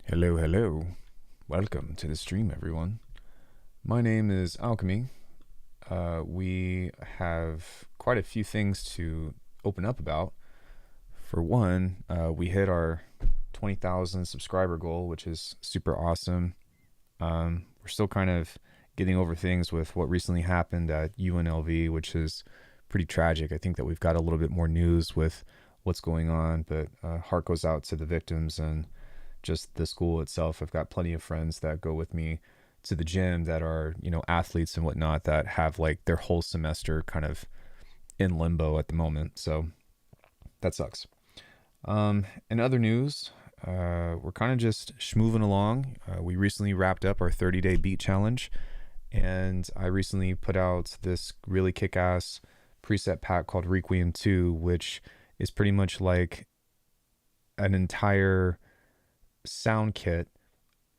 Hello, hello. Welcome to the stream, everyone. My name is Alckemy. We have quite a few things to open up about. For one, we hit our 20,000 subscriber goal, which is super awesome. We're still kind of getting over things with what recently happened at UNLV, which is pretty tragic. I think that we've got a little bit more news with what's going on, but heart goes out to the victims and just the school itself. I've got plenty of friends that go with me to the gym that are, athletes and whatnot that have like their whole semester kind of in limbo at the moment. So that sucks. In other news, we're kind of just schmoving along. We recently wrapped up our 30-day beat challenge, and I recently put out this really kick-ass preset pack called Requiem 2, which is pretty much like an entire sound kit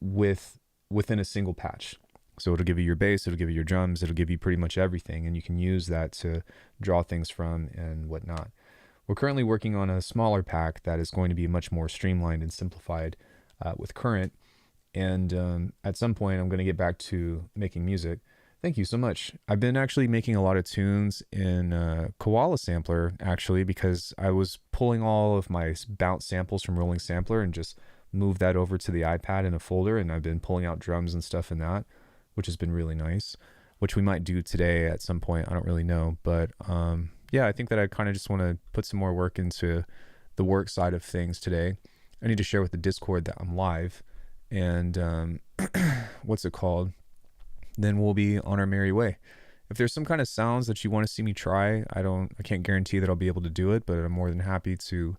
within a single patch. So it'll give you your bass, it'll give you your drums, it'll give you pretty much everything, and you can use that to draw things from and whatnot. We're currently working on a smaller pack that is going to be much more streamlined and simplified with Current, and at some point I'm going to get back to making music. Thank you so much. I've been actually making a lot of tunes in Koala Sampler, actually, because I was pulling all of my bounce samples from Rolling Sampler and just moved that over to the iPad in a folder, and I've been pulling out drums and stuff in that, which has been really nice, which we might do today at some point. I don't really know, but yeah, I think that I kind of just want to put some more work into the work side of things today. I need to share with the Discord that I'm live, and what's it called? Then we'll be on our merry way. If there's some kind of sounds that you want to see me try, I can't guarantee that I'll be able to do it, but I'm more than happy to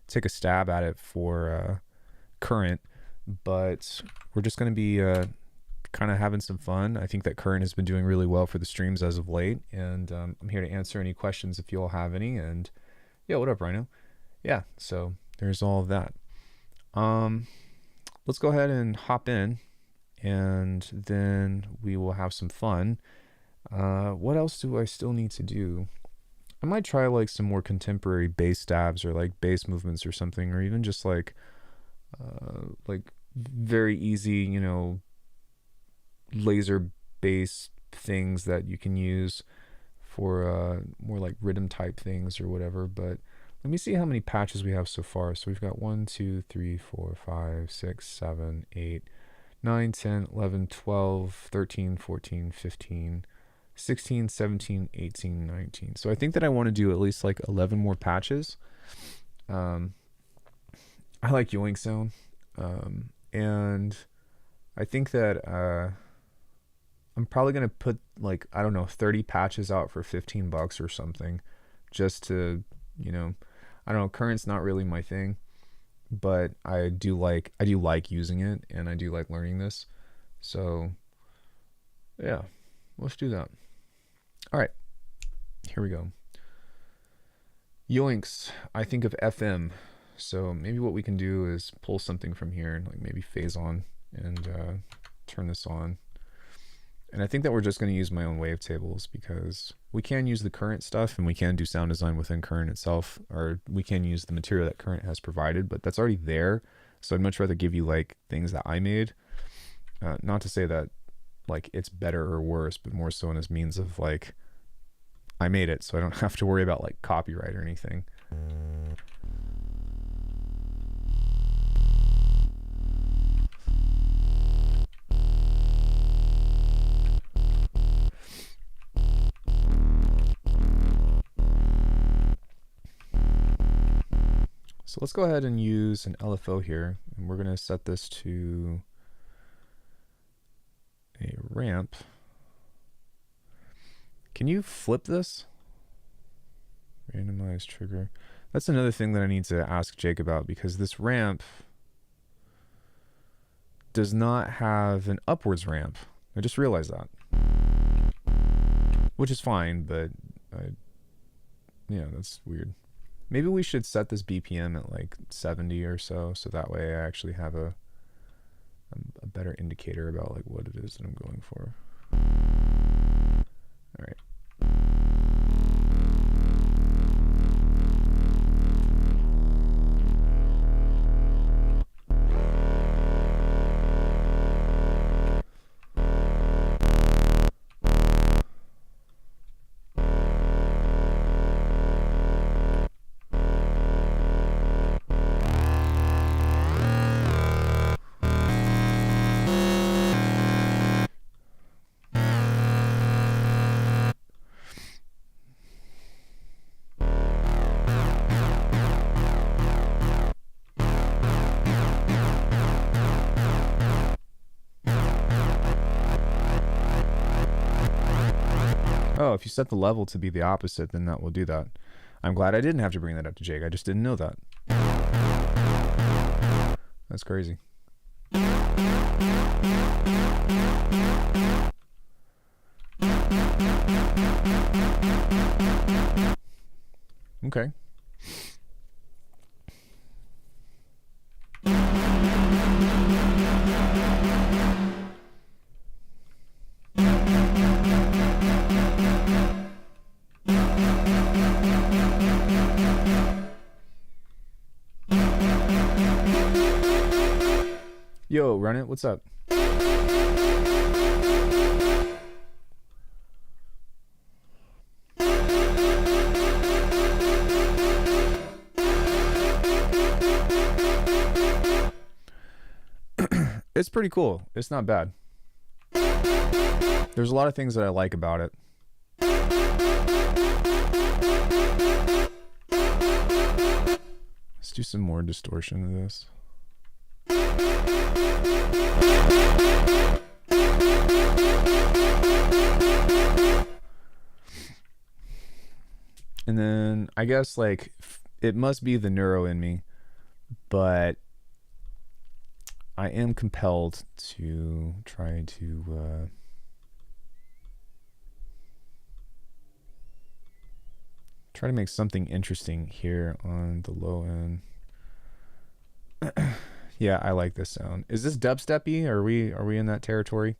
take a stab at it for Current. But we're just going to be kind of having some fun. I think that Current has been doing really well for the streams as of late, and I'm here to answer any questions if you all have any. And yeah, what up, Rhino? Yeah, so there's all of that. Let's go ahead and hop in, and then we will have some fun. What else do I still need to do? I might try like some more contemporary bass stabs or like bass movements or something, or even just like very easy, laser bass things that you can use for more like rhythm type things or whatever. But let me see how many patches we have so far. So we've got 1, 2, 3, 4, 5, 6, 7, 8, 9, 10, 11, 12, 13, 14, 15, 16, 17, 18, 19. So I think that I want to do at least like 11 more patches. I like Yoink Sound, and I think that I'm probably going to put like, I don't know, 30 patches out for $15 or something, just to, I don't know, Current's not really my thing, but I do like using it, and I do like learning this. So yeah, let's do that. All right, here we go. Yoinks, I think of FM. So maybe what we can do is pull something from here and like maybe phase on and turn this on. And I think that we're just going to use my own wavetables, because we can use the Current stuff and we can do sound design within Current itself, or we can use the material that Current has provided, but that's already there. So I'd much rather give you like things that I made. Not to say that like it's better or worse, but more so in as means of like, I made it, so I don't have to worry about like copyright or anything. So let's go ahead and use an LFO here, and we're going to set this to a ramp. Can you flip this? Randomize trigger. That's another thing that I need to ask Jake about, because this ramp does not have an upwards ramp. I just realized that. Which is fine, but yeah, that's weird. Maybe we should set this BPM at like 70 or so that way I actually have a better indicator about like what it is that I'm going for. All right. Oh, if you set the level to be the opposite, then that will do that. I'm glad I didn't have to bring that up to Jake. I just didn't know that. That's crazy. Okay. Yo, run it. What's up? It's pretty cool. It's not bad. There's a lot of things that I like about it. Let's do some more distortion of this. And then I guess like it must be the neuro in me, but I am compelled to try to make something interesting here on the low end. Yeah, I like this sound. Is this dubsteppy? Are we in that territory?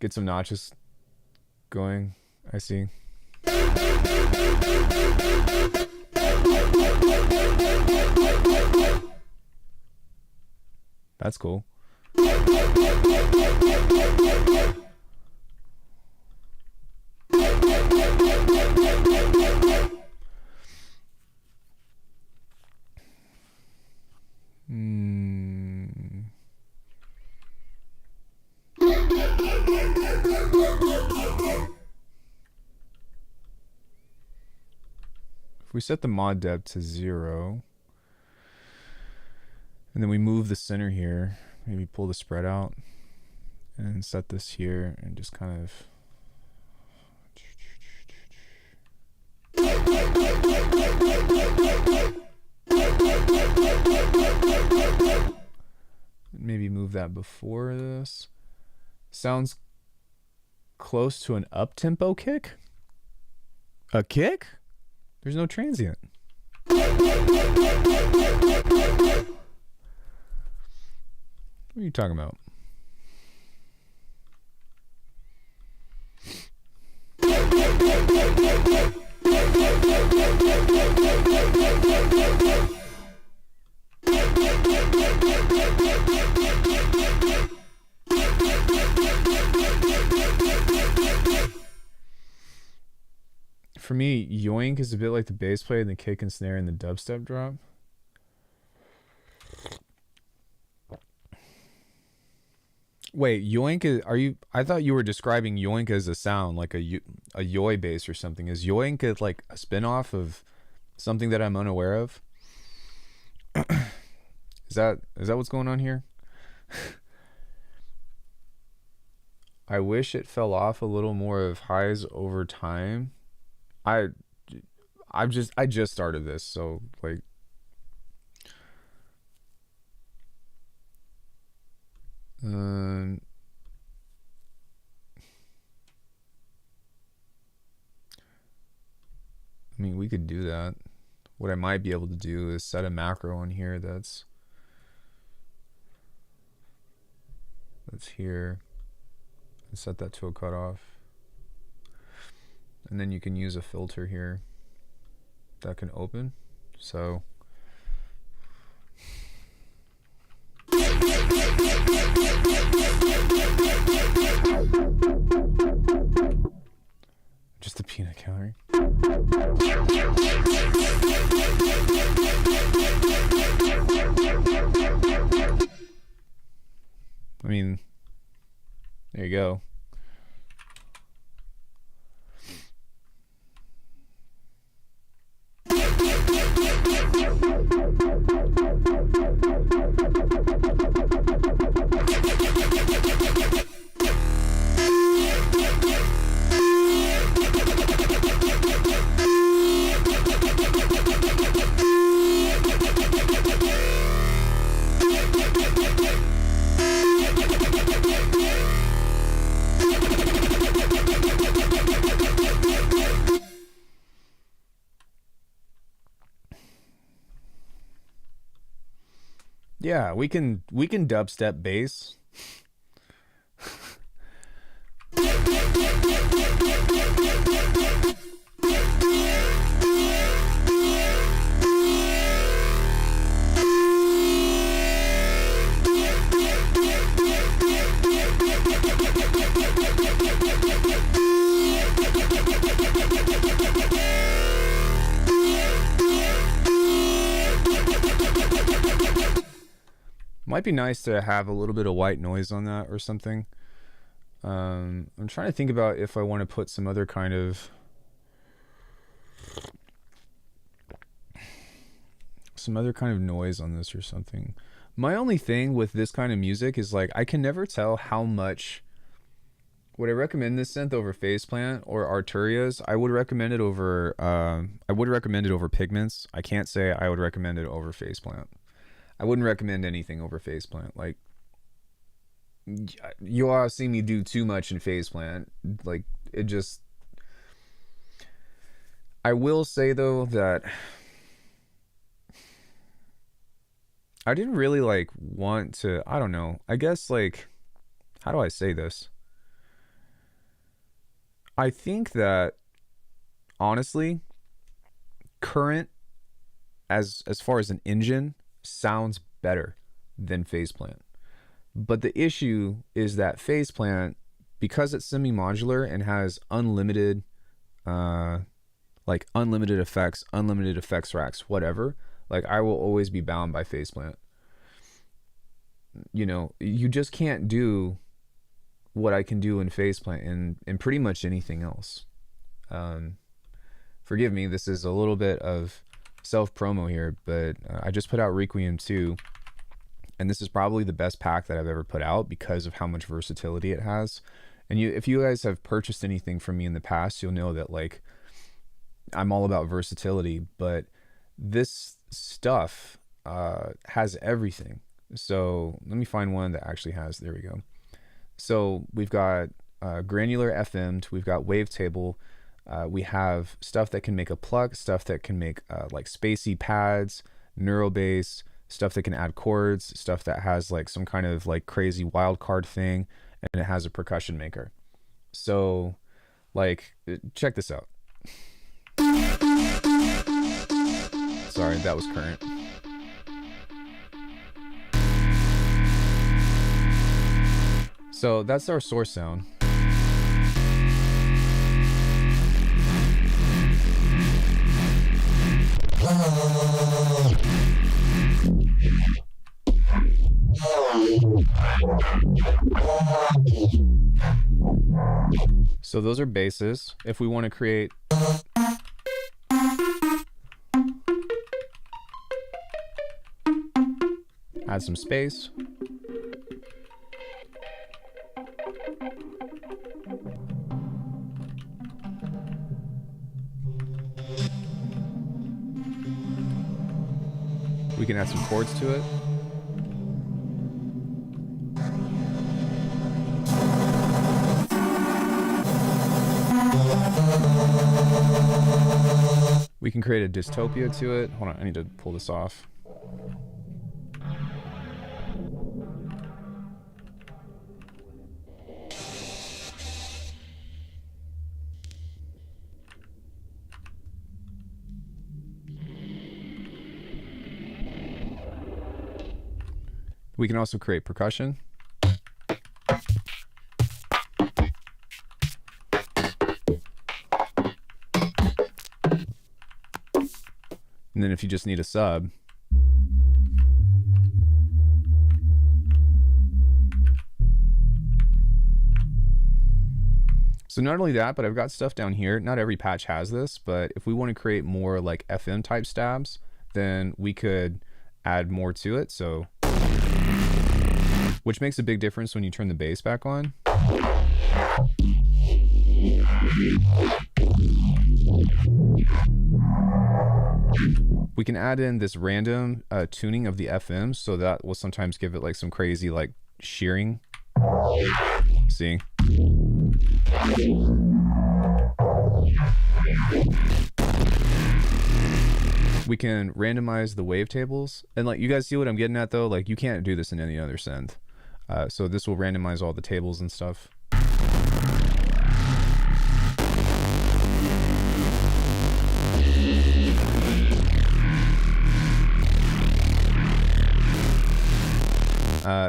Get some notches going. I see. That's cool. If we set the mod depth to 0, and then we move the center here, maybe pull the spread out and set this here and just kind of maybe move that before this. Sounds close to an up-tempo kick. A kick? There's no transient. What are you talking about? For me, yoink is a bit like the bass play and the kick and snare and the dubstep drop. Wait, yoink is, are you, I thought you were describing yoink as a sound, like a yoy bass or something. Is yoink like a spin-off of something that I'm unaware of? Is that what's going on here? I wish it fell off a little more of highs over time. I just started this, so like I mean, we could do that. What I might be able to do is set a macro on here that's here and set that to a cutoff. And then you can use a filter here that can open. So just a peanut gallery. I mean, there you go. Yeah, we can dubstep bass. Might be nice to have a little bit of white noise on that or something. I'm trying to think about if I want to put some other kind of noise on this or something. My only thing with this kind of music is like I can never tell how much. Would I recommend this synth over Faceplant or Arturias? I would recommend it over Pigments. I can't say I would recommend it over Faceplant. I wouldn't recommend anything over Faceplant. Like, you all see me do too much in Faceplant. Like, it just... I will say, though, that I didn't really, like, want to... I don't know. I guess, like... How do I say this? I think that, honestly, Current, as far as an engine, sounds better than Faceplant. But the issue is that Faceplant, because it's semi-modular and has unlimited effects, unlimited effects racks, whatever, like I will always be bound by Faceplant. You know, you just can't do what I can do in Faceplant in pretty much anything else. Forgive me, this is a little bit of self-promo here, but I just put out Requiem 2, and this is probably the best pack that I've ever put out because of how much versatility it has. And if you guys have purchased anything from me in the past, you'll know that like I'm all about versatility, but this stuff has everything. So let me find one that actually has, there we go. So we've got granular FM'd, we've got wavetable, we have stuff that can make a pluck, stuff that can make like spacey pads, neurobass, stuff that can add chords, stuff that has like some kind of like crazy wildcard thing, and it has a percussion maker. So like, check this out. Sorry, that was Current. So that's our source sound. So those are basses. If we want to create add some space. We can add some chords to it. We can create a dystopia to it. Hold on, I need to pull this off. We can also create percussion. And then if you just need a sub, so not only that, but I've got stuff down here. Not every patch has this, but if we want to create more like FM type stabs, then we could add more to it. So, which makes a big difference when you turn the bass back on. We can add in this random tuning of the FM, so that will sometimes give it like some crazy like shearing. See? we can randomize the wavetables. And like, you guys see what I'm getting at though? Like, you can't do this in any other synth. So this will randomize all the tables and stuff.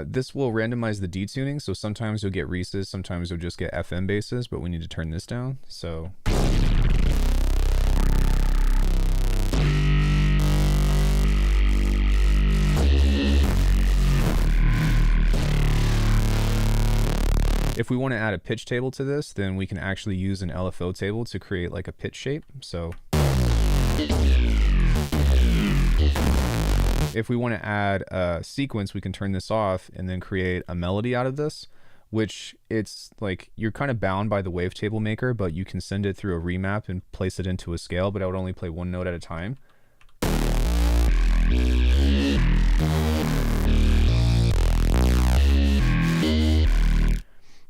This will randomize the detuning, so sometimes you'll get Reese's, sometimes you'll just get FM basses, but we need to turn this down, so... If we want to add a pitch table to this, then we can actually use an LFO table to create like a pitch shape, so... If we want to add a sequence, we can turn this off and then create a melody out of this, which it's like you're kind of bound by the wavetable maker, but you can send it through a remap and place it into a scale, but I would only play one note at a time.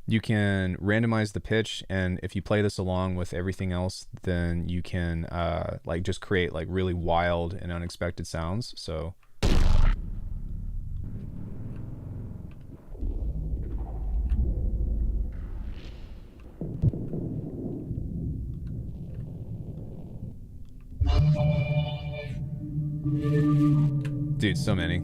You can randomize the pitch, and if you play this along with everything else, then you can like just create like really wild and unexpected sounds. So dude, so many.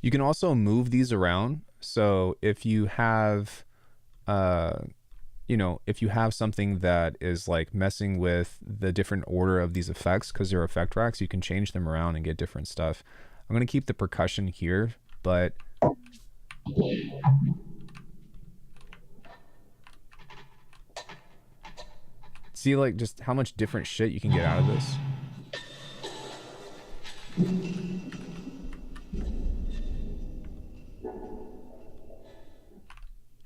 You can also move these around. So if you have, you know, if you have something that is like messing with the different order of these effects, because they're effect racks, you can change them around and get different stuff. I'm going to keep the percussion here, but see like just how much different shit you can get out of this.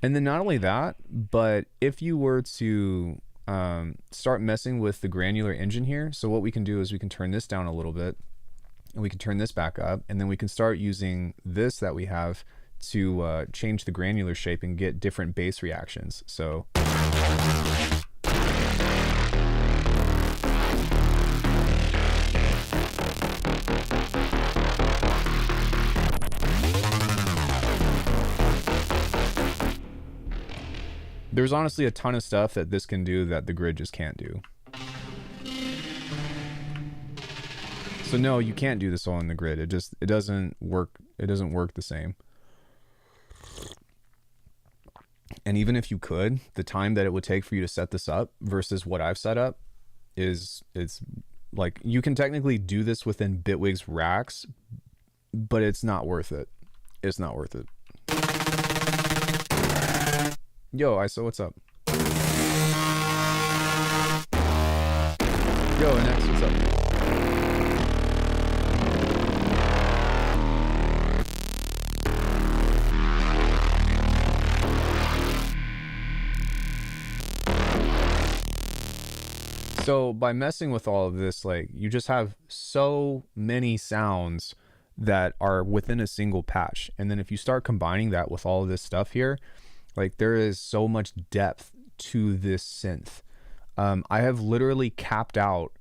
And then not only that, but if you were to start messing with the granular engine here, so what we can do is we can turn this down a little bit, and we can turn this back up, and then we can start using this that we have to change the granular shape and get different bass reactions. So there's honestly a ton of stuff that this can do that the grid just can't do. So no, you can't do this all in the grid. It doesn't work. It doesn't work the same. And even if you could, the time that it would take for you to set this up versus what I've set up it's like, you can technically do this within Bitwig's racks, but it's not worth it. It's not worth it. Yo, ISO, what's up? Yo, Next, what's up? So by messing with all of this, like, you just have so many sounds that are within a single patch. And then if you start combining that with all of this stuff here, like, there is so much depth to this synth. I have literally capped out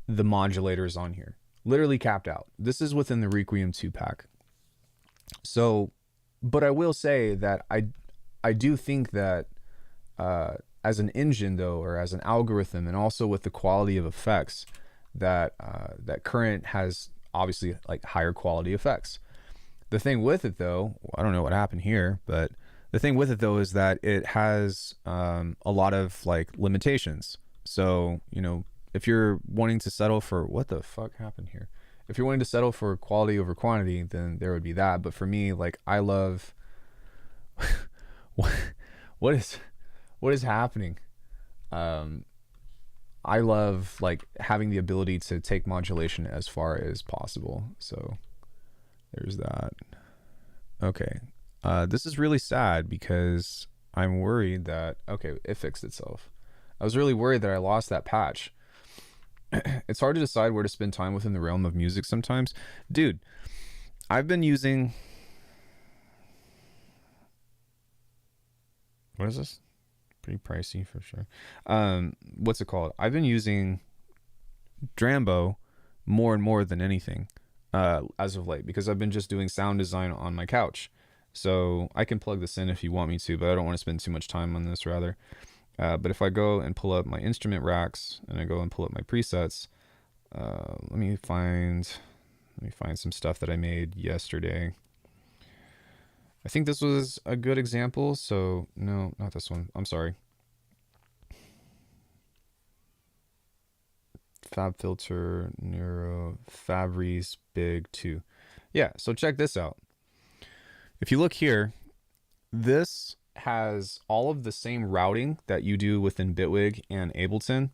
the modulators on here. Literally capped out. This is within the Requiem 2-pack. So, but I will say that I do think that as an engine, though, or as an algorithm, and also with the quality of effects, that that Current has obviously like higher quality effects. The thing with it, though, I don't know what happened here, but the thing with it, though, is that it has a lot of like limitations. So, you know, if you're wanting to settle for, what the fuck happened here? If you're wanting to settle for quality over quantity, then there would be that. But for me, like, I love what is happening? I love like having the ability to take modulation as far as possible. So there's that. Okay. This is really sad because I'm worried that, okay, it fixed itself. I was really worried that I lost that patch. it's hard to decide where to spend time within the realm of music sometimes. Dude, I've been using, what is this? Pretty pricey for sure. What's it called? I've been using Drambo more and more than anything as of late, because I've been just doing sound design on my couch. So I can plug this in if you want me to, but I don't want to spend too much time on this rather. But if I go and pull up my instrument racks and I go and pull up my presets, let me find some stuff that I made yesterday. I think this was a good example. So no, not this one. I'm sorry. Fab Filter, Neuro, Fabries, Big 2. Yeah, so check this out. If you look here, this has all of the same routing that you do within Bitwig and Ableton.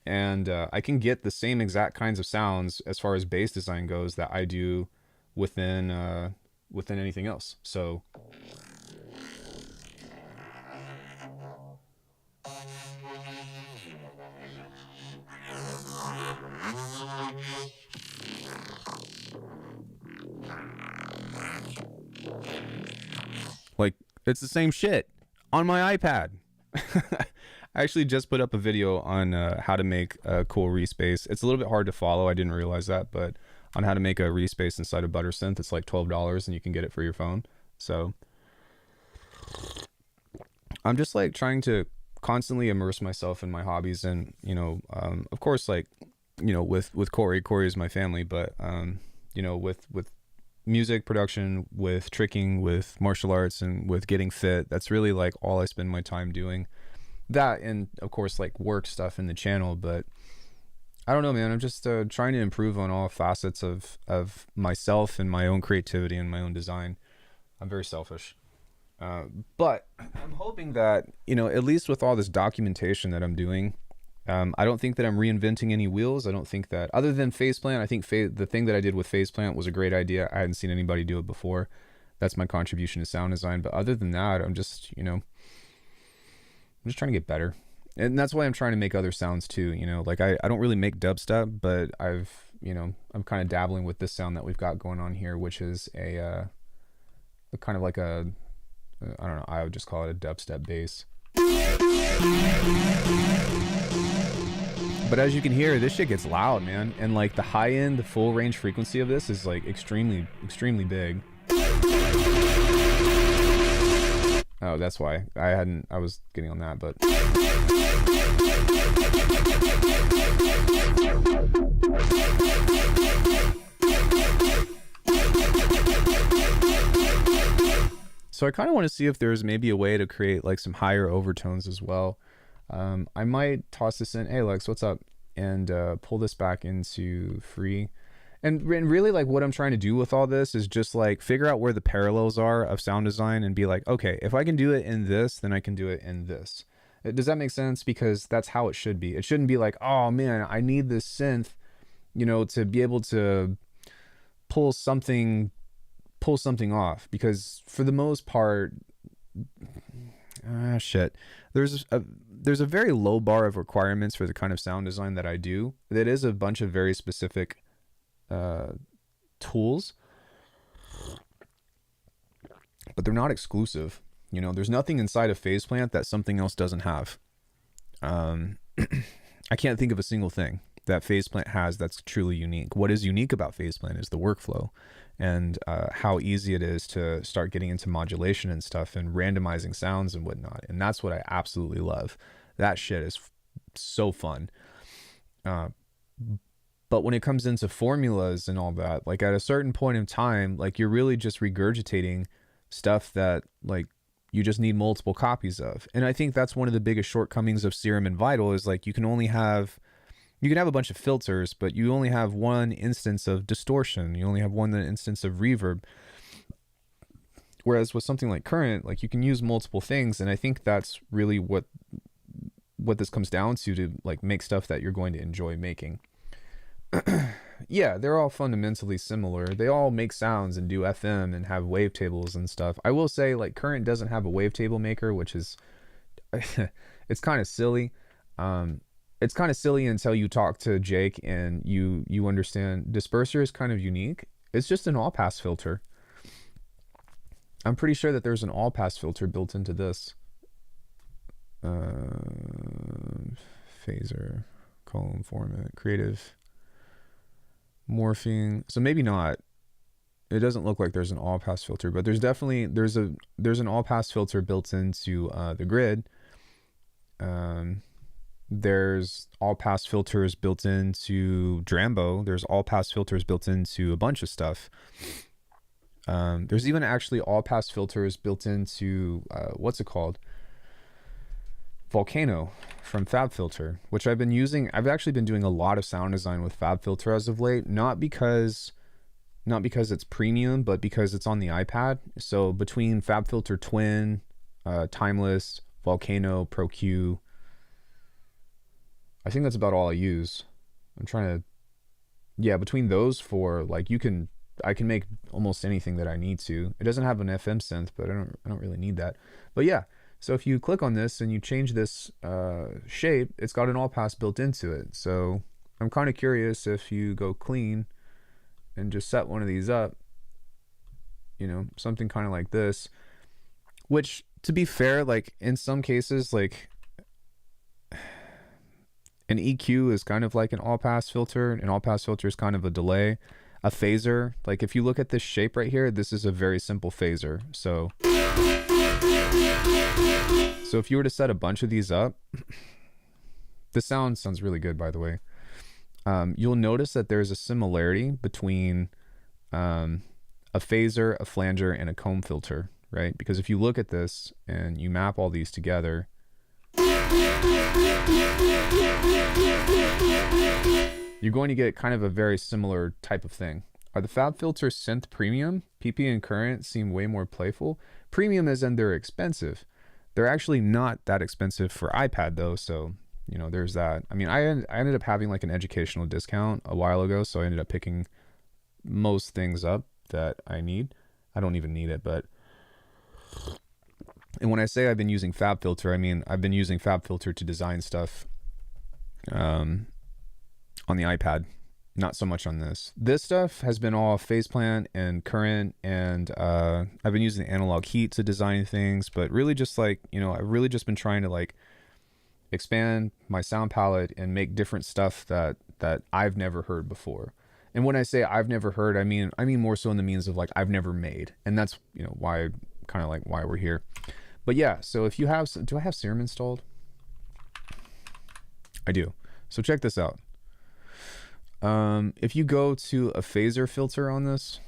And I can get the same exact kinds of sounds as far as bass design goes that I do within anything else. So like, it's the same shit on my iPad. I actually just put up a video on how to make a cool respace. It's a little bit hard to follow. I didn't realize that, but on how to make a respace inside of ButterSynth, it's like $12 and you can get it for your phone. So I'm just like trying to constantly immerse myself in my hobbies, and of course, like, with Corey is my family, but with music production, with tricking, with martial arts, and with getting fit, that's really like all I spend my time doing. That, and of course like work stuff in the channel. But I don't know, man, I'm just trying to improve on all facets of myself and my own creativity and my own design. I'm very selfish. But I'm hoping that, at least with all this documentation that I'm doing, I don't think that I'm reinventing any wheels. I don't think that, other than Faceplant, I think the thing that I did with Faceplant was a great idea. I hadn't seen anybody do it before. That's my contribution to sound design. But other than that, I'm just, I'm just trying to get better. And that's why I'm trying to make other sounds too. Like I don't really make dubstep, but I'm kind of dabbling with this sound that we've got going on here, which is a kind of like I don't know, I would just call it a dubstep bass. But as you can hear, this shit gets loud, man. And like the high end, the full range frequency of this is like extremely, extremely big. Oh, that's why I was getting on that, but so I kind of want to see if there's maybe a way to create like some higher overtones as well. I might toss this in. Hey, Lex, what's up? And pull this back into free. And really, like, what I'm trying to do with all this is just like figure out where the parallels are of sound design and be like, okay, if I can do it in this, then I can do it in this. Does that make sense? Because that's how it should be. It shouldn't be like, oh man, I need this synth, to be able to pull something off. Because for the most part, shit, there's a very low bar of requirements for the kind of sound design that I do. That is a bunch of very specific tools, but they're not exclusive. There's nothing inside of Faceplant that something else doesn't have. I can't think of a single thing that Faceplant has that's truly unique. What is unique about Faceplant is the workflow and how easy it is to start getting into modulation and stuff and randomizing sounds and whatnot. And that's what I absolutely love. That shit is so fun. But when it comes into formulas and all that, like at a certain point in time, like you're really just regurgitating stuff that like you just need multiple copies of. And I think that's one of the biggest shortcomings of Serum and Vital is like you can have a bunch of filters, but you only have one instance of distortion. You only have one instance of reverb. Whereas with something like Current, like you can use multiple things. And I think that's really what this comes down to like make stuff that you're going to enjoy making. Yeah, they're all fundamentally similar. They all make sounds and do FM and have wavetables and stuff. I will say like Current doesn't have a wavetable maker, which is it's kind of silly. it's kind of silly until you talk to Jake and you understand disperser is kind of unique. It's just an all pass filter. I'm pretty sure that there's an all pass filter built into this. Phaser, column format, creative, morphing. So maybe not. It doesn't look like there's an all pass filter, but there's definitely there's an all pass filter built into the grid. There's all pass filters built into Drambo. There's all pass filters built into a bunch of stuff. There's even actually all pass filters built into what's it called? Volcano from FabFilter, which I've been using. I've actually been doing a lot of sound design with FabFilter as of late, not because it's premium, but because it's on the iPad. So between FabFilter Twin, Timeless, Volcano, ProQ, I think that's about all I use. I'm trying to, yeah, between those four, like I can make almost anything that I need to. It doesn't have an FM synth, but I don't really need that. But yeah, so if you click on this and you change this shape, it's got an all pass built into it. So I'm kind of curious if you go clean and just set one of these up, you know, something kind of like this, which to be fair, like in some cases, like an EQ is kind of like an all pass filter. An all pass filter is kind of a delay. A phaser, like if you look at this shape right here, this is a very simple phaser. So if you were to set a bunch of these up, this sounds really good, by the way. You'll notice that there's a similarity between a phaser, a flanger, and a comb filter, right? Because if you look at this and you map all these together, you're going to get kind of a very similar type of thing. Are the FabFilter Synth Premium? PP and Current seem way more playful. Premium as in they're expensive. They're actually not that expensive for iPad though, so you know there's that. I mean, I ended up having like an educational discount a while ago, so I ended up picking most things up that I need. I don't even need it, but and when I say I've been using FabFilter, I mean I've been using FabFilter to design stuff on the iPad, not so much on this. This stuff has been all phase plant and current, and I've been using analog heat to design things, but really just like, you know, I've really just been trying to like expand my sound palette and make different stuff that I've never heard before. And when I say I've never heard, I mean more so in the means of like I've never made, and that's, you know, why kind of like why we're here. But yeah, so if you have, do I have Serum installed? I do. So check this out. If you go to a phaser filter on this,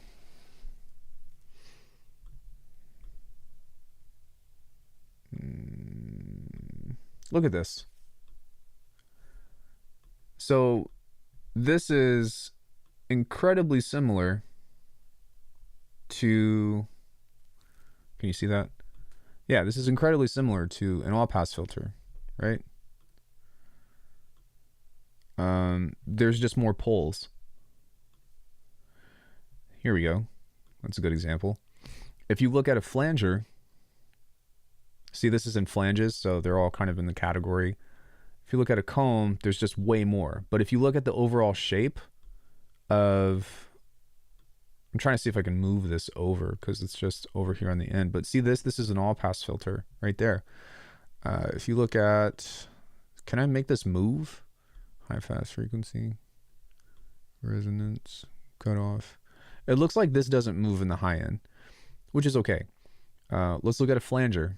look at this. So this is incredibly similar to, can you see that? Yeah, this is incredibly similar to an all pass filter, right? There's just more poles. Here we go. That's a good example. If you look at a flanger, see this is in flanges, so they're all kind of in the category. If you look at a comb, there's just way more. But if you look at the overall shape of, I'm trying to see if I can move this over because it's just over here on the end. But see this is an all pass filter right there. If you look at, can I make this move? High fast frequency, resonance, cutoff. It looks like this doesn't move in the high end, which is okay. Let's look at a flanger.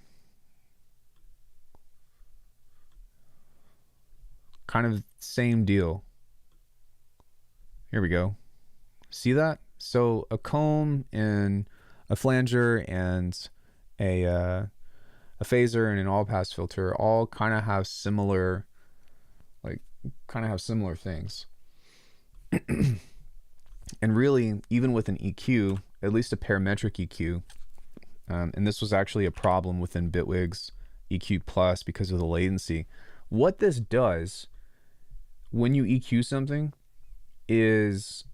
Kind of same deal. Here we go. See that? So a comb and a flanger and a phaser and an all pass filter all kind of have similar, things. And really, even with an EQ, at least a parametric EQ, and this was actually a problem within Bitwig's EQ Plus because of the latency. What this does when you EQ something is,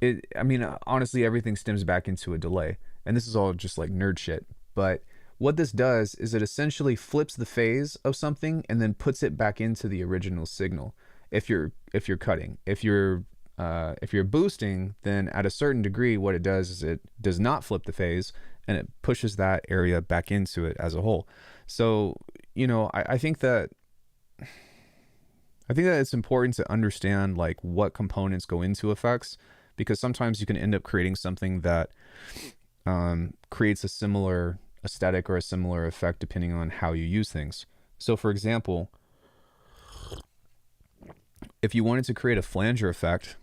I mean, honestly, everything stems back into a delay. And this is all just like nerd shit. But what this does is it essentially flips the phase of something and then puts it back into the original signal. If you're cutting, if you're boosting, then at a certain degree, what it does is it does not flip the phase and it pushes that area back into it as a whole. So, you know, I think that it's important to understand like what components go into effects, because sometimes you can end up creating something that creates a similar aesthetic or a similar effect depending on how you use things. So for example, if you wanted to create a flanger effect,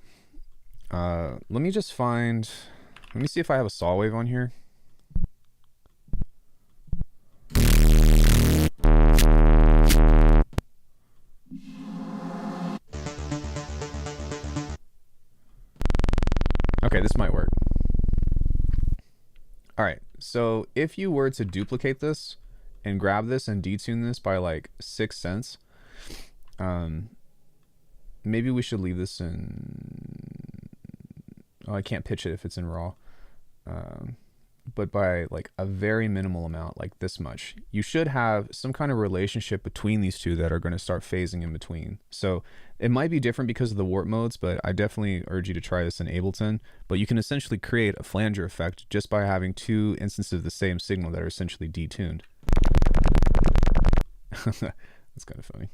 let me see if I have a saw wave on here. Okay, this might work. All right, so if you were to duplicate this and grab this and detune this by like 6 cents, maybe we should leave this in, oh, I can't pitch it if it's in raw, but by like a very minimal amount, like this much, you should have some kind of relationship between these two that are going to start phasing in between. So it might be different because of the warp modes, but I definitely urge you to try this in Ableton. But you can essentially create a flanger effect just by having two instances of the same signal that are essentially detuned. That's kind of funny.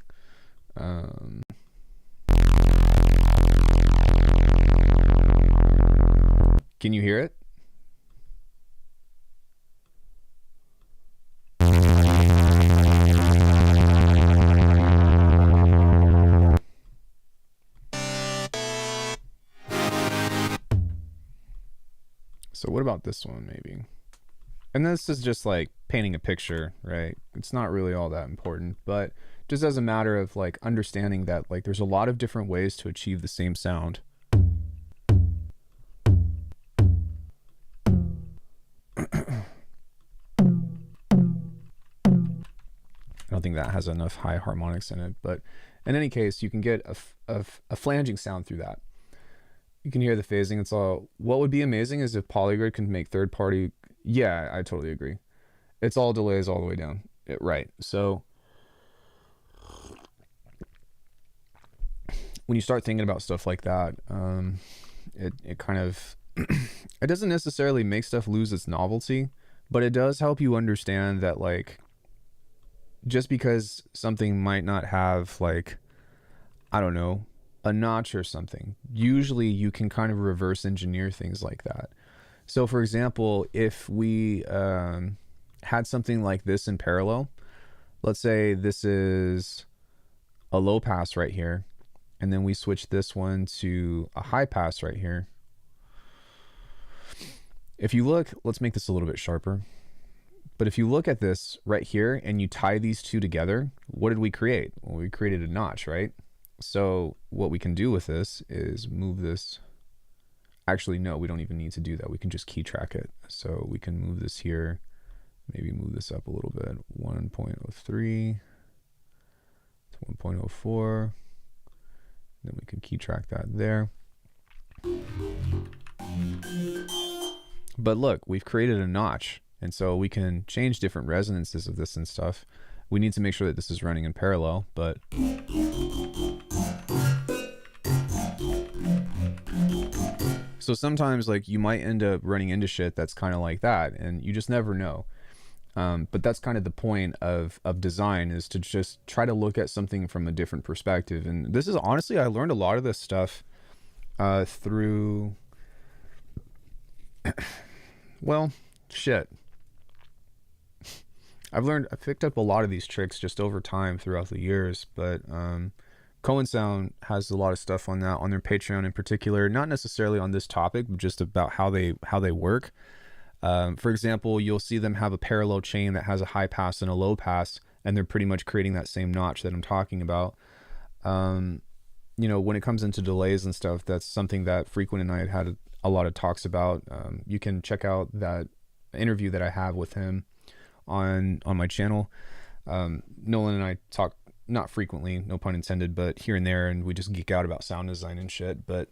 Can you hear it? So what about this one maybe? And this is just like painting a picture, right? It's not really all that important, but just as a matter of like understanding that like there's a lot of different ways to achieve the same sound. I don't think that has enough high harmonics in it, but in any case, you can get a flanging sound through that. You can hear the phasing. It's all, what would be amazing is if Polygrid can make third party. Yeah, I totally agree. It's all delays all the way down. Right. So when you start thinking about stuff like that, it kind of, it doesn't necessarily make stuff lose its novelty, but it does help you understand that like, just because something might not have like, I don't know, a notch or something, usually you can kind of reverse engineer things like that. So for example, if we had something like this in parallel, let's say this is a low pass right here, and then we switch this one to a high pass right here. If you look, let's make this a little bit sharper. But if you look at this right here and you tie these two together, what did we create? Well, we created a notch, right? So what we can do with this is move this. Actually, no, we don't even need to do that. We can just key track it. So we can move this here, maybe move this up a little bit, 1.03 to 1.04. Then we can key track that there. But look, we've created a notch. And so we can change different resonances of this and stuff. We need to make sure that this is running in parallel, but so sometimes like you might end up running into shit that's kind of like that, and you just never know. But that's kind of the point of design, is to just try to look at something from a different perspective. And this is honestly, I learned a lot of this stuff through, well, shit. I've picked up a lot of these tricks just over time throughout the years, but Cohen Sound has a lot of stuff on that, on their Patreon in particular, not necessarily on this topic, but just about how they work. For example, you'll see them have a parallel chain that has a high pass and a low pass, and they're pretty much creating that same notch that I'm talking about. You know, when it comes into delays and stuff, that's something that Frequent and I had a lot of talks about. You can check out that interview that I have with him on my channel. Nolan and I talk not frequently, no pun intended, but here and there, and we just geek out about sound design and shit. But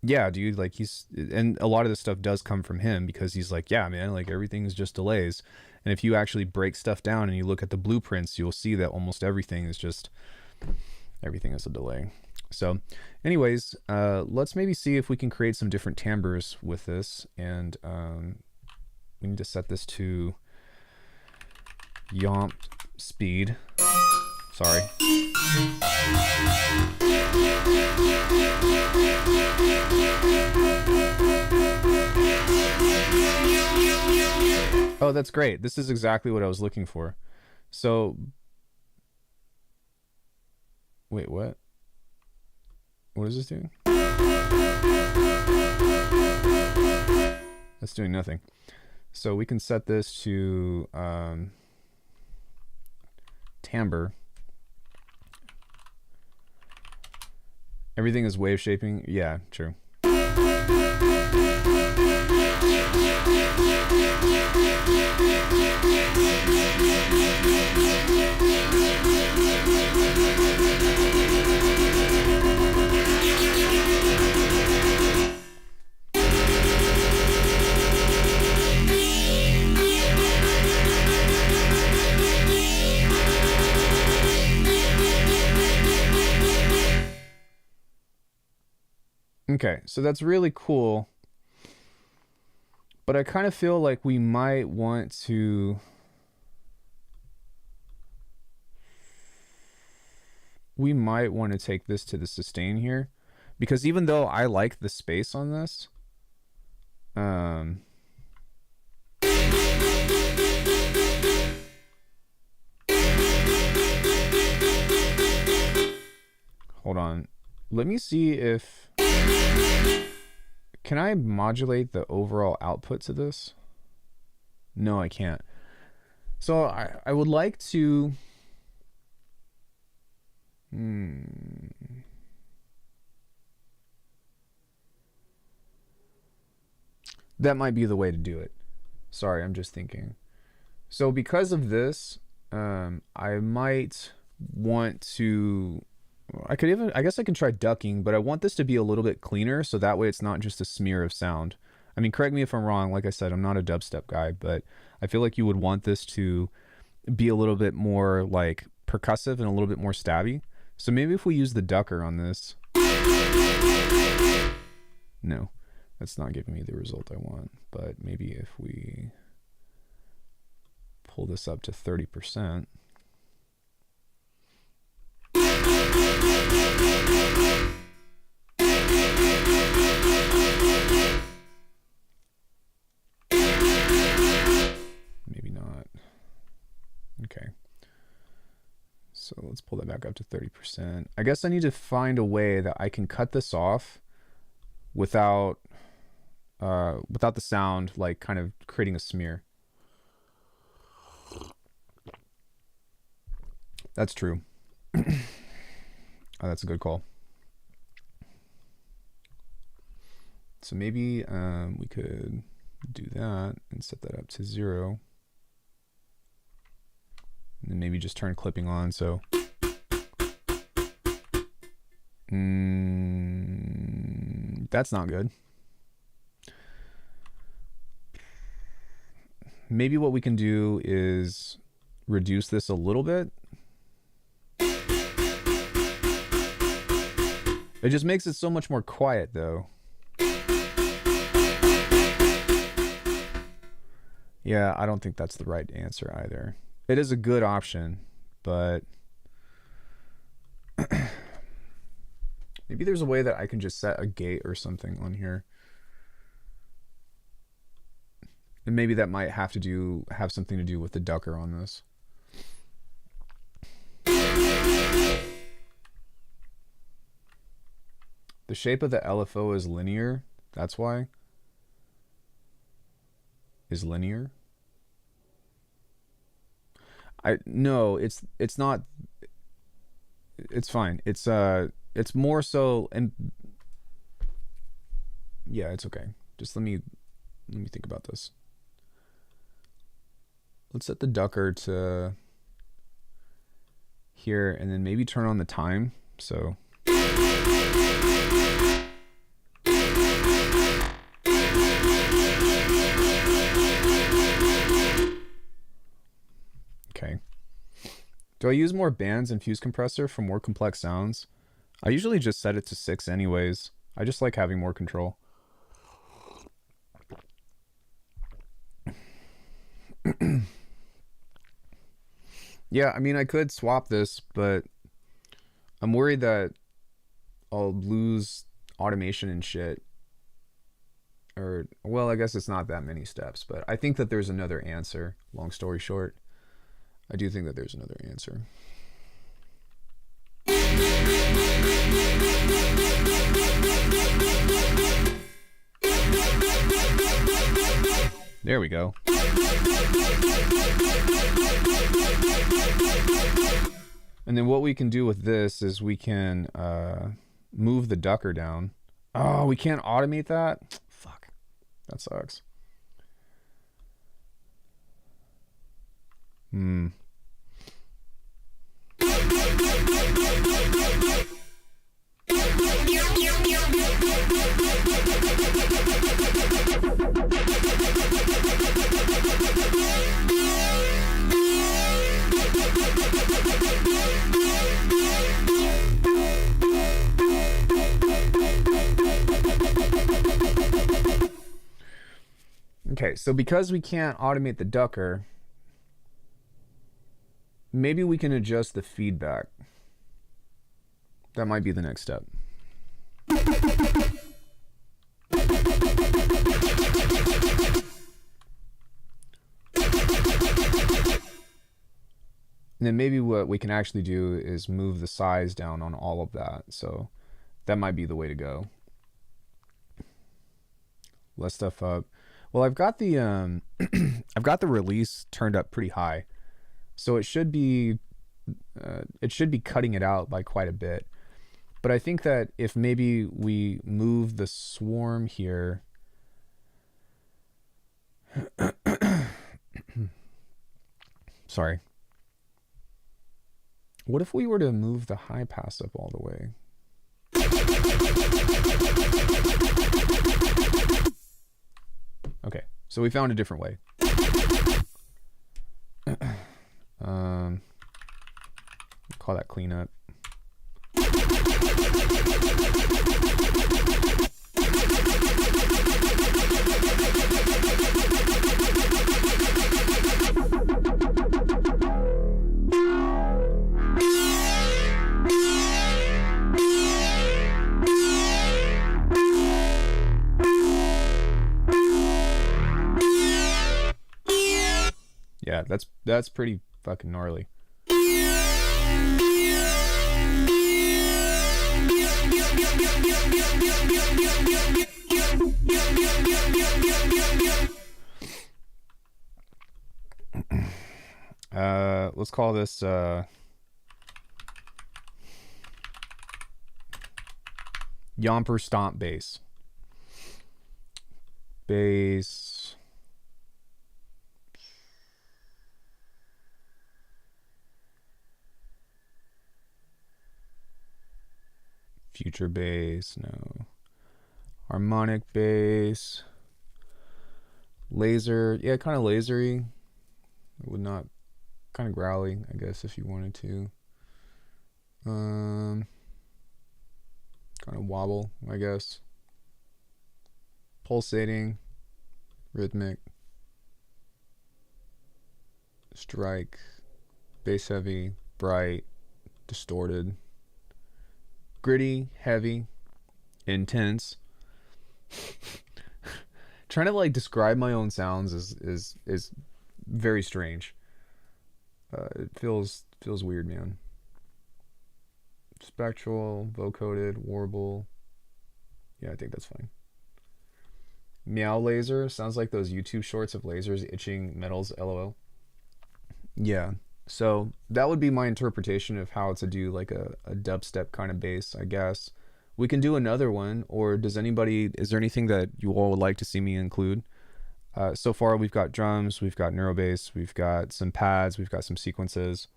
Yeah, dude, like and a lot of this stuff does come from him because he's like, yeah, man, like everything is just delays. And if you actually break stuff down and you look at the blueprints, you'll see that almost everything is a delay. So anyways, let's maybe see if we can create some different timbres with this. And we need to set this to yomp speed. Sorry. Oh, that's great. This is exactly what I was looking for. So, wait, what? What is this doing? That's doing nothing. So we can set this to timbre. Everything is wave shaping. Yeah, true. Okay, so that's really cool. But I kind of feel like we might want to... We might want to take this to the sustain here. Because even though I like the space on this... Hold on. Let me see if... Can I modulate the overall output to this? No, I can't. So I would like to... That might be the way to do it. Sorry, I'm just thinking. So because of this, I might want to... I guess I can try ducking, but I want this to be a little bit cleaner so that way it's not just a smear of sound. I mean, correct me if I'm wrong. Like I said, I'm not a dubstep guy, but I feel like you would want this to be a little bit more like percussive and a little bit more stabby. So maybe if we use the ducker on this... No, that's not giving me the result I want. But maybe if we pull this up to 30%... Maybe not. Okay. So let's pull that back up to 30%. I guess I need to find a way that I can cut this off without the sound like kind of creating a smear. That's true. Oh, that's a good call. So maybe we could do that and set that up to 0. And then maybe just turn clipping on, so... That's not good. Maybe what we can do is reduce this a little bit. It just makes it so much more quiet, though. Yeah, I don't think that's the right answer either. It is a good option, but maybe there's a way that I can just set a gate or something on here. And maybe that might have something to do with the ducker on this. The shape of the LFO is linear. That's why. Is linear. No, it's not. It's fine. It's more so, and yeah, it's okay. Just let me think about this. Let's set the ducker to here and then maybe turn on the time. So Do I use more bands and fuse compressor for more complex sounds? I usually just set it to 6 anyways. I just like having more control. Yeah, I mean, I could swap this, but I'm worried that I'll lose automation and shit. Or, well, I guess it's not that many steps, but I think that there's another answer. Long story short, I do think that there's another answer. There we go. And then what we can do with this is we can move the ducker down. Oh, we can't automate that? Fuck. That sucks. Okay, so because we can't automate the ducker, maybe we can adjust the feedback. That might be the next step. And then maybe what we can actually do is move the size down on all of that. So that might be the way to go. Less stuff up. Well, I've got the I've got the release turned up pretty high, so it should be cutting it out by quite a bit. But I think that if maybe we move the swarm here, sorry. What if we were to move the high pass up all the way? Okay, so we found a different way. Call that cleanup. Yeah, that's pretty fucking gnarly. Let's call this Yomper Stomp Bass. Bass. Future bass, no. Harmonic bass. Laser, yeah, kind of lasery. It would not, kind of growly, I guess, if you wanted to. Kind of wobble, I guess. Pulsating, rhythmic, strike, bass heavy, bright, distorted, gritty, heavy, intense. Trying to like describe my own sounds is very strange. It feels weird, man. Spectral, vocoded, warble. Yeah, I think that's fine. Meow laser sounds like those YouTube shorts of lasers itching metals. LOL. Yeah. So that would be my interpretation of how to do like a dubstep kind of bass, I guess. We can do another one, or is there anything that you all would like to see me include? So far we've got drums, we've got neurobass, we've got some pads, we've got some sequences.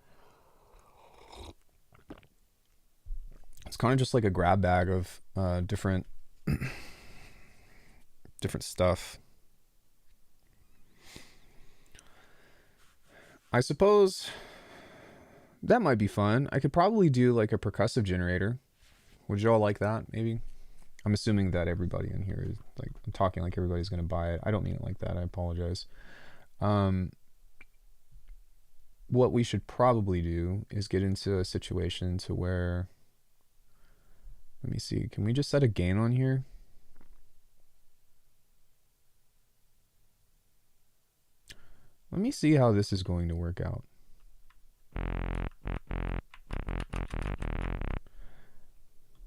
It's kind of just like a grab bag of different stuff. I suppose That might be fun. I could probably do like a percussive generator. Would y'all like that? Maybe. I'm assuming that everybody in here is like, I'm talking like everybody's gonna buy it. I don't mean it like that. I apologize. What we should probably do is get into a situation to where, let me see, can we just set a gain on here? Let me see how this is going to work out.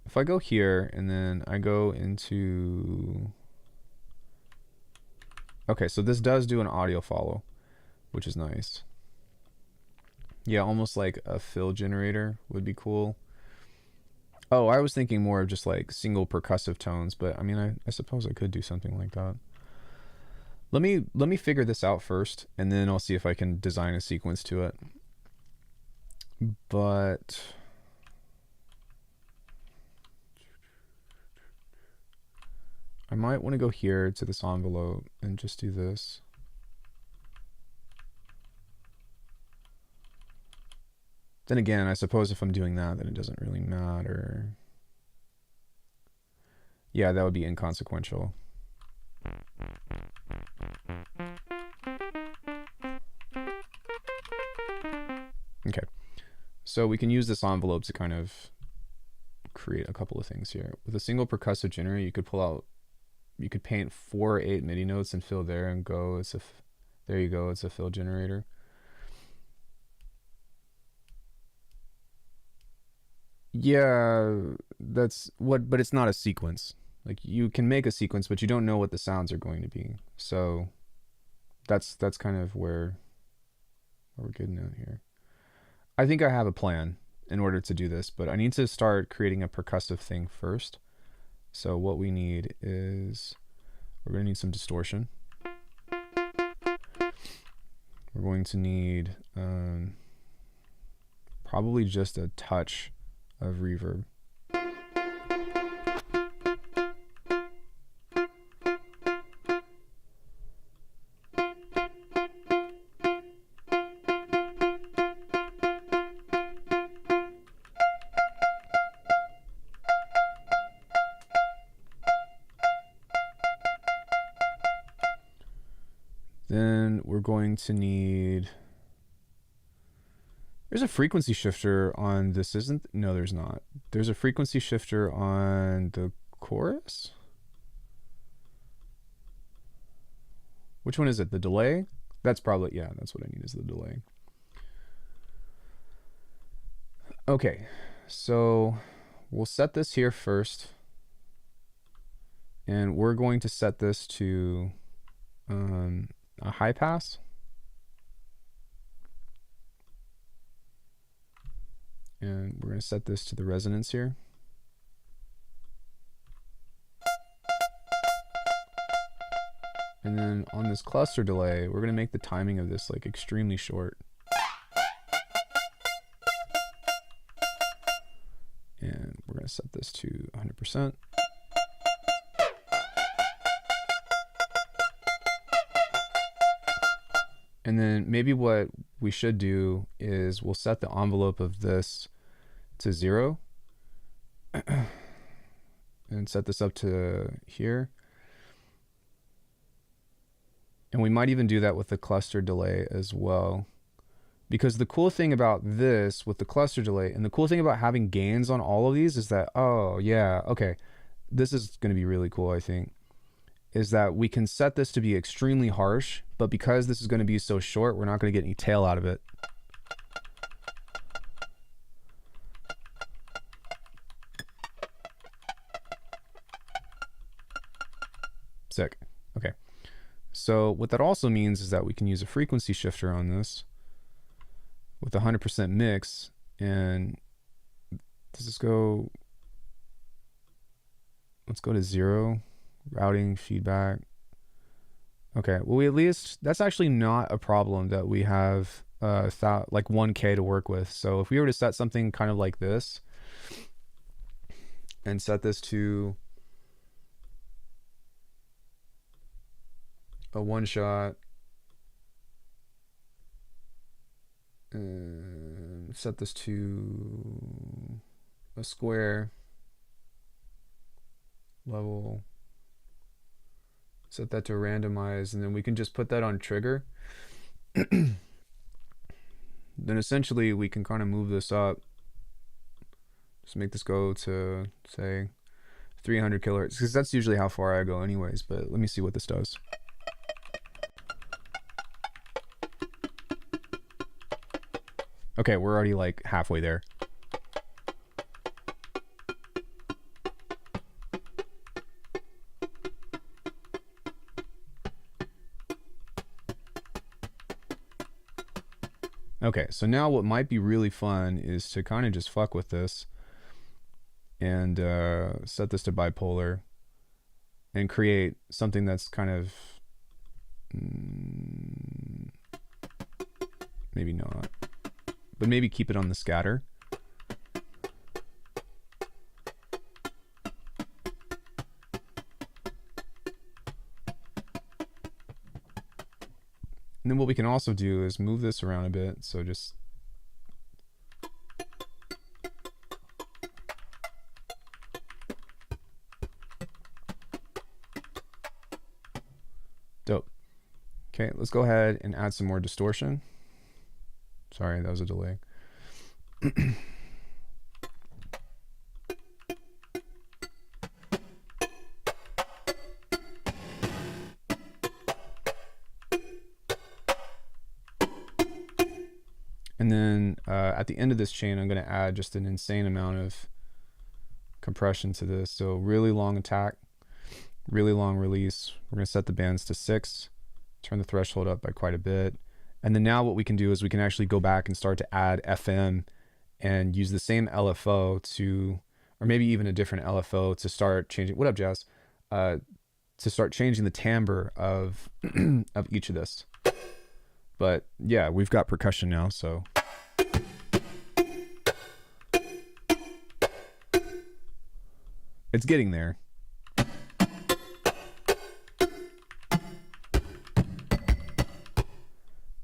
If I go here and then I go into, okay, so this does do an audio follow, which is nice. Yeah, almost like a fill generator would be cool. Oh, I was thinking more of just like single percussive tones, but I mean, I suppose I could do something like that. Let me figure this out first, and then I'll see if I can design a sequence to it. But I might want to go here to this envelope and just do this. Then again, I suppose if I'm doing that, then it doesn't really matter. Yeah, that would be inconsequential. Okay, so we can use this envelope to kind of create a couple of things here. With a single percussive generator, you could pull out, you could paint 4 or 8 MIDI notes and fill there and go. It's a, there you go, it's a fill generator. Yeah, that's what, but it's not a sequence. Like you can make a sequence, but you don't know what the sounds are going to be. So that's kind of where we're getting at here. I think I have a plan in order to do this, but I need to start creating a percussive thing first. So what we need is, we're going to need some distortion. We're going to need probably just a touch of reverb. Then we're going to need, there's a frequency shifter on this, isn't? No, there's not. There's a frequency shifter on the chorus. Which one is it? The delay? That's probably, yeah, that's what I need is the delay. Okay, so we'll set this here first. And we're going to set this to a high pass. And we're going to set this to the resonance here. And then on this cluster delay, we're going to make the timing of this like extremely short. And we're going to set this to 100%. And then maybe what we should do is we'll set the envelope of this to 0 and set this up to here. And we might even do that with the cluster delay as well. Because the cool thing about this with the cluster delay and the cool thing about having gains on all of these is that, oh yeah, okay, this is going to be really cool, I think, is that we can set this to be extremely harsh, but because this is going to be so short, we're not going to get any tail out of it. Sick. Okay. So what that also means is that we can use a frequency shifter on this with 100% mix, and let's go to 0, routing, feedback. Okay, well, we at least, that's actually not a problem that we have like 1K to work with. So if we were to set something kind of like this and set this to a one shot and set this to a square level, set that to randomize, and then we can just put that on trigger. Then essentially we can kind of move this up. Just make this go to, say, 300 kilohertz, because that's usually how far I go anyways, but let me see what this does. Okay, we're already like halfway there. Okay, so now what might be really fun is to kind of just fuck with this and set this to bipolar and create something that's kind of maybe not, but maybe keep it on the scatter. And then what we can also do is move this around a bit. So just dope. Okay, let's go ahead and add some more distortion. Sorry, that was a delay. And then at the end of this chain, I'm going to add just an insane amount of compression to this. So really long attack, really long release. We're going to set the bands to 6, turn the threshold up by quite a bit. And then now what we can do is we can actually go back and start to add FM and use the same LFO to, or maybe even a different LFO to start changing. What up, Jazz? To start changing the timbre of of each of this. But yeah, we've got percussion now, so. It's getting there.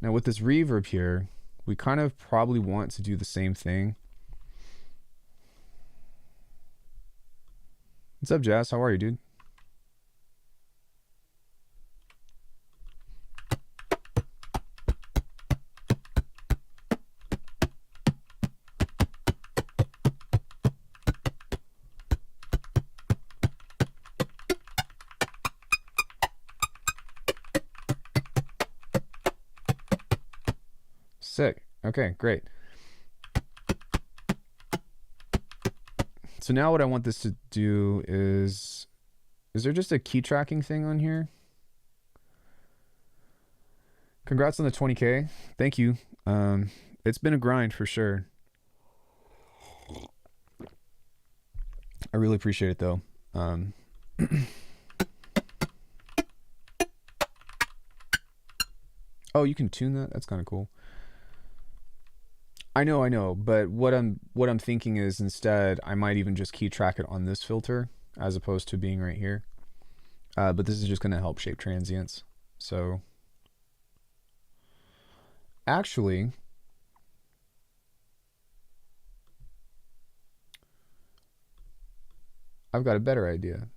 Now with this reverb here, we kind of probably want to do the same thing. What's up, Jazz? How are you, dude? Sick. Okay, great. So now what I want this to do is there just a key tracking thing on here? Congrats on the 20K. Thank you. It's been a grind for sure. I really appreciate it though. Oh, you can tune that? That's kind of cool. I know, but what I'm thinking is instead I might even just key track it on this filter as opposed to being right here. But this is just going to help shape transients. So actually, I've got a better idea.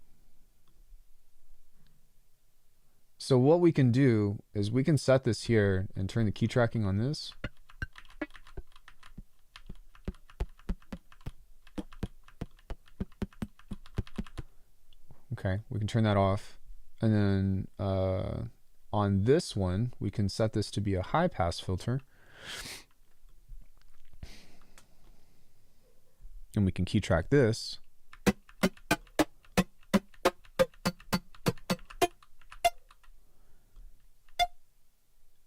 So what we can do is we can set this here and turn the key tracking on this. Okay, we can turn that off. And then on this one, we can set this to be a high pass filter. And we can key track this.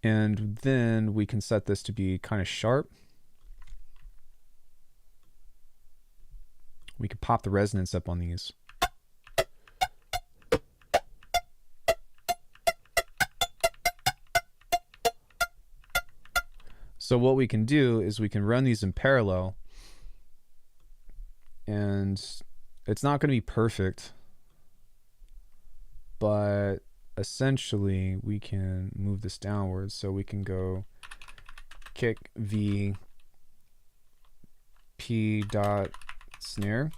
And then we can set this to be kind of sharp. We can pop the resonance up on these. So what we can do is we can run these in parallel, and it's not going to be perfect, but essentially we can move this downwards. So we can go kick V, p dot snare.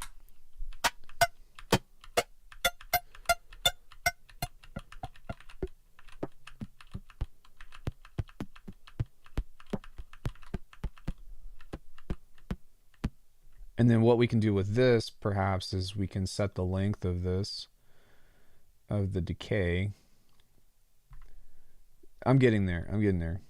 And then what we can do with this, perhaps, is we can set the length of this, of the decay. I'm getting there. I'm getting there.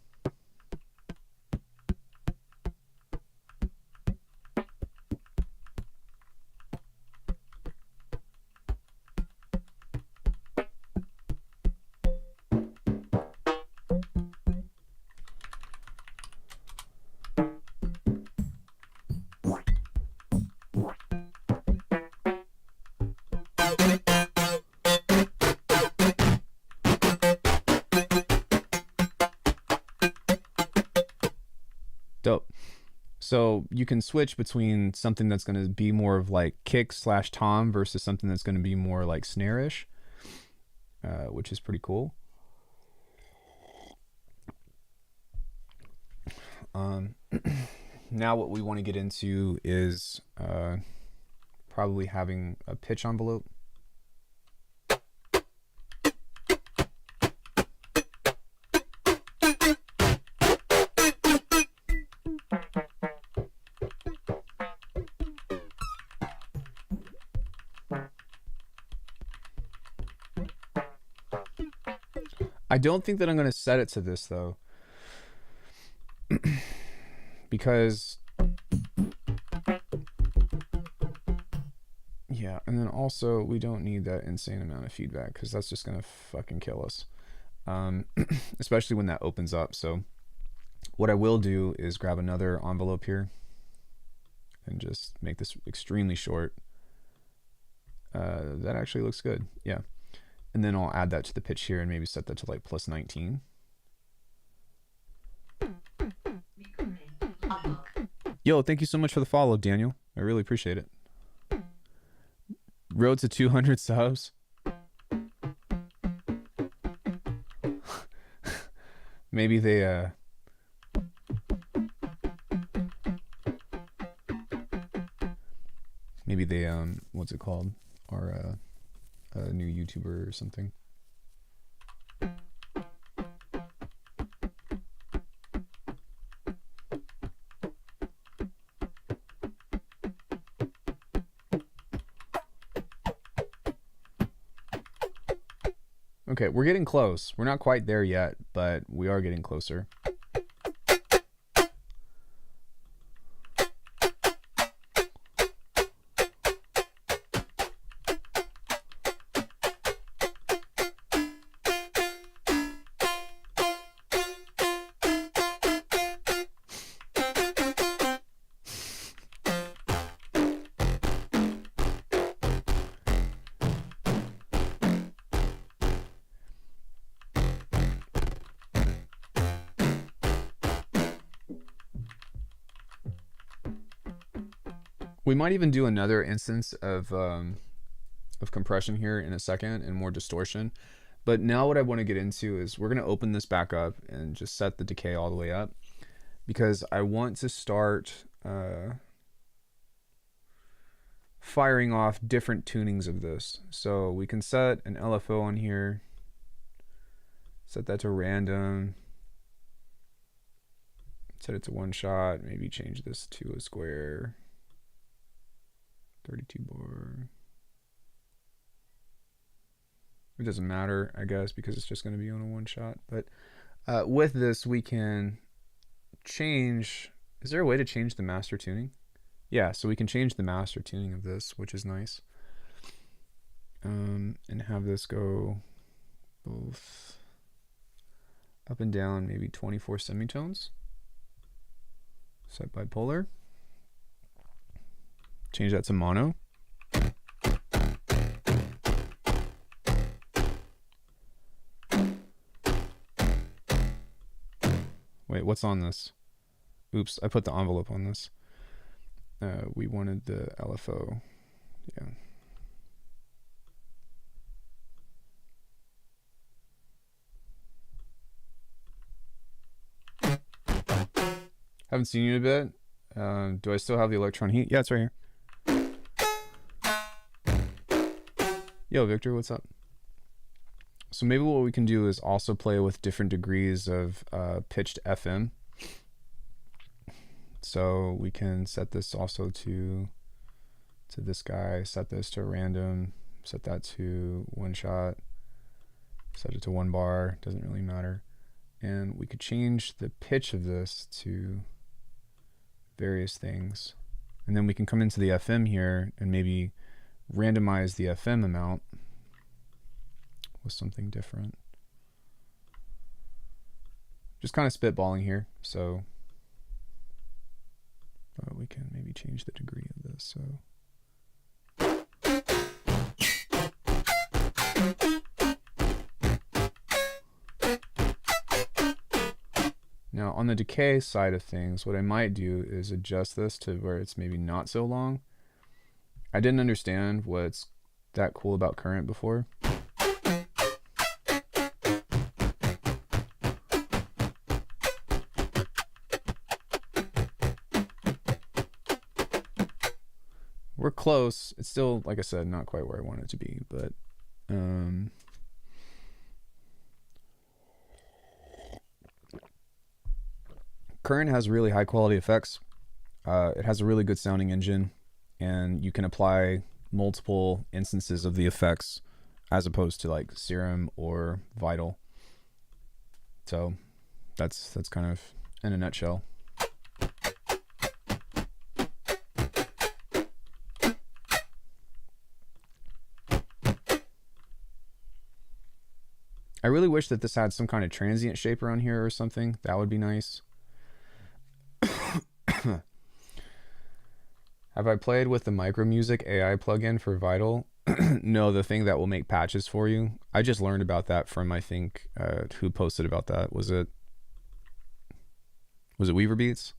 Dope. So you can switch between something that's going to be more of like kick / tom versus something that's going to be more like snare-ish, which is pretty cool. Now what we want to get into is probably having a pitch envelope. I don't think that I'm going to set it to this though, because yeah, and then also we don't need that insane amount of feedback because that's just going to fucking kill us, especially when that opens up. So what I will do is grab another envelope here and just make this extremely short. That actually looks good. Yeah. And then I'll add that to the pitch here and maybe set that to like +19. Yo, thank you so much for the follow, Daniel. I really appreciate it. Road to 200 subs. Maybe they what's it called, are a new YouTuber or something. Okay, we're getting close. We're not quite there yet, but we are getting closer. We might even do another instance of compression here in a second and more distortion. But now what I want to get into is we're going to open this back up and just set the decay all the way up, because I want to start firing off different tunings of this. So we can set an LFO on here, set that to random, set it to 1 shot, maybe change this to a square, 32 bar. It doesn't matter, I guess, because it's just going to be on a 1 shot. But with this, we can change. Is there a way to change the master tuning? Yeah, so we can change the master tuning of this, which is nice. And have this go both up and down, maybe 24 semitones. Set bipolar. Change that to mono. Wait, what's on this? Oops, I put the envelope on this. We wanted the LFO. Yeah. Haven't seen you in a bit. Do I still have the electron heat? Yeah, it's right here. Yo, Victor, what's up? So maybe what we can do is also play with different degrees of pitched FM. So we can set this also to this guy, set this to random, set that to one shot, set it to 1 bar, doesn't really matter. And we could change the pitch of this to various things. And then we can come into the FM here and maybe randomize the FM amount with something different. Just kind of spitballing here. So we can maybe change the degree of this. So now on the decay side of things, what I might do is adjust this to where it's maybe not so long. I didn't understand what's that cool about current before. We're close. It's still, like I said, not quite where I want it to be, but current has really high quality effects. It has a really good sounding engine, and you can apply multiple instances of the effects as opposed to like Serum or Vital. So that's kind of in a nutshell. I really wish that this had some kind of transient shape around here or something. That would be nice. Have I played with the Micromusic AI plugin for Vital? No, the thing that will make patches for you. I just learned about that from, I think, who posted about that? Was it Weaver Beats?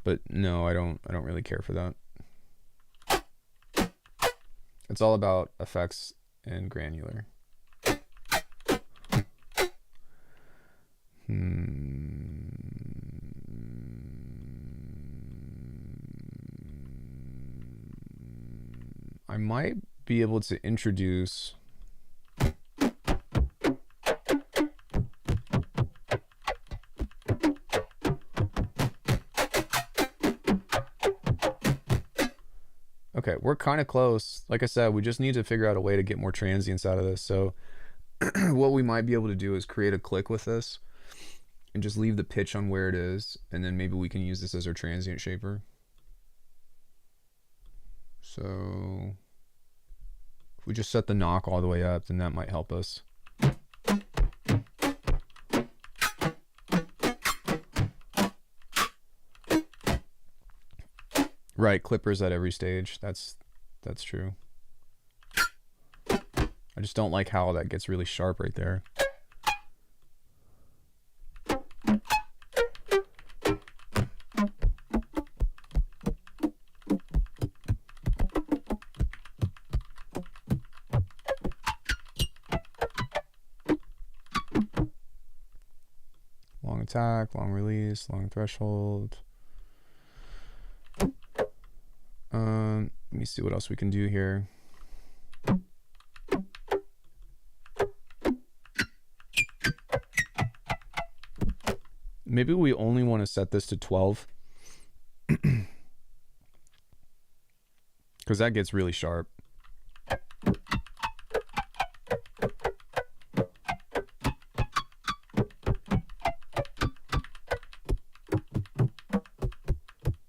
But no, I don't really care for that. It's all about effects and granular. I might be able to introduce okay, we're kind of close. Like I said, we just need to figure out a way to get more transients out of this. So what we might be able to do is create a click with this and just leave the pitch on where it is, and then maybe we can use this as our transient shaper. So if we just set the knock all the way up, then that might help us. Right, clippers at every stage. That's true. I just don't like how that gets really sharp right there. Long attack, long release, long threshold. Let me see what else we can do here. Maybe we only want to set this to 12 because that gets really sharp.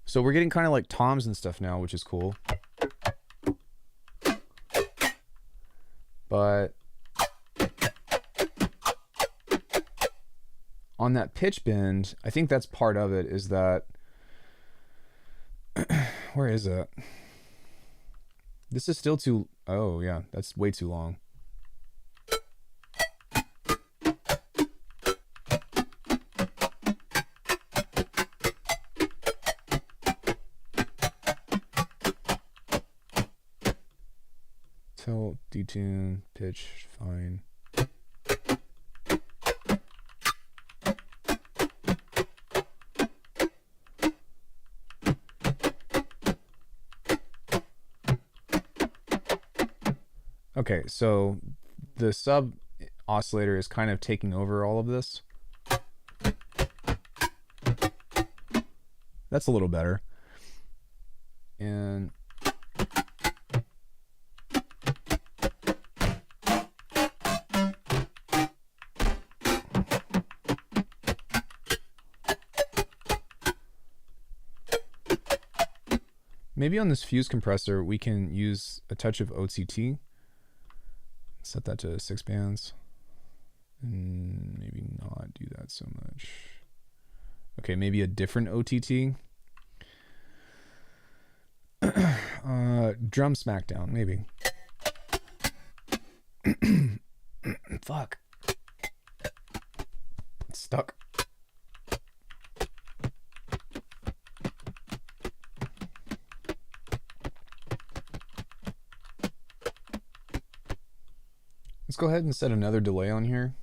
So we're getting kind of like toms and stuff now, which is cool. But on that pitch bend, I think that's part of it, is that where is it? This is still too, oh yeah, that's way too long. Tilt, detune, pitch, fine. Okay, so the sub oscillator is kind of taking over all of this. That's a little better. And maybe on this fuse compressor, we can use a touch of OTT. Set that to 6 bands. And maybe not do that so much. Okay, maybe a different OTT. Drum smackdown, maybe. Fuck. It's stuck. Let's go ahead and set another delay on here.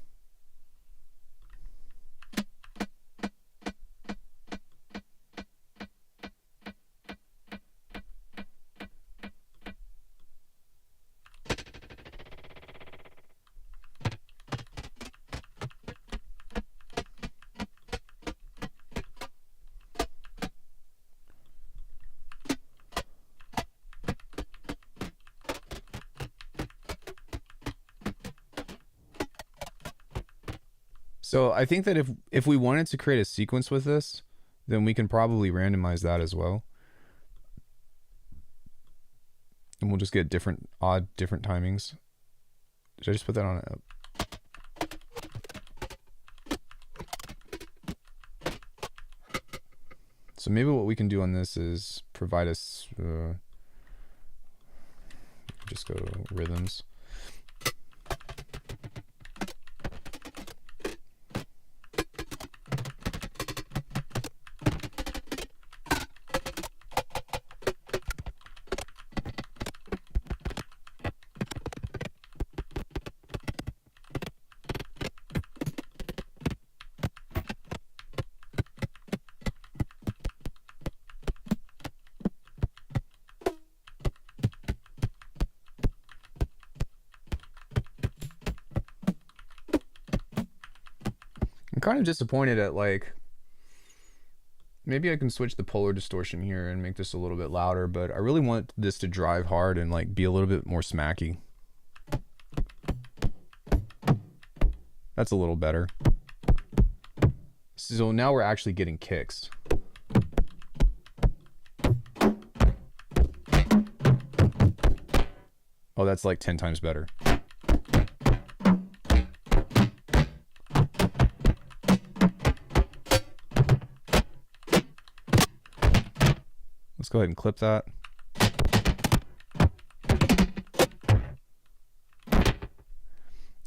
So I think that if we wanted to create a sequence with this, then we can probably randomize that as well. And we'll just get different timings. Did I just put that on it? So maybe what we can do on this is provide us, just go rhythms. I'm kind of disappointed at, like, maybe I can switch the polar distortion here and make this a little bit louder, but I really want this to drive hard and like be a little bit more smacky. That's a little better. So now we're actually getting kicks. Oh, that's like 10 times better. Let's go ahead and clip that.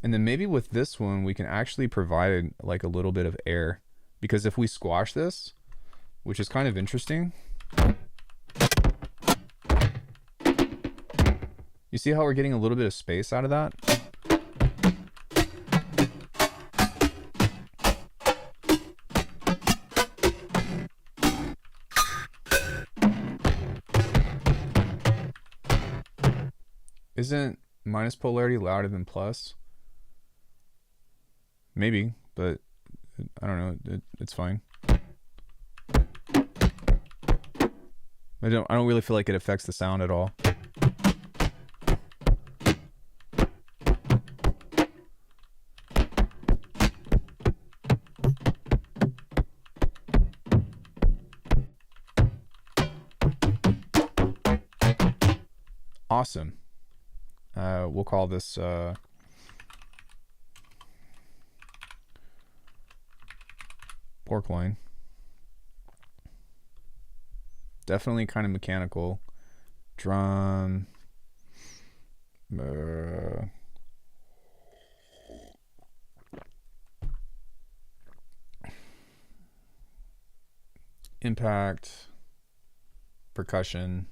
And then maybe with this one, we can actually provide like a little bit of air, because if we squash this, which is kind of interesting, you see how we're getting a little bit of space out of that? Isn't minus polarity louder than plus? Maybe, but I don't know. It's fine. I don't really feel like it affects the sound at all. Awesome. We'll call this pork loin. Definitely kind of mechanical. Drum. Impact. Percussion.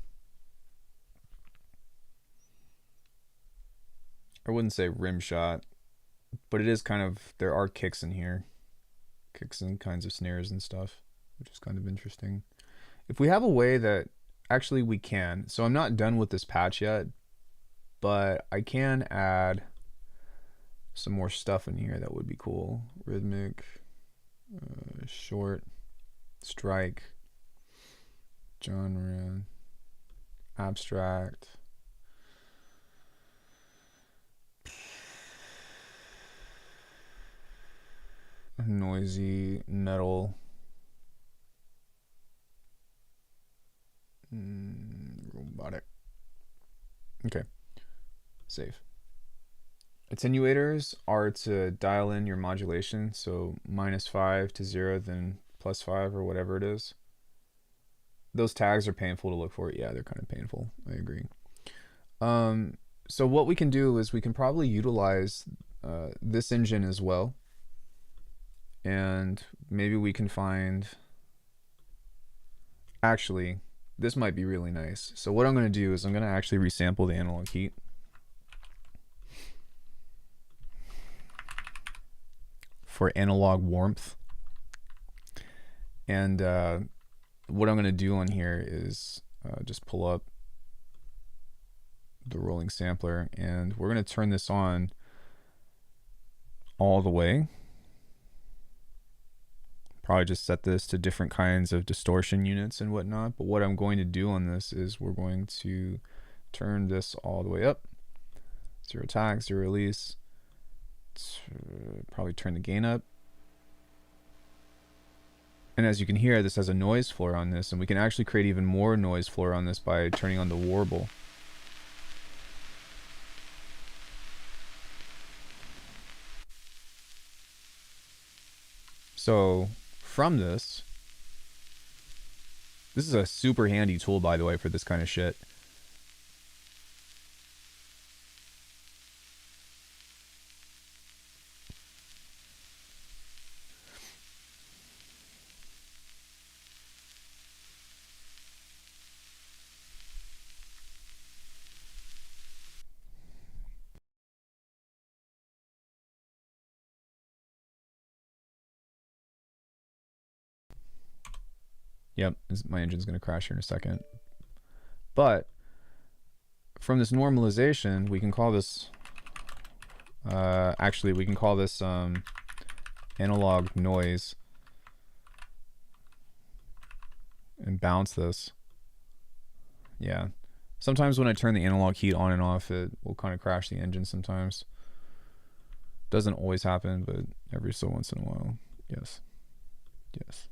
I wouldn't say rim shot, but it is kind of, there are kicks in here. Kicks and kinds of snares and stuff, which is kind of interesting. If we have a way that, actually we can, so I'm not done with this patch yet, but I can add some more stuff in here that would be cool. Rhythmic, short, strike, genre, abstract. Noisy, metal. Robotic. Okay. Save. Attenuators are to dial in your modulation, so -5 to 0, then +5 or whatever it is. Those tags are painful to look for. Yeah, they're kind of painful. I agree. So what we can do is we can probably utilize this engine as well, and maybe we can find. Actually, this might be really nice. So what I'm going to do is I'm going to actually resample the analog heat. For analog warmth. And what I'm going to do on here is just pull up the rolling sampler, and we're going to turn this on all the way. Probably just set this to different kinds of distortion units and whatnot, but what I'm going to do on this is we're going to turn this all the way up. 0 tag, 0 release. Probably turn the gain up. And as you can hear, this has a noise floor on this, and we can actually create even more noise floor on this by turning on the warble. So from this is a super handy tool, by the way, for this kind of shit. Yep, my engine's going to crash here in a second. But from this normalization, we can call this, actually, we can call this analog noise and bounce this. Yeah. Sometimes when I turn the analog heat on and off, it will kind of crash the engine sometimes. Doesn't always happen, but every so once in a while. Yes. Yes.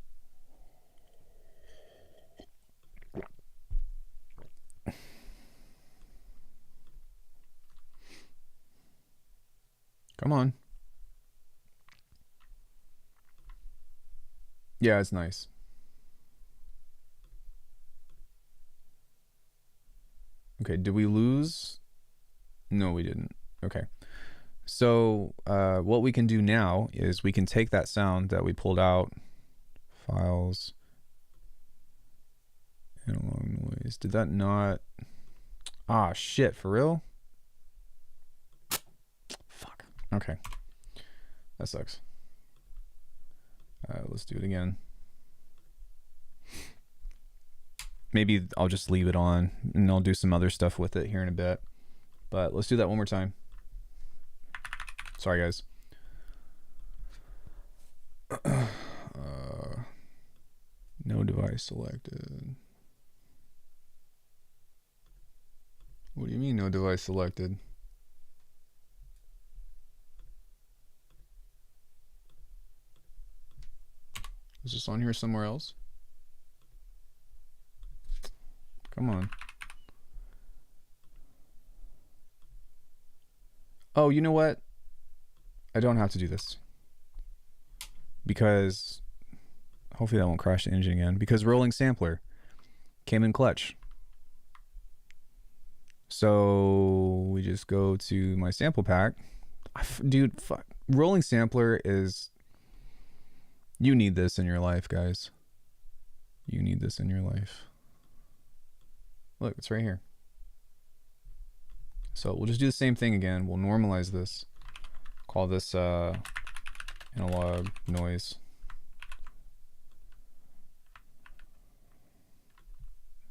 Come on. Yeah, it's nice. Okay, did we lose? No, we didn't. Okay. So what we can do now is we can take that sound that we pulled out, files, analog noise. Did that not? Ah, shit, for real? Fuck. Okay. That sucks. Let's do it again. Maybe I'll just leave it on and I'll do some other stuff with it here in a bit. But let's do that one more time. Sorry, guys. No device selected. What do you mean no device selected? Is this on here somewhere else? Come on. Oh, you know what? I don't have to do this. Because hopefully that won't crash the engine again. Because rolling sampler came in clutch. So we just go to my sample pack. Dude, fuck. Rolling sampler is... You need this in your life, guys. You need this in your life. Look, it's right here. So we'll just do the same thing again. We'll normalize this. Call this analog noise.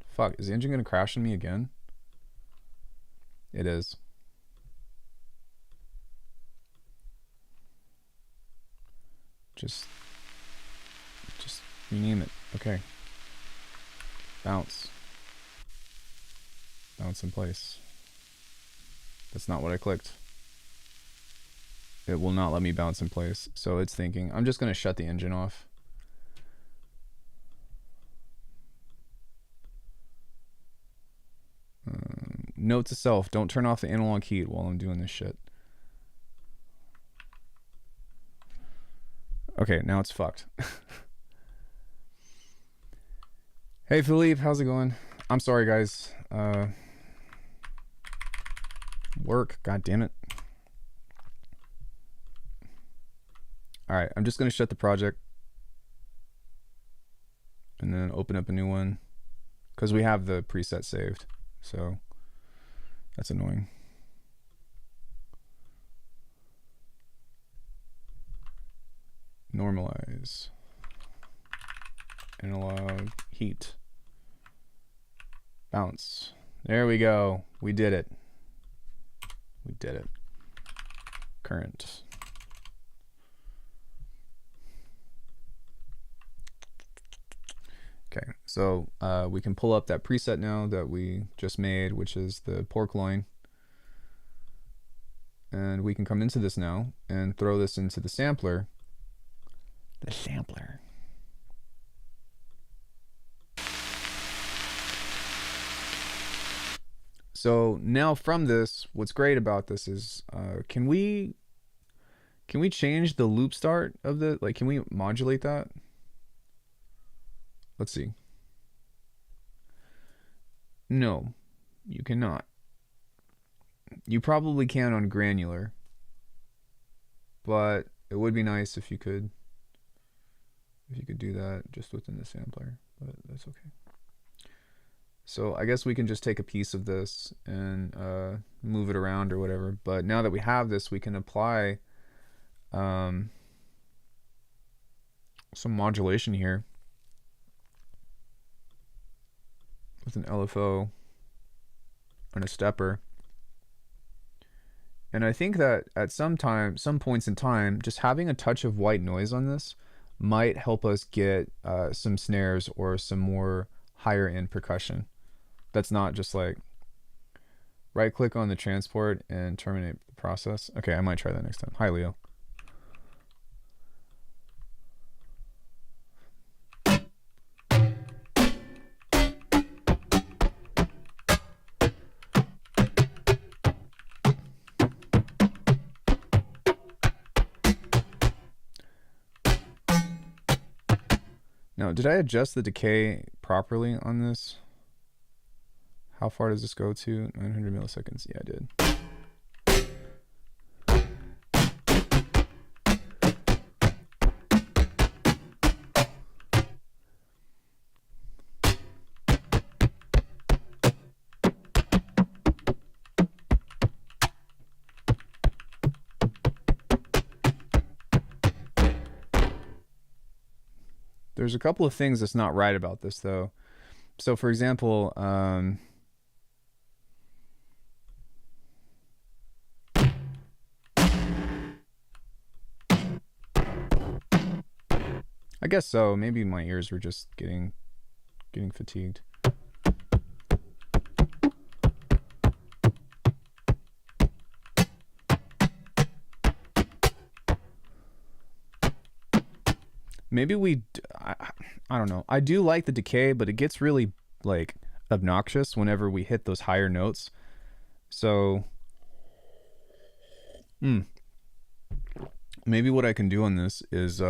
Fuck, is the engine gonna crash on me again? It is. Just rename it. Okay. Bounce. Bounce in place. That's not what I clicked. It will not let me bounce in place. So it's thinking, I'm just going to shut the engine off. Note to self, don't turn off the analog heat while I'm doing this shit. Okay, now it's fucked. Hey Philippe, how's it going? I'm sorry guys. Work, god damn it. Alright, I'm just gonna shut the project and then open up a new one because we have the preset saved, so that's annoying. Normalize analog heat bounce. There we go. We did it. We did it. Current. Okay, so we can pull up that preset now that we just made, which is the pork loin. And we can come into this now and throw this into the sampler. The sampler. So now from this, what's great about this is, can we change the loop start of the, like, can we modulate that? Let's see. No, you cannot. You probably can on granular, but it would be nice if you could do that just within the sampler, but that's okay. So I guess we can just take a piece of this and move it around or whatever. But now that we have this, we can apply some modulation here with an LFO and a stepper. And I think that at some points in time, just having a touch of white noise on this might help us get some snares or some more higher end percussion. That's not just like right click on the transport and terminate the process. Okay, I might try that next time. Hi, Leo. Now, did I adjust the decay properly on this? How far does this go to? 900 milliseconds. Yeah, I did. There's a couple of things that's not right about this, though. So, for example, I guess so. Maybe my ears were just getting fatigued. Maybe I don't know. I do like the decay, but it gets really like obnoxious whenever we hit those higher notes. So maybe what I can do on this is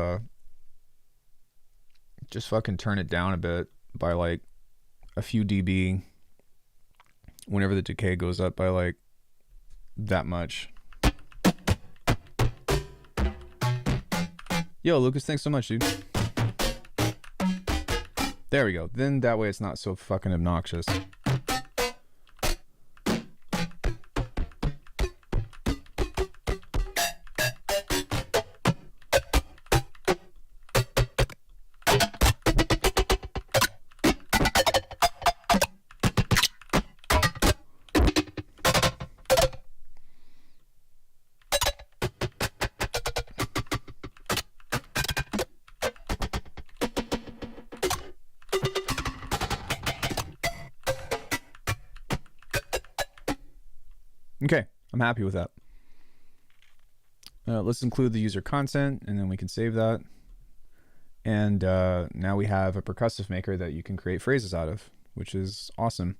just fucking turn it down a bit by like a few dB whenever the decay goes up by like that much. Yo, Lucas, thanks so much, dude. There we go. Then that way it's not so fucking obnoxious. Okay, I'm happy with that. Let's include the user content, and then we can save that. And now we have a percussive maker that you can create phrases out of, which is awesome.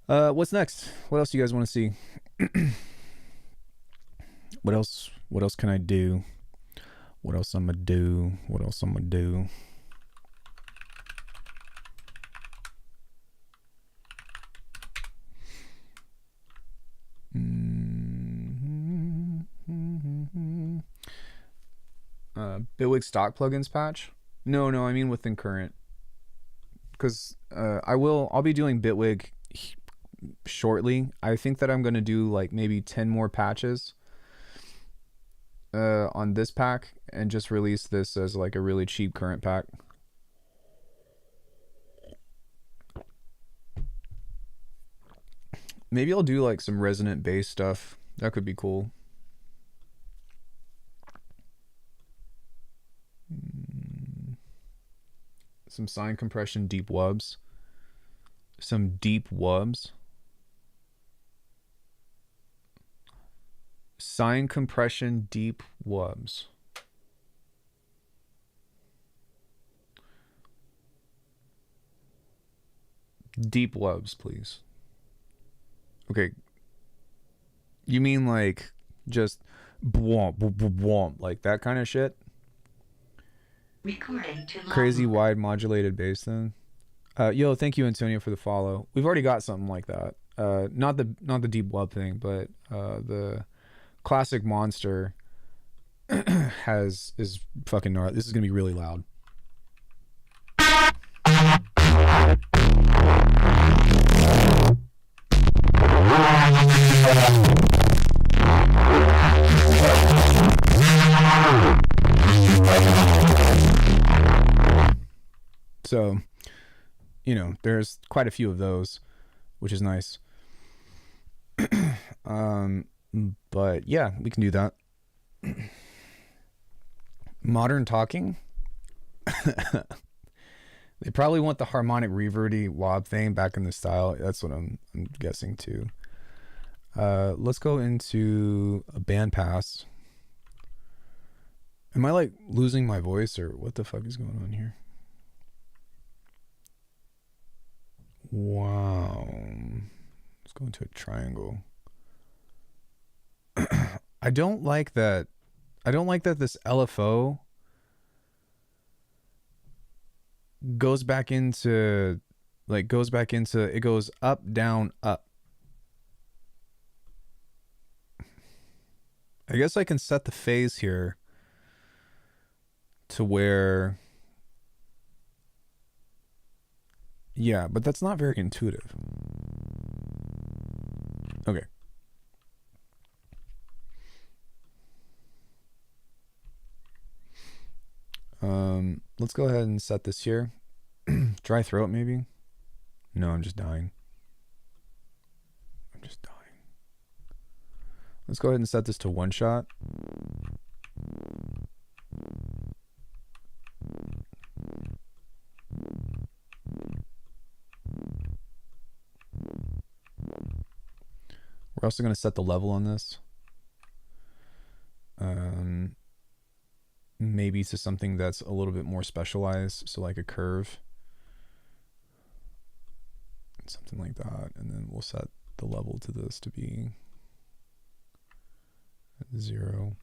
What's next? What else do you guys want to see? What else can I do? What else I'm gonna do? What else I'm gonna do? Bitwig stock plugins patch? No, I mean within current. Because I'll be doing Bitwig shortly. I think that I'm gonna do like maybe 10 more patches on this pack and just release this as like a really cheap current pack. Maybe I'll do like some resonant bass stuff. That could be cool. Some sine compression deep wubs. Some deep wubs. Sine compression deep wubs. Deep wubs, please. Okay. You mean like just bwomp, bwomp, like that kind of shit? Recording to Crazy wide modulated bass then? Yo, thank you, Antonio, for the follow. We've already got something like that. Not the deep wub thing, but the classic monster is fucking gnarly. This is gonna be really loud. So, you know, there's quite a few of those, which is nice. But yeah, we can do that. Modern talking. They probably want the harmonic reverty wob thing back in the style. That's what I'm guessing too. Let's go into a bandpass. Am I like losing my voice or what the fuck is going on here? Wow. Let's go into a triangle. I don't like that this LFO goes back into it goes up, down, up. I guess I can set the phase here to where, yeah, but that's not very intuitive. Okay. Let's go ahead and set this here. Dry throat, maybe? No, I'm just dying. Let's go ahead and set this to one shot. We're also going to set the level on this. Maybe to something that's a little bit more specialized, so like a curve. Something like that. And then we'll set the level to this to be 0.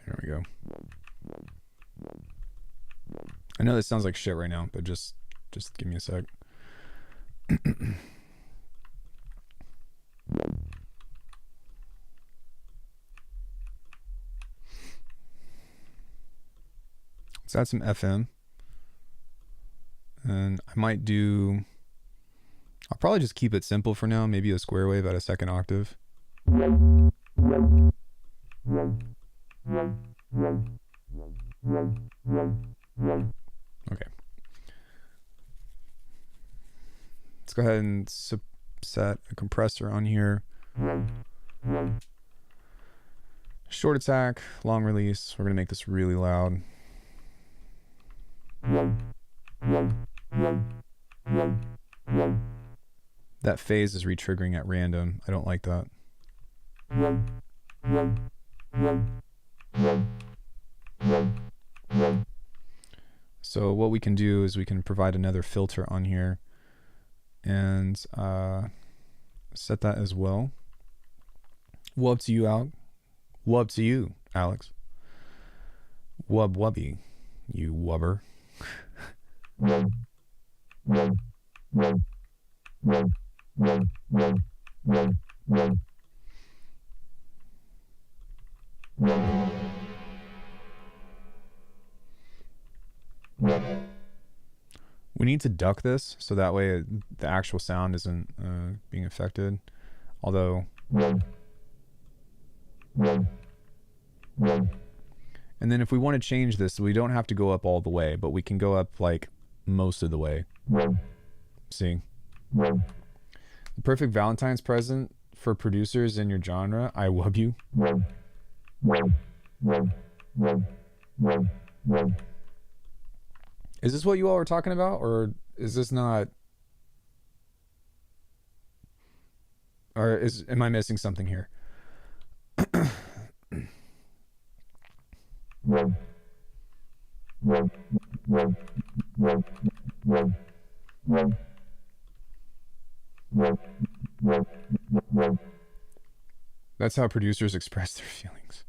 There we go. I know this sounds like shit right now, but just give me a sec. Let's add some FM. And I might do, I'll probably just keep it simple for now, maybe a square wave at a second octave. Okay. Let's go ahead and set a compressor on here. Short attack, long release. We're going to make this really loud. That phase is retriggering at random. I don't like that. So what we can do is we can provide another filter on here and set that as well. Wub to you, Alex. Wub to you, Alex. Wub wubby, you wubber. We need to duck this so that way the actual sound isn't being affected. Although, and then if we want to change this, we don't have to go up all the way, but we can go up like most of the way. See? The perfect Valentine's present for producers in your genre, I wub you. Is this what you all were talking about, or is this not? Or am I missing something here? That's how producers express their feelings.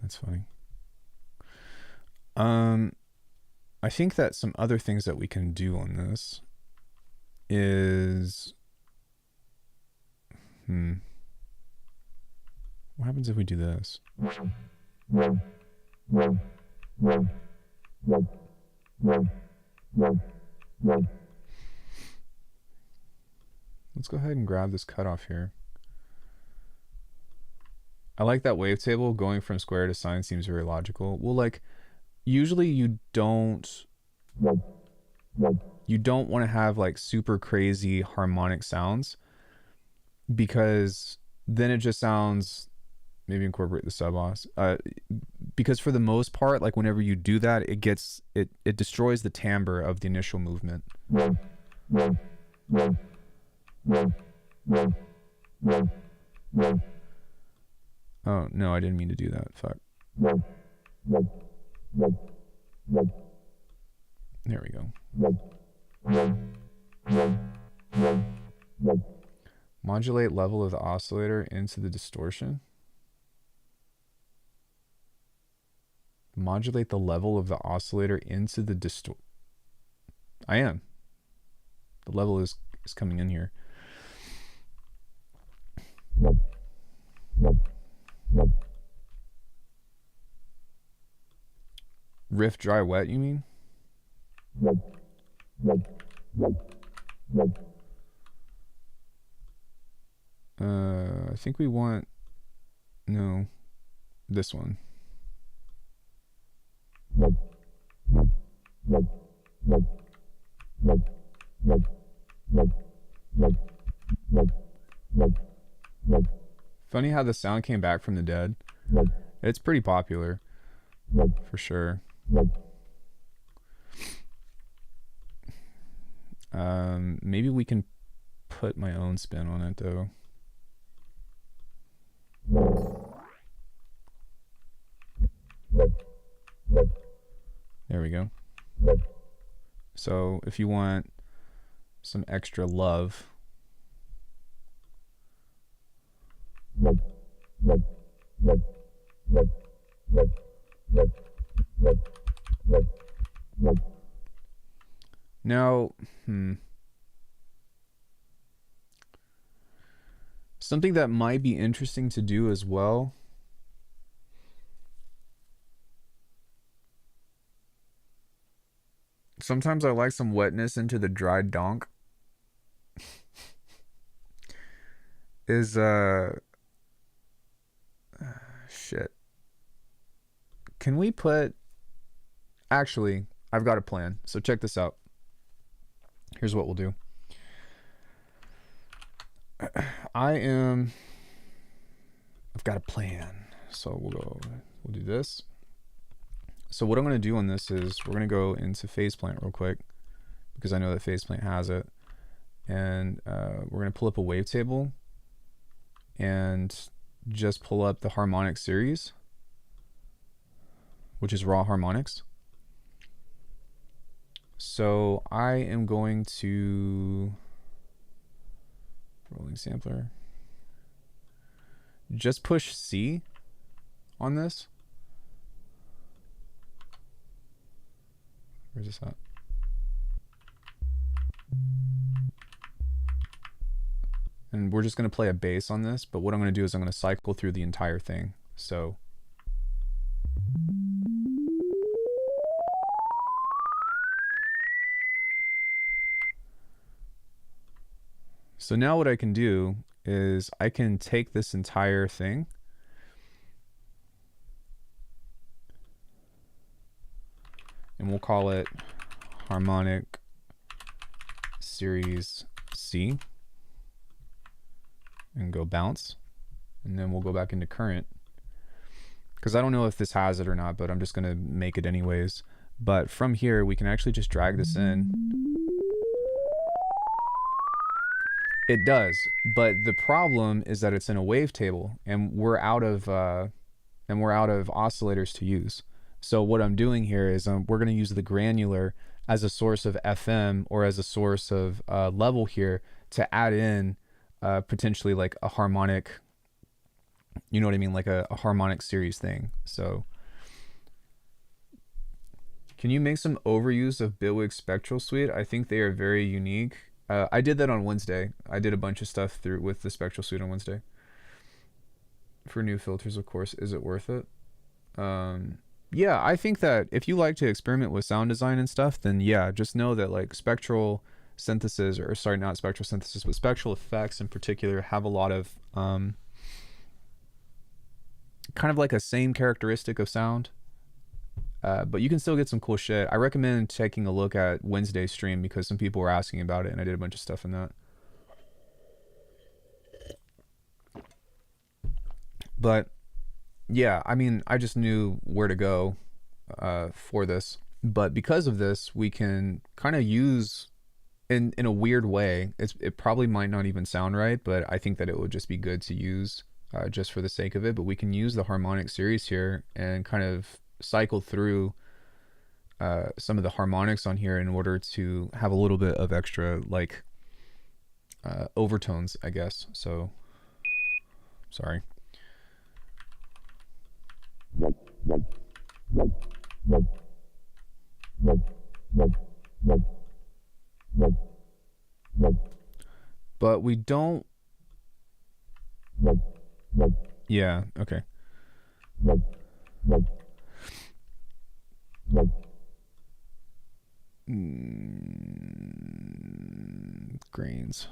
That's funny. I think that some other things that we can do on this is, what happens if we do this? Let's go ahead and grab this cutoff here. I like that wavetable. Going from square to sine seems very logical. Well, like, usually you don't want to have like super crazy harmonic sounds, because then it just sounds, maybe incorporate the sub-os, because for the most part, like whenever you do that, it destroys the timbre of the initial movement. Oh no, I didn't mean to do that. Fuck. There we go. Modulate level of the oscillator into the distortion. Modulate the level of the oscillator into the I am. The level is coming in here. Riff dry wet, you mean? I think we want, no, this one. Funny how the sound came back from the dead. It's pretty popular, for sure. Maybe we can put my own spin on it though. There we go. So if you want some extra love, now, something that might be interesting to do as well. Sometimes I like some wetness into the dried donk. Is shit. Can we put... Actually, I've got a plan. So check this out. Here's what we'll do. I've got a plan. So we'll do this. So what I'm going to do on this is we're going to go into Faceplant real quick because I know that Faceplant has it. And we're going to pull up a wavetable and just pull up the harmonic series, which is raw harmonics. So I am going to rolling sampler, just push C on this. Where's this at? And we're just going to play a bass on this, but what I'm going to do is I'm going to cycle through the entire thing. So now what I can do is I can take this entire thing and we'll call it harmonic series C and go bounce, and then we'll go back into current because I don't know if this has it or not, but I'm just going to make it anyways. But from here we can actually just drag this in. It does, but the problem is that it's in a wavetable and we're out of oscillators to use. So what I'm doing here is we're going to use the granular as a source of FM or as a source of level here to add in potentially like a harmonic, you know what I mean, like a harmonic series thing. So can you make some overuse of Bitwig Spectral Suite? I think they are very unique. I did that on Wednesday. I did a bunch of stuff with the Spectral Suite on Wednesday. For new filters, of course. Is it worth it? Yeah, I think that if you like to experiment with sound design and stuff, then yeah, just know that like spectral synthesis, or sorry, not spectral synthesis, but spectral effects in particular have a lot of kind of like a same characteristic of sound. But you can still get some cool shit. I recommend taking a look at Wednesday's stream because some people were asking about it and I did a bunch of stuff in that. But yeah, I mean, I just knew where to go for this. But because of this, we can kind of use, in a weird way, it probably might not even sound right, but I think that it would just be good to use just for the sake of it. But we can use the harmonic series here and kind of cycle through some of the harmonics on here in order to have a little bit of extra like overtones, I guess. So sorry. But we don't. Yeah, okay. Grains.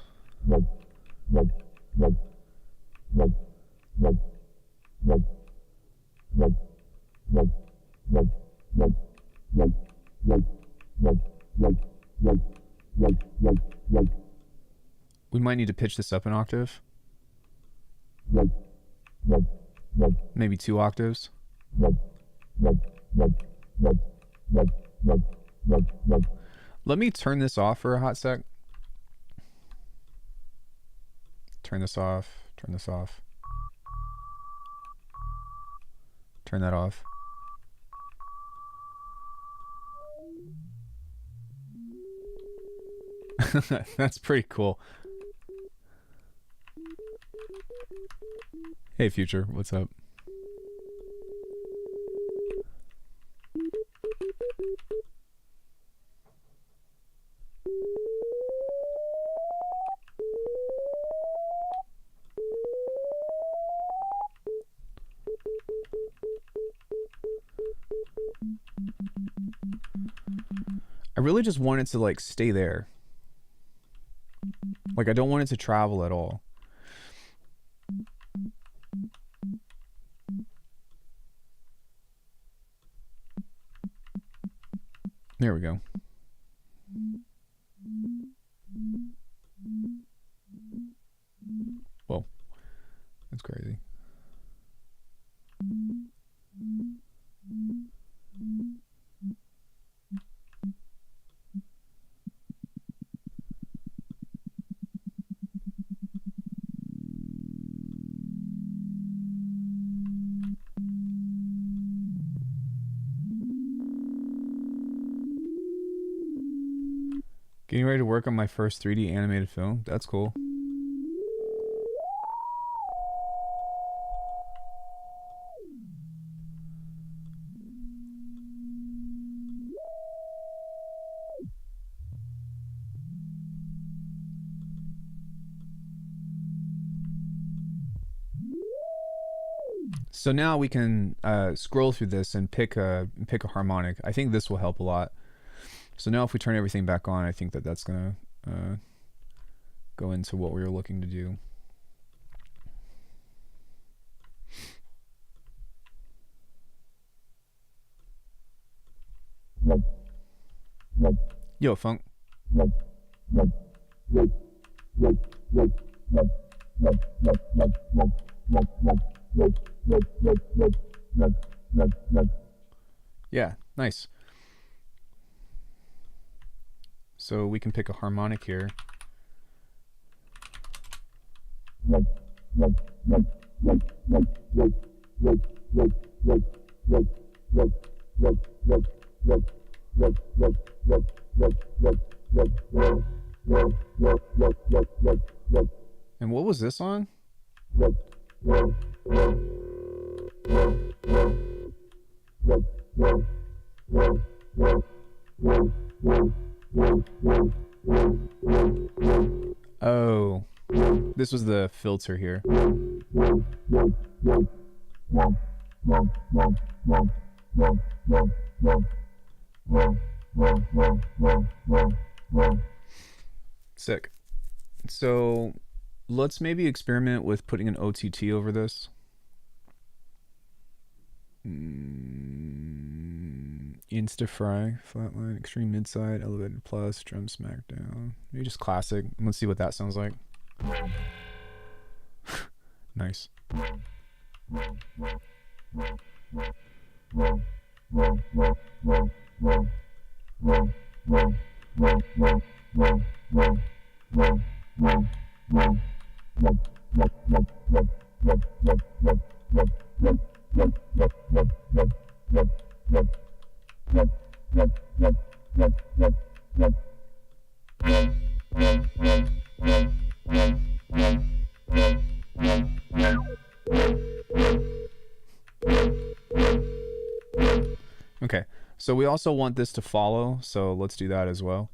We might need to pitch this up an octave. Maybe 2 octaves. Let me turn this off for a hot sec. Turn this off. Turn this off. Turn that off. That's pretty cool. Hey, Future, what's up? I really just want it to like stay there. Like I don't want it to travel at all. There we go. Whoa, that's crazy. Getting ready to work on my first 3D animated film. That's cool. So now we can scroll through this and pick a harmonic. I think this will help a lot. So now if we turn everything back on, I think that that's going to go into what we were looking to do. Yo, Funk. Yeah, nice. So we can pick a harmonic here. And what was this on? Oh, this was the filter here. Sick. So let's maybe experiment with putting an OTT over this. Insta-fry, flatline, extreme midside, elevated plus, drum smackdown. Maybe just classic. Let's see what that sounds like. Nice. Okay, so we also want this to follow, so let's do that as well.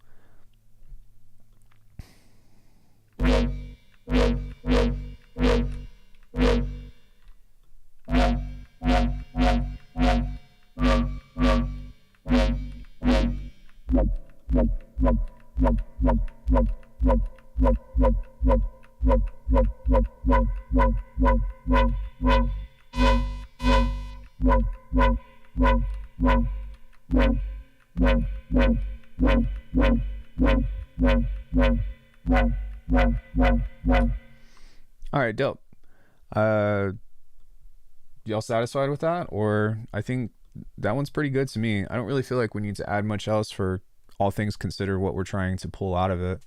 All right, dope. Y'all satisfied with that? Or I think that one's pretty good to me. I don't really feel like we need to add much else for all things considered what we're trying to pull out of it.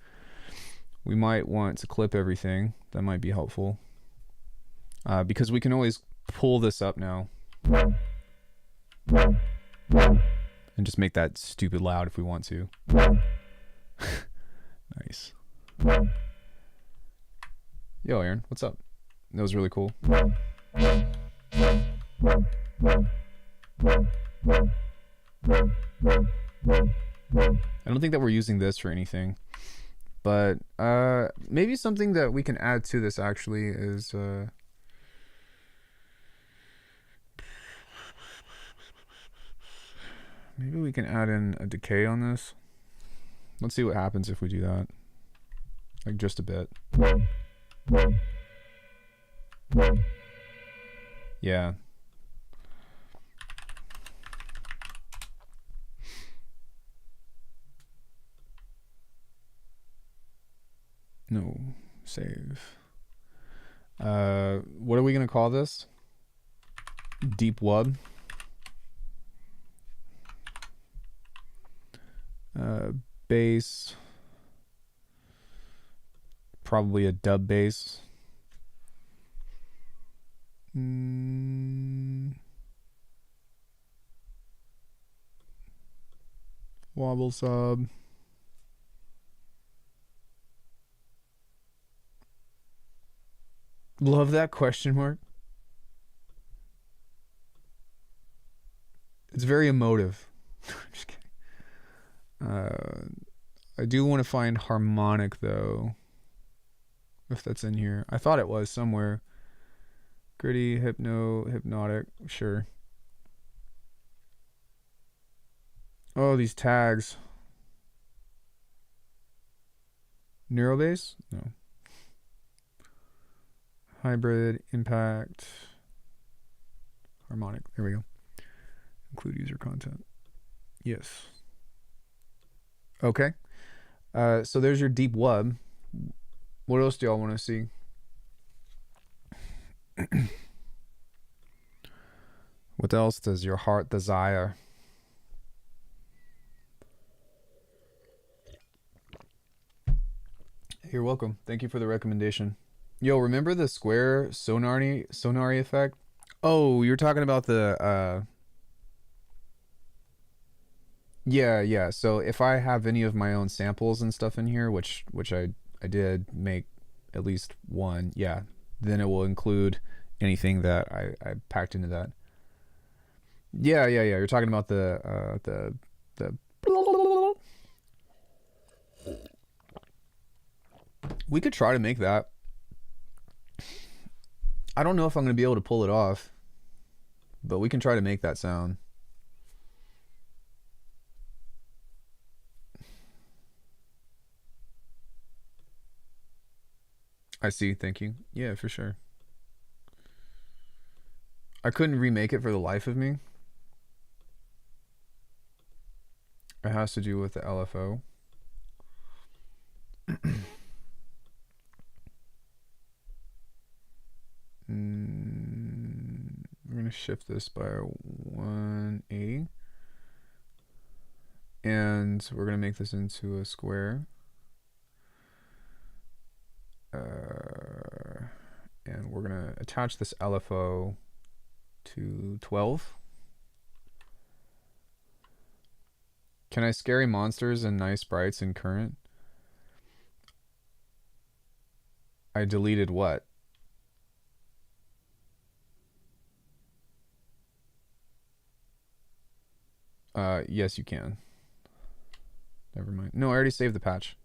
We might want to clip everything. That might be helpful. Because we can always pull this up now. And just make that stupid loud if we want to. Nice. Yo, Aaron, what's up? That was really cool. I don't think that we're using this for anything, but maybe something that we can add to this actually is maybe we can add in a decay on this. Let's see what happens if we do that. Like just a bit. Yeah. No, save. What are we gonna call this? Deep wub. Bass. Probably a dub bass. Wobble sub. Love that question mark. It's very emotive. Just kidding. I do want to find harmonic though. If that's in here. I thought it was somewhere. Gritty, hypnotic, sure. Oh, these tags. Neurobase? No. Hybrid, impact, harmonic. There we go. Include user content. Yes. Okay. So there's your deep wub. What else do y'all want to see? What else does your heart desire? You're welcome. Thank you for the recommendation. Yo, remember the square sonari effect? Oh, you're talking about the yeah. So if I have any of my own samples and stuff in here, which I did make at least one, yeah, then it will include anything that I packed into that. Yeah. You're talking about the we could try to make that. I don't know if I'm going to be able to pull it off, but we can try to make that sound. I see. Thank you. Yeah, for sure. I couldn't remake it for the life of me. It has to do with the LFO. We're going to shift this by 180. And we're going to make this into a square. And we're going to attach this LFO to 12. Can I scary monsters and nice sprites in current? I deleted what? Yes, you can. Never mind. No, I already saved the patch.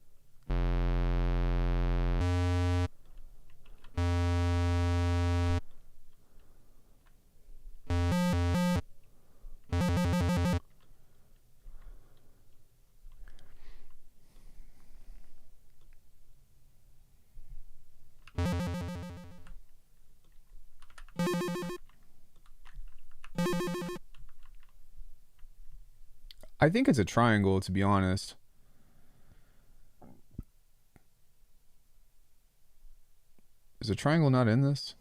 I think it's a triangle, to be honest. Is a triangle not in this?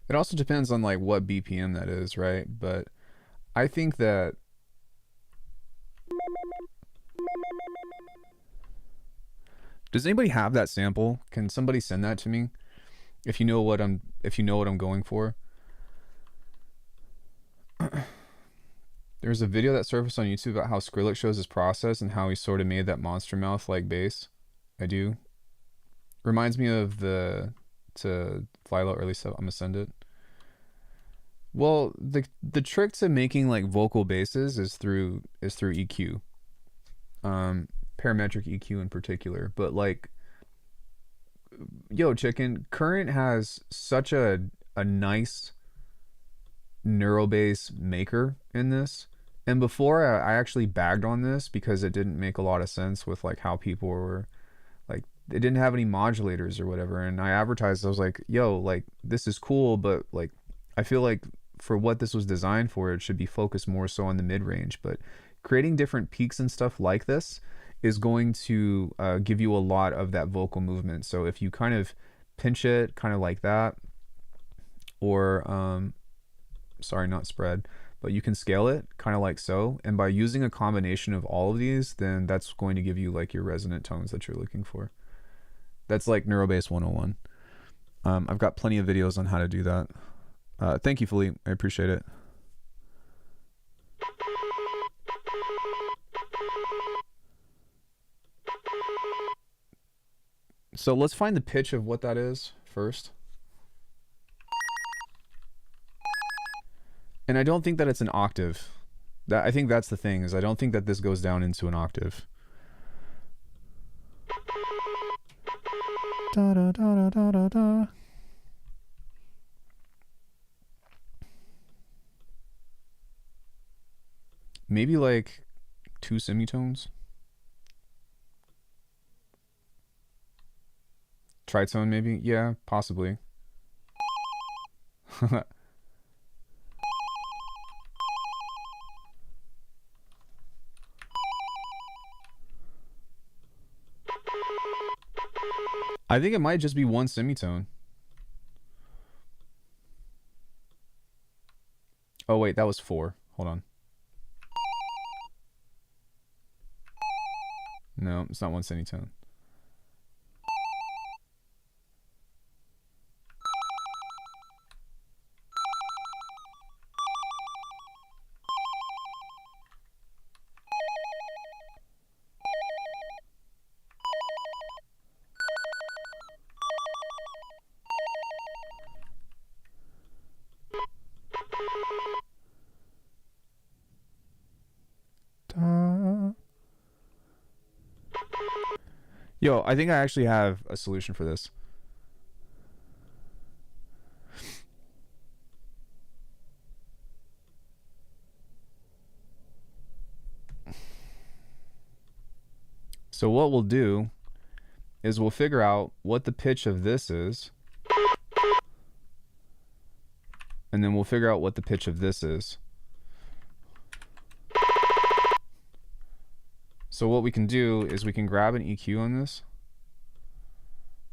It also depends on like what BPM that is, right? But I think that does anybody have that sample? Can somebody send that to me? If you know what I'm going for. There's a video that surfaced on YouTube about how Skrillex shows his process and how he sort of made that monster mouth like bass. I do. Reminds me of the to fly low, or at least I'm gonna send it. Well, the trick to making like vocal basses is through EQ. Parametric EQ in particular, but like yo chicken, current has such a nice neurobass maker in this. And before I actually bagged on this because it didn't make a lot of sense with like how people were like it didn't have any modulators or whatever. And I advertised, I was like, yo, like, this is cool, but like, I feel like for what this was designed for, it should be focused more so on the mid-range. But creating different peaks and stuff like this is going to give you a lot of that vocal movement. So if you kind of pinch it kind of like that, or sorry, not spread, but you can scale it kind of like so. And by using a combination of all of these, then that's going to give you like your resonant tones that you're looking for. That's like Neurobass 101. I've got plenty of videos on how to do that. Thank you, Philippe. I appreciate it. So let's find the pitch of what that is first. And I don't think that it's an octave. I think that's the thing, is I don't think that this goes down into an octave. Da, da, da, da, da, da. Maybe like 2 semitones. Tritone maybe? Yeah, possibly. I think it might just be 1 semitone. Oh wait, that was 4. Hold on. No, it's not 1 semitone. Yo, I think I actually have a solution for this. So what we'll do is we'll figure out what the pitch of this is, and then we'll figure out what the pitch of this is. So what we can do is we can grab an EQ on this.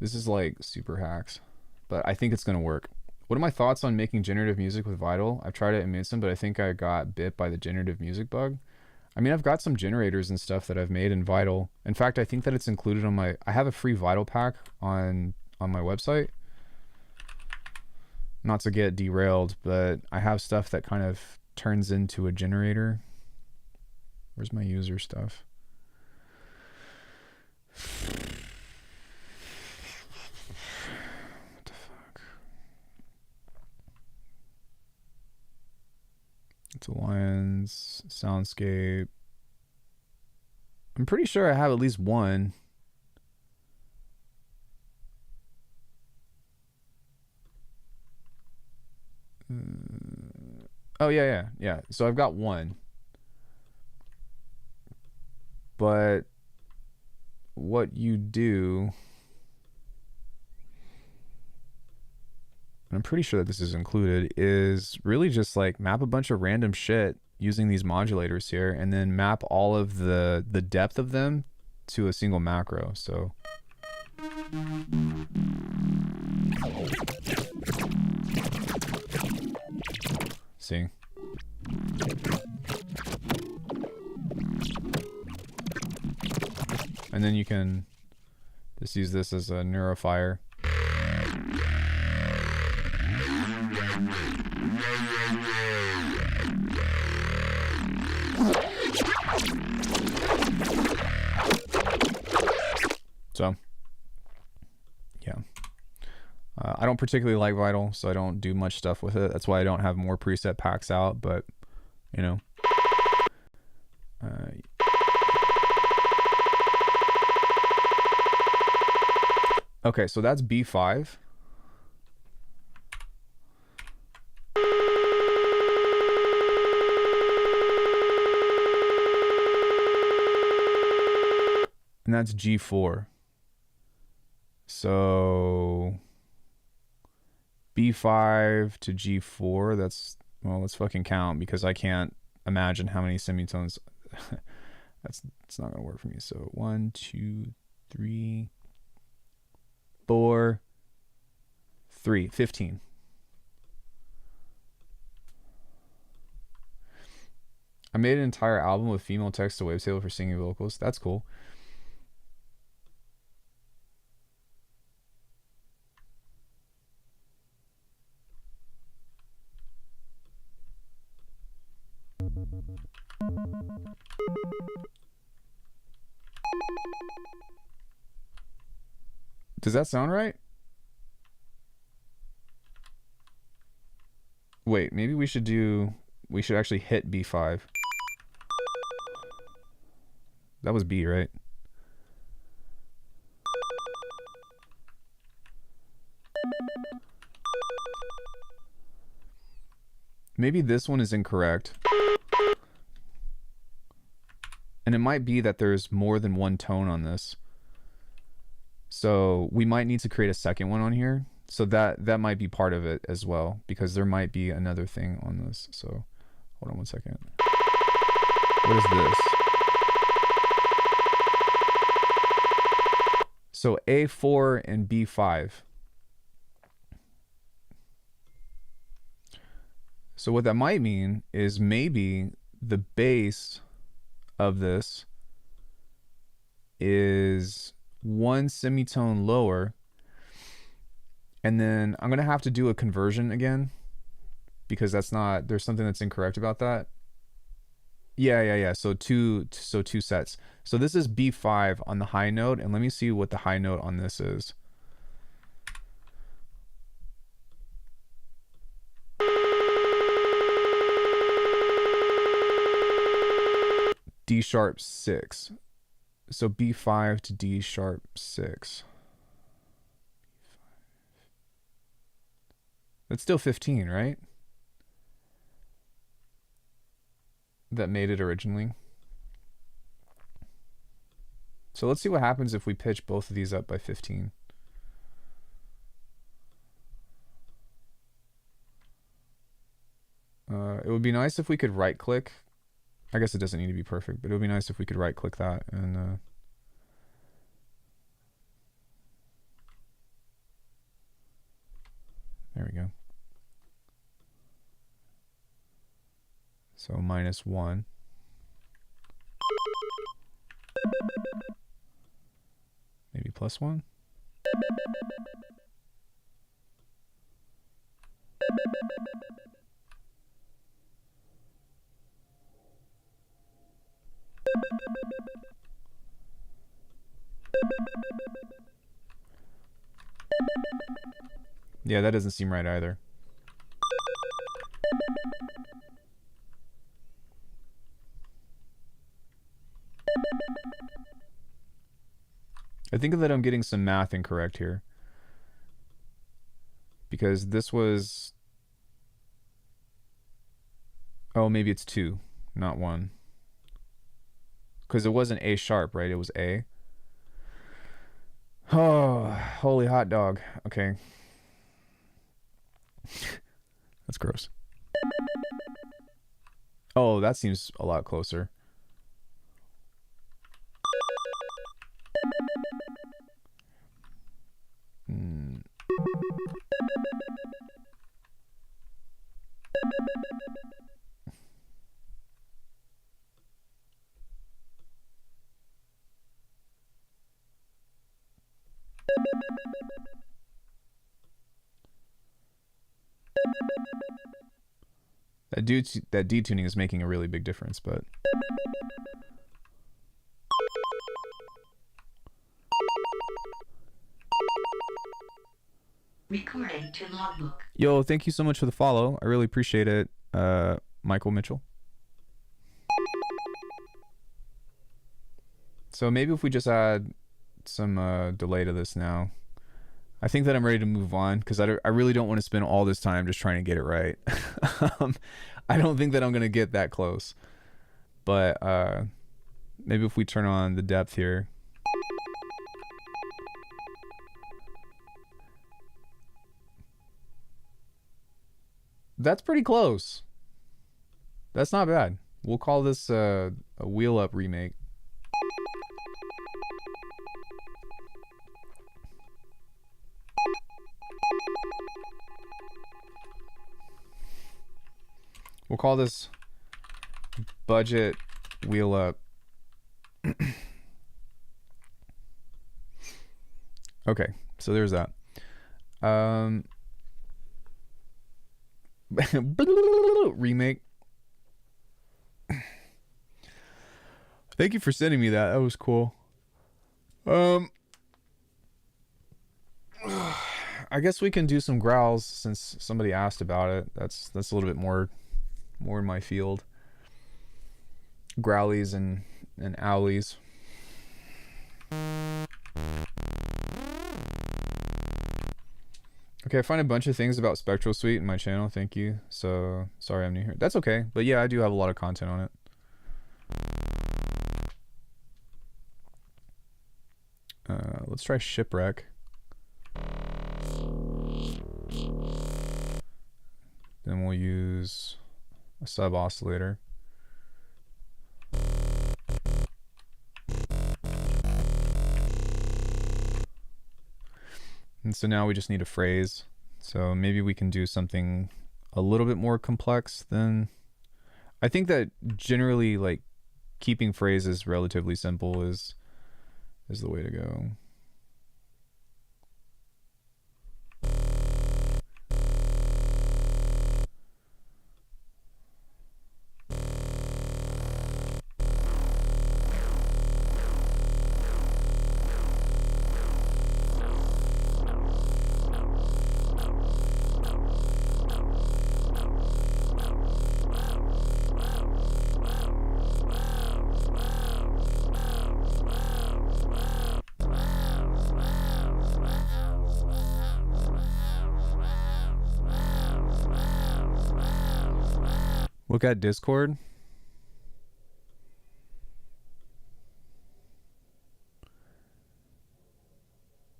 This is like super hacks, but I think it's gonna work. What are my thoughts on making generative music with Vital? I've tried it in Mixum, but I think I got bit by the generative music bug. I mean, I've got some generators and stuff that I've made in Vital. In fact, I think that it's included on my, I have a free Vital pack on my website. Not to get derailed, but I have stuff that kind of turns into a generator. Where's my user stuff? What the fuck? It's Alliance, Soundscape. I'm pretty sure I have at least one. Oh yeah. So I've got one. But what you do, and I'm pretty sure that this is included, is really just like map a bunch of random shit using these modulators here, and then map all of the depth of them to a single macro. So see, and then you can just use this as a neurofire. So, yeah. I don't particularly like Vital, so I don't do much stuff with it. That's why I don't have more preset packs out, but, you know. Okay, so that's B5. And that's G4. So B5 to G4, that's, well, let's fucking count because I can't imagine how many semitones. It's not gonna work for me. So 1, 2, 3, 4, 3, 15. I made an entire album with female text to wavetable for singing vocals. That's cool. Does that sound right? Wait, maybe we should actually hit B5. That was B, right? Maybe this one is incorrect. And it might be that there's more than one tone on this. So we might need to create a second one on here. So that might be part of it as well, because there might be another thing on this. So hold on one second. What is this? So A4 and B5. So what that might mean is maybe the bass of this is one semitone lower, and then I'm gonna have to do a conversion again because there's something that's incorrect about that. Yeah. So two sets. So this is B5 on the high note, and let me see what the high note on this is. D sharp 6. So B5 to D sharp 6. That's still 15, right? That made it originally. So let's see what happens if we pitch both of these up by 15. It would be nice if we could right click. I guess it doesn't need to be perfect, but it would be nice if we could right click that and there we go. So -1. Maybe +1. Yeah, that doesn't seem right either. I think that I'm getting some math incorrect here. Because this was... Oh, maybe it's 2, not 1. Because it wasn't A sharp, right? It was A. Oh, holy hot dog. Okay. That's gross. Oh, that seems a lot closer. That detuning is making a really big difference, but... Recording to logbook. Yo, thank you so much for the follow. I really appreciate it, Michael Mitchell. So maybe if we just add some delay to this now. I think that I'm ready to move on because I really don't want to spend all this time just trying to get it right. I don't think that I'm going to get that close. But maybe if we turn on the depth here. That's pretty close. That's not bad. We'll call this a wheel up remake. We'll call this budget wheel up. Okay, so there's that. Remake. Thank you for sending me that. That was cool. I guess we can do some growls since somebody asked about it. That's a little bit more in my field. Growlies and owlies. Okay, I find a bunch of things about Spectral Suite in my channel. Thank you. So sorry I'm new here. That's okay. But yeah, I do have a lot of content on it. Let's try Shipwreck. Then we'll use a sub oscillator. And so now we just need a phrase. So maybe we can do something a little bit more complex than... I think that generally, like, keeping phrases relatively simple is the way to go. Look at Discord.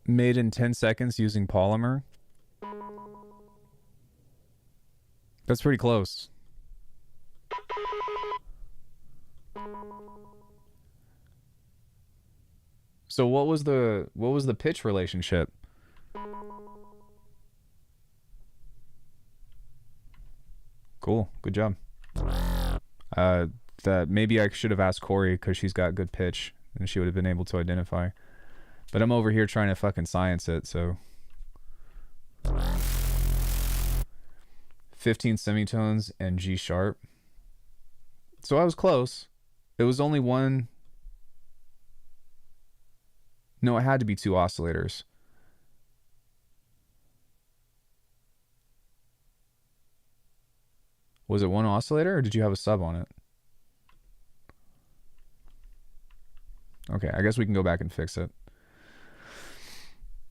Made in 10 seconds using Polymer. That's pretty close. So what was the pitch relationship? Cool. Good job. That maybe I should have asked Corey because she's got good pitch and she would have been able to identify. But I'm over here trying to fucking science it, so. 15 semitones and G sharp. So I was close. It was only one. No, it had to be two oscillators. Was it one oscillator or did you have a sub on it? Okay, I guess we can go back and fix it.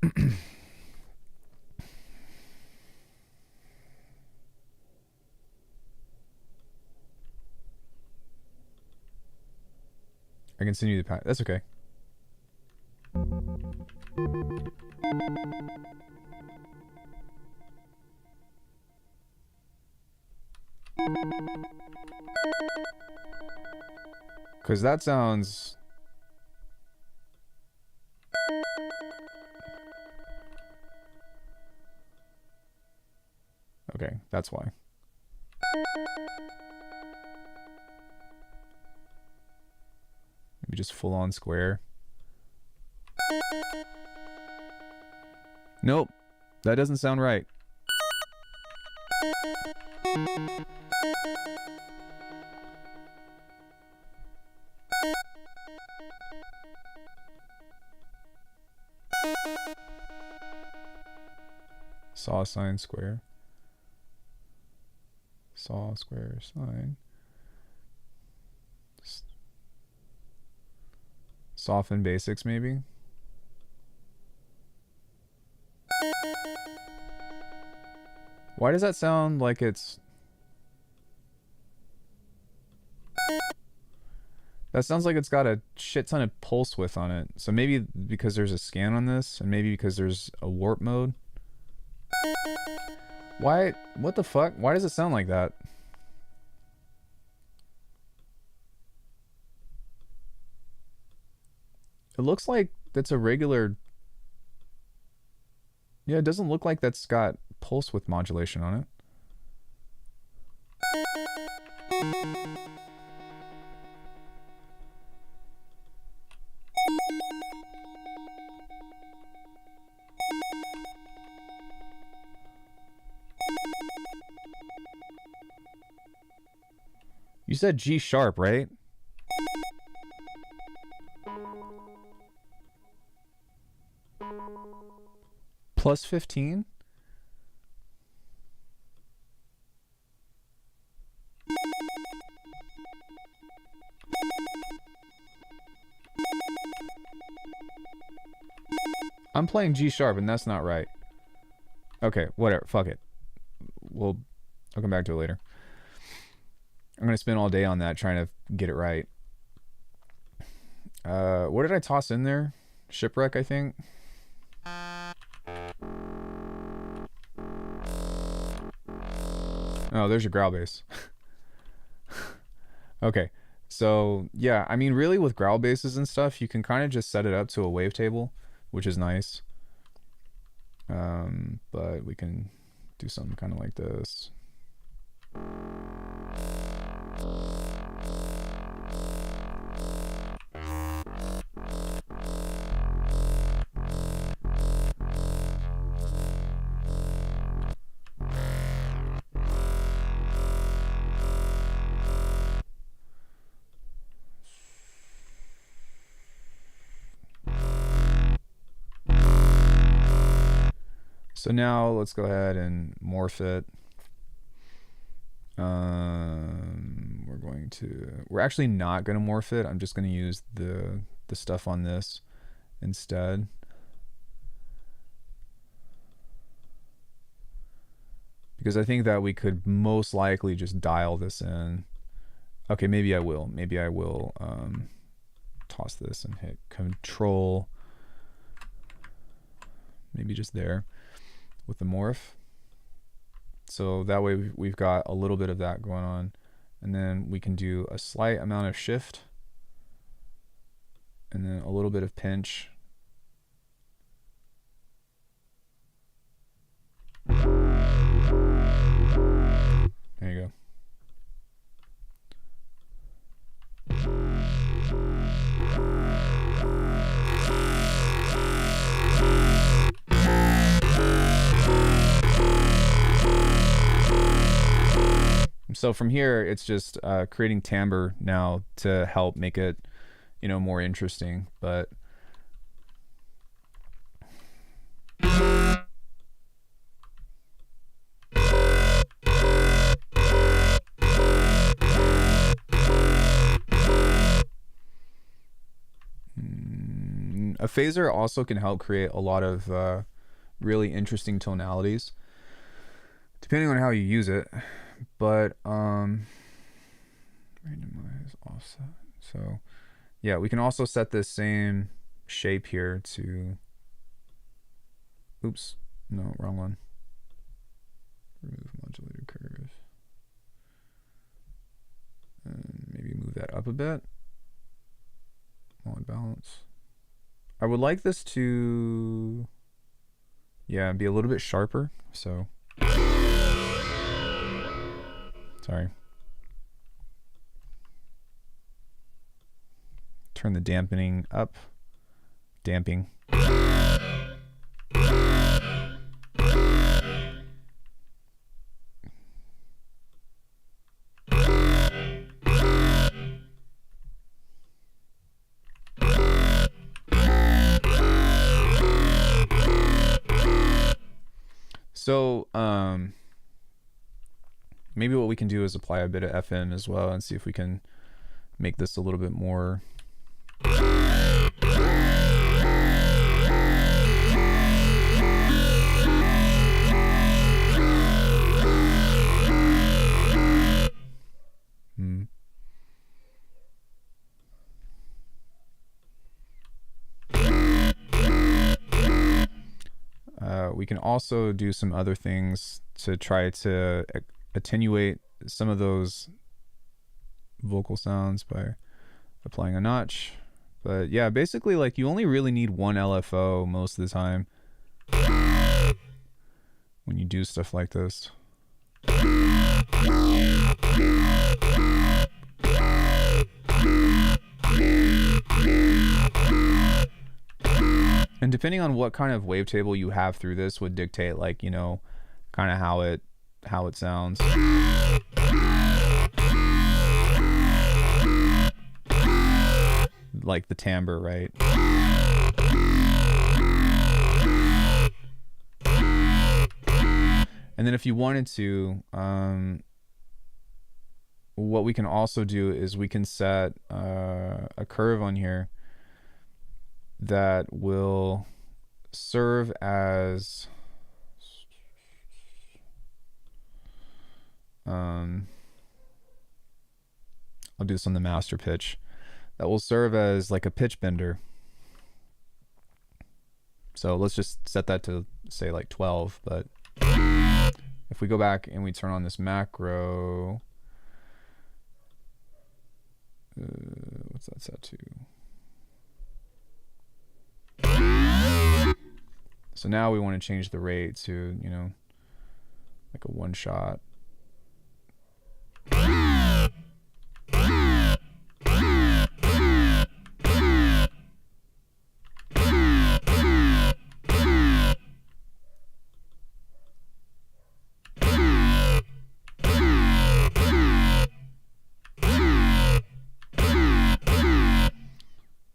I can send you the path. That's okay. Because that sounds... Okay, that's why. Maybe just full on square. Nope, that doesn't sound right. Saw sine square. Saw square sine. Soften basics maybe. Why does that sound like it's... That sounds like it's got a shit ton of pulse width on it. So maybe because there's a scan on this, and maybe because there's a warp mode. Why? What the fuck? Why does it sound like that? It looks like that's a regular... Yeah, it doesn't look like that's got pulse width modulation on it. You said G sharp, right? Plus 15? I'm playing G sharp and that's not right. Okay, whatever. Fuck it. I'll come back to it later. I'm gonna spend all day on that trying to get it right. What did I toss in there? Shipwreck, I think. Oh, there's your growl bass. Okay, so yeah, I mean, really with growl basses and stuff, you can kind of just set it up to a wavetable, which is nice. But we can do something kind of like this. So now let's go ahead and morph it. We're actually not going to morph it. I'm just going to use the stuff on this instead. Because I think that we could most likely just dial this in. Okay, maybe I will. Maybe I will toss this and hit Control. Maybe just there with the morph. So that way we've got a little bit of that going on. And then we can do a slight amount of shift. And then a little bit of pinch. There you go. So from here, it's just creating timbre now to help make it, you know, more interesting. But a phaser also can help create a lot of really interesting tonalities, depending on how you use it. But randomize offset. So yeah, we can also set this same shape here to, oops, no, wrong one. Remove modulated curve. And maybe move that up a bit. On balance. I would like this to, yeah, be a little bit sharper. So sorry. Turn the dampening up. Damping. So, maybe what we can do is apply a bit of FM as well and see if we can make this a little bit more. We can also do some other things to try to attenuate some of those vocal sounds by applying a notch. But yeah, basically, like, you only really need one LFO most of the time when you do stuff like this. And depending on what kind of wavetable you have through this would dictate, like, you know, kind of how it sounds. Like the timbre, right? And then if you wanted to, what we can also do is we can set a curve on here that will serve as I'll do this on the master pitch. That will serve as like a pitch bender. So let's just set that to say like 12, but if we go back and we turn on this macro, what's that set to? So now we want to change the rate to, you know, like a one shot.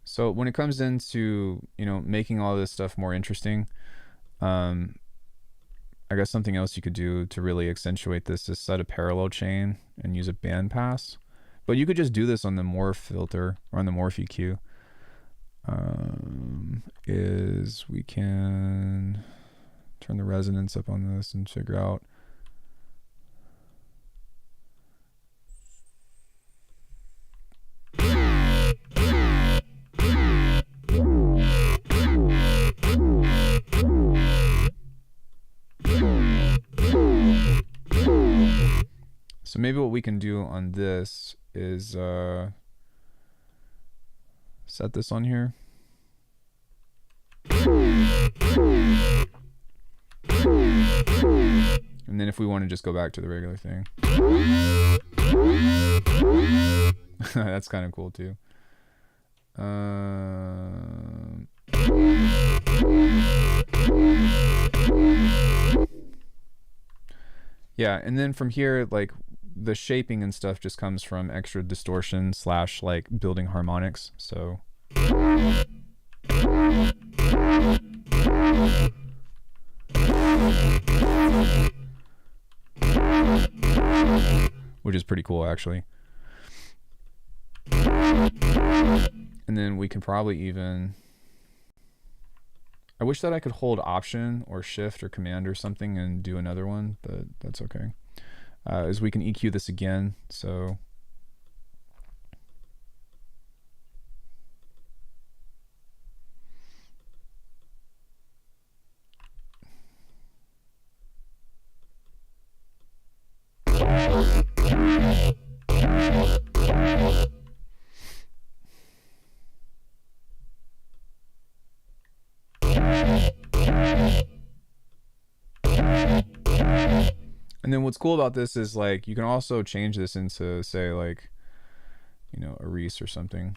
So when it comes into, you know, making all this stuff more interesting, I guess something else you could do to really accentuate this is set a parallel chain and use a band pass. But you could just do this on the morph filter or on the morph EQ. Is we can turn the resonance up on this and figure out so maybe what we can do on this is set this on here. And then if we want to just go back to the regular thing. That's kind of cool too. Yeah, and then from here, like, the shaping and stuff just comes from extra distortion / like building harmonics. So which is pretty cool actually. And then we can probably even, I wish that I could hold Option or Shift or Command or something and do another one, but that's okay. Is we can EQ this again. So and then what's cool about this is, like, you can also change this into, say, like, you know, a Reese or something.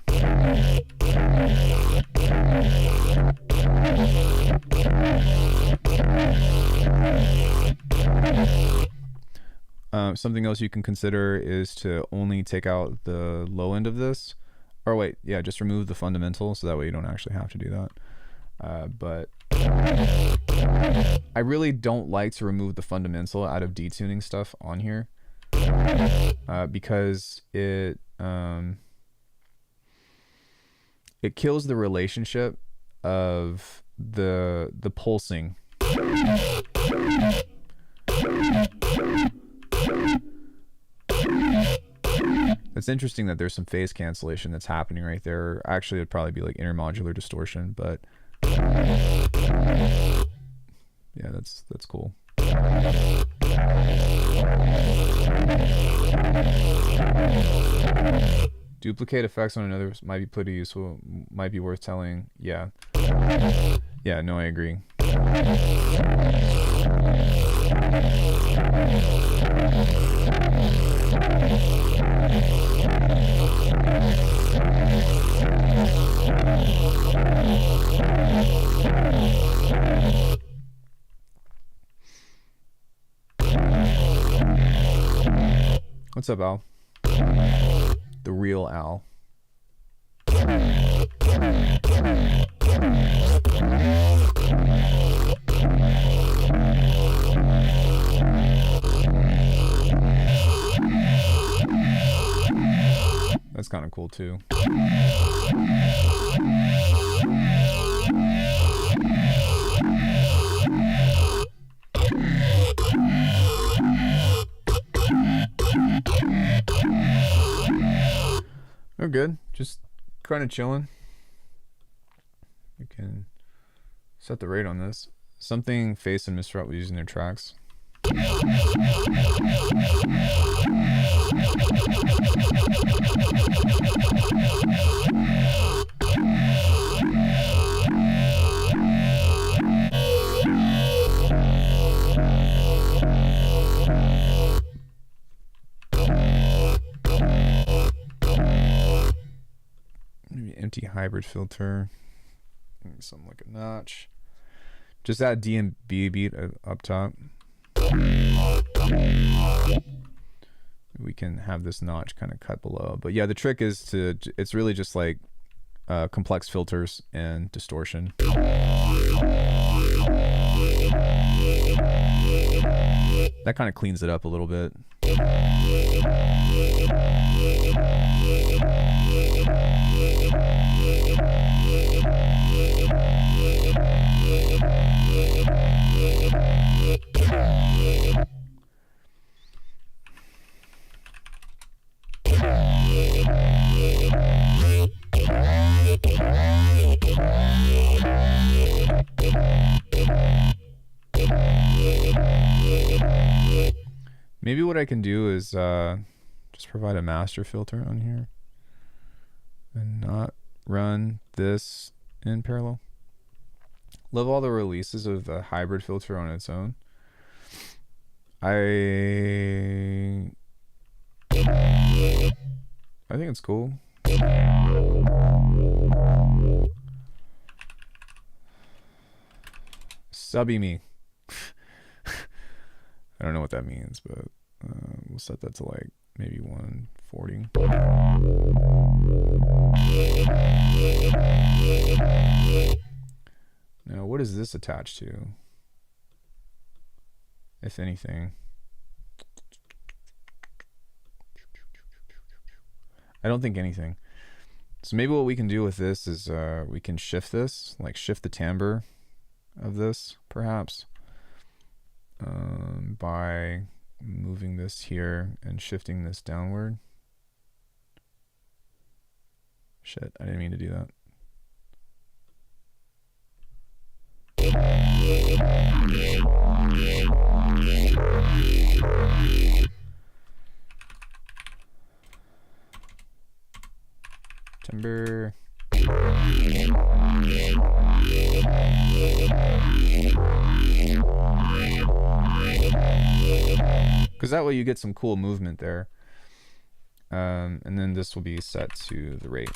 Something else you can consider is to only take out the low end of this. Or wait, yeah, just remove the fundamental, so that way you don't actually have to do that. But I really don't like to remove the fundamental out of detuning stuff on here, because it kills the relationship of the pulsing. It's interesting that there's some phase cancellation that's happening right there. Actually, it'd probably be like intermodular distortion, but Yeah, that's cool. Duplicate effects on another might be pretty useful, might be worth telling. Yeah. Yeah, no, I agree. What's up, Al? The real Al. That's kind of cool too. We're good. Just kind of chilling. We can set the rate on this. Something Face and Misroute was using their tracks. Maybe empty hybrid filter. Maybe something like a notch. Just add D and B beat up top. We can have this notch kind of cut below. But yeah, the trick is to, it's really just like complex filters and distortion. That kind of cleans it up a little bit. Maybe what I can do is just provide a master filter on here and not run this in parallel. Love all the releases of the hybrid filter on its own. I think it's cool. Subby me. I don't know what that means, but we'll set that to like maybe 140. Now, what is this attached to? If anything. I don't think anything. So maybe what we can do with this is we can shift this, like shift the timbre of this, perhaps. By moving this here and shifting this downward. Shit, I didn't mean to do that. Timber. Because that way you get some cool movement there. And then this will be set to the rate.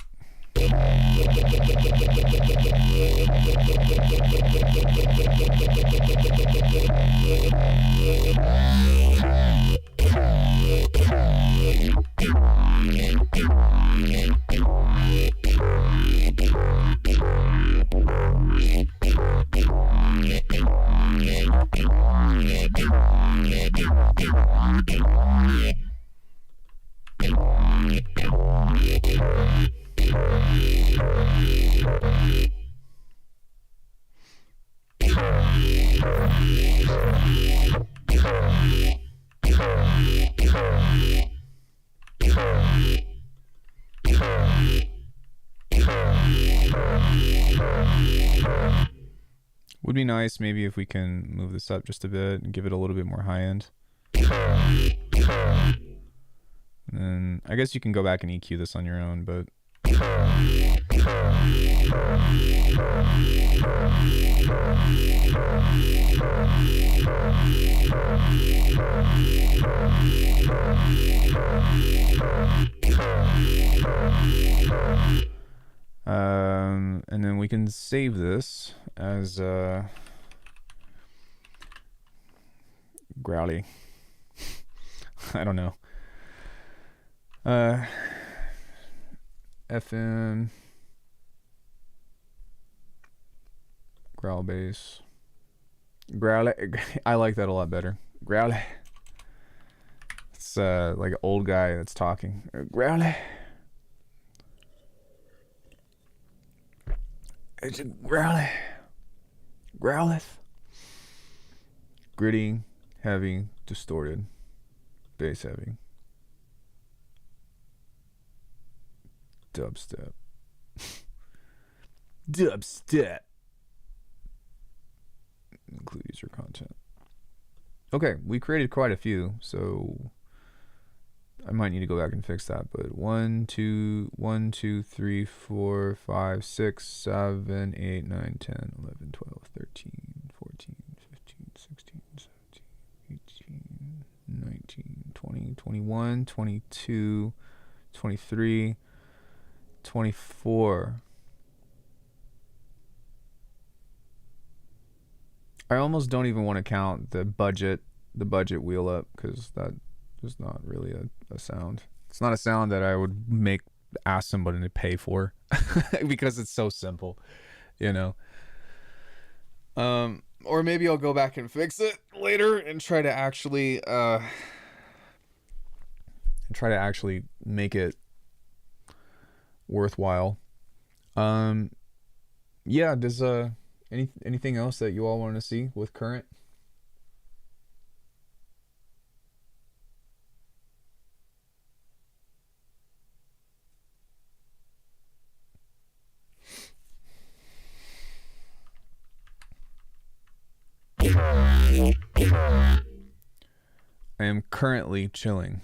Would be nice maybe if we can move this up just a bit and give it a little bit more high end. And then I guess you can go back and EQ this on your own, but and then we can save this as growly. I don't know. FM growl bass. Growl. I like that a lot better. Growl. It's like an old guy that's talking. Growl. It's a growl. Growleth. Gritty, heavy, distorted, bass heavy. Dubstep. Dubstep. Include user content. Okay, we created quite a few, so I might need to go back and fix that. But 1, 2, 3, 4, 5, 6, 7, 8, 9, 10, 11, 12, 13, 14, 15, 16, 17, 18, 19, 20, 21, 22, 23, 24. I almost don't even want to count the budget wheel up, because that is not really a sound. It's not a sound that I would ask somebody to pay for because it's so simple, you know. Or maybe I'll go back and fix it later and try to actually make it worthwhile. Yeah, does anything else that you all want to see with current? I am currently chilling.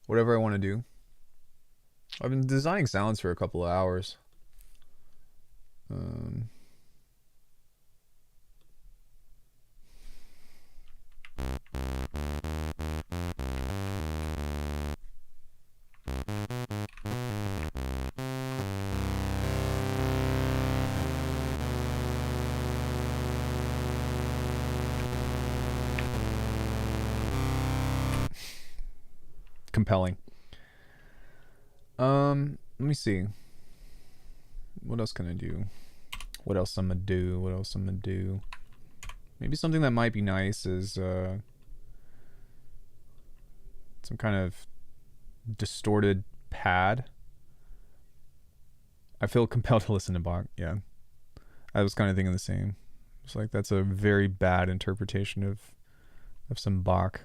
Whatever I want to do. I've been designing sounds for a couple of hours. Compelling. Let me see. What else can I do? What else I'm gonna do? Maybe something that might be nice is some kind of distorted pad. I feel compelled to listen to Bach. Yeah, I was kind of thinking the same. It's like that's a very bad interpretation of some Bach.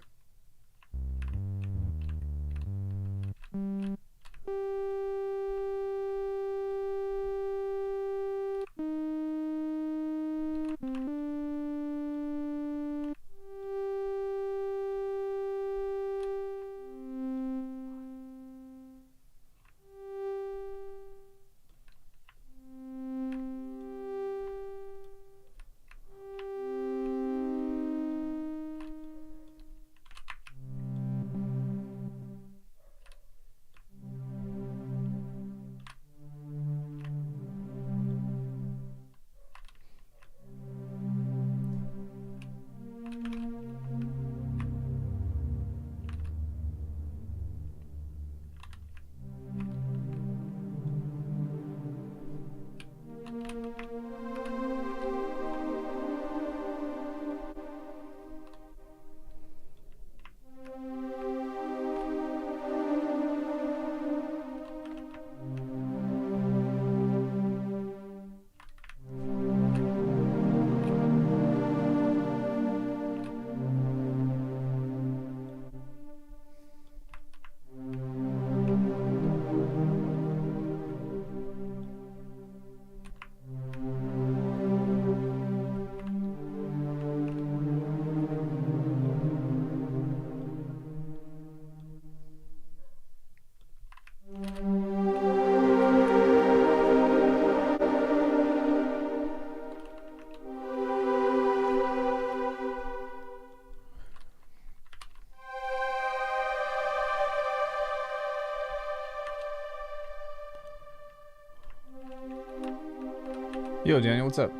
Yo, Daniel, what's up?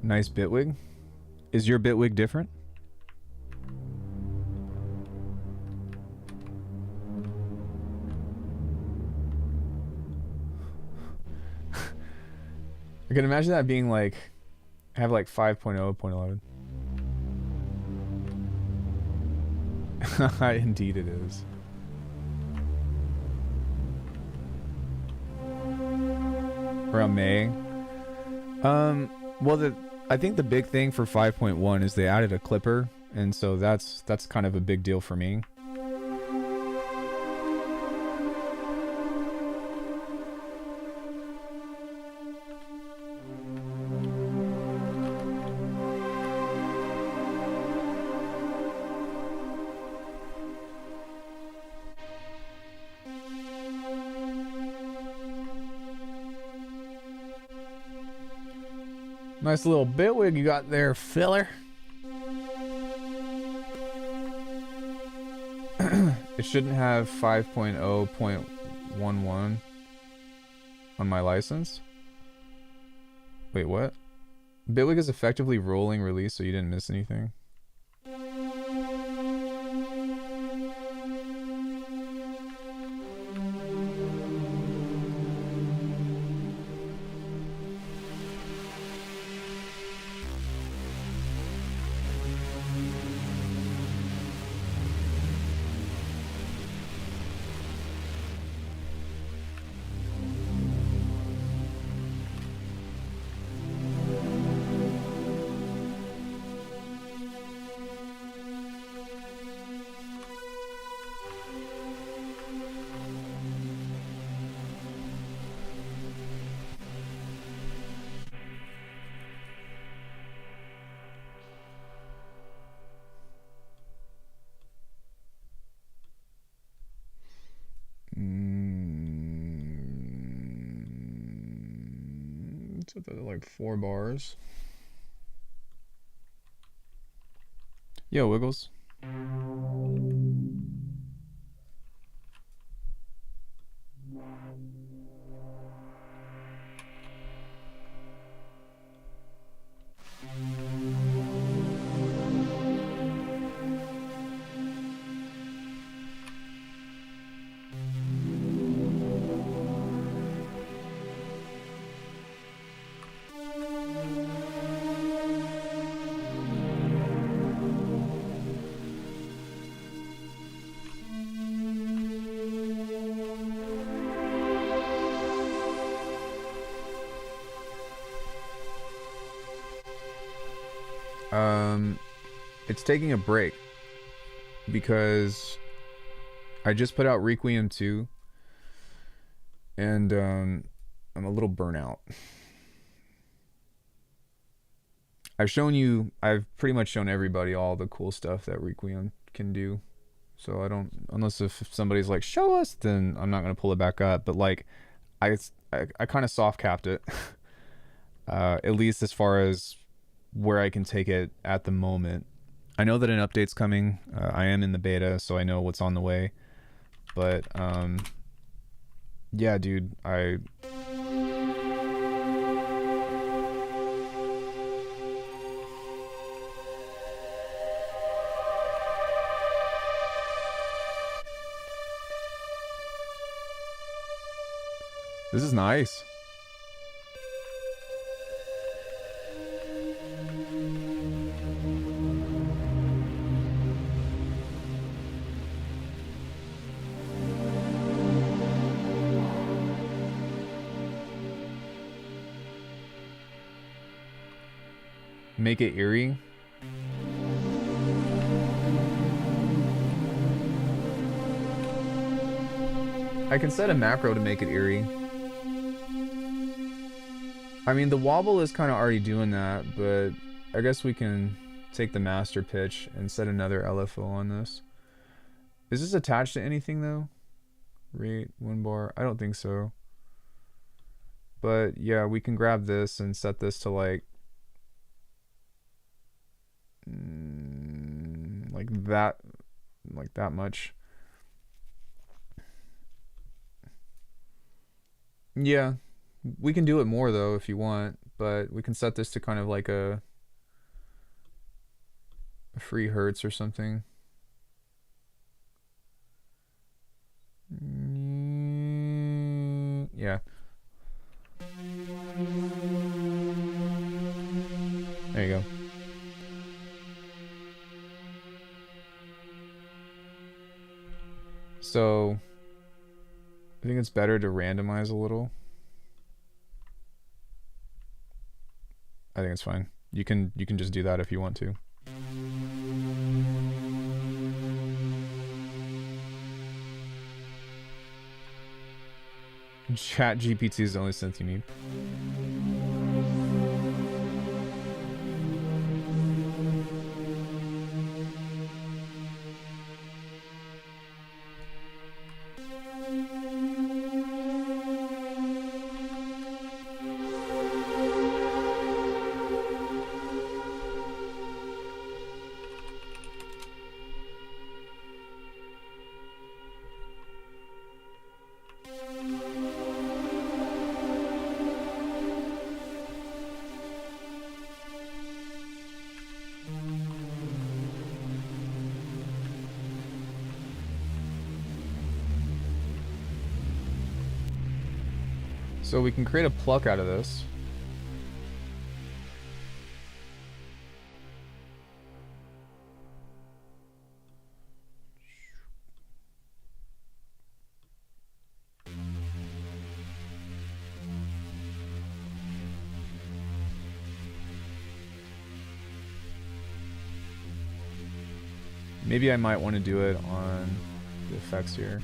Nice Bitwig. Is your Bitwig different? I can imagine that being like, I have like 5.0.11. Indeed it is. Around May. Well, I think the big thing for 5.1 is they added a clipper, and so that's kind of a big deal for me. Nice little Bitwig you got there, filler. It shouldn't have 5.0.11 on my license. Wait, what? Bitwig is effectively rolling release, so you didn't miss anything. It's at like 4 bars. Yo, Wiggles. It's taking a break because I just put out Requiem 2 and I'm a little burnout. I've pretty much shown everybody all the cool stuff that Requiem can do. So I don't, unless if somebody's like, show us, then I'm not going to pull it back up. But like, I kind of soft capped it, at least as far as where I can take it at the moment. I know that an update's coming. I am in the beta, so I know what's on the way. But yeah, dude, this is nice. Make it eerie. I can set a macro to make it eerie. I mean, the wobble is kind of already doing that, but I guess we can take the master pitch and set another LFO on this. Is this attached to anything though? Rate 1 bar? I don't think so. But yeah, we can grab this and set this to like like that much. Yeah, we can do it more though if you want, but we can set this to kind of like a free hertz or something. Yeah. There you go. So I think it's better to randomize a little. I think it's fine. You can just do that if you want to. Chat GPT is the only synth you need. So we can create a pluck out of this. Maybe I might want to do it on the effects here.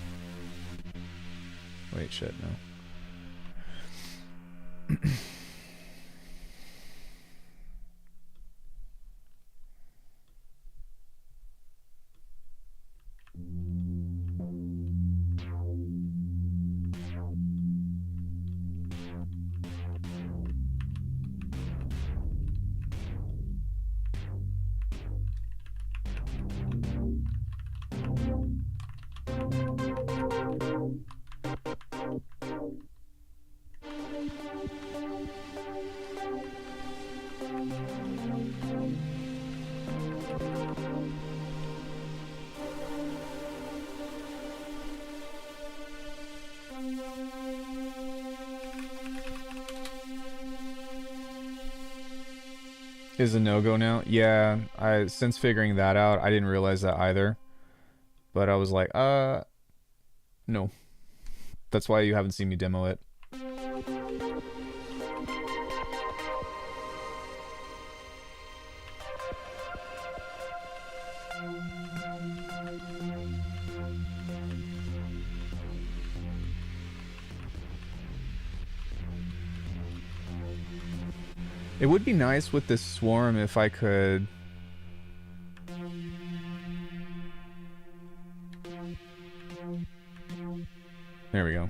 Wait, shit, no. Is a no-go now? Yeah, since figuring that out, I didn't realize that either. But I was like, no. That's why you haven't seen me demo it. It would be nice with this swarm if I could... There we go.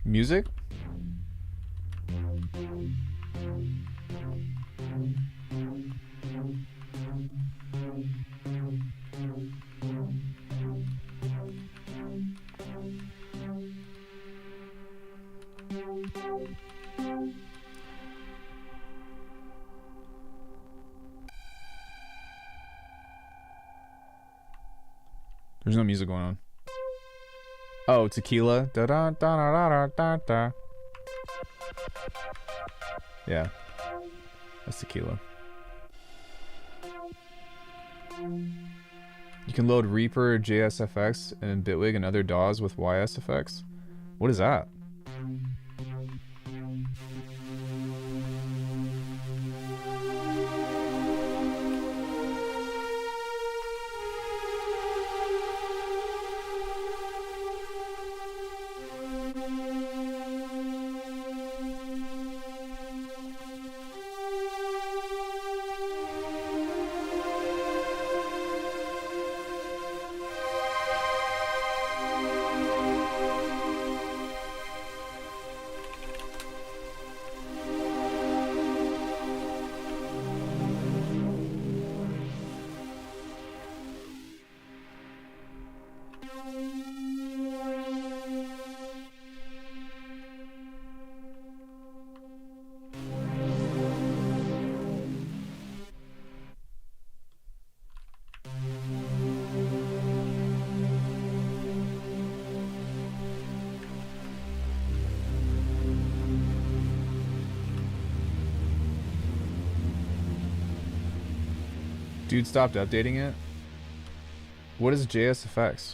Music? There's no music going on. Oh, tequila. Da da da da da da da. Yeah, that's tequila. You can load Reaper, JSFX, and Bitwig and other DAWs with YSFX. What is that? Dude stopped updating it? What is JSFX?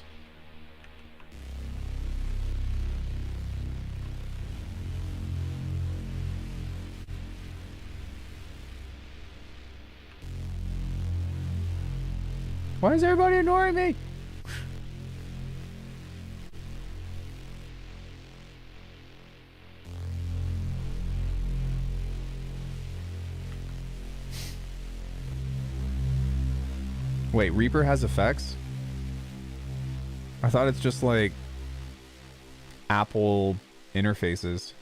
Why is everybody ignoring me? Wait, Reaper has effects? I thought it's just like Apple interfaces.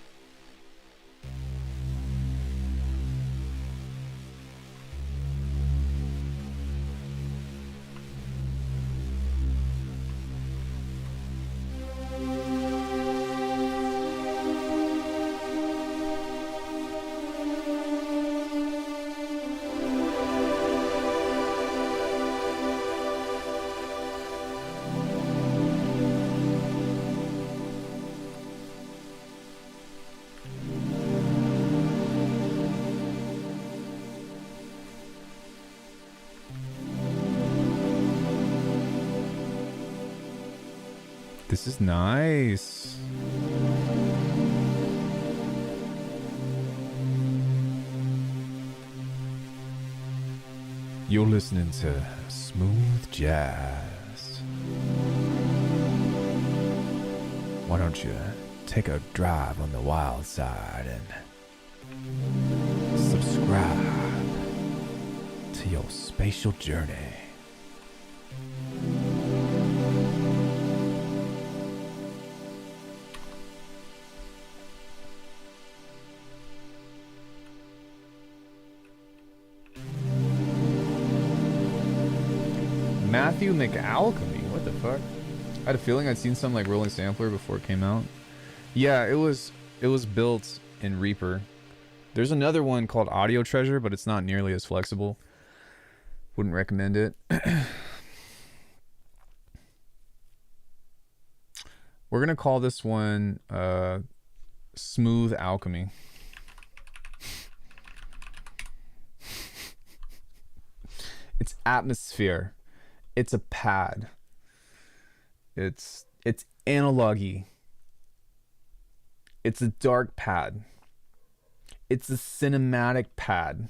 This is nice. You're listening to smooth jazz. Why don't you take a drive on the wild side and subscribe to your spatial journey. Matthew McAlckemy, what the fuck? I had a feeling I'd seen some like rolling sampler before it came out. Yeah, it was built in Reaper. There's another one called Audio Treasure, but it's not nearly as flexible. Wouldn't recommend it. We're gonna call this one Smooth Alchemy. It's atmosphere. It's a pad. It's analogy. It's a dark pad. It's a cinematic pad.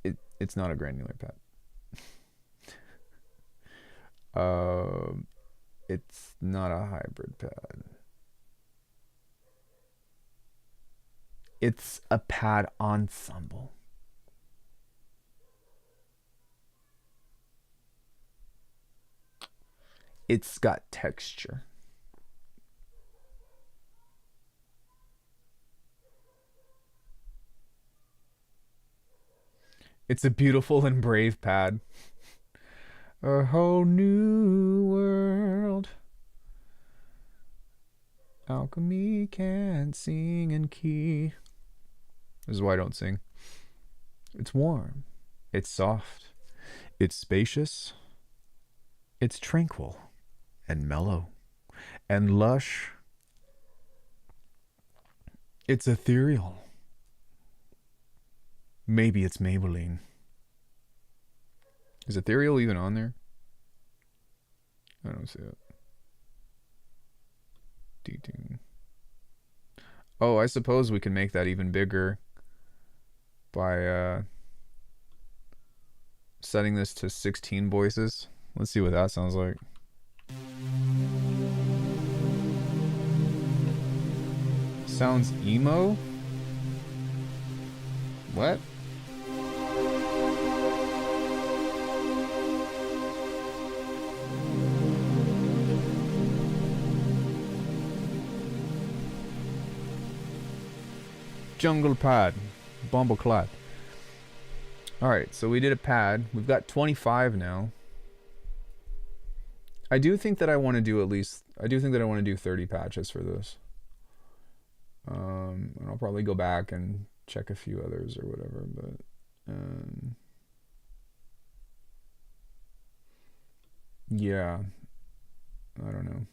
It's not a granular pad. It's not a hybrid pad. It's a pad ensemble. It's got texture. It's a beautiful and brave pad. A whole new world. Alchemy can't sing in key. This is why I don't sing. It's warm. It's soft. It's spacious. It's tranquil and mellow and lush. It's ethereal. Maybe it's Maybelline. Is ethereal even on there? I don't see it. Oh, I suppose we can make that even bigger by setting this to 16 voices. Let's see what that sounds like. Sounds emo? What? Jungle pad. Bumbleclad. Alright, so we did a pad. We've got 25 now. I do think that I want to do at least... I do think that I want to do 30 patches for this. And I'll probably go back and check a few others or whatever, but... yeah. I don't know.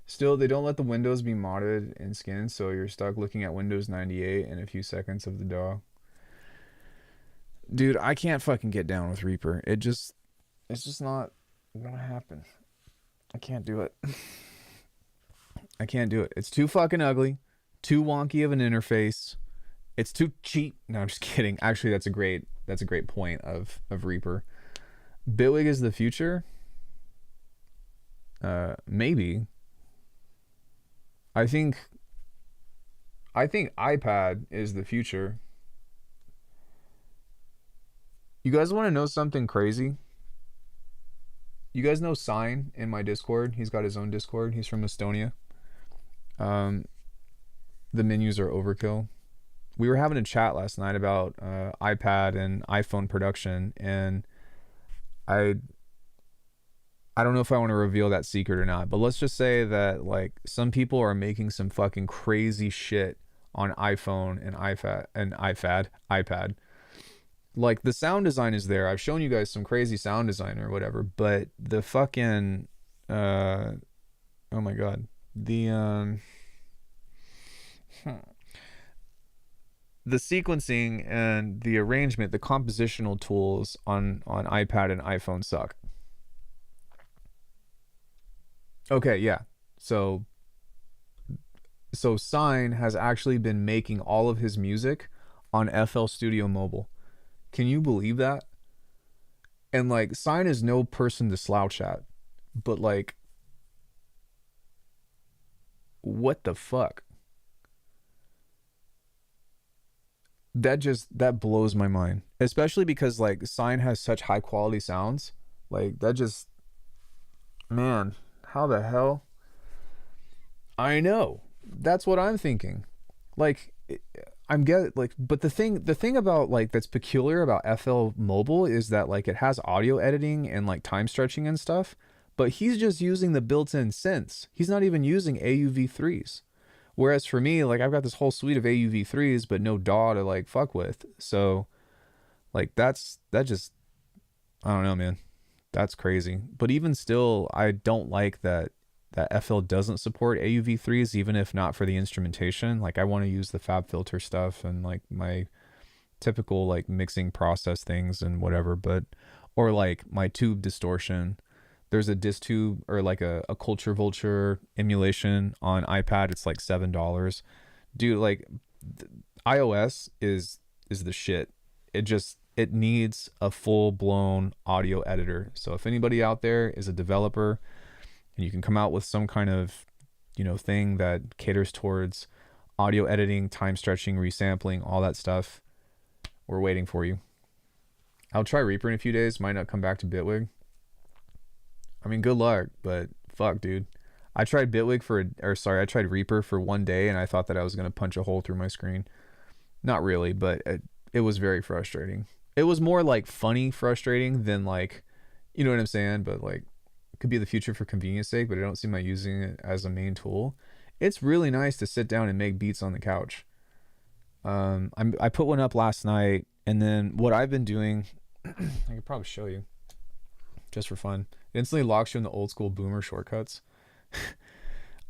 Still, they don't let the windows be modded in skin, so you're stuck looking at Windows 98 and a few seconds of the DAW. Dude, I can't fucking get down with Reaper. It's just not gonna happen. I can't do it. I can't do it. It's too fucking ugly, too wonky of an interface. It's too cheap. No, I'm just kidding. Actually, that's a great point of Reaper. Bitwig is the future. Maybe. I think iPad is the future. You guys want to know something crazy? You guys know Sign in my Discord? He's got his own Discord. He's from Estonia. The menus are overkill. We were having a chat last night about iPad and iPhone production, and I don't know if I want to reveal that secret or not, but let's just say that like some people are making some fucking crazy shit on iPhone and iPad. Like the sound design is there. I've shown you guys some crazy sound design or whatever, but the fucking oh my god, the sequencing and the arrangement, the compositional tools on iPad and iPhone suck. Okay, yeah. So Sign has actually been making all of his music on FL Studio Mobile. Can you believe that? And like Sign is no person to slouch at, but like what the fuck? That blows my mind. Especially because like Sign has such high quality sounds. Like that just, man, how the hell? I know. That's what I'm thinking. Like but the thing about like that's peculiar about FL Mobile is that like it has audio editing and like time stretching and stuff, but he's just using the built-in synths. He's not even using AUV3s. Whereas for me, like I've got this whole suite of AUV3s but no DAW to like fuck with. So like that just, I don't know, man. That's crazy. But even still, I don't like that FL doesn't support AUV3s, even if not for the instrumentation. Like I want to use the FabFilter stuff and like my typical like mixing process things and whatever, but or like my tube distortion. There's a disc tube or like a Culture Vulture emulation on iPad. It's like $7. Dude, like iOS is the shit. It needs a full-blown audio editor. So if anybody out there is a developer and you can come out with some kind of, you know, thing that caters towards audio editing, time stretching, resampling, all that stuff, we're waiting for you. I'll try Reaper in a few days. Might not come back to Bitwig. I mean, good luck, but fuck, dude. I tried I tried Reaper for one day and I thought that I was going to punch a hole through my screen. Not really, but it was very frustrating. It was more like funny frustrating than like, you know what I'm saying? But like, it could be the future for convenience sake, but I don't see my using it as a main tool. It's really nice to sit down and make beats on the couch. I put one up last night, and then what I've been doing, I could probably show you just for fun. It instantly locks you in the old school boomer shortcuts.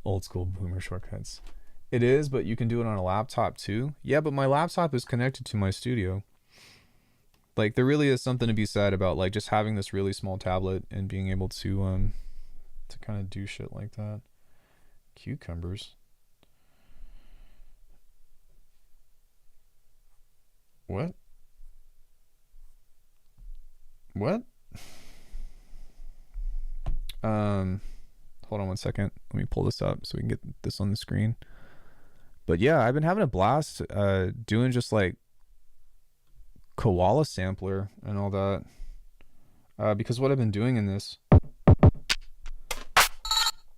Old school boomer shortcuts. It is, but you can do it on a laptop too. Yeah, but my laptop is connected to my studio. Like there really is something to be said about like just having this really small tablet and being able to kind of do shit like that. Cucumbers. What? Hold on one second. Let me pull this up so we can get this on the screen. But yeah, I've been having a blast doing just like koala sampler and all that. Because what I've been doing in this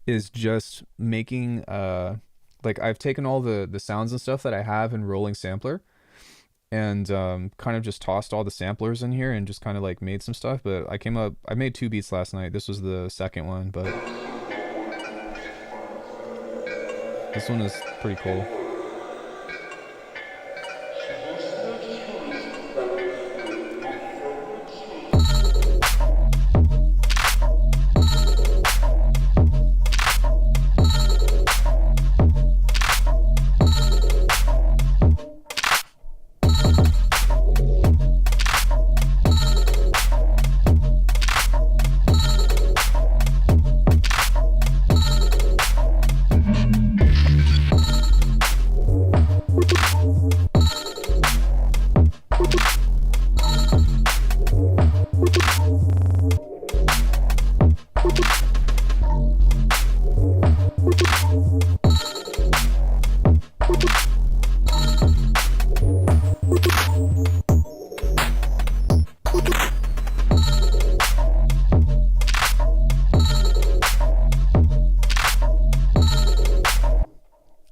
is just making like I've taken all the sounds and stuff that I have in rolling sampler and kind of just tossed all the samplers in here and just kind of like made some stuff. But I made 2 beats last night. This was the second one, but this one is pretty cool.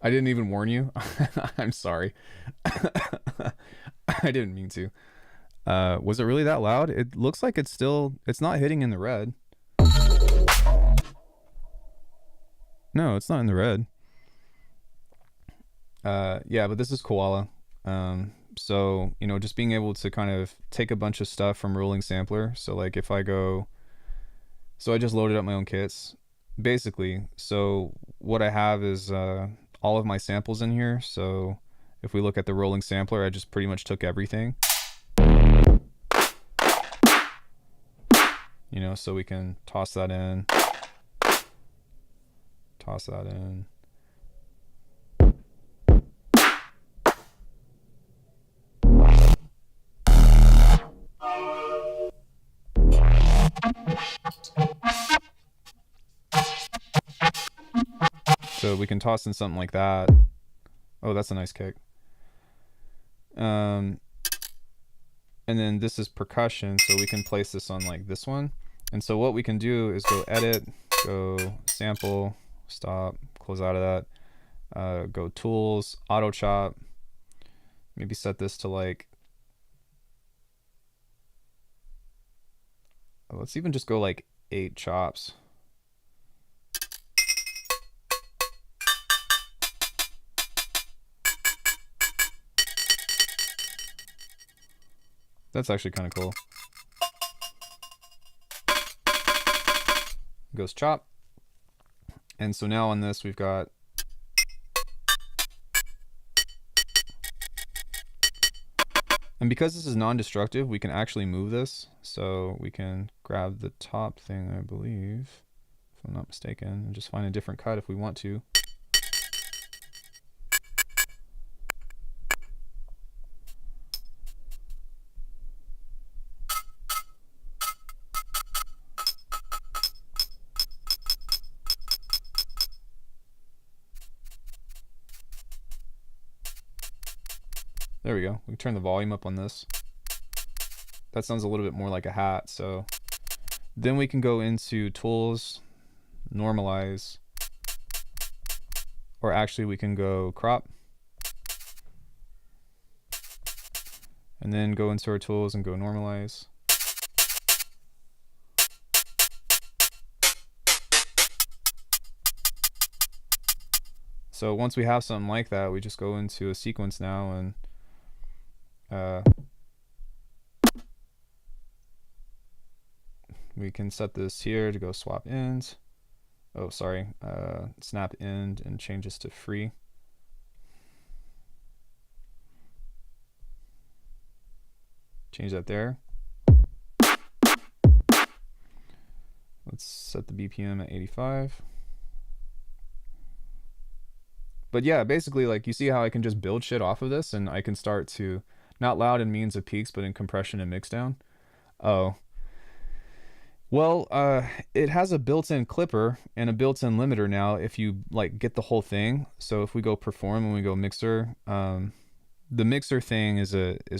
I didn't even warn you. I'm sorry. I didn't mean to. Was it really that loud? It looks like it's not hitting in the red. No, it's not in the red. Yeah, but this is Koala. So, just being able to kind of take a bunch of stuff from Rolling Sampler. So like if I go, so I just loaded up my own kits, basically. So what I have is all of my samples in here. So if we look at the Rolling Sampler, I just pretty much took everything. So we can toss that in. Toss that in. So we can toss in something like that. Oh, that's a nice kick. And then this is percussion, so we can place this on like this one. And so what we can do is go edit, go sample, stop, close out of that, go tools, auto chop, maybe set this to like, let's even just go like 8 chops. That's actually kind of cool. Goes chop. And so now on this we've got and because this is non-destructive, we can actually move this. So we can grab the top thing, I believe, if I'm not mistaken, and just find a different cut if we want to. There we go. We can turn the volume up on this. That sounds a little bit more like a hat. So then we can go into tools, normalize, or actually we can go crop. And then go into our tools and go normalize. So once we have something like that, we just go into a sequence now and we can set this here to go swap ends. Oh, sorry, snap end and change this to free. Change that there. Let's set the BPM at 85. But yeah, basically, like, you see how I can just build shit off of this, and I can start to, not loud in means of peaks, but in compression and mixdown. Oh. Well, it has a built-in clipper and a built-in limiter now if you, like, get the whole thing. So if we go perform and we go mixer, the mixer thing is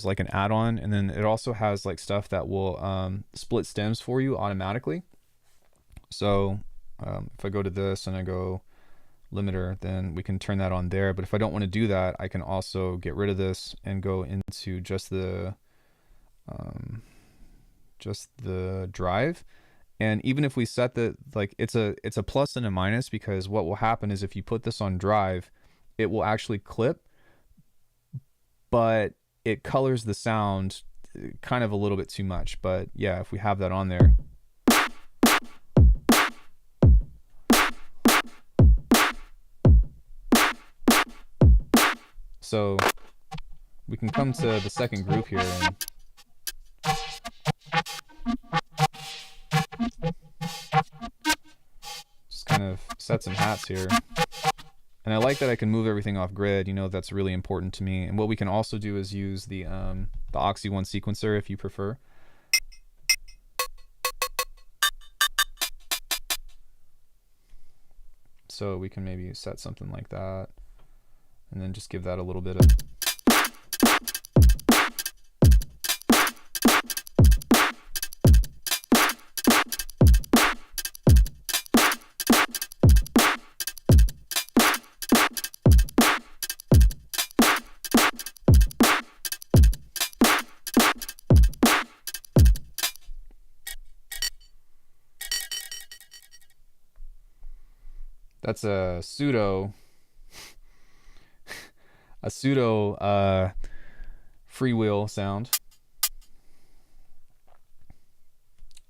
like an add-on, and then it also has, like, stuff that will split stems for you automatically. So if I go to this and I go limiter, then we can turn that on there. But if I don't want to do that, I can also get rid of this and go into just the drive. And even if we set the, like, it's a plus and a minus, because what will happen is if you put this on drive, it will actually clip, but it colors the sound kind of a little bit too much. But yeah, if we have that on there, so we can come to the second group here and just kind of set some hats here. And I like that I can move everything off grid. That's really important to me. And what we can also do is use the Oxy One sequencer if you prefer. So we can maybe set something like that, and then just give that a little bit of. That's a pseudo freewheel sound.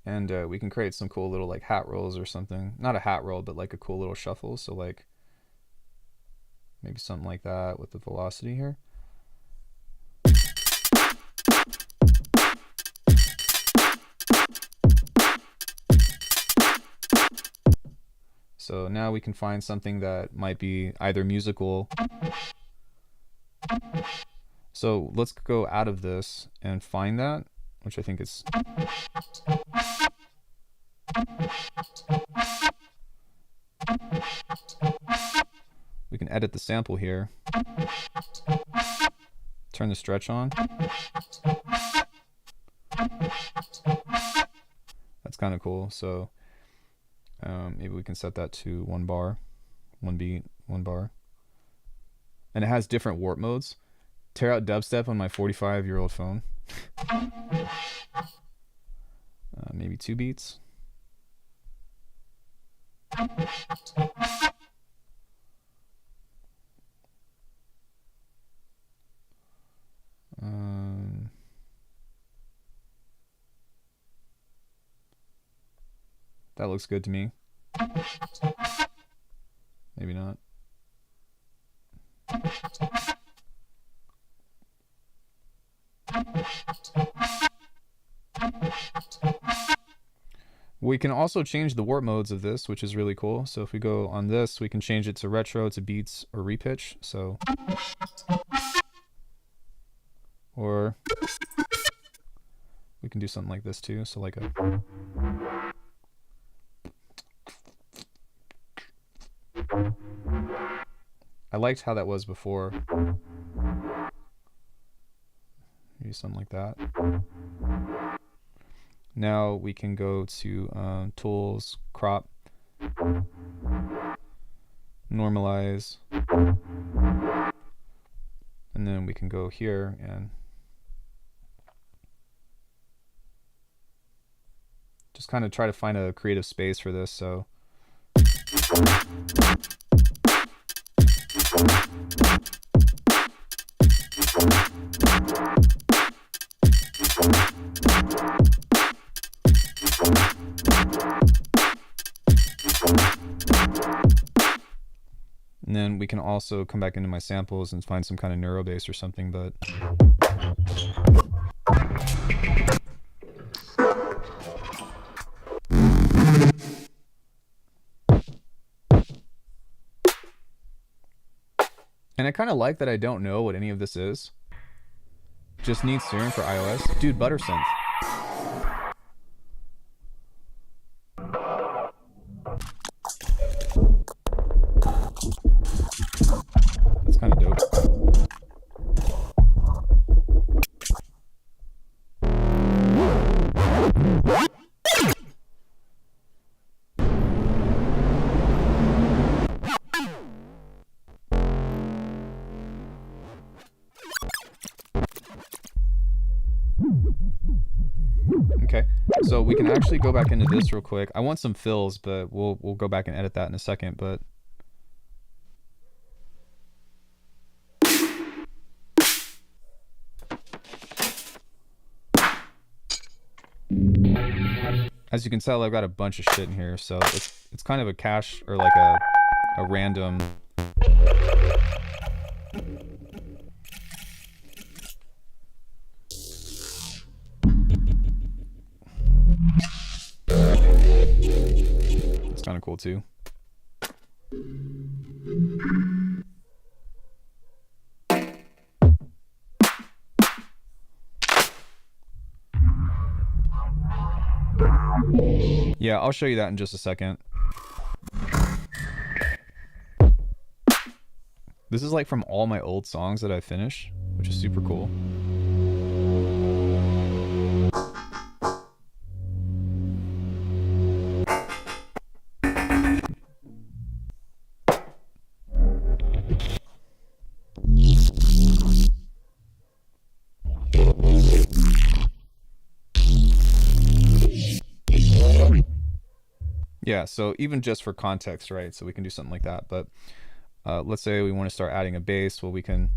And we can create some cool little like hat rolls or something. Not a hat roll, but like a cool little shuffle. So like maybe something like that with the velocity here. So now we can find something that might be either musical. So let's go out of this and find that, which I think is... We can edit the sample here. Turn the stretch on. That's kind of cool. So maybe we can set that to 1 bar, 1 beat, 1 bar. And it has different warp modes. Tear out dubstep on my 45-year-old phone. Maybe 2 beats. That looks good to me. Maybe not. We can also change the warp modes of this, which is really cool. So if we go on this, we can change it to retro, to beats, or repitch. So, or we can do something like this too. So like a... I liked how that was before. Maybe something like that. Now we can go to tools, crop, normalize, and then we can go here and just kind of try to find a creative space for this. So and then we can also come back into my samples and find some kind of neuro bass or something, but and I kind of like that I don't know what any of this is. Just need steering for iOS. Dude, butter synth. That's kind of dope. Okay, so we can actually go back into this real quick. I want some fills, but we'll go back and edit that in a second. But as you can tell, I've got a bunch of shit in here, so it's kind of a cache or like a random. It's kind of cool too. Yeah, I'll show you that in just a second. This is like from all my old songs that I finished, which is super cool. Yeah, so even just for context, right? So we can do something like that. But let's say we want to start adding a bass. Well, we can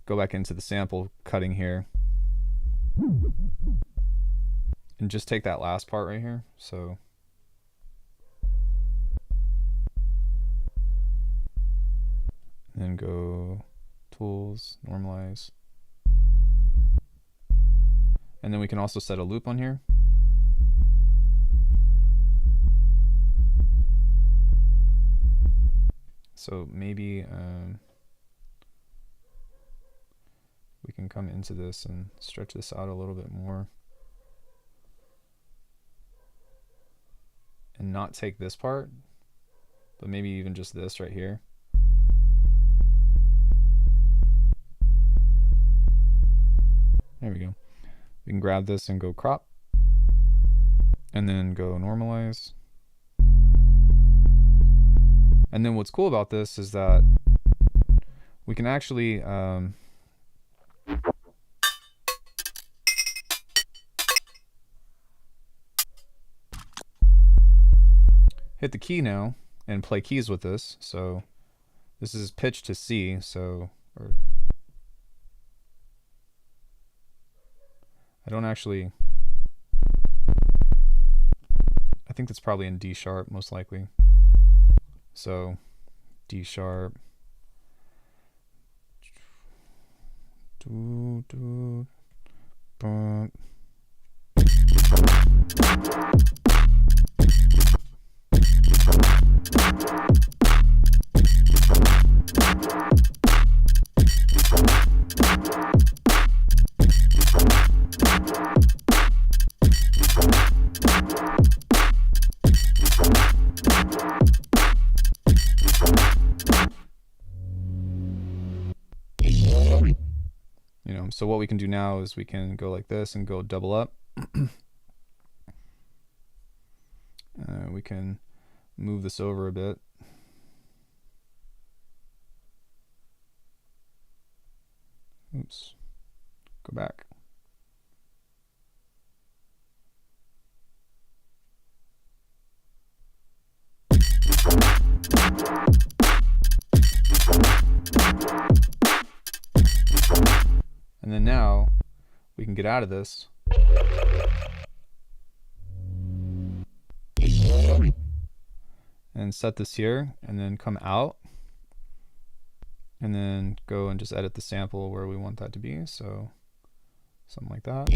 go back into the sample cutting here and just take that last part right here. So and then go tools, normalize. And then we can also set a loop on here. So maybe we can come into this and stretch this out a little bit more. And not take this part, but maybe even just this right here. There we go. We can grab this and go crop. And then go normalize. And then what's cool about this is that we can actually hit the key now and play keys with this. So this is pitched to C, so I don't actually, I think that's probably in D sharp most likely. So D sharp. So what we can do now is we can go like this and go double up. We can move this over a bit. Oops. Go back. And then now we can get out of this. And set this here and then come out. And then go and just edit the sample where we want that to be. So something like that.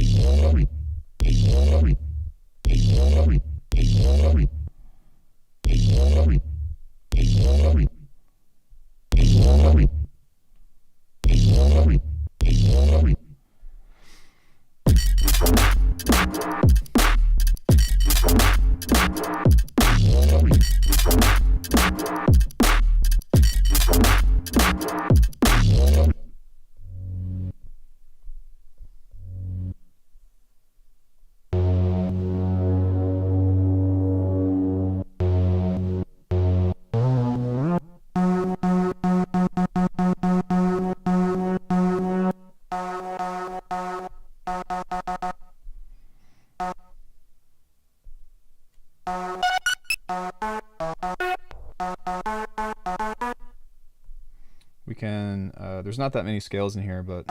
We can, there's not that many scales in here, but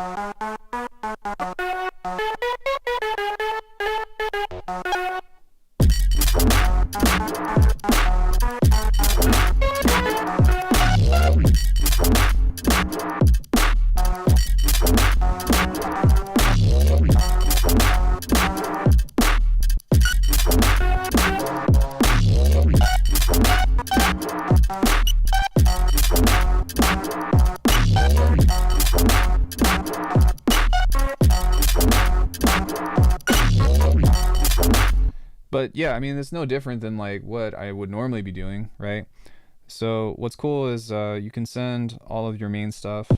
yeah, I mean, it's no different than like what I would normally be doing, right? So what's cool is you can send all of your main stuff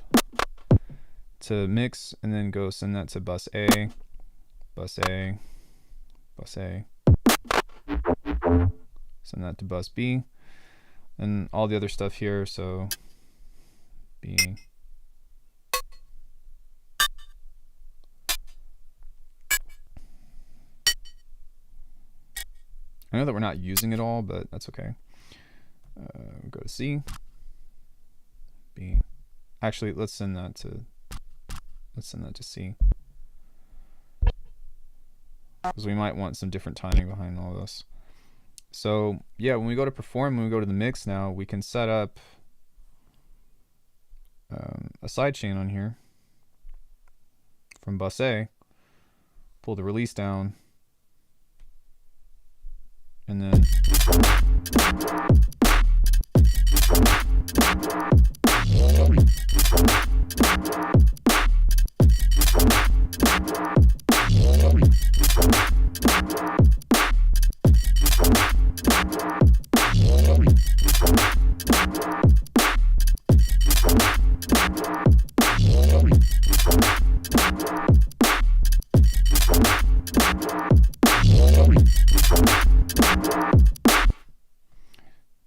to mix and then go send that to bus A, bus A, bus A, send that to bus B, and all the other stuff here. So B, I know that we're not using it all, but that's okay. Go to C, B. Actually, let's send that to C, because we might want some different timing behind all this. So yeah, when we go to perform, when we go to the mix now, we can set up a sidechain on here from bus A, pull the release down, and then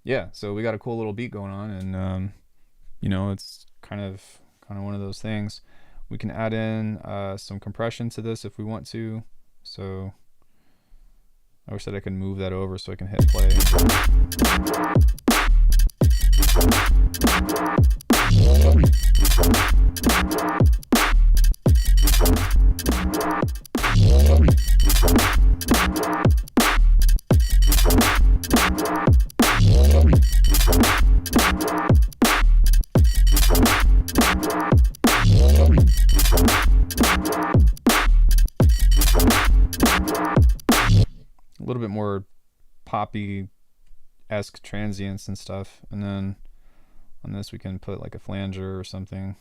yeah, so we got a cool little beat going on, and you know, it's kind of one of those things. We can add in some compression to this if we want to. So I wish that I could move that over so I can hit play. A little bit more poppy-esque transients and stuff, and then on this we can put like a flanger or something.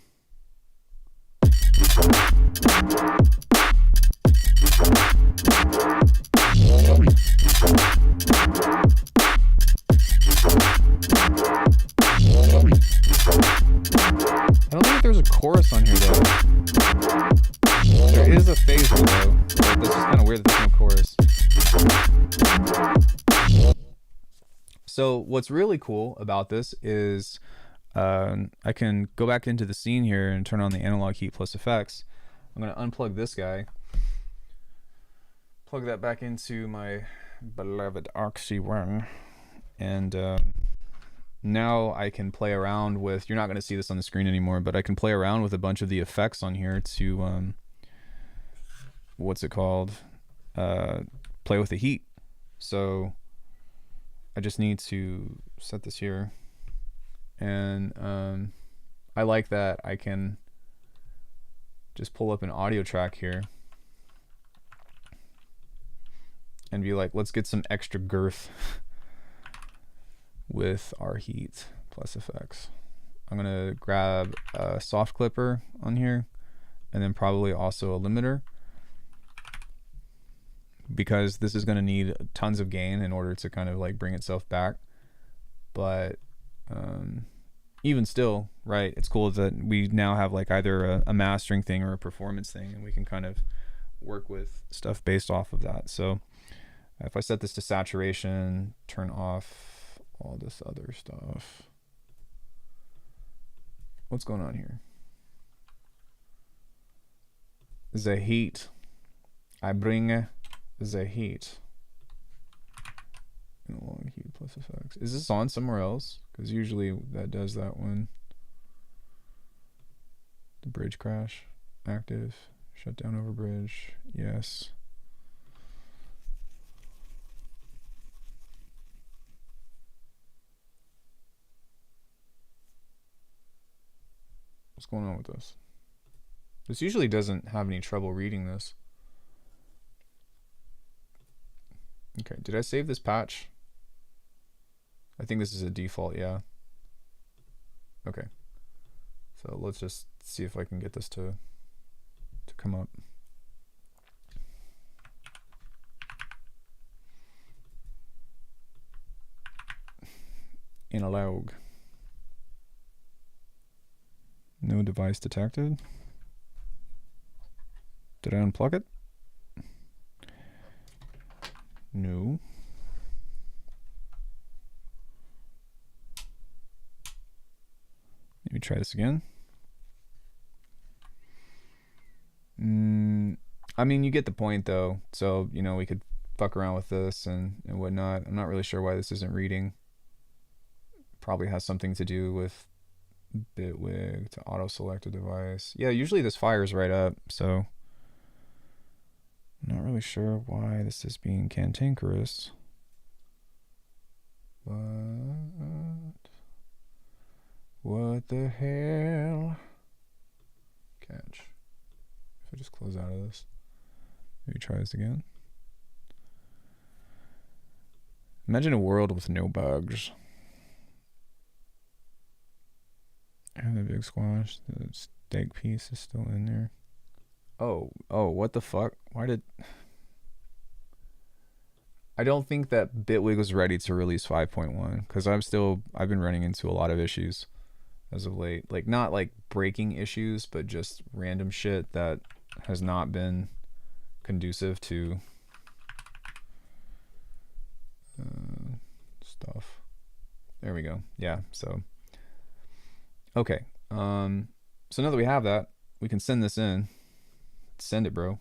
I don't think there's a chorus on here though. There is a phaser though, but this is kind of weird that there's no chorus. So what's really cool about this is I can go back into the scene here and turn on the analog heat plus effects. I'm going to unplug this guy, plug that back into my beloved Alckemy, and now I can play around with, you're not going to see this on the screen anymore, but I can play around with a bunch of the effects on here to, what's it called? Play with the heat. So I just need to set this here, and I like that I can just pull up an audio track here and be like, let's get some extra girth with our heat plus effects. I'm gonna grab a soft clipper on here, and then probably also a limiter, because this is going to need tons of gain in order to kind of like bring itself back. But even still, right, it's cool that we now have like either a mastering thing or a performance thing, and we can kind of work with stuff based off of that. So if I set this to saturation, turn off all this other stuff. What's going on here? The heat. I bring the heat. Analog heat plus effects. Is this on somewhere else? Because usually that does that one. The bridge crash. Active. Shut down over bridge. Yes. What's going on with this? This usually doesn't have any trouble reading this. Okay, did I save this patch? I think this is a default, yeah. Okay. So let's just see if I can get this to come up. Analog. No device detected. Did I unplug it? No. Let me try this again. I mean, you get the point though. So, you know, we could fuck around with this and whatnot. I'm not really sure why this isn't reading. Probably has something to do with Bitwig to auto select a device. Yeah, usually this fires right up, so I'm not really sure why this is being cantankerous. But what the hell? Catch. If I just close out of this. Maybe try this again. Imagine a world with no bugs. And the big squash, the steak piece is still in there. Oh, what the fuck? Why did... I don't think that Bitwig was ready to release 5.1 because I've been running into a lot of issues as of late. Like, not like breaking issues, but just random shit that has not been conducive to stuff. There we go. Yeah, so okay. So now that we have that, we can send this in. Send it, bro.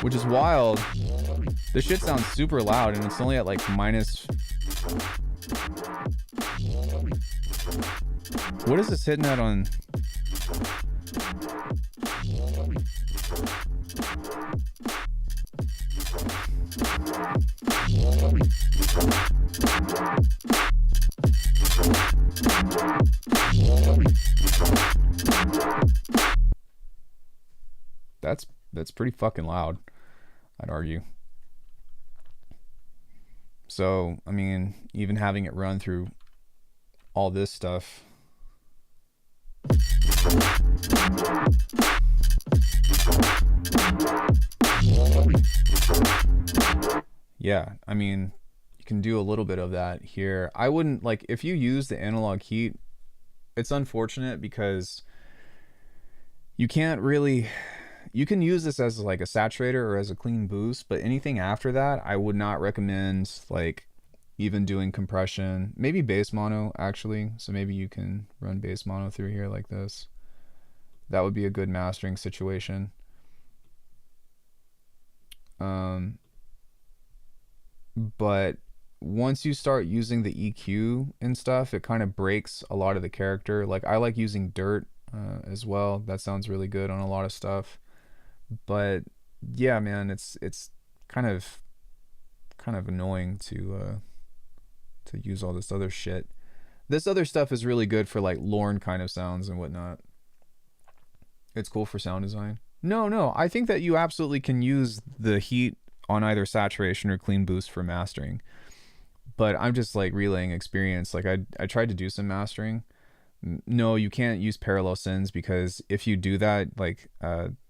Which is wild. This shit sounds super loud and it's only at like minus... What is this hitting at on... That's pretty fucking loud, I'd argue. So, I mean, even having it run through all this stuff. Yeah, I mean, you can do a little bit of that here. I wouldn't, like, if you use the analog heat, it's unfortunate because you can't really... You can use this as like a saturator or as a clean boost, but anything after that, I would not recommend like even doing compression. Maybe bass mono actually. So maybe you can run bass mono through here like this. That would be a good mastering situation. But once you start using the EQ and stuff, it kind of breaks a lot of the character. Like I like using dirt as well. That sounds really good on a lot of stuff. But yeah, man, it's kind of annoying to use all this other shit. This other stuff is really good for like Lorne kind of sounds and whatnot. It's cool for sound design. No, I think that you absolutely can use the heat on either saturation or clean boost for mastering. But I'm just like relaying experience. Like I tried to do some mastering. No, you can't use parallel sends because if you do that, like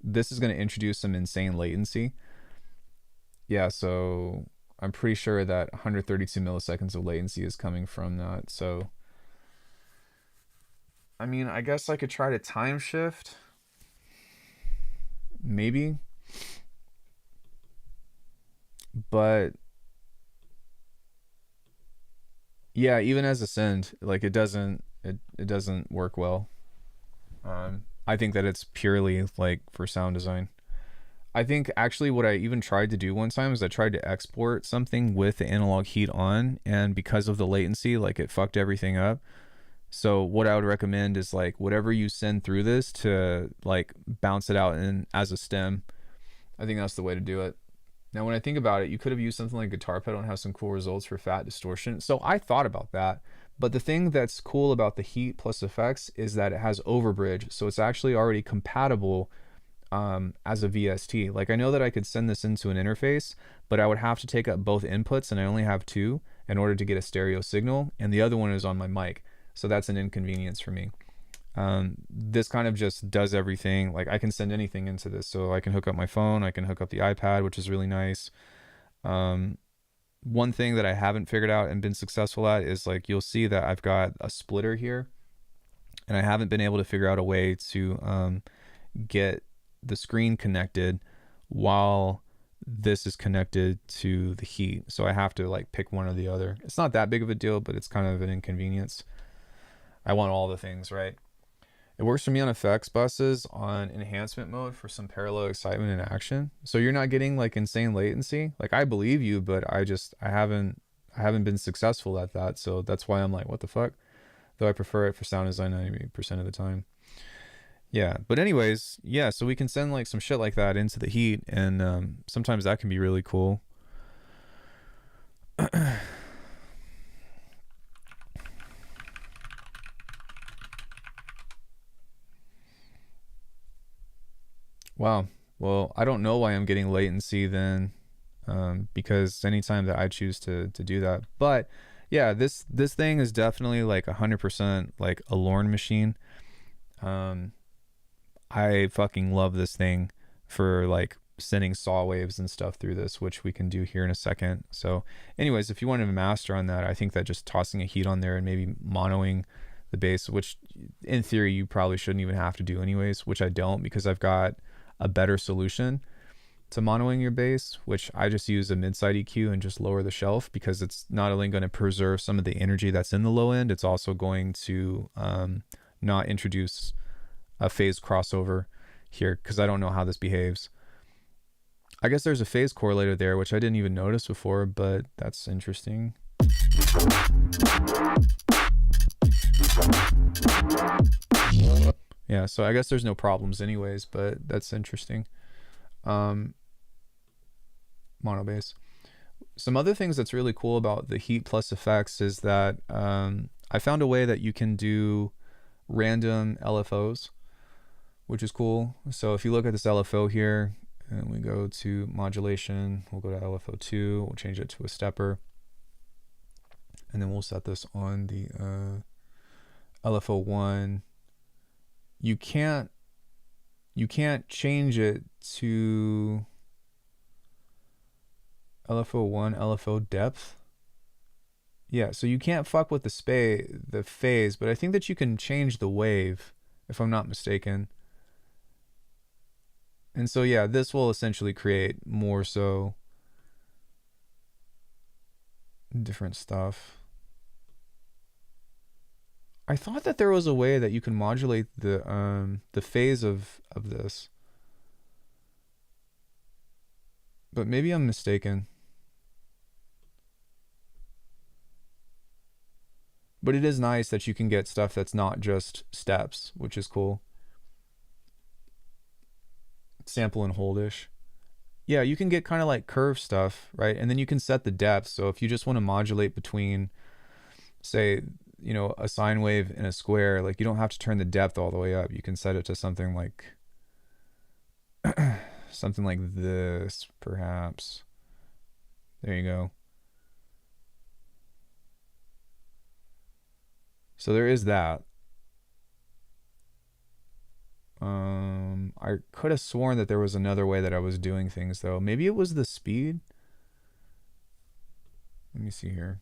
this is going to introduce some insane latency. Yeah, so I'm pretty sure that 132 milliseconds of latency is coming from that. So, I mean, I guess I could try to time shift. Maybe. But yeah, even as a send, like it doesn't work well. I think that it's purely like for sound design. I think actually what I even tried to do one time is I tried to export something with the analog heat on, and because of the latency, like it fucked everything up. So what I would recommend is like whatever you send through this to like bounce it out in as a stem. I think that's the way to do it. Now when I think about it, you could have used something like guitar pedal and have some cool results for fat distortion. So I thought about that. But the thing that's cool about the heat plus effects is that it has overbridge. So it's actually already compatible as a VST. Like I know that I could send this into an interface, but I would have to take up both inputs and I only have two in order to get a stereo signal. And the other one is on my mic. So that's an inconvenience for me. This kind of just does everything. Like I can send anything into this, so I can hook up my phone, I can hook up the iPad, which is really nice. Um, One thing that I haven't figured out and been successful at is like you'll see that I've got a splitter here, and I haven't been able to figure out a way to get the screen connected while this is connected to the heat. So I have to like pick one or the other. It's not that big of a deal, but it's kind of an inconvenience. I want all the things, right? It works for me on effects buses on enhancement mode for some parallel excitement and action. So you're not getting like insane latency. Like I believe you, but I haven't been successful at that. So that's why I'm like, what the fuck? Though I prefer it for sound design 90% of the time. Yeah, but anyways, yeah, so we can send like some shit like that into the heat, and sometimes that can be really cool. Wow. Well, I don't know why I'm getting latency then, because anytime that I choose to do that, but yeah, this thing is definitely like 100% like a Lorne machine. Um, I fucking love this thing for like sending saw waves and stuff through this, which we can do here in a second. So anyways, if you wanted to master on that, I think that just tossing a heat on there and maybe monoing the bass, which in theory you probably shouldn't even have to do anyways, which I don't, because I've got a better solution to monoing your bass, which I just use a mid-side EQ and just lower the shelf, because it's not only going to preserve some of the energy that's in the low end, it's also going to not introduce a phase crossover here, because I don't know how this behaves. I guess there's a phase correlator there, which I didn't even notice before, but that's interesting. Yeah, so I guess there's no problems anyways, but that's interesting. Mono bass. Some other things that's really cool about the Heat Plus effects is that I found a way that you can do random LFOs, which is cool. So if you look at this LFO here and we go to modulation, we'll go to LFO2, we'll change it to a stepper, and then we'll set this on the LFO1. You can't change it to LFO1, LFO depth. Yeah, so you can't fuck with the phase, but I think that you can change the wave, if I'm not mistaken. And so yeah, this will essentially create more so different stuff. I thought that there was a way that you can modulate the phase of this, but maybe I'm mistaken. But it is nice that you can get stuff that's not just steps, which is cool. Sample and holdish. Yeah, you can get kind of like curve stuff, right? And then you can set the depth. So if you just want to modulate between, say, a sine wave and a square, like you don't have to turn the depth all the way up. You can set it to something like something like this, perhaps. There you go. So there is that. I could have sworn that there was another way that I was doing things though. Maybe it was the speed. Let me see here.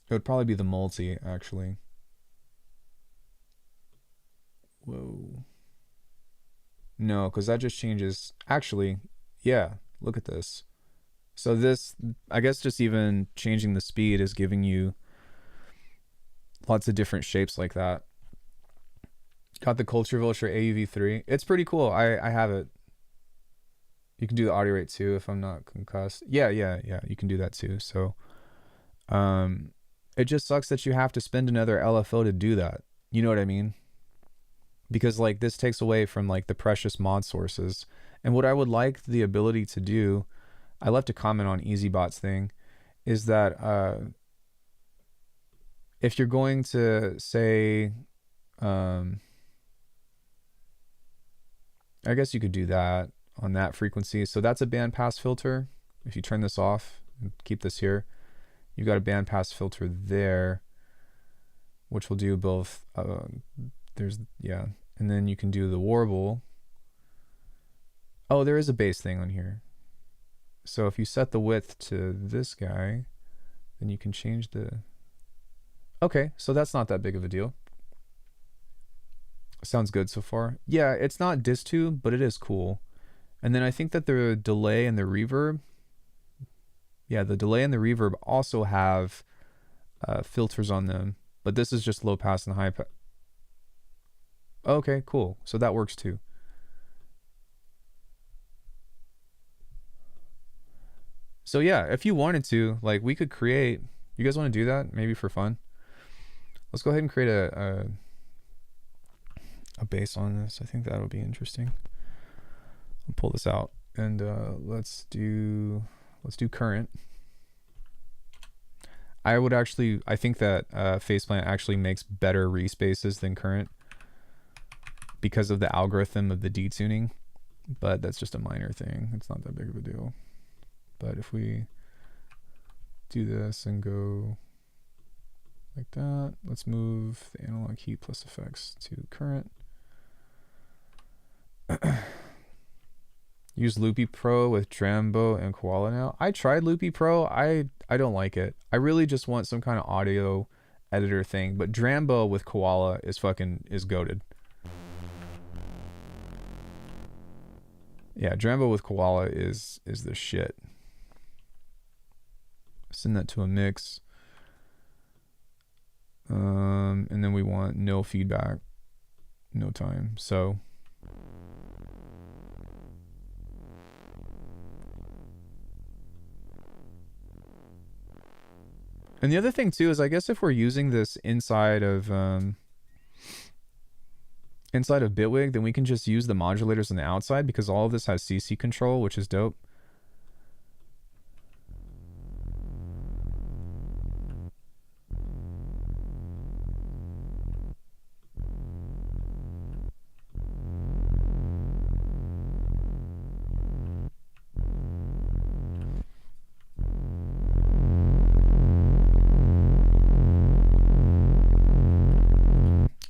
It would probably be the multi, actually. Whoa. No, because that just changes. Actually, yeah, look at this. So this, I guess just even changing the speed is giving you lots of different shapes like that. Got the Culture Vulture AUV3. It's pretty cool. I have it. You can do the audio rate too if I'm not concussed. Yeah. You can do that too. So, it just sucks that you have to spend another LFO to do that. You know what I mean? Because like this takes away from like the precious mod sources. And what I would like the ability to do, I left a comment on EasyBot's thing, is that if you're going to say, um, I guess you could do that on that frequency. So that's a bandpass filter. If you turn this off and keep this here, you've got a bandpass filter there, which will do both. Yeah. And then you can do the warble. Oh, there is a bass thing on here. So if you set the width to this guy, then you can change the... Okay, so that's not that big of a deal. Sounds good so far. Yeah, it's not distube, but it is cool. And then I think that the delay and the reverb, yeah, the delay and the reverb also have filters on them, but this is just low pass and high pass. Okay, cool. So that works too. So yeah, if you wanted to, like, we could create... You guys want to do that? Maybe for fun? Let's go ahead and create a bass on this. I think that'll be interesting. I'll pull this out and let's do current. I think that Faceplant actually makes better respaces than current because of the algorithm of the detuning, but that's just a minor thing. It's not that big of a deal. But if we do this and go like that, let's move the analog heat plus effects to current. Use Loopy Pro with Drambo and Koala now. I tried Loopy Pro. I don't like it. I really just want some kind of audio editor thing, but Drambo with Koala is goated. Yeah, Drambo with Koala is the shit. Send that to a mix. And then we want no feedback, no time. So and the other thing too is, I guess if we're using this inside of Bitwig, then we can just use the modulators on the outside because all of this has CC control, which is dope.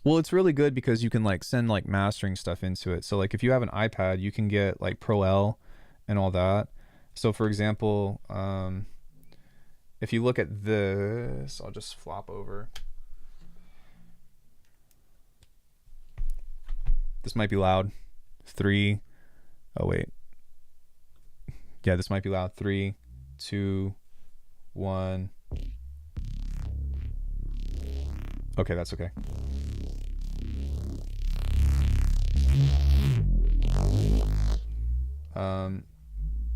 Well, it's really good because you can like send like mastering stuff into it. So like if you have an iPad, you can get like Pro L and all that. So for example, if you look at this, I'll just flop over. This might be loud. 3. Oh wait. Yeah, this might be loud. 3, 2, 1. Okay, that's okay.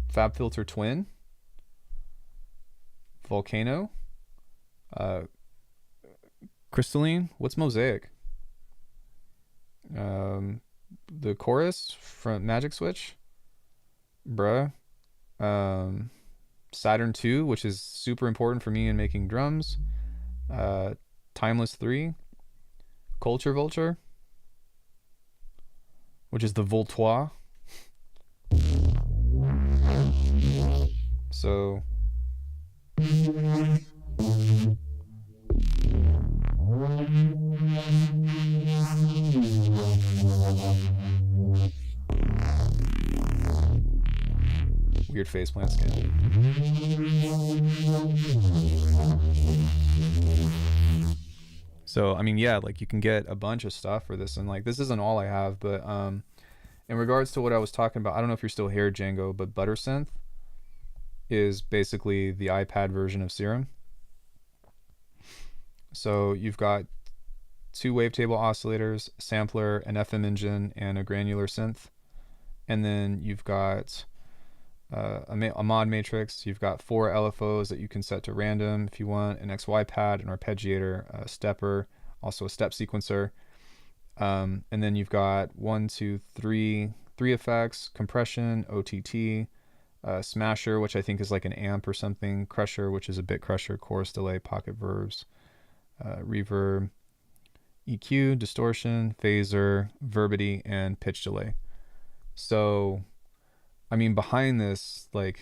Fab Filter Twin, Volcano, Crystalline. What's Mosaic? The chorus from Magic Switch, bruh. Saturn 2, which is super important for me in making drums. Timeless 3, Culture Vulture, which is the Voltois. So weird faceplant skin. So I mean, yeah, like you can get a bunch of stuff for this, and like this isn't all I have, but in regards to what I was talking about, I don't know if you're still here, Django, but ButterSynth is basically the iPad version of Serum. So you've got 2 wavetable oscillators, sampler, an FM engine, and a granular synth. And then you've got a mod matrix. You've got 4 LFOs that you can set to random if you want, an XY pad, an arpeggiator, a stepper, also a step sequencer. And then you've got 3 effects: compression, OTT, smasher, which I think is like an amp or something, crusher, which is a bit crusher, chorus delay, pocket verbs, reverb, EQ, distortion, phaser, verbity, and pitch delay. So, I mean, behind this, like,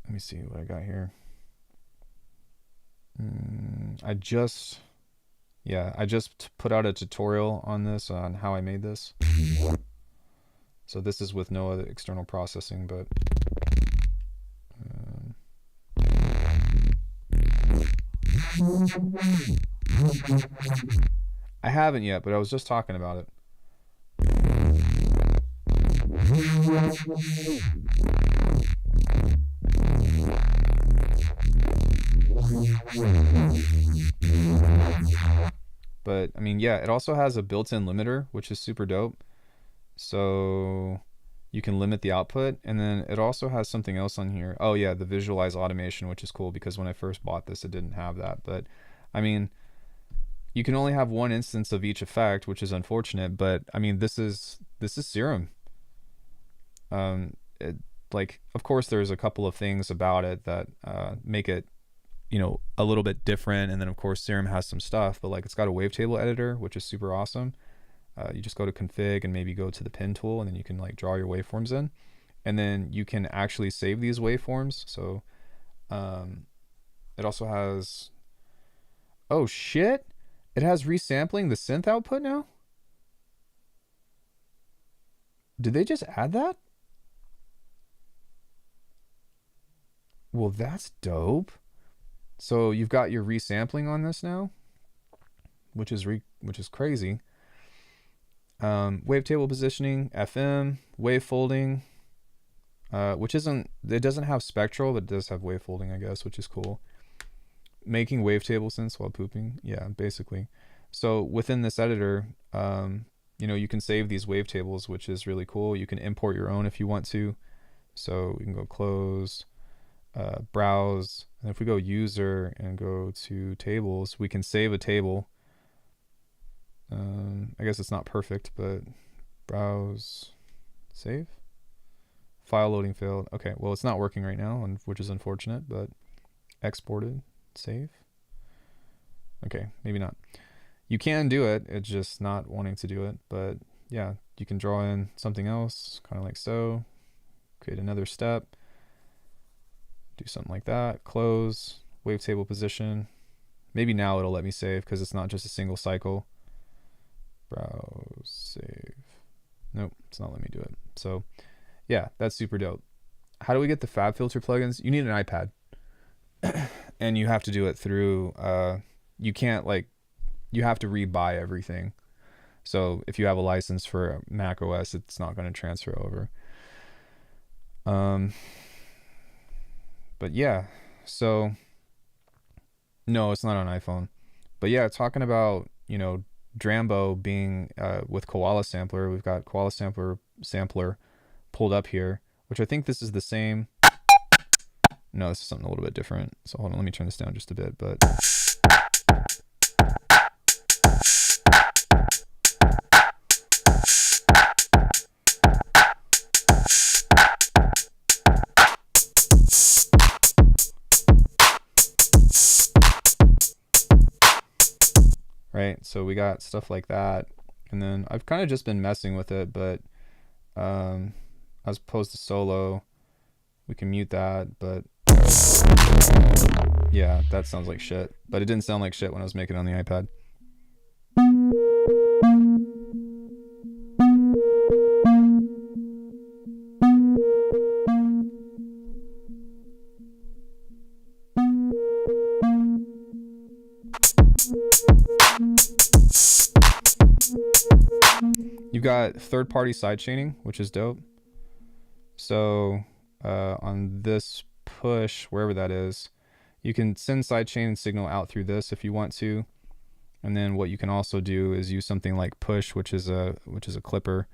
let me see what I got here. I just put out a tutorial on this, on how I made this. So this is with no other external processing, but I haven't yet, but I was just talking about it. But I mean, yeah, it also has a built-in limiter, which is super dope. So you can limit the output, and then it also has something else on here. Oh yeah, the visualize automation, which is cool because when I first bought this, it didn't have that. But I mean, you can only have one instance of each effect, which is unfortunate. But I mean, this is Serum. Like, of course, there's a couple of things about it that make it, you know, a little bit different. And then of course Serum has some stuff, but like it's got a wavetable editor, which is super awesome. You just go to config and maybe go to the pen tool, and then you can like draw your waveforms in, and then you can actually save these waveforms. So it also has, oh shit, it has resampling the synth output now. Did they just add that? Well, that's dope. So you've got your resampling on this now, which is crazy. Wavetable positioning, FM, wave folding, which isn't, it doesn't have spectral, but it does have wave folding, I guess, which is cool. Making wavetable synths while pooping, yeah, basically. So within this editor, you know, you can save these wavetables, which is really cool. You can import your own if you want to. So we can go close, browse, and if we go user and go to tables, we can save a table. I guess it's not perfect, but browse, save. File loading failed. Okay, well, it's not working right now, which is unfortunate, but exported, save. Okay, maybe not. You can do it, it's just not wanting to do it, but yeah, you can draw in something else, kind of like so. Create another step. Do something like that. Close, wavetable position. Maybe now it'll let me save because it's not just a single cycle. Browse, save. Nope, it's not letting me do it. So yeah, that's super dope. How do we get the FabFilter plugins? You need an iPad. And you have to do it through, you can't, like, you have to rebuy everything. So if you have a license for Mac OS, it's not going to transfer over. But yeah, so no, it's not on iPhone. But yeah, talking about, you know, Drambo being with Koala Sampler, we've got Koala Sampler pulled up here, which I think this is the same. No, this is something a little bit different. So hold on, let me turn this down just a bit, but right, so we got stuff like that, and then I've kind of just been messing with it, but as opposed to solo, we can mute that, but yeah, that sounds like shit, but it didn't sound like shit when I was making it on the iPad. You've got third-party sidechaining, which is dope. So on this push, wherever that is, you can send sidechain signal out through this if you want to. And then what you can also do is use something like push, which is a clipper.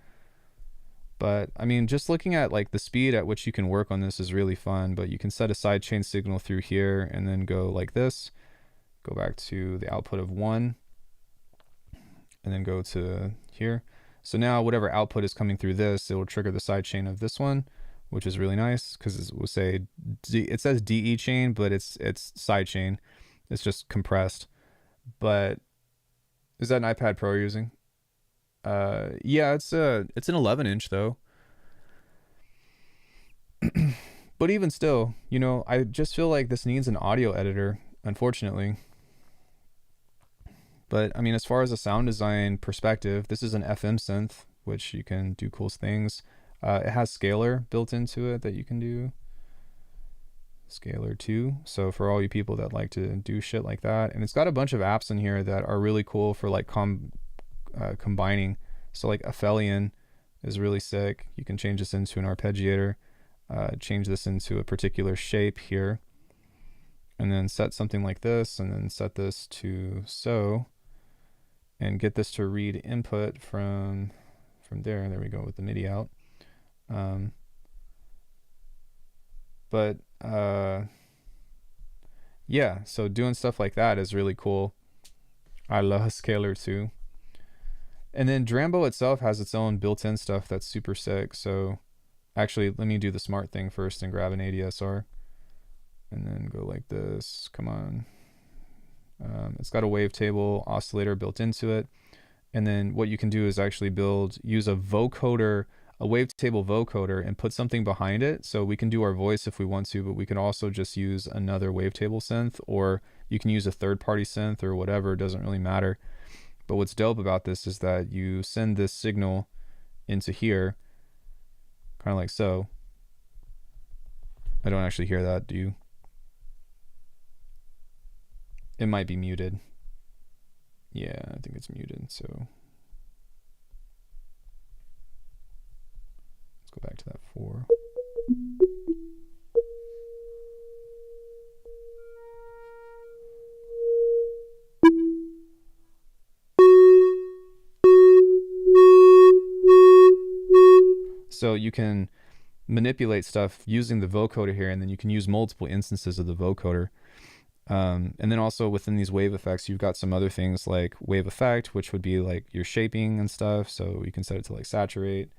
But I mean, just looking at like the speed at which you can work on this is really fun. But you can set a sidechain signal through here and then go like this. Go back to the output of 1 and then go to here. So now whatever output is coming through this, it will trigger the sidechain of this one, which is really nice because it will say it says DE chain, but it's sidechain. It's just compressed. But is that an iPad Pro you're using? Yeah, it's an 11 inch though. But even still, you know, I just feel like this needs an audio editor, unfortunately. But I mean, as far as a sound design perspective, this is an FM synth, which you can do cool things. It has scalar built into it that you can do. Scalar 2. So for all you people that like to do shit like that, and it's got a bunch of apps in here that are really cool for like combining. So like Aphelion is really sick. You can change this into an arpeggiator, change this into a particular shape here, and then set something like this, and then set this to so, and get this to read input from there. There we go with the MIDI out. But yeah, so doing stuff like that is really cool. I love Scalar too. And then Drambo itself has its own built-in stuff that's super sick. So actually, let me do the smart thing first and grab an ADSR. And then go like this. Come on. It's got a wavetable oscillator built into it. And then what you can do is actually use a vocoder, a wavetable vocoder, and put something behind it. So we can do our voice if we want to, but we can also just use another wavetable synth, or you can use a third-party synth or whatever. It doesn't really matter. But what's dope about this is that you send this signal into here, kind of like so. I don't actually hear that, do you? It might be muted. Yeah, I think it's muted, so let's go back to that 4. So you can manipulate stuff using the vocoder here, and then you can use multiple instances of the vocoder. And then also within these wave effects, you've got some other things like wave effect, which would be like your shaping and stuff. So you can set it to like saturate.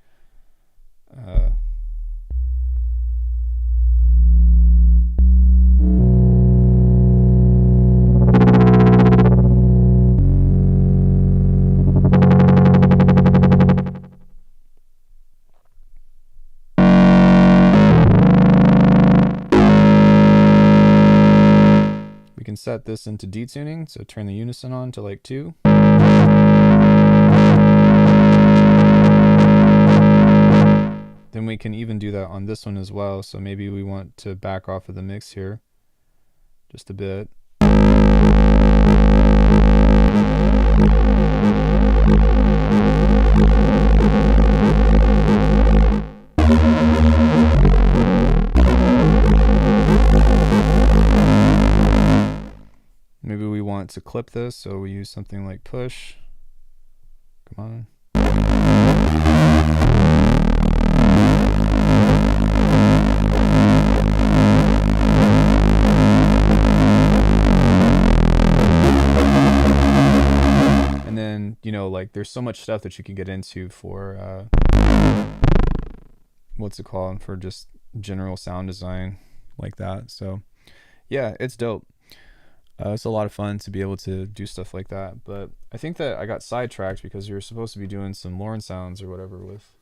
We can set this into detuning, so turn the unison on to like 2. Then we can even do that on this one as well. So maybe we want to back off of the mix here just a bit. Maybe we want to clip this, so we use something like push. Come on. And then, you know, like there's so much stuff that you can get into for, what's it called? For just general sound design like that. So yeah, it's dope. It's a lot of fun to be able to do stuff like that. But I think that I got sidetracked because you're supposed to be doing some Lorentz sounds or whatever with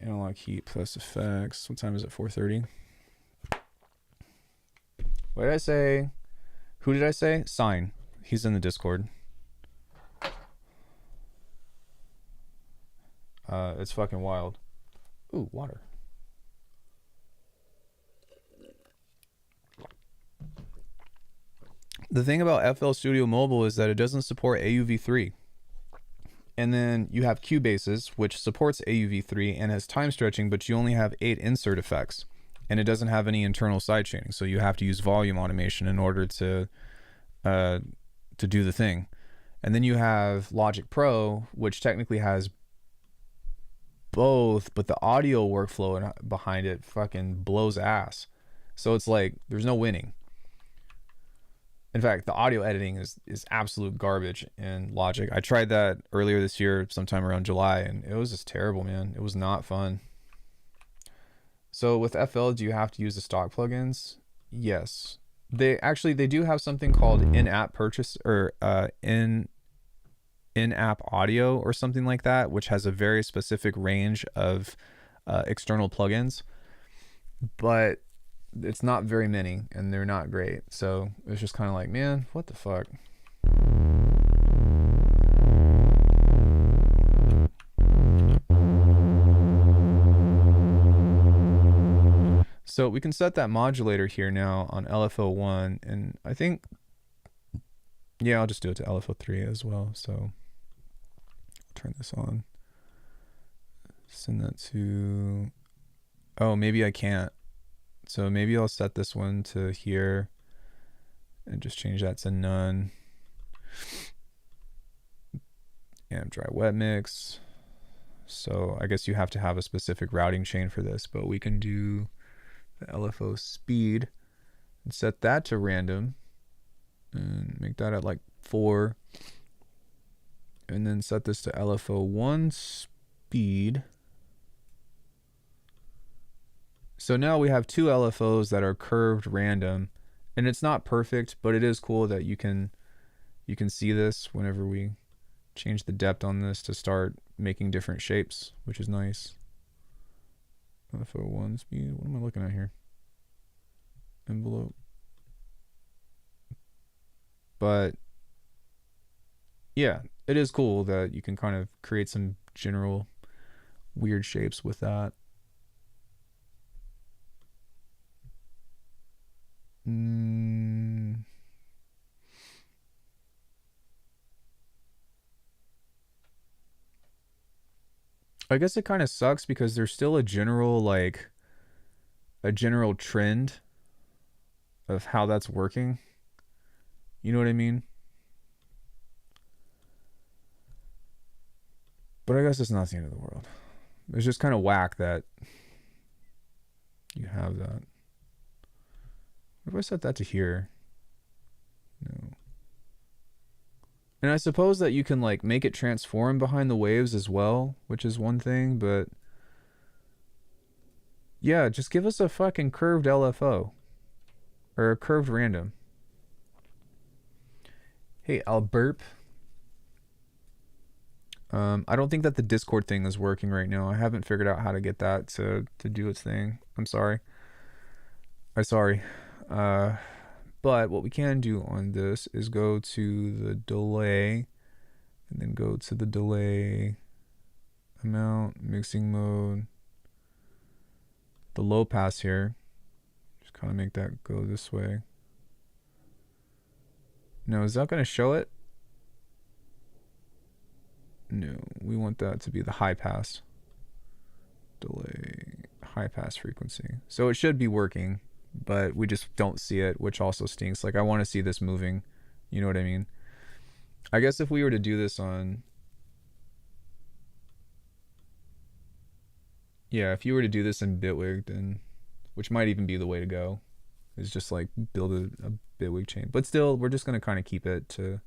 analog heat plus effects. What time is it? 4:30. What did I say? Who did I say? Sign. He's in the Discord. It's fucking wild. Ooh, water. The thing about FL Studio Mobile is that it doesn't support AUV3. And then you have Cubases, which supports AUV3 and has time stretching, but you only have 8 insert effects. And it doesn't have any internal sidechaining, so you have to use volume automation in order to do the thing. And then you have Logic Pro, which technically has both, but the audio workflow behind it fucking blows ass. So it's like there's no winning. In fact, the audio editing is absolute garbage in Logic. I tried that earlier this year, sometime around July, and it was just terrible, man. It was not fun. So with FL, do you have to use the stock plugins? Yes. They do have something called in-app purchase, or in-app audio or something like that, which has a very specific range of external plugins, but it's not very many and they're not great. So it's just kind of like, man, what the fuck. So we can set that modulator here now on LFO1, and I think, yeah, I'll just do it to LFO3 as well. So turn this on, send that to, oh, maybe I can't. So maybe I'll set this one to here and just change that to none. Amp dry wet mix. So I guess you have to have a specific routing chain for this, but we can do the LFO speed and set that to random and make that at like 4, and then set this to LFO1 speed. So now we have 2 LFOs that are curved random, and it's not perfect, but it is cool that you can see this whenever we change the depth on this to start making different shapes, which is nice. LFO1 speed, what am I looking at here? Envelope. But yeah, it is cool that you can kind of create some general weird shapes with that. I guess it kind of sucks because there's still a general trend of how that's working. You know what I mean? But I guess it's not the end of the world. It's just kind of whack that you have that. What if I set that to here? No. And I suppose that you can like make it transform behind the waves as well, which is one thing, but yeah, just give us a fucking curved LFO or a curved random. Hey, Alberp. I don't think that the Discord thing is working right now. I haven't figured out how to get that to do its thing. I'm sorry. But what we can do on this is go to the delay and then go to the delay amount, mixing mode, the low pass here. Just kind of make that go this way. No, is that going to show it? No, we want that to be the high pass. Delay, high pass frequency. So it should be working, but we just don't see it, which also stinks. Like I want to see this moving. You know what I mean? I guess if we were to do this on, yeah, if you were to do this in Bitwig, then, which might even be the way to go, is just like build a Bitwig chain. But still, we're just going to kind of keep it to,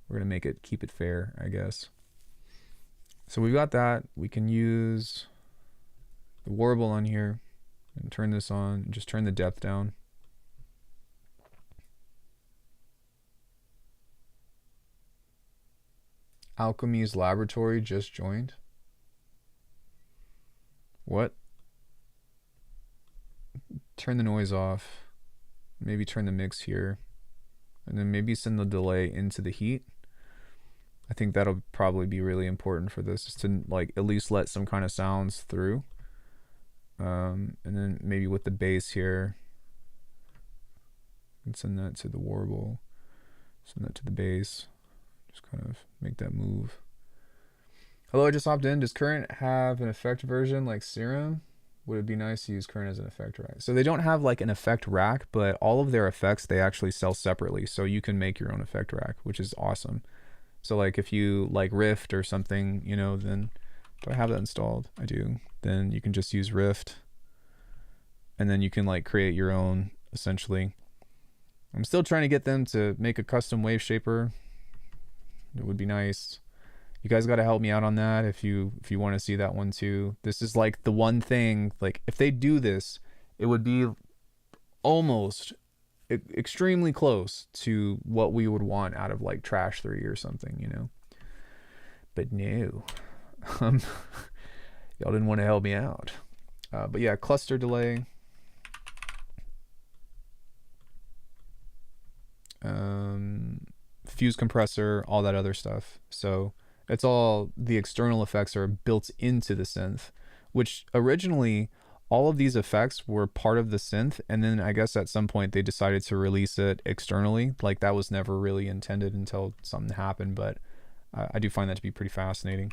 we're going to make it, keep it fair, I guess. So we've got that. We can use the warble on here and turn this on and just turn the depth down. Alchemy's laboratory just joined. What? Turn the noise off. Maybe turn the mix here. And then maybe send the delay into the heat. I think that'll probably be really important for this, is to like at least let some kind of sounds through. And then maybe with the bass here, and send that to the warble, send that to the bass, just kind of make that move. Hello, I just hopped in. Does Current have an effect version like Serum? Would it be nice to use Current as an effect rack? So they don't have like an effect rack, but all of their effects they actually sell separately, so you can make your own effect rack, which is awesome. So like if you like Rift or something, you know, then do I have that installed? I do. Then you can just use Rift, and then you can like create your own essentially. I'm still trying to get them to make a custom wave shaper. It would be nice. You guys got to help me out on that if you want to see that one too. This is like the one thing, like if they do this, it would be almost extremely close to what we would want out of like Trash 3 or something, you know. But no, y'all didn't want to help me out. But yeah, cluster delay. Fuse compressor, all that other stuff. So it's all the external effects are built into the synth, which originally all of these effects were part of the synth, and then I guess at some point they decided to release it externally. Like that was never really intended until something happened, but I do find that to be pretty fascinating.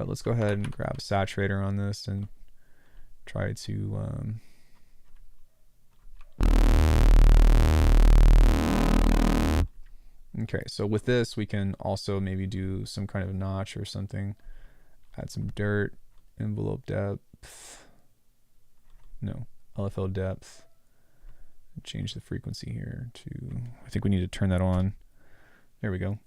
Let's go ahead and grab a saturator on this and try to okay, so with this we can also maybe do some kind of notch or something. Add some dirt, envelope depth. No, LFO depth. Change the frequency here to, I think we need to turn that on. There we go.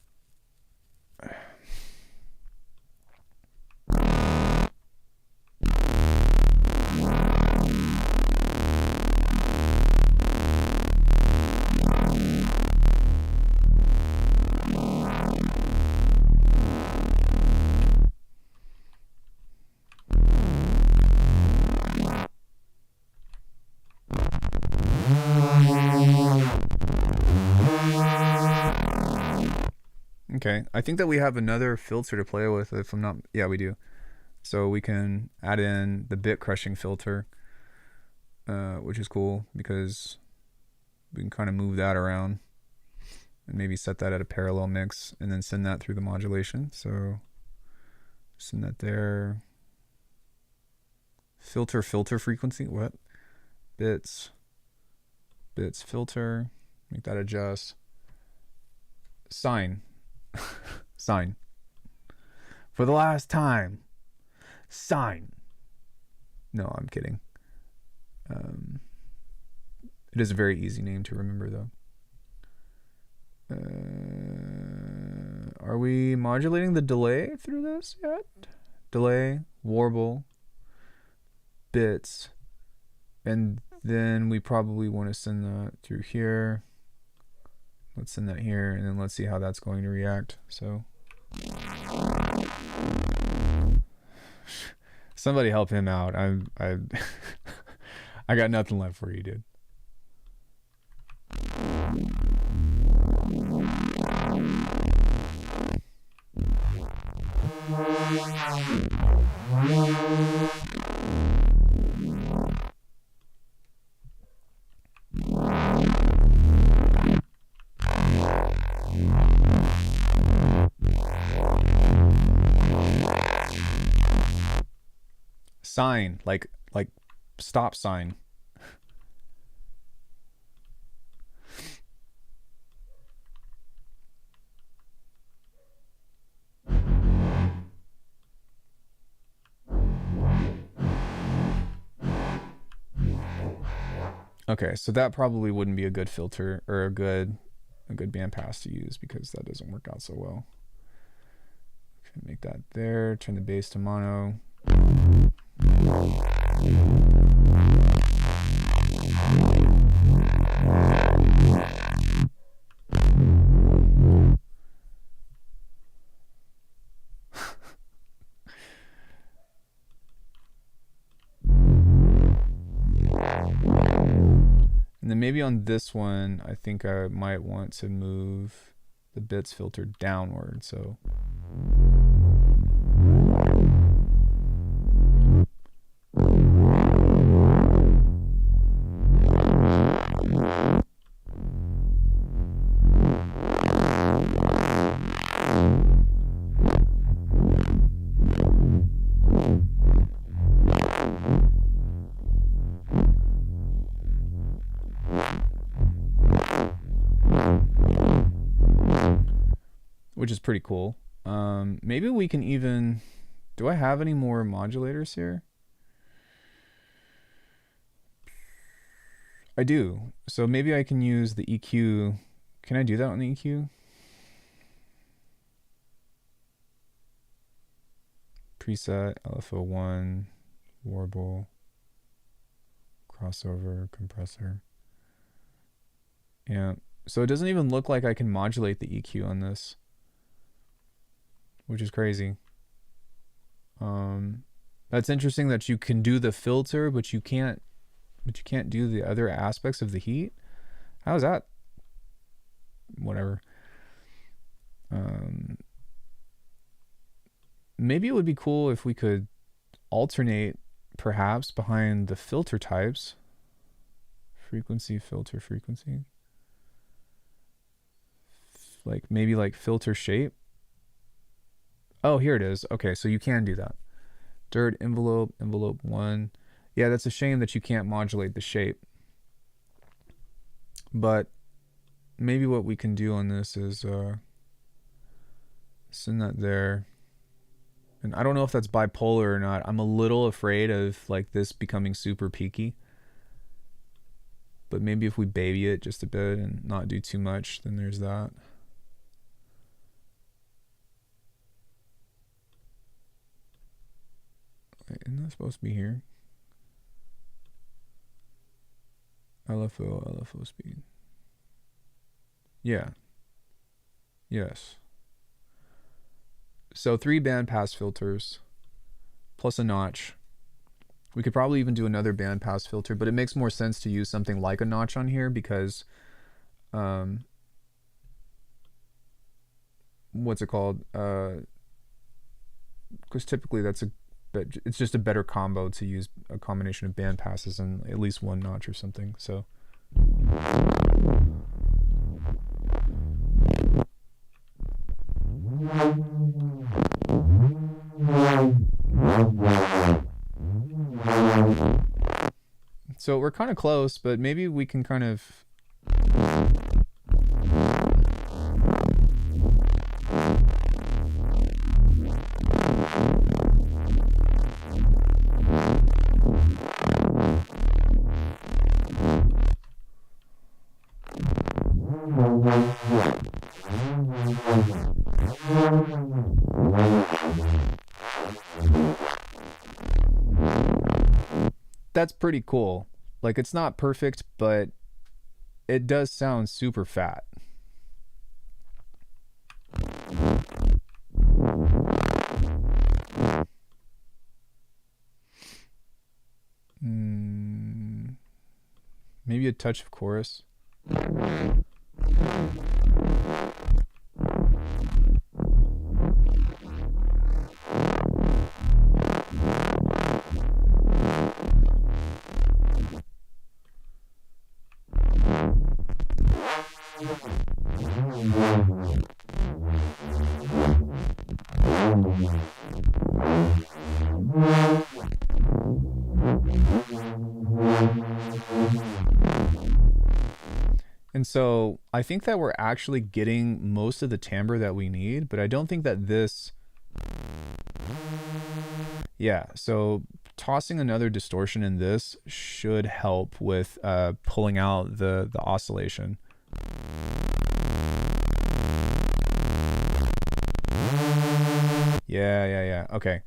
Okay, I think that we have another filter to play with if I'm not, yeah, we do. So we can add in the bit crushing filter, which is cool because we can kind of move that around and maybe set that at a parallel mix and then send that through the modulation. So send that there. Filter frequency, what? Bits filter, make that adjust. Sine. Sine. For the last time. Sine. No, I'm kidding. It is a very easy name to remember, though. Are we modulating the delay through this yet? Delay, warble, bits, and then we probably want to send that through here. Let's send that here, and then let's see how that's going to react. So somebody help him out. I I got nothing left for you, dude. Sign, like stop sign. Okay, so that probably wouldn't be a good filter or a good bandpass to use because that doesn't work out so well. Okay, make that there, turn the bass to mono. And then maybe on this one, I think I might want to move the bits filter downward. So which is pretty cool. Maybe we can even, do I have any more modulators here? I do. So maybe I can use the EQ. Can I do that on the EQ? Preset, LFO1, warble. crossover, compressor. Yeah. So it doesn't even look like I can modulate the EQ on this, which is crazy. That's interesting that you can do the filter, but you can't do the other aspects of the heat. How is that? Whatever. Maybe it would be cool if we could alternate perhaps behind the filter types. Frequency, filter, frequency. Like maybe like filter shape. Oh, here it is. Okay, so you can do that. Dirt, envelope, envelope 1. Yeah, that's a shame that you can't modulate the shape. But maybe what we can do on this is send that there. And I don't know if that's bipolar or not. I'm a little afraid of like this becoming super peaky. But maybe if we baby it just a bit and not do too much, then there's that. Wait, isn't that supposed to be here? LFO speed. Yeah. Yes. So 3 bandpass filters plus a notch. We could probably even do another bandpass filter, but it makes more sense to use something like a notch on here because what's it called? Because typically it's just a better combo to use a combination of band passes and at least one notch or something. So we're kind of close, but maybe we can kind of that's pretty cool. Like it's not perfect, but it does sound super fat. Maybe a touch of chorus. And so I think that we're actually getting most of the timbre that we need, but I don't think that this... Yeah, so tossing another distortion in this should help with pulling out the oscillation. Yeah. Okay.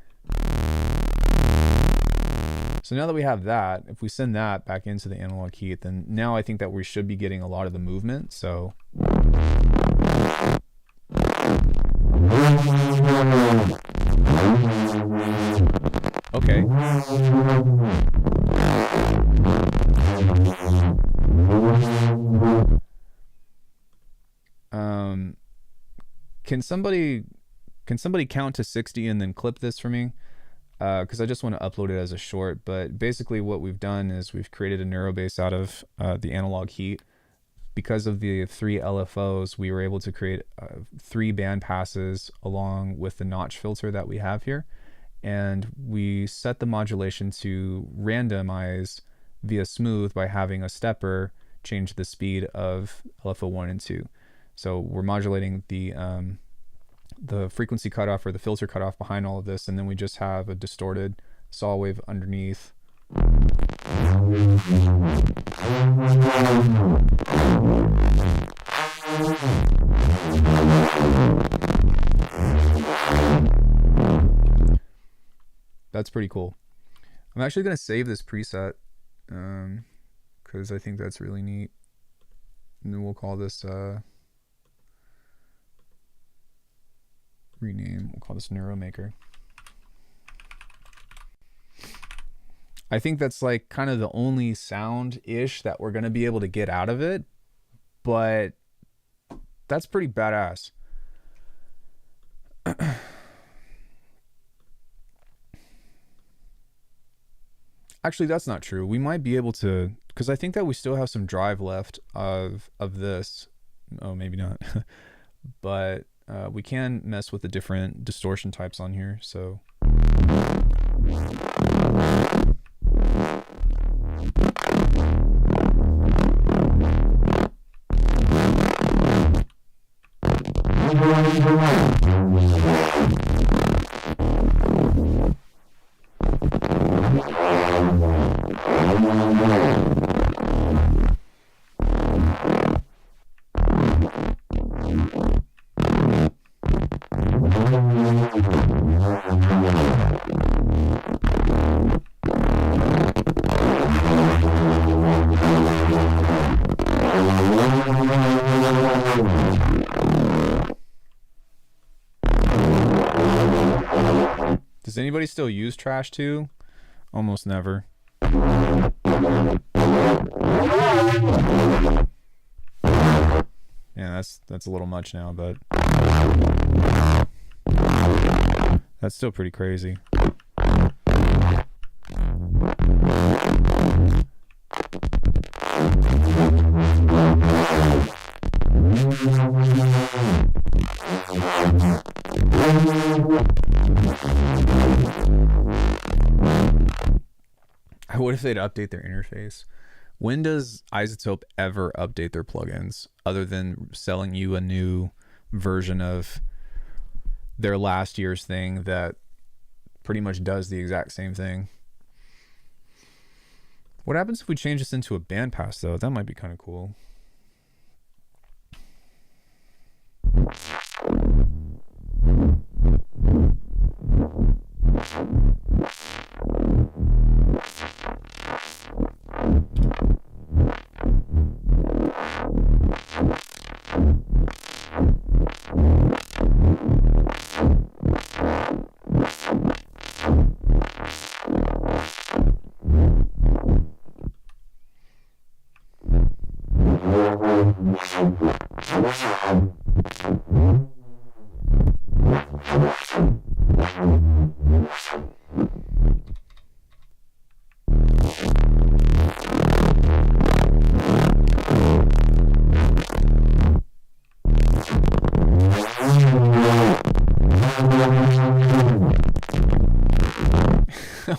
So now that we have that, if we send that back into the analog heat, then now I think that we should be getting a lot of the movement. So okay. Can somebody count to 60 and then clip this for me? Because I just want to upload it as a short. But basically what we've done is we've created a neurobase out of the analog heat. Because of the 3 LFOs, we were able to create 3 band passes along with the notch filter that we have here. And we set the modulation to randomize via smooth by having a stepper change the speed of LFO 1 and 2. So we're modulating the frequency cutoff or the filter cutoff behind all of this, and then we just have a distorted saw wave underneath. That's pretty cool. I'm actually going to save this preset because I think that's really neat. And then we'll call this rename. We'll call this Neuromaker. I think that's like kind of the only sound-ish that we're gonna be able to get out of it, but that's pretty badass. Actually, that's not true. We might be able to, because I think that we still have some drive left of this. Oh, maybe not. But we can mess with the different distortion types on here. So does anybody still use Trash 2? Almost never. Yeah, that's a little much now, but that's still pretty crazy. What if they'd update their interface? When does Isotope ever update their plugins other than selling you a new version of their last year's thing that pretty much does the exact same thing? What happens if we change this into a bandpass, though? That might be kind of cool.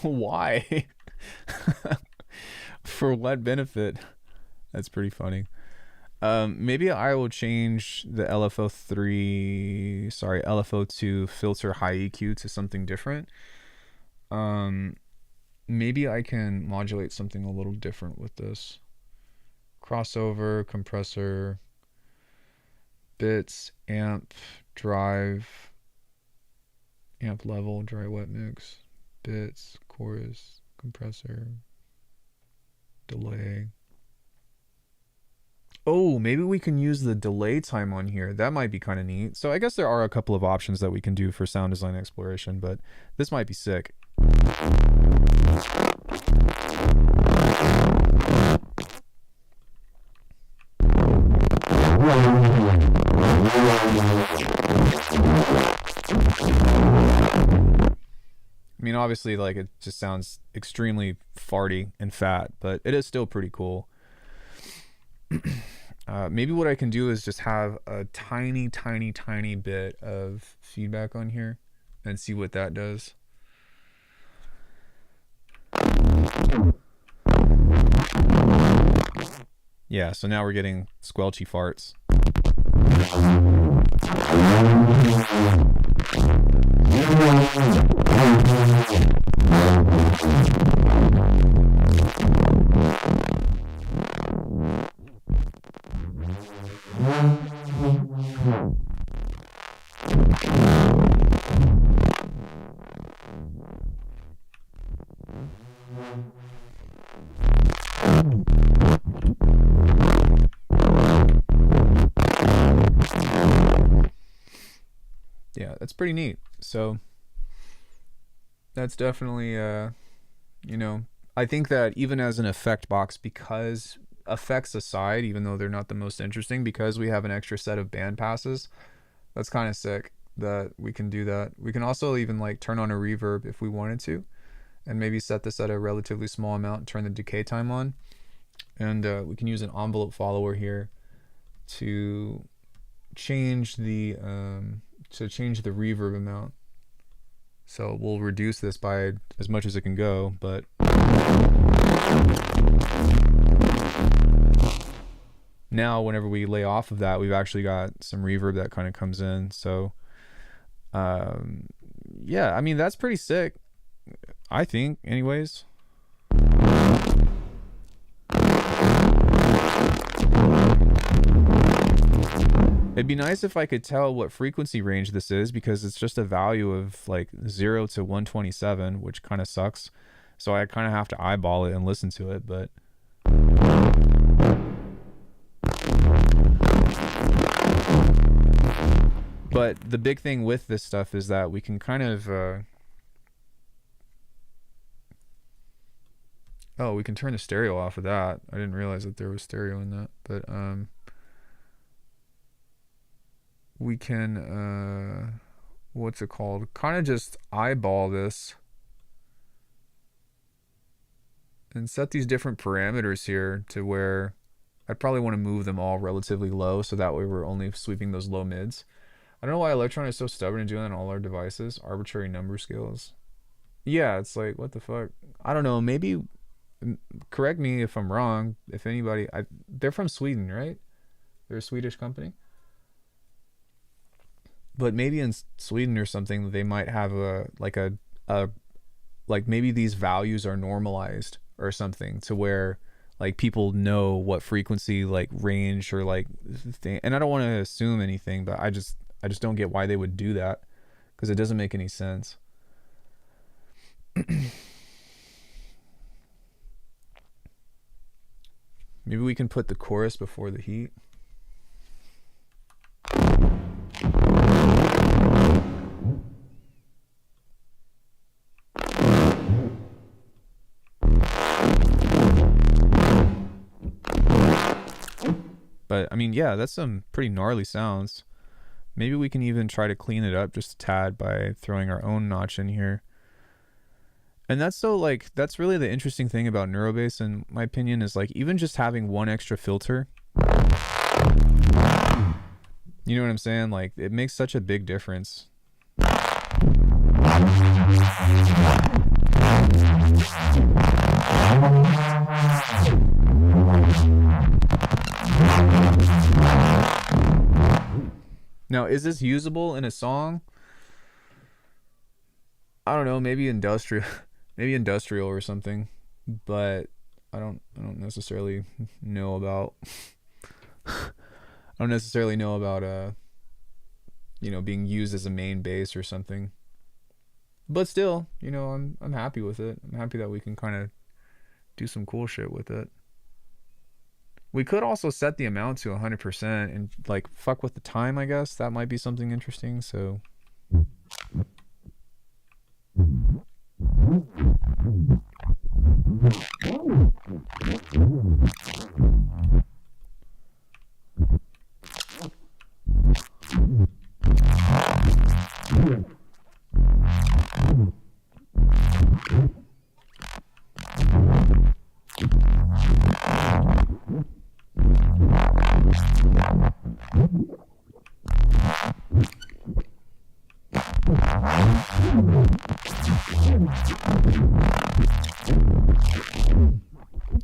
Why? For what benefit? That's pretty funny. Maybe I will change the LFO2 filter high EQ to something different. Maybe I can modulate something a little different with this. Crossover, compressor, bits, amp, drive, amp level, dry wet mix, bits, chorus, compressor, delay. Oh, maybe we can use the delay time on here. That might be kind of neat. So I guess there are a couple of options that we can do for sound design exploration, but this might be sick. I mean, obviously, like, it just sounds extremely farty and fat, but it is still pretty cool. Maybe what I can do is just have a tiny bit of feedback on here and see what that does. Yeah, so now we're getting squelchy farts. that's pretty neat. So that's definitely you know, I think that even as an effect box, because effects aside, even though they're not the most interesting, because we have an extra set of band passes, that's kind of sick that we can do that. We can also even like turn on a reverb if we wanted to, and maybe set this at a relatively small amount and turn the decay time on. And we can use an envelope follower here to change the reverb amount. So we'll reduce this by as much as it can go, but now whenever we lay off of that, we've actually got some reverb that kind of comes in. So yeah, I mean, that's pretty sick, I think, anyways. It'd be nice if I could tell what frequency range this is, because it's just a value of like 0 to 127, which kind of sucks. So I kind of have to eyeball it and listen to it, but the big thing with this stuff is that we can kind of oh, we can turn the stereo off of that. I didn't realize that there was stereo in that, but we can what's it called, kind of just eyeball this and set these different parameters here to where I'd probably want to move them all relatively low, so that way we're only sweeping those low mids. I don't know why Electron is so stubborn in doing that on all our devices. Arbitrary number scales. Yeah, it's like, what the fuck? I don't know. Maybe, correct me if I'm wrong. If anybody, they're from Sweden, right? They're a Swedish company. But maybe in Sweden or something, they might have a like maybe these values are normalized or something, to where like people know what frequency like range or like thing. And I don't want to assume anything, but I just don't get why they would do that, because it doesn't make any sense. Maybe we can put the chorus before the heat. But I mean, yeah, that's some pretty gnarly sounds. Maybe we can even try to clean it up just a tad by throwing our own notch in here. And that's so like, that's really the interesting thing about Neurobass, in my opinion, is like even just having one extra filter. You know what I'm saying? Like, it makes such a big difference. Now, is this usable in a song? I don't know, maybe industrial, maybe industrial or something, but I don't necessarily know about I don't necessarily know about you know, being used as a main bass or something. But still, you know, I'm happy with it. I'm happy that we can kind of do some cool shit with it. We could also set the amount to 100% and like fuck with the time, I guess. That might be something interesting. So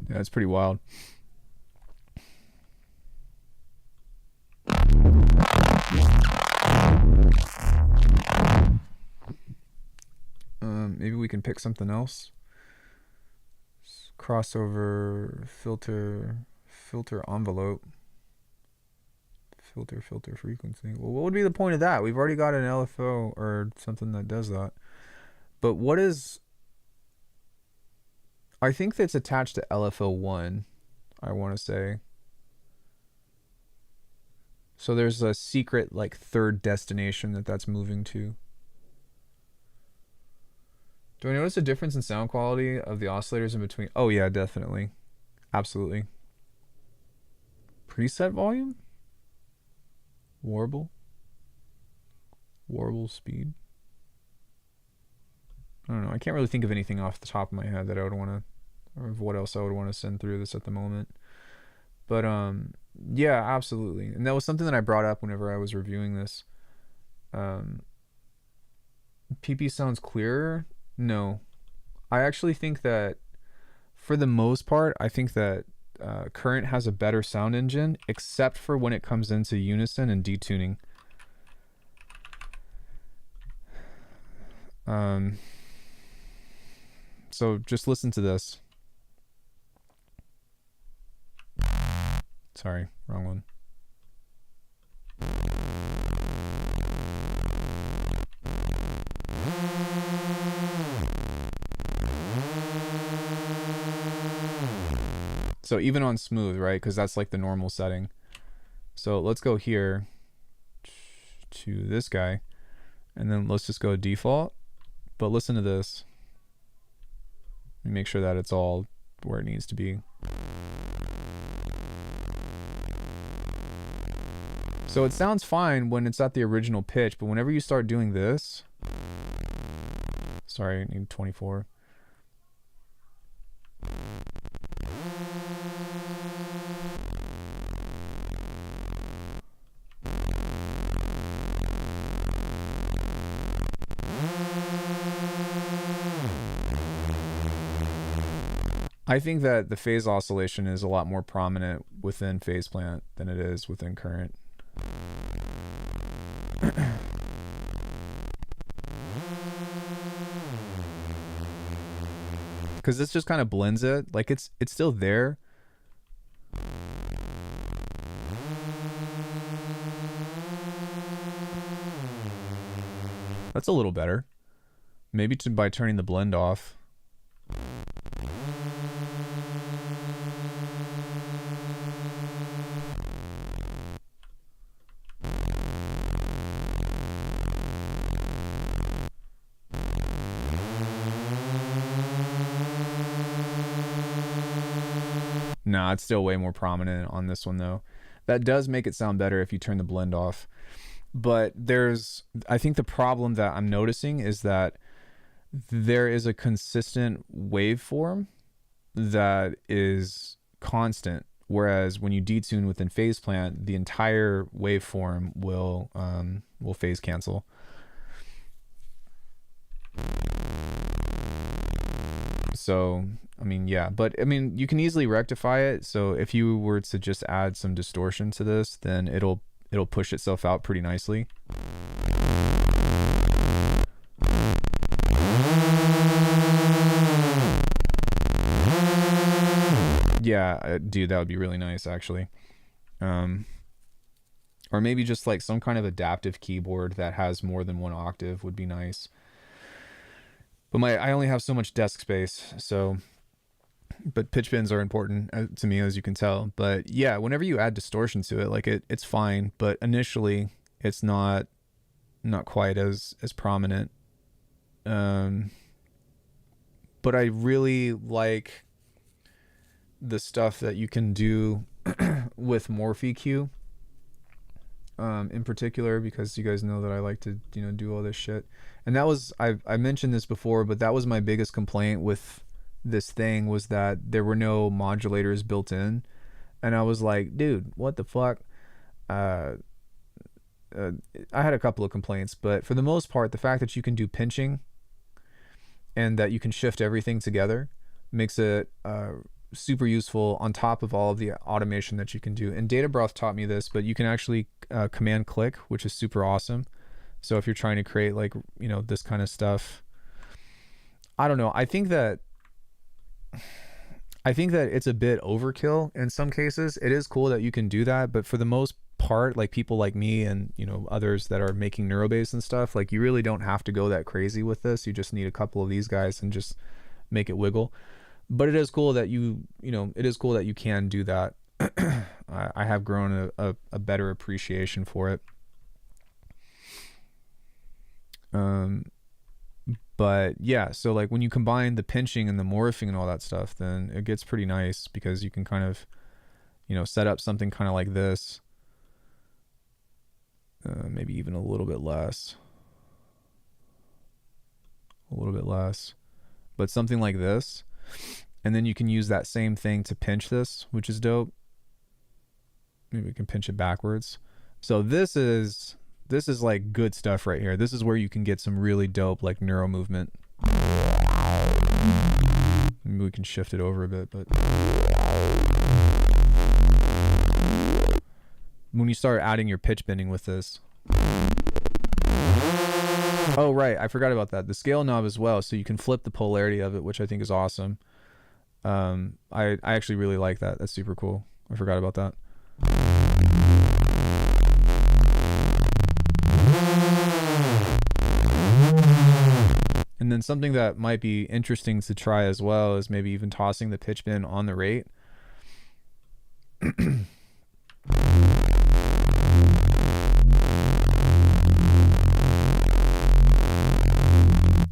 yeah, it's pretty wild. Maybe we can pick something else. Crossover, filter envelope, filter frequency. Well, what would be the point of that? We've already got an LFO or something that does that. But what is, I think that's attached to LFO1, I want to say. So there's a secret like third destination that's moving to. Do I notice a difference in sound quality of the oscillators in between? Oh yeah, definitely. Absolutely. Preset volume? Warble? Warble speed? I don't know. I can't really think of anything off the top of my head that I would want to, or of what else I would want to send through this at the moment. But yeah, absolutely. And that was something that I brought up whenever I was reviewing this. PP sounds clearer? No. I actually think that for the most part, I think that Current has a better sound engine, except for when it comes into unison and detuning. So just listen to this. Sorry, wrong one. So even on smooth, right? Because that's like the normal setting. So let's go here to this guy. And then let's just go default. But listen to this. Let me make sure that it's all where it needs to be. So it sounds fine when it's at the original pitch, but whenever you start doing this... Sorry, I need 24. I think that the phase oscillation is a lot more prominent within phase plant than it is within current. Because this just kind of blends it. Like it's still there. That's a little better. Maybe by turning the blend off. Nah, it's still way more prominent on this one though. That does make it sound better if you turn the blend off. But I think the problem that I'm noticing is that there is a consistent waveform that is constant. Whereas when you detune within phase plant, the entire waveform will phase cancel. So, I mean, yeah, but I mean, you can easily rectify it. So if you were to just add some distortion to this, then it'll push itself out pretty nicely. Yeah, dude, that would be really nice actually. Or maybe just like some kind of adaptive keyboard that has more than one octave would be nice. But I only have so much desk space, so... But pitch bends are important to me, as you can tell. But yeah, whenever you add distortion to it, like it's fine. But initially, it's not quite as prominent. But I really like the stuff that you can do with Morph-EQ. In particular, because you guys know that I like to do all this shit. And that was I mentioned this before, but that was my biggest complaint with this thing, was that there were no modulators built in. And I was like, dude, what the fuck? I had a couple of complaints, but for the most part, the fact that you can do pinching and that you can shift everything together makes it super useful, on top of all of the automation that you can do. And Data Broth taught me this, but you can actually command click, which is super awesome. So if you're trying to create like, this kind of stuff, I don't know. I think that it's a bit overkill in some cases. It is cool that you can do that, but for the most part, like people like me and others that are making neurobase and stuff, like you really don't have to go that crazy with this. You just need a couple of these guys and just make it wiggle. But it is cool that you can do that. I have grown a better appreciation for it. But yeah, so like when you combine the pinching and the morphing and all that stuff, then it gets pretty nice because you can kind of, set up something kind of like this. Maybe even a little bit less. But something like this. And then you can use that same thing to pinch this, which is dope. Maybe we can pinch it backwards. So this is like good stuff right here. This is where you can get some really dope like neuro movement. Maybe we can shift it over a bit, but when you start adding your pitch bending with this. Oh, right. I forgot about that. The scale knob as well. So you can flip the polarity of it, which I think is awesome. I actually really like that. That's super cool. I forgot about that. And then something that might be interesting to try as well is maybe even tossing the pitch bend on the rate.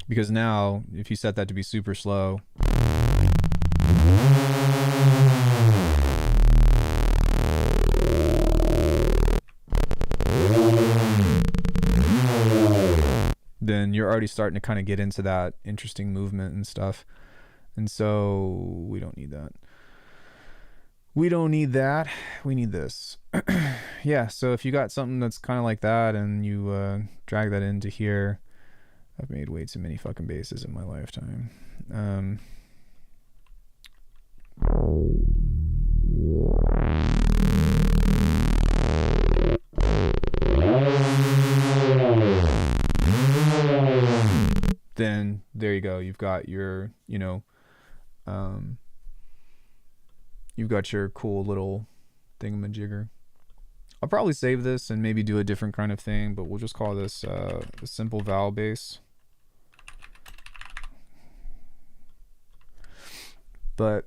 Because now, if you set that to be super slow, then you're already starting to kind of get into that interesting movement and stuff. And so we don't need that. We need this. Yeah, so if you got something that's kind of like that and you drag that into here, I've made way too many fucking basses in my lifetime. Then there you go. You've got your, you've got your cool little thingamajigger. I'll probably save this and maybe do a different kind of thing, but we'll just call this a simple vowel bass. But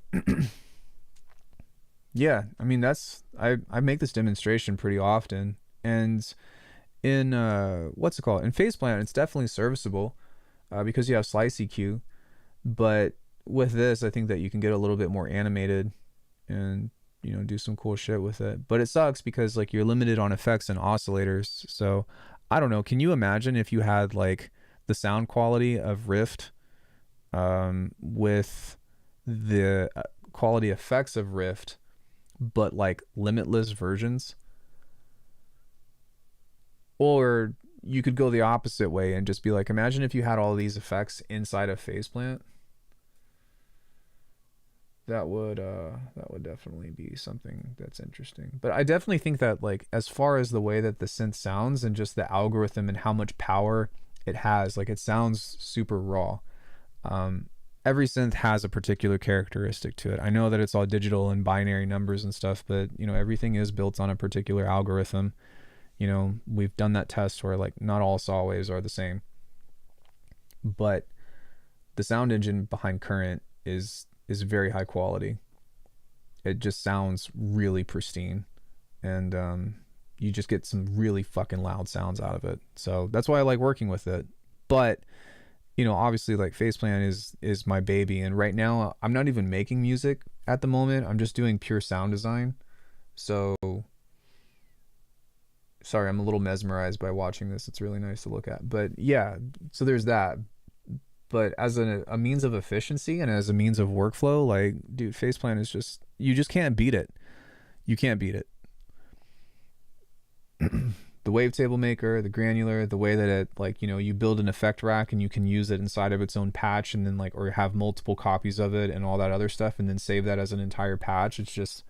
yeah, I mean, I make this demonstration pretty often, and in what's it called, in Faceplant, it's definitely serviceable because you have slice EQ. But with this, I think that you can get a little bit more animated and do some cool shit with it. But it sucks because like you're limited on effects and oscillators. So I don't know, can you imagine if you had like the sound quality of Rift with the quality effects of Rift, but like limitless versions? Or you could go the opposite way and just be like, imagine if you had all these effects inside of Faceplant. That would definitely be something that's interesting. But I definitely think that like as far as the way that the synth sounds and just the algorithm and how much power it has, like it sounds super raw. Every synth has a particular characteristic to it. I know that it's all digital and binary numbers and stuff, but everything is built on a particular algorithm. We've done that test where like not all saw waves are the same. But the sound engine behind Current is very high quality. It just sounds really pristine, and you just get some really fucking loud sounds out of it. So that's why I like working with it. But obviously like Faceplant is my baby, and right now I'm not even making music at the moment. I'm just doing pure sound design. So sorry, I'm a little mesmerized by watching this. It's really nice to look at. But yeah, so there's that. But as a means of efficiency and as a means of workflow, like, dude, Faceplant is just, you just can't beat it. You can't beat it. The wavetable maker, the granular, the way that it, like, you build an effect rack and you can use it inside of its own patch, and then like, or have multiple copies of it and all that other stuff, and then save that as an entire patch. It's just,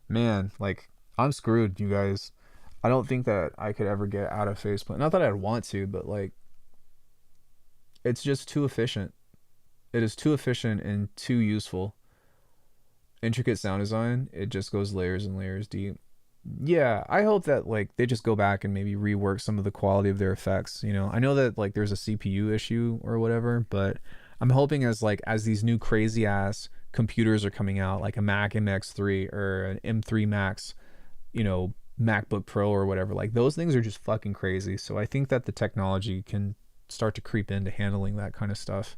man, like, I'm screwed, you guys. I don't think that I could ever get out of Faceplant. Not that I'd want to, but like, it's just too efficient. It is too efficient and too useful. Intricate sound design, it just goes layers and layers deep. Yeah, I hope that like they just go back and maybe rework some of the quality of their effects. I know that like there's a CPU issue or whatever, but I'm hoping as these new crazy ass computers are coming out, like a Mac MX3 or an M3 Max, MacBook Pro or whatever. Like those things are just fucking crazy. So I think that the technology can start to creep into handling that kind of stuff.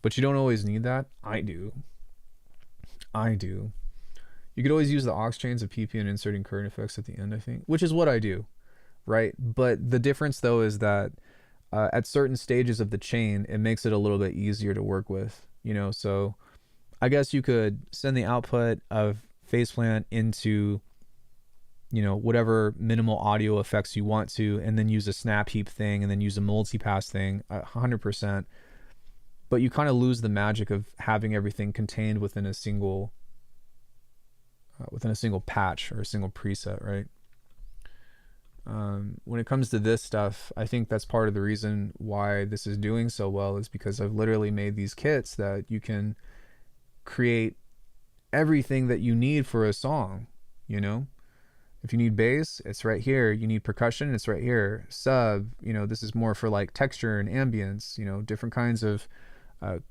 But you don't always need that. I do. You could always use the aux chains of PP and inserting current effects at the end, I think, which is what I do, right? But the difference though is that at certain stages of the chain, it makes it a little bit easier to work with, So I guess you could send the output of Faceplant into, whatever minimal audio effects you want to, and then use a snap heap thing, and then use a multipass thing, 100%. But you kind of lose the magic of having everything contained within a single patch or a single preset, right? When it comes to this stuff, I think that's part of the reason why this is doing so well, is because I've literally made these kits that you can create everything that you need for a song. If you need bass, it's right here. You need percussion, it's right here. Sub, this is more for like texture and ambience, different kinds of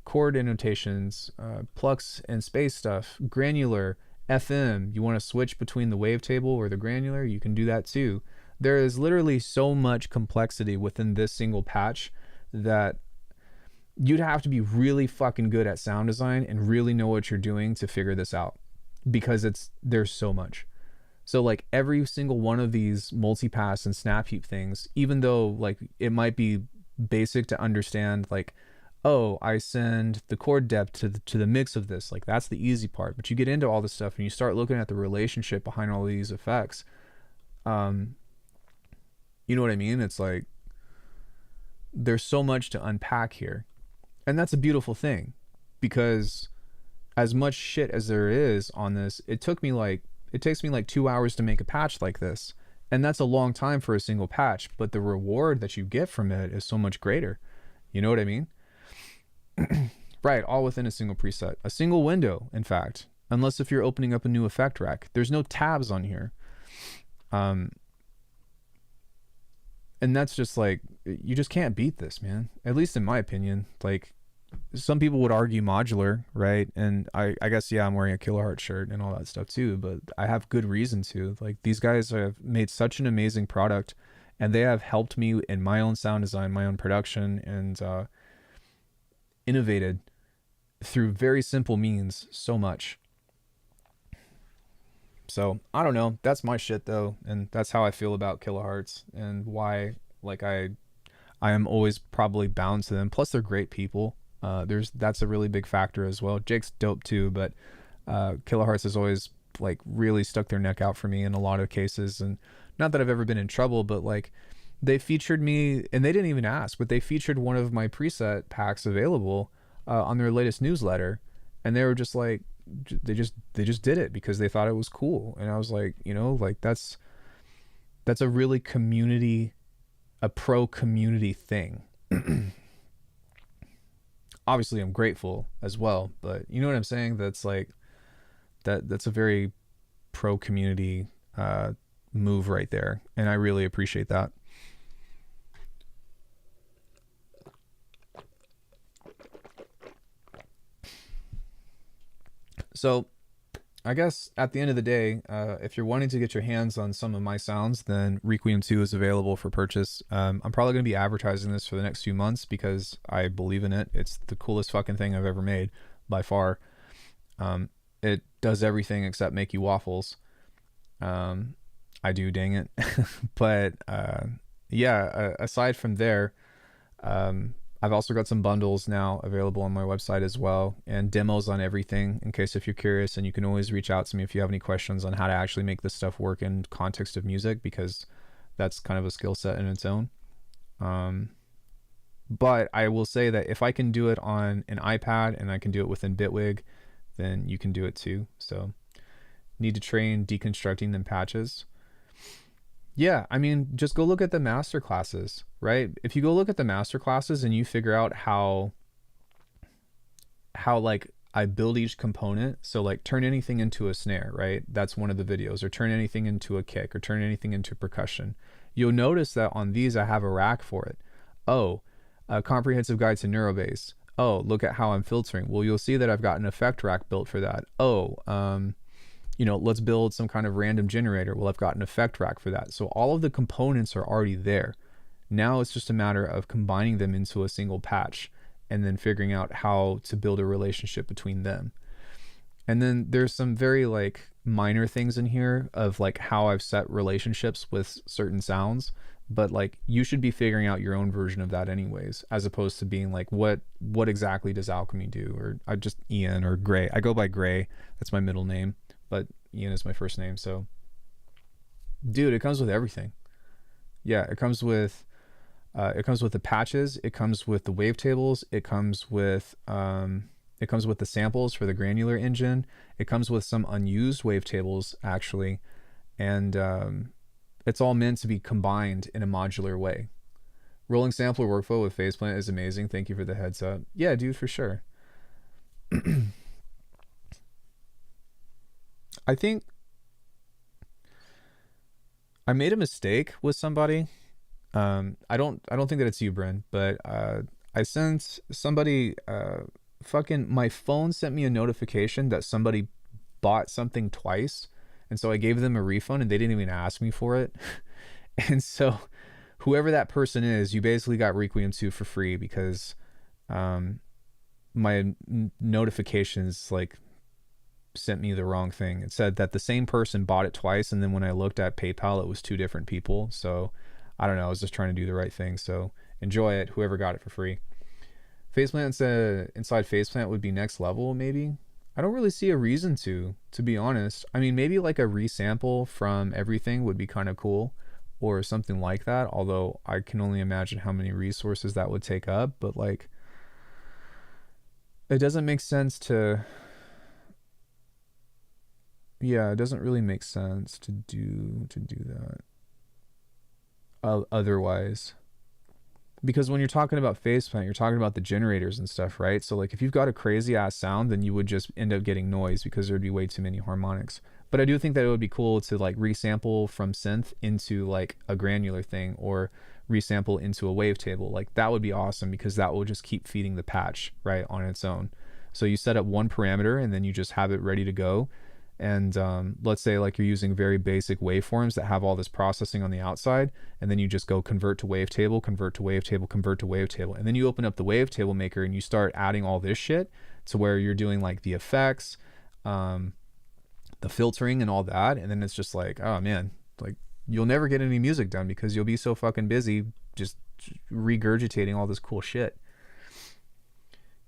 chord annotations, plucks and space stuff, granular, FM. You want to switch between the wavetable or the granular, you can do that too. There is literally so much complexity within this single patch that you'd have to be really fucking good at sound design and really know what you're doing to figure this out, because there's so much. So like every single one of these multipass and snap heap things, even though like it might be basic to understand, like, oh, I send the chord depth to the mix of this, like that's the easy part. But you get into all this stuff and you start looking at the relationship behind all these effects. You know what I mean? It's like there's so much to unpack here. And that's a beautiful thing, because as much shit as there is on this, it takes me like 2 hours to make a patch like this. And that's a long time for a single patch, but the reward that you get from it is so much greater. You know what I mean? Right, all within a single preset, a single window, in fact, unless if you're opening up a new effect rack. There's no tabs on here. And that's just like, you just can't beat this, man. At least in my opinion. Like, some people would argue modular, right? And I guess, yeah, I'm wearing a Kiloheart shirt and all that stuff too, but I have good reason to. Like, these guys have made such an amazing product, and they have helped me in my own sound design, my own production, and innovated through very simple means so much. So I don't know, that's my shit though, and that's how I feel about Kilohearts, and why like I am always probably bound to them. Plus they're great people. That's a really big factor as well. Jake's dope too, but Kilohearts has always like really stuck their neck out for me in a lot of cases. And not that I've ever been in trouble, but like they featured me, and they didn't even ask, but they featured one of my preset packs available on their latest newsletter, and they were just like, they just did it because they thought it was cool. And I was like, like that's a really a pro community thing. Obviously I'm grateful as well, but you know what I'm saying? That's like, that's a very pro community move right there. And I really appreciate that. So I guess at the end of the day, if you're wanting to get your hands on some of my sounds, then Requiem 2 is available for purchase. I'm probably going to be advertising this for the next few months because I believe in it. It's the coolest fucking thing I've ever made by far. It does everything except make you waffles. I do, dang it. But yeah, aside from there, I've also got some bundles now available on my website as well, and demos on everything in case if you're curious. And you can always reach out to me if you have any questions on how to actually make this stuff work in context of music, because that's kind of a skill set in its own. But I will say that if I can do it on an iPad and I can do it within Bitwig, then you can do it too. So need to train deconstructing them patches. Yeah, I mean, just go look at the master classes, right? If you go look at the master classes and you figure out how like I build each component, so like turn anything into a snare, right? That's one of the videos. Or turn anything into a kick, or turn anything into percussion. You'll notice that on these I have a rack for it. Oh, a comprehensive guide to neurobass. Oh, look at how I'm filtering. Well, you'll see that I've got an effect rack built for that. Oh, let's build some kind of random generator. Well, I've got an effect rack for that. So all of the components are already there. Now it's just a matter of combining them into a single patch and then figuring out how to build a relationship between them. And then there's some very like minor things in here of like how I've set relationships with certain sounds, but like you should be figuring out your own version of that anyways, as opposed to being like, what exactly does Alckemy do? Or I just Ian or Gray. I go by Gray. That's my middle name, but Ian is my first name. So dude, it comes with everything. Yeah, it comes with the patches, it comes with the wavetables, it comes with the samples for the granular engine, it comes with some unused wavetables actually, and it's all meant to be combined in a modular way. Rolling sampler workflow with Faceplant is amazing. Thank you for the heads up. Yeah, dude, for sure. I think I made a mistake with somebody. I don't think that it's you, Bryn, but I sent somebody fucking my phone sent me a notification that somebody bought something twice, and so I gave them a refund and they didn't even ask me for it. And so whoever that person is, you basically got Requiem 2 for free because my notifications like sent me the wrong thing. It said that the same person bought it twice, and then when I looked at PayPal, it was 2 different people. So I don't know. I was just trying to do the right thing. So enjoy it, whoever got it for free. Faceplant said inside Faceplant would be next level, maybe. I don't really see a reason to be honest. I mean, maybe like a resample from everything would be kind of cool or something like that. Although I can only imagine how many resources that would take up. But like, it doesn't make sense to... Yeah, it doesn't really make sense to do that. Otherwise, because when you're talking about Faceplant, you're talking about the generators and stuff, right? So like if you've got a crazy ass sound, then you would just end up getting noise because there'd be way too many harmonics. But I do think that it would be cool to like resample from synth into like a granular thing, or resample into a wavetable. Like that would be awesome because that will just keep feeding the patch right on its own. So you set up one parameter and then you just have it ready to go. And let's say like you're using very basic waveforms that have all this processing on the outside, and then you just go convert to wavetable, convert to wavetable, convert to wavetable, and then you open up the wavetable maker and you start adding all this shit to where you're doing like the effects, the filtering and all that, and then it's just like, oh man, like you'll never get any music done because you'll be so fucking busy just regurgitating all this cool shit.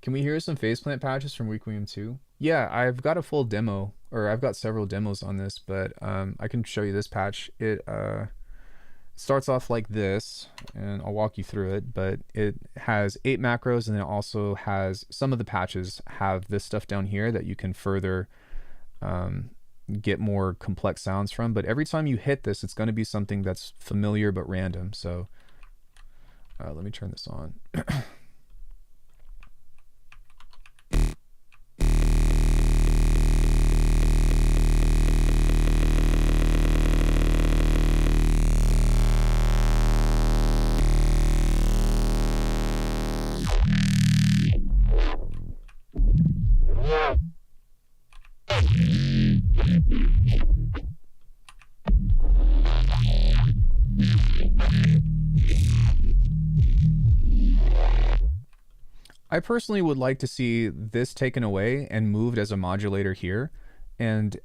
Can we hear some Faceplant patches from Requiem 2? Yeah, I've got a full demo, or I've got several demos on this, but I can show you this patch. It starts off like this, and I'll walk you through it, but it has 8 macros, and it also has, some of the patches have this stuff down here that you can further get more complex sounds from, but every time you hit this, it's going to be something that's familiar but random. So let me turn this on. I personally would like to see this taken away and moved as a modulator here, and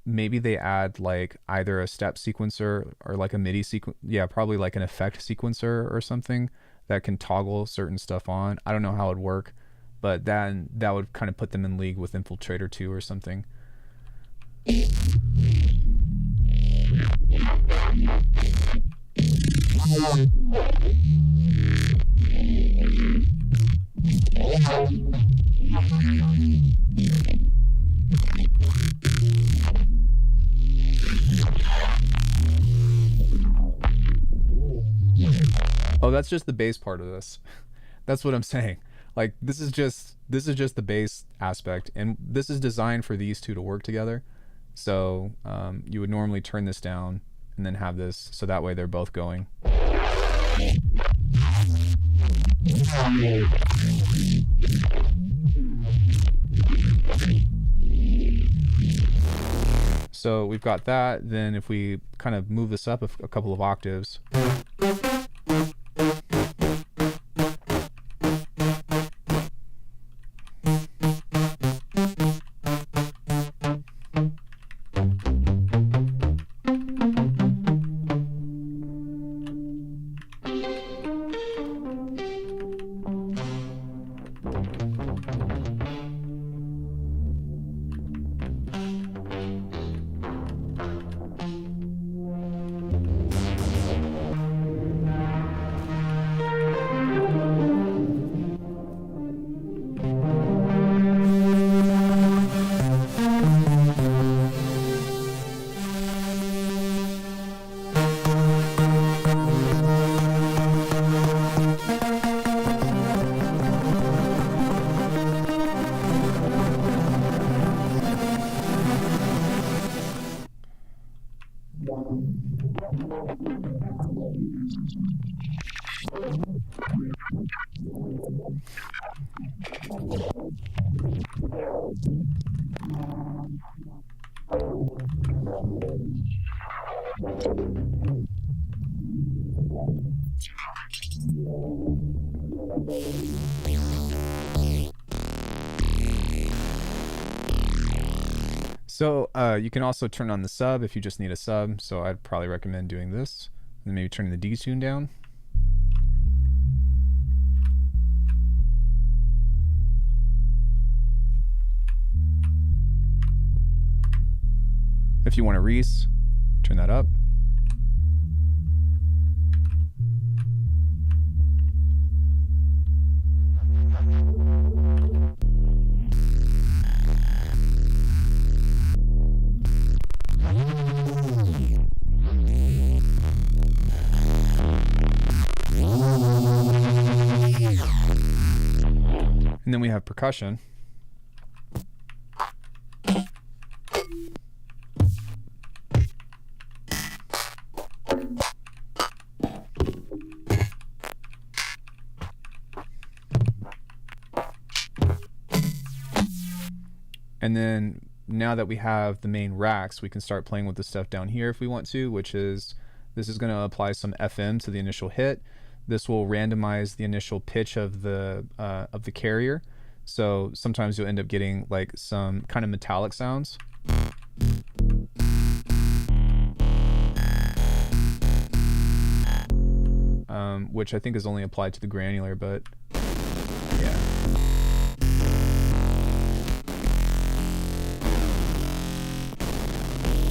maybe they add like either a step sequencer or like a MIDI sequence. Yeah, probably like an effect sequencer or something that can toggle certain stuff on. I don't know how it'd work, but then that would kind of put them in league with Infiltrator 2 or something. Oh, that's just the bass part of this. That's what I'm saying. Like this is just the bass aspect, and this is designed for these two to work together. So you would normally turn this down and then have this, so that way they're both going. So we've got that. Then if we kind of move this up a couple of octaves, so you can also turn on the sub if you just need a sub. So I'd probably recommend doing this, and then maybe turning the detune down. If you want a Reese, turn that up. And then we have percussion. And then now that we have the main racks, we can start playing with the stuff down here if we want to, which is, this is going to apply some FM to the initial hit. This will randomize the initial pitch of the carrier. So sometimes you'll end up getting like some kind of metallic sounds. Which I think is only applied to the granular, but yeah.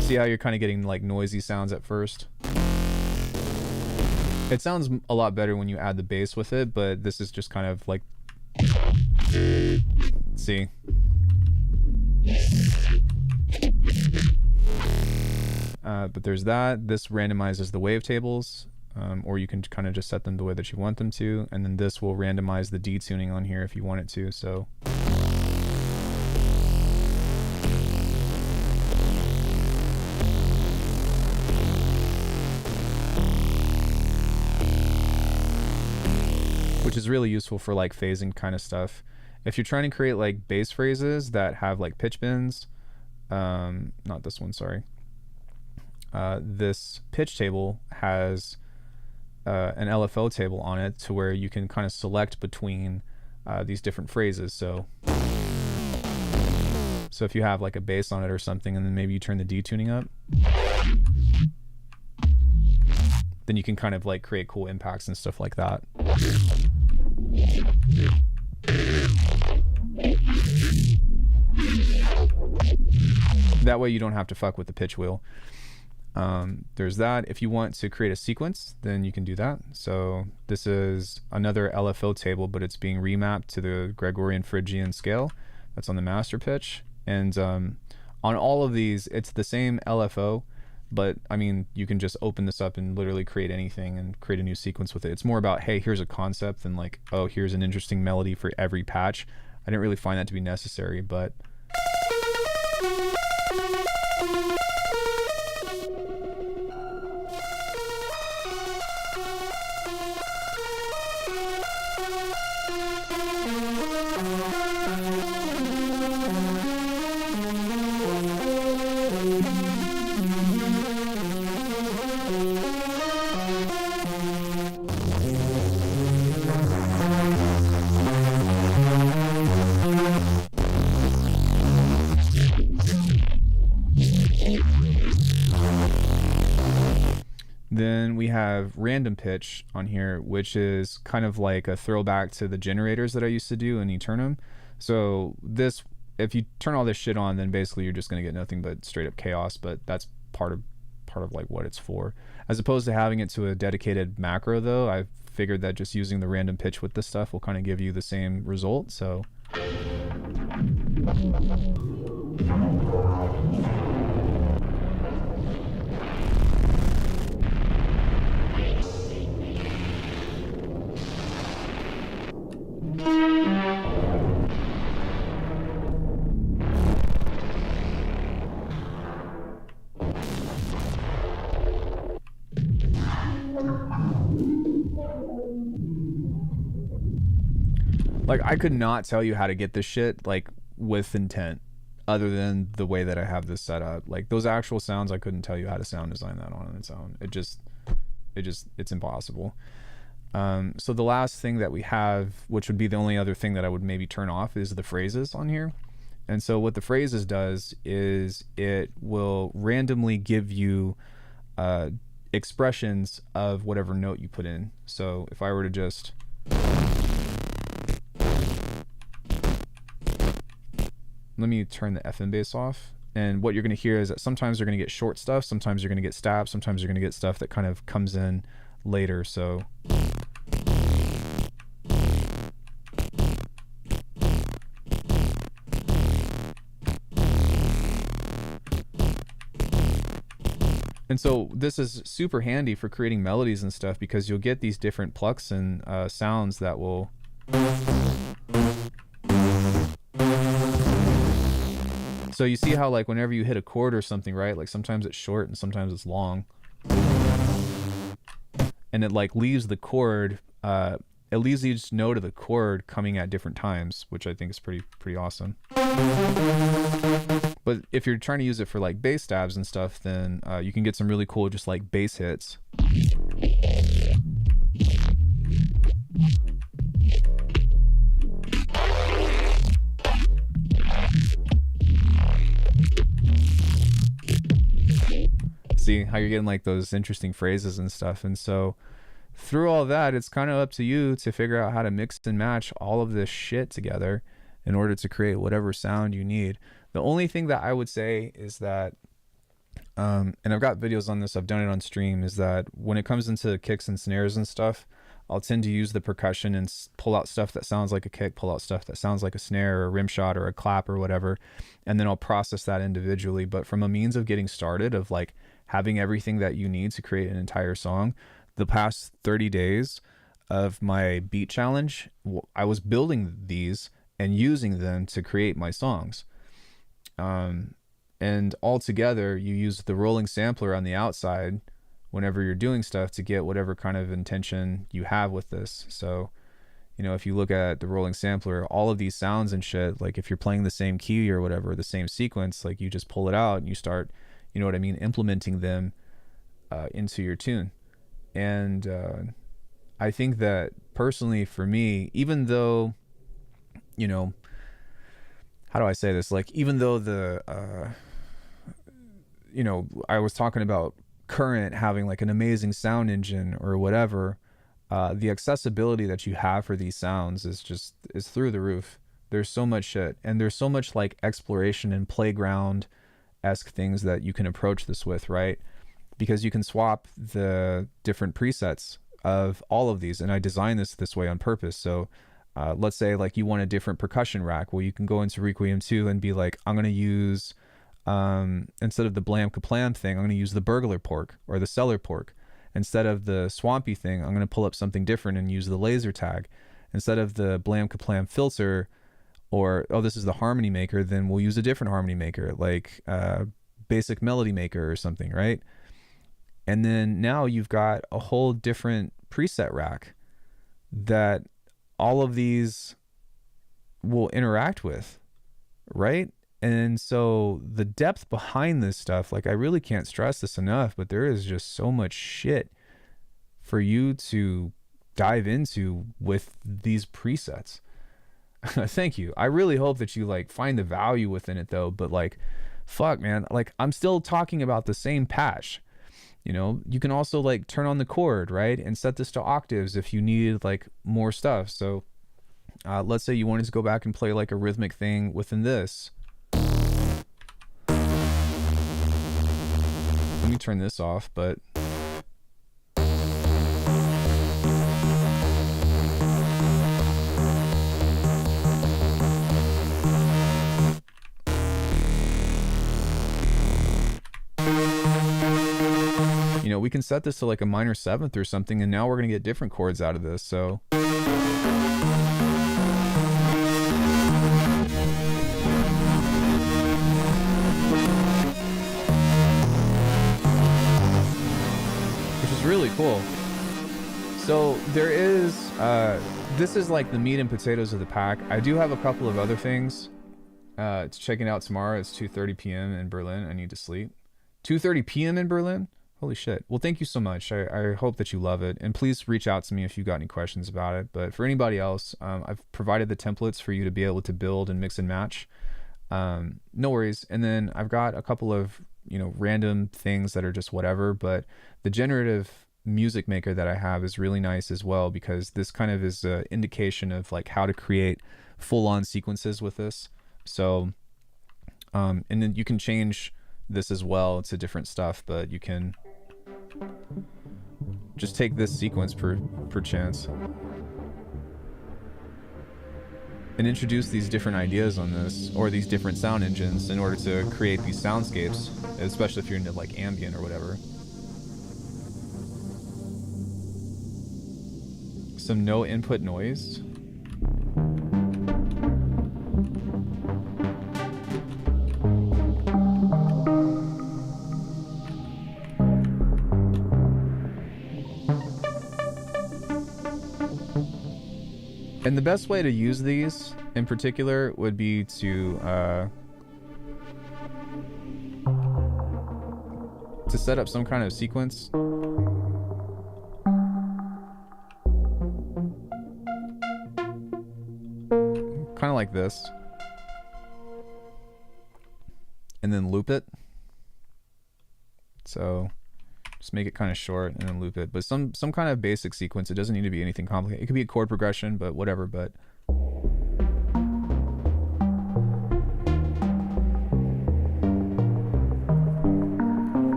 See how you're kind of getting like noisy sounds at first? It sounds a lot better when you add the bass with it, but this is just kind of like, see? But there's that. This randomizes the wavetables, or you can kind of just set them the way that you want them to, and then this will randomize the detuning on here if you want it to. So which is really useful for like phasing kind of stuff. If you're trying to create like bass phrases that have like pitch bends, not this one, sorry. This pitch table has an LFO table on it to where you can kind of select between these different phrases. So if you have like a bass on it or something, and then maybe you turn the detuning up, then you can kind of like create cool impacts and stuff like that. That way you don't have to fuck with the pitch wheel. There's that. If you want to create a sequence, then you can do that. So this is another LFO table, but it's being remapped to the Gregorian Phrygian scale that's on the master pitch. And on all of these, it's the same LFO, but I mean, you can just open this up and literally create anything and create a new sequence with it. It's more about, hey, here's a concept, than like, oh, here's an interesting melody for every patch. I didn't really find that to be necessary, but Then we have random pitch on here, which is kind of like a throwback to the generators that I used to do in Eternum. So this, if you turn all this shit on, then basically you're just going to get nothing but straight up chaos, but that's part of like what it's for. As opposed to having it to a dedicated macro though, I figured that just using the random pitch with this stuff will kind of give you the same result. So like I could not tell you how to get this shit like with intent other than the way that I have this set up. Like those actual sounds, I couldn't tell you how to sound design that on its own. It's impossible. So the last thing that we have, which would be the only other thing that I would maybe turn off, is the phrases on here. And so what the phrases does is it will randomly give you expressions of whatever note you put in. So if I were to just let me turn the FM bass off, and what you're going to hear is that sometimes you're going to get short stuff, sometimes you're going to get stabs, sometimes you're going to get stuff that kind of comes in later. So and so this is super handy for creating melodies and stuff, because you'll get these different plucks and sounds that will so you see how like whenever you hit a chord or something, right, like sometimes it's short and sometimes it's long, and it like leaves the chord it leaves each note of the chord coming at different times, which I think is pretty awesome. But if you're trying to use it for like bass stabs and stuff, then you can get some really cool just like bass hits. See how you're getting like those interesting phrases and stuff. And so through all that, it's kind of up to you to figure out how to mix and match all of this shit together in order to create whatever sound you need. The only thing that I would say is that, and I've got videos on this, I've done it on stream, is that when it comes into kicks and snares and stuff, I'll tend to use the percussion and pull out stuff that sounds like a kick, pull out stuff that sounds like a snare or a rim shot or a clap or whatever, and then I'll process that individually. But from a means of getting started, of like having everything that you need to create an entire song, the past 30 days of my beat challenge, I was building these and using them to create my songs. And all together, you use the rolling sampler on the outside whenever you're doing stuff to get whatever kind of intention you have with this. So, you know, if you look at the rolling sampler, all of these sounds and shit, like if you're playing the same key or whatever, the same sequence, like you just pull it out and you start, you know what I mean, implementing them into your tune. And I think that personally for me, even though, you know, how do I say this? Like, even though the, you know, I was talking about Current having like an amazing sound engine or whatever, the accessibility that you have for these sounds is through the roof. There's so much shit, and there's so much like exploration and playground-esque things that you can approach this with, right? Because you can swap the different presets of all of these, and I designed this way on purpose. So let's say like you want a different percussion rack. Well, you can go into Requiem 2 and be like, I'm going to use, instead of the blam kaplam thing, I'm going to use the burglar pork or the cellar pork. Instead of the swampy thing, I'm going to pull up something different and use the laser tag. Instead of the blam kaplam filter, or, oh, this is the harmony maker, then we'll use a different harmony maker, like basic melody maker or something, right? And then now you've got a whole different preset rack that all of these will interact with, right? And so the depth behind this stuff, like I really can't stress this enough, but there is just so much shit for you to dive into with these presets. Thank you. I really hope that you like find the value within it though, but like fuck, man, like I'm still talking about the same patch. You know, you can also like turn on the chord, right? And set this to octaves if you needed like more stuff. So let's say you wanted to go back and play like a rhythmic thing within this. Let me turn this off, but you know, we can set this to like a minor seventh or something, and now we're gonna get different chords out of this. So which is really cool. So there is this is like the meat and potatoes of the pack. I do have a couple of other things. It's checking out tomorrow. It's 2:30 p.m. in Berlin. I need to sleep. 2:30 p.m. in Berlin? Holy shit. Well, thank you so much. I hope that you love it. And please reach out to me if you got any questions about it. But for anybody else, I've provided the templates for you to be able to build and mix and match. No worries. And then I've got a couple of, you know, random things that are just whatever. But the generative music maker that I have is really nice as well, because this kind of is an indication of like how to create full-on sequences with this. So, and then you can change this as well to different stuff, but you can just take this sequence per chance and introduce these different ideas on this, or these different sound engines, in order to create these soundscapes, especially if you're into like ambient or whatever. Some no input noise. And the best way to use these in particular would be to set up some kind of sequence. Kind of like this. And then loop it. So just make it kind of short and then loop it. But some kind of basic sequence. It doesn't need to be anything complicated. It could be a chord progression, but whatever. But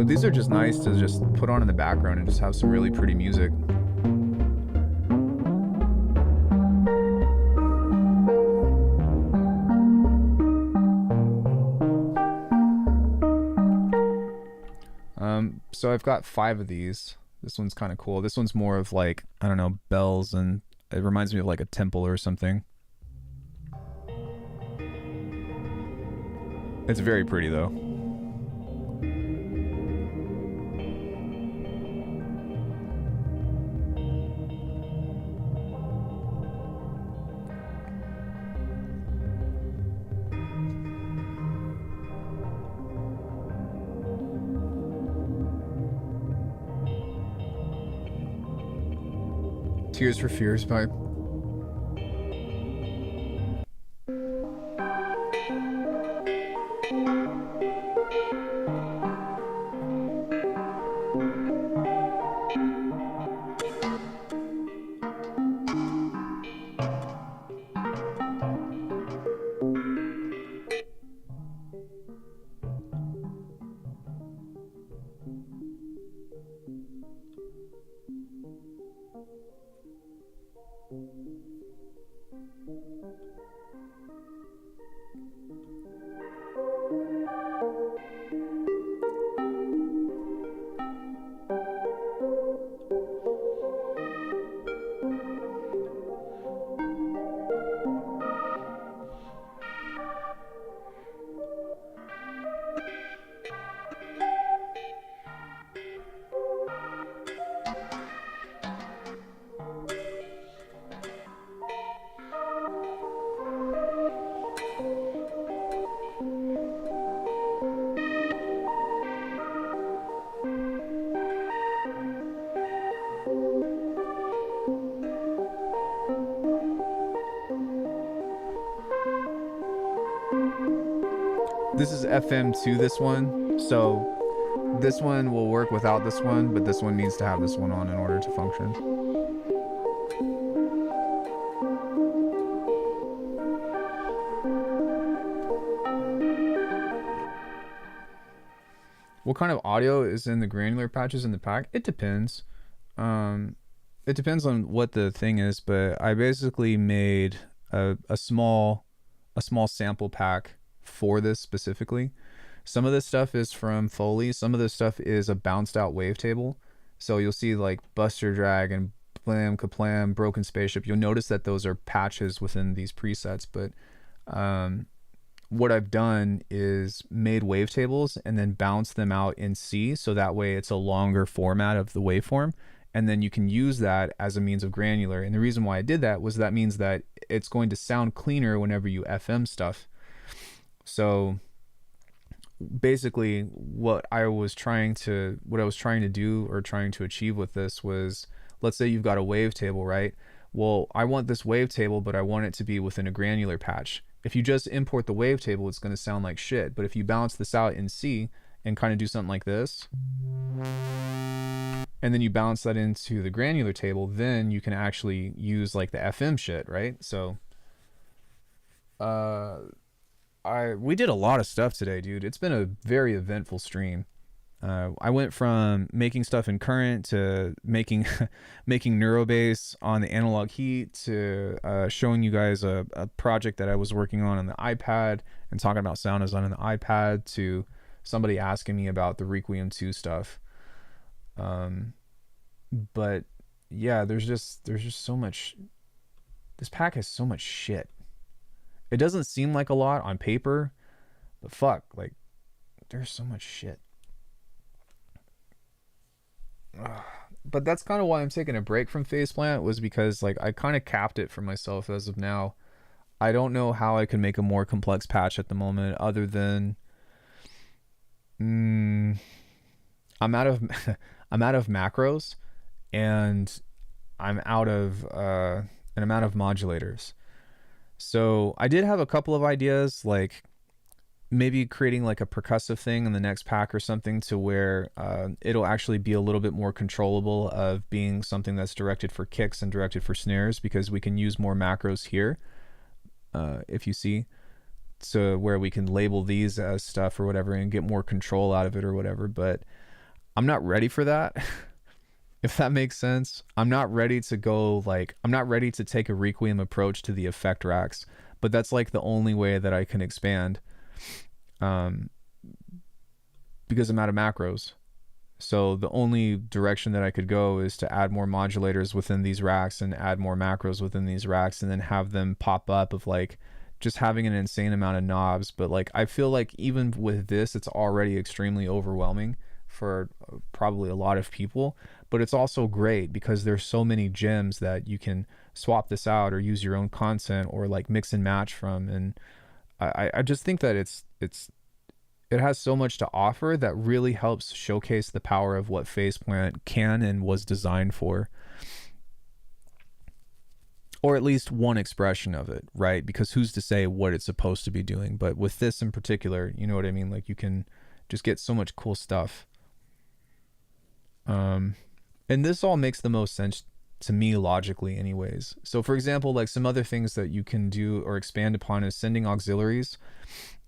these are just nice to just put on in the background and just have some really pretty music. So I've got 5 of these. This one's kind of cool. This one's more of like, I don't know, bells, and it reminds me of like a temple or something. It's very pretty though. Tears for Fears by this is FM to this one, so this one will work without this one, but this one needs to have this one on in order to function. What kind of audio is in the granular patches in the pack? It depends. It depends on what the thing is, but I basically made a small sample pack for this specifically. Some of this stuff is from Foley. Some of this stuff is a bounced out wavetable. So you'll see like Buster Drag and Blam Kaplam, Broken Spaceship. You'll notice that those are patches within these presets, but what I've done is made wavetables and then bounced them out in C, so that way it's a longer format of the waveform, and then you can use that as a means of granular. And the reason why I did that was that means that it's going to sound cleaner whenever you FM stuff. So basically what I was trying to do or trying to achieve with this was, let's say you've got a wavetable, right? Well, I want this wavetable, but I want it to be within a granular patch. If you just import the wavetable, it's going to sound like shit. But if you bounce this out in C and kind of do something like this, and then you bounce that into the granular table, then you can actually use like the FM shit, right? So we did a lot of stuff today, dude. It's been a very eventful stream. I went from making stuff in Current to making Neurobase on the Analog Heat to showing you guys a project that I was working on the iPad and talking about sound design on the iPad, to somebody asking me about the Requiem 2 stuff. But yeah, there's just so much. This pack has so much shit. It doesn't seem like a lot on paper, but fuck, like there's so much shit. But that's kind of why I'm taking a break from Faceplant, was because like I kind of capped it for myself as of now. I don't know how I can make a more complex patch at the moment, other than I'm out of I'm out of macros, and I'm out of modulators. So I did have a couple of ideas, like maybe creating like a percussive thing in the next pack or something, to where it'll actually be a little bit more controllable of being something that's directed for kicks and directed for snares, because we can use more macros here, if you see, so where we can label these as stuff or whatever and get more control out of it or whatever. But I'm not ready for that. If that makes sense. I'm not ready to take a Requiem approach to the effect racks, but that's like the only way that I can expand, because I'm out of macros. So the only direction that I could go is to add more modulators within these racks and add more macros within these racks, and then have them pop up of like just having an insane amount of knobs. But like I feel like even with this, it's already extremely overwhelming for probably a lot of people, but it's also great because there's so many gems that you can swap this out or use your own content or like mix and match from. And I just think that it has so much to offer that really helps showcase the power of what Faceplant can and was designed for, or at least one expression of it, right? Because who's to say what it's supposed to be doing? But with this in particular, you know what I mean? Like you can just get so much cool stuff. And this all makes the most sense to me logically anyways. So for example, like some other things that you can do or expand upon is sending auxiliaries,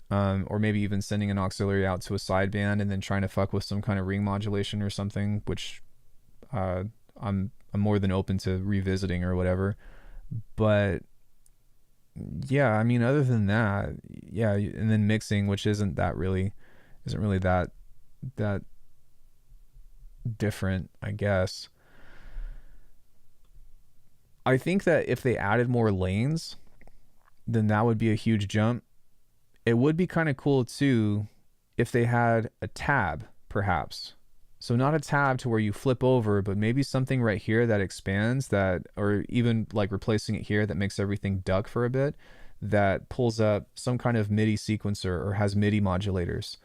or maybe even sending an auxiliary out to a sideband and then trying to fuck with some kind of ring modulation or something, which I'm more than open to revisiting or whatever. But yeah, I mean, other than that, yeah, and then mixing, which isn't really that different, I guess. I think that if they added more lanes, then that would be a huge jump. It would be kind of cool too if they had a tab, perhaps. So not a tab to where you flip over, but maybe something right here that expands that, or even like replacing it here that makes everything duck for a bit, that pulls up some kind of MIDI sequencer or has MIDI modulators.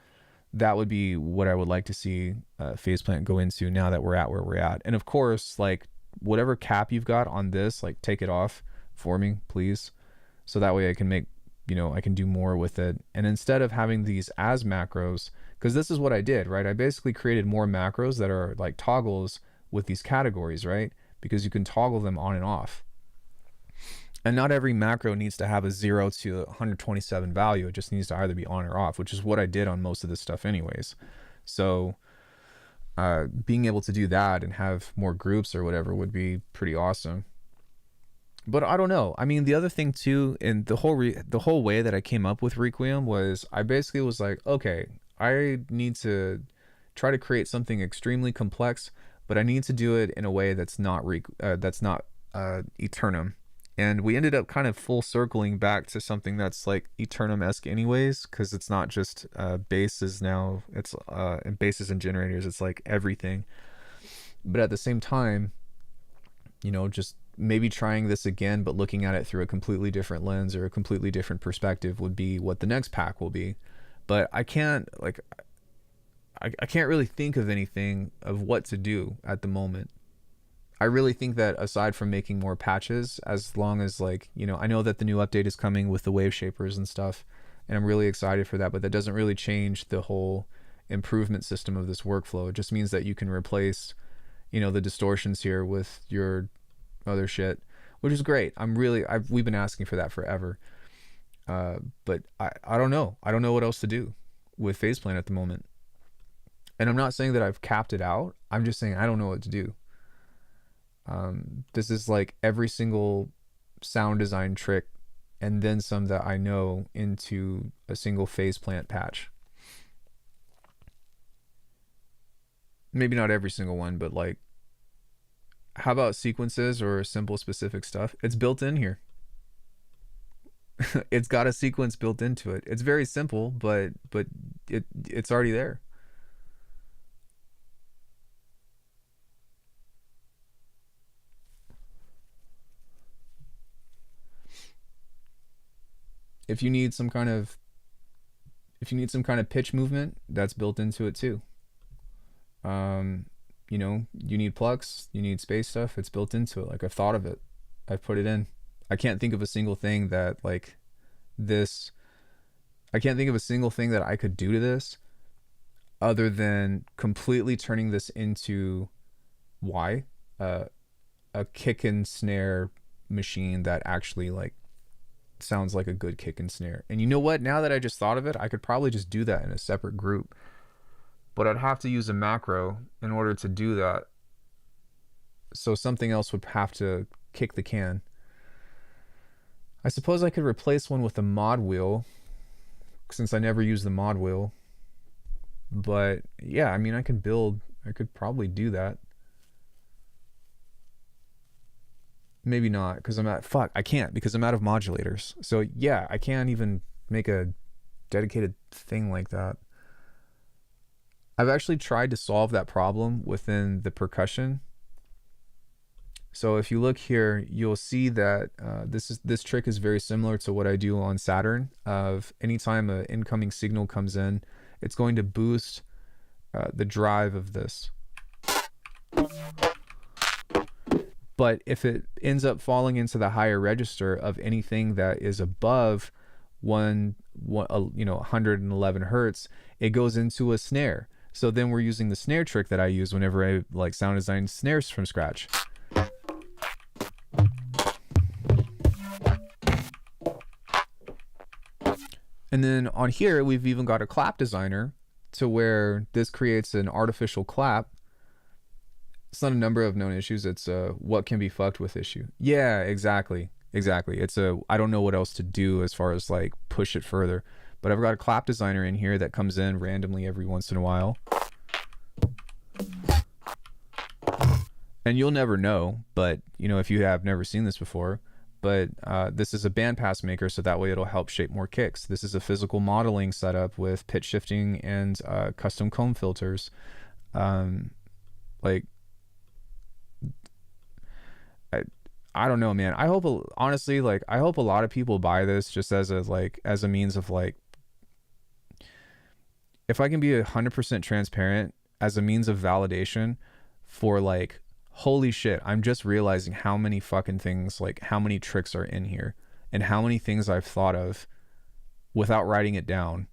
That would be what I would like to see Faceplant go into now that we're at where we're at. And of course, like whatever cap you've got on this, like take it off for me, please. So that way I can make I can do more with it. And instead of having these as macros, because this is what I did, right? I basically created more macros that are like toggles with these categories, right? Because you can toggle them on and off. And not every macro needs to have a 0 to 127 value. It just needs to either be on or off, which is what I did on most of this stuff anyways. So being able to do that and have more groups or whatever would be pretty awesome. But I don't know. I mean, the other thing too, and the whole way that I came up with Requiem was I basically was like, okay, I need to try to create something extremely complex, but I need to do it in a way that's not Eternum. And we ended up kind of full circling back to something that's like Eternum-esque anyways, because it's not just bases now, it's bases and generators, it's like everything. But at the same time, just maybe trying this again, but looking at it through a completely different lens or a completely different perspective would be what the next pack will be. But I can't really think of anything of what to do at the moment. I really think that aside from making more patches, as long as I know that the new update is coming with the wave shapers and stuff, and I'm really excited for that, but that doesn't really change the whole improvement system of this workflow. It just means that you can replace, the distortions here with your other shit, which is great. We've been asking for that forever. But I don't know. I don't know what else to do with Faceplant at the moment. And I'm not saying that I've capped it out. I'm just saying I don't know what to do. This is like every single sound design trick and then some that I know into a single Faceplant patch. Maybe not every single one, but like, how about sequences or simple specific stuff? It's built in here. It's got a sequence built into it. It's very simple, but it's already there. If you need some kind of pitch movement, that's built into it too. You need plucks, you need space stuff, it's built into it. Like, I've thought of it, I've put it in. I can't think of a single thing that I can't think of a single thing that I could do to this other than completely turning this into a kick and snare machine that actually sounds like a good kick and snare. And you know what? Now that I just thought of it, I could probably just do that in a separate group. But I'd have to use a macro in order to do that. So something else would have to kick the can. I suppose I could replace one with a mod wheel, since I never use the mod wheel. But yeah, I mean, I could probably do that. Maybe not, because I can't, because I'm out of modulators. So yeah, I can't even make a dedicated thing like that. I've actually tried to solve that problem within the percussion. So if you look here, you'll see that this trick is very similar to what I do on Saturn. Of anytime an incoming signal comes in, it's going to boost the drive of this. But if it ends up falling into the higher register of anything that is above 111 hertz, it goes into a snare. So then we're using the snare trick that I use whenever I sound design snares from scratch. And then on here, we've even got a clap designer to where this creates an artificial clap. It's not a number of known issues. It's a what can be fucked with issue. Yeah, exactly. It's a I don't know what else to do as far as push it further. But I've got a clap designer in here that comes in randomly every once in a while. And you'll never know, but if you have never seen this before, but this is a bandpass maker, so that way it'll help shape more kicks. This is a physical modeling setup with pitch shifting and custom comb filters. I don't know, man. I hope honestly, I hope a lot of people buy this just as a means of if I can be 100% transparent, as a means of validation for holy shit, I'm just realizing how many fucking things, how many tricks are in here and how many things I've thought of without writing it down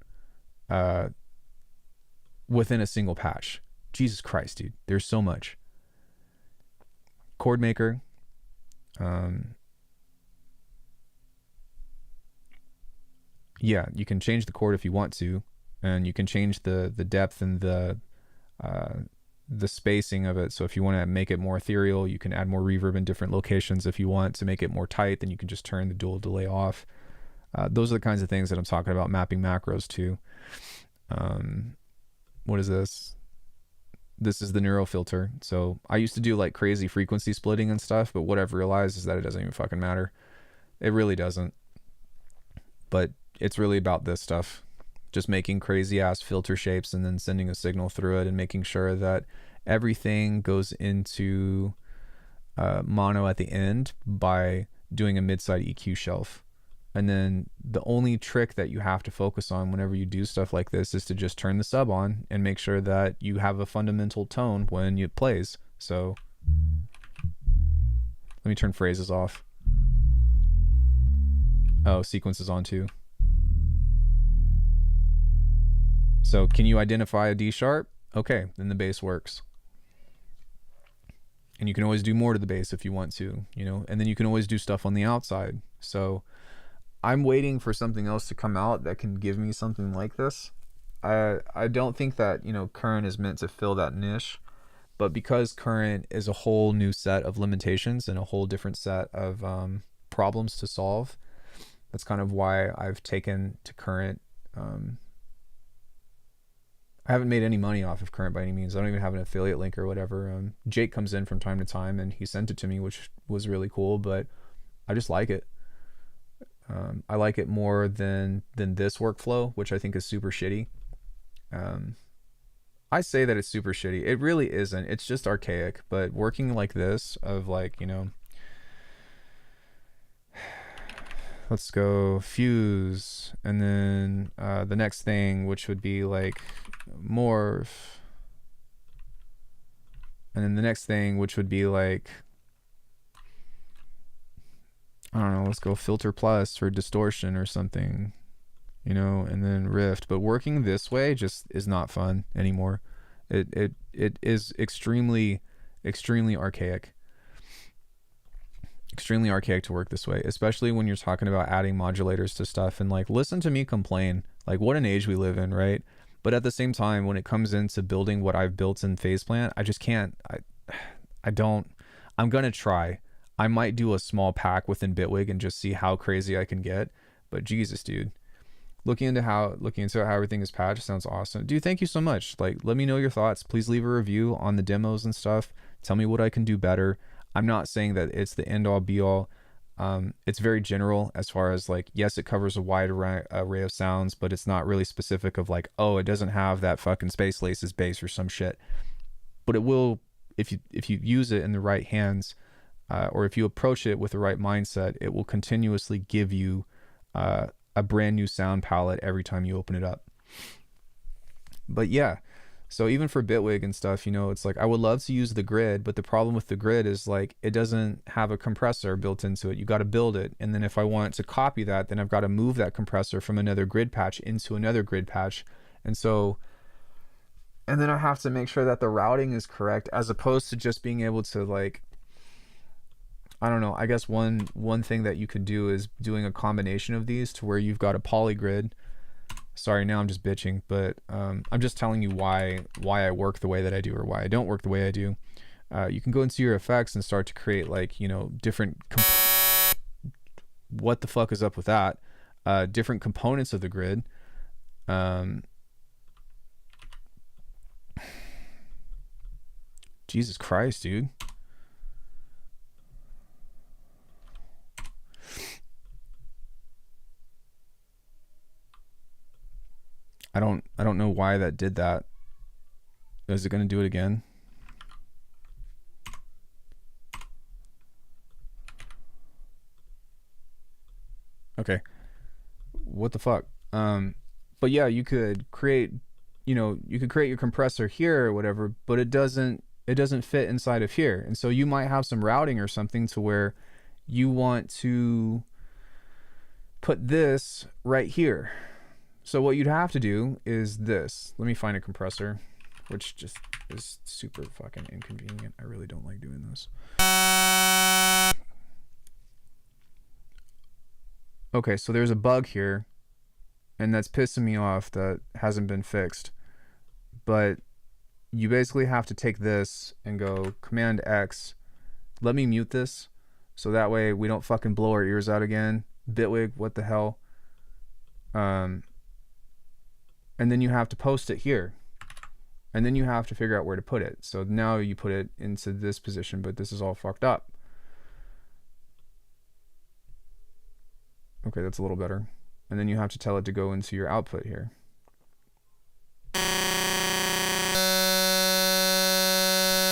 within a single patch. Jesus Christ, dude. There's so much. Chord maker. Yeah, you can change the chord if you want to, and you can change the depth and the spacing of it. So if you want to make it more ethereal, you can add more reverb in different locations. If you want to make it more tight, then you can just turn the dual delay off. Those are the kinds of things that I'm talking about mapping macros to. What is this? This is the neural filter. So I used to do like crazy frequency splitting and stuff, but what I've realized is that it doesn't even fucking matter. It really doesn't. But it's really about this stuff. Just making crazy ass filter shapes and then sending a signal through it and making sure that everything goes into mono at the end by doing a mid-side EQ shelf. And then the only trick that you have to focus on whenever you do stuff like this is to just turn the sub on and make sure that you have a fundamental tone when it plays. So let me turn phrases off. Oh, sequence is on too. So can you identify a D sharp? Okay, then the bass works. And you can always do more to the bass if you want to, you know, and then you can always do stuff on the outside. So I'm waiting for something else to come out that can give me something like this. I don't think that, you know, Current is meant to fill that niche, but because Current is a whole new set of limitations and a whole different set of problems to solve, that's kind of why I've taken to Current. I haven't made any money off of Current by any means. I don't even have an affiliate link or whatever. Jake comes in from time to time and he sent it to me, which was really cool, but I just like it. I like it more than this workflow, which I think is super shitty. I say that it's super shitty. It really isn't. It's just archaic, but working like this of like, you know, let's go fuse, and then the next thing, which would be like morph, and then the next thing, which would be like, I don't know, let's go filter plus for distortion or something, you know, and then rift. But working this way just is not fun anymore. It is extremely archaic. Extremely archaic to work this way, especially when you're talking about adding modulators to stuff. And like, listen to me complain, like what an age we live in, right? But at the same time, when it comes into building what I've built in Phase Plant, I just can't. I'm gonna try. I might do a small pack within Bitwig and just see how crazy I can get. But Jesus, dude, looking into how everything is patched sounds awesome. Dude, thank you so much. Like, let me know your thoughts. Please leave a review on the demos and stuff. Tell me what I can do better. I'm not saying that it's the end all be all. It's very general as far as like, yes, it covers a wide array of sounds, but it's not really specific of like, oh, it doesn't have that fucking Space Laces bass or some shit. But it will, if you use it in the right hands, or if you approach it with the right mindset, it will continuously give you a brand new sound palette every time you open it up. But yeah, so even for Bitwig and stuff, you know, it's like I would love to use the grid, but the problem with the grid is like it doesn't have a compressor built into it. You got to build it. And then if I want to copy that, then I've got to move that compressor from another grid patch into another grid patch. And then I have to make sure that the routing is correct, as opposed to just being able to like, I don't know, I guess one thing that you could do is doing a combination of these to where you've got a polygrid. Sorry, now I'm just bitching, but I'm just telling you why I work the way that I do, or why I don't work the way I do. You can go into your effects and start to create like, you know, different what the fuck is up with that? Different components of the grid. Jesus Christ, dude. I don't know why that did that. Is it going to do it again? Okay. What the fuck? But yeah, you could create, you know, you could create your compressor here or whatever, but it doesn't fit inside of here. And so you might have some routing or something to where you want to put this right here. So what you'd have to do is this. Let me find a compressor, which just is super fucking inconvenient. I really don't like doing this. Okay, so there's a bug here, and that's pissing me off that hasn't been fixed. But you basically have to take this and go Command X. Let me mute this, so that way we don't fucking blow our ears out again. Bitwig, what the hell? And then you have to post it here. And then you have to figure out where to put it. So now you put it into this position, but this is all fucked up. Okay, that's a little better. And then you have to tell it to go into your output here.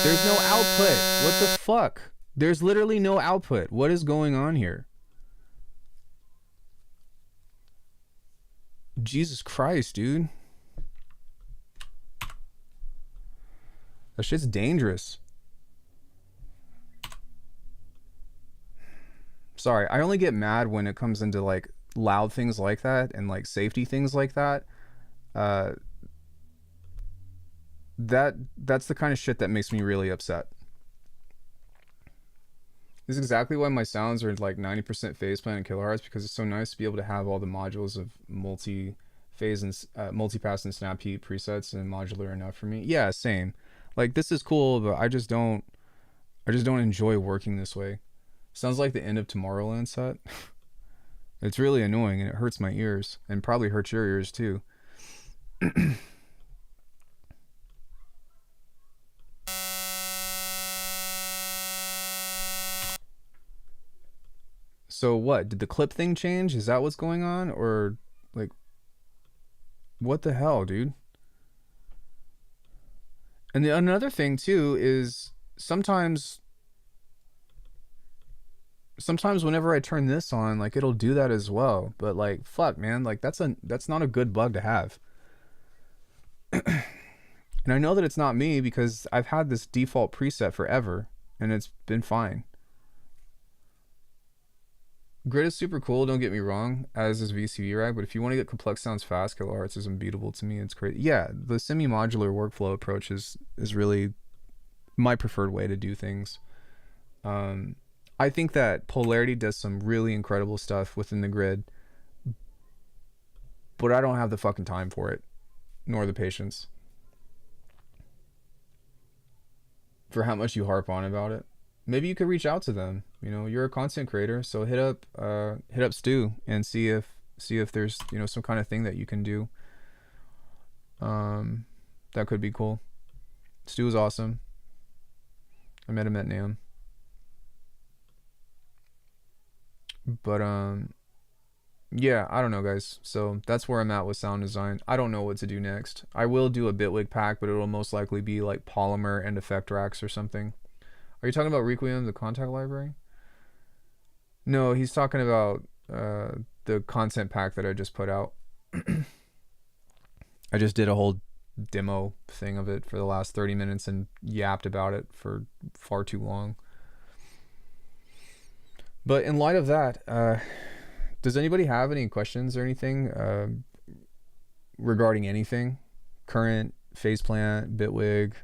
There's no output. What the fuck? There's literally no output. What is going on here? Jesus Christ, dude. That shit's dangerous. Sorry, I only get mad when it comes into like loud things like that and like safety things like that. That's the kind of shit that makes me really upset. This is exactly why my sounds are like 90% phase plan and kilohertz, because it's so nice to be able to have all the modules of multi-phase and multi-pass and snap heat presets and modular enough for me. Yeah, same. Like this is cool, but I just don't enjoy working this way. Sounds like the end of Tomorrowland set. It's really annoying and it hurts my ears and probably hurts your ears too. So what? Did the clip thing change? Is that what's going on? Or like what the hell, dude? And another thing too is sometimes whenever I turn this on, like it'll do that as well. But like fuck, man, like that's not a good bug to have. And I know that it's not me because I've had this default preset forever and it's been fine. Grid is super cool, don't get me wrong, as is VCV Rag, but if you want to get complex sounds fast, kilohertz is unbeatable to me. It's great. Yeah, the semi-modular workflow approach is really my preferred way to do things. I think that Polarity does some really incredible stuff within the grid, but I don't have the fucking time for it, nor the patience. For how much you harp on about it. Maybe you could reach out to them. You know, you're a content creator, so hit up Stu and see if there's, you know, some kind of thing that you can do. That could be cool. Stu is awesome. I met him at NAMM. But yeah, I don't know, guys. So that's where I'm at with sound design. I don't know what to do next. I will do a Bitwig pack, but it'll most likely be like Polymer and effect racks or something. Are you talking about Requiem, the contact library? No, he's talking about the content pack that I just put out. I just did a whole demo thing of it for the last 30 minutes and yapped about it for far too long. But in light of that, does anybody have any questions or anything regarding anything? Current, phase plant, Bitwig?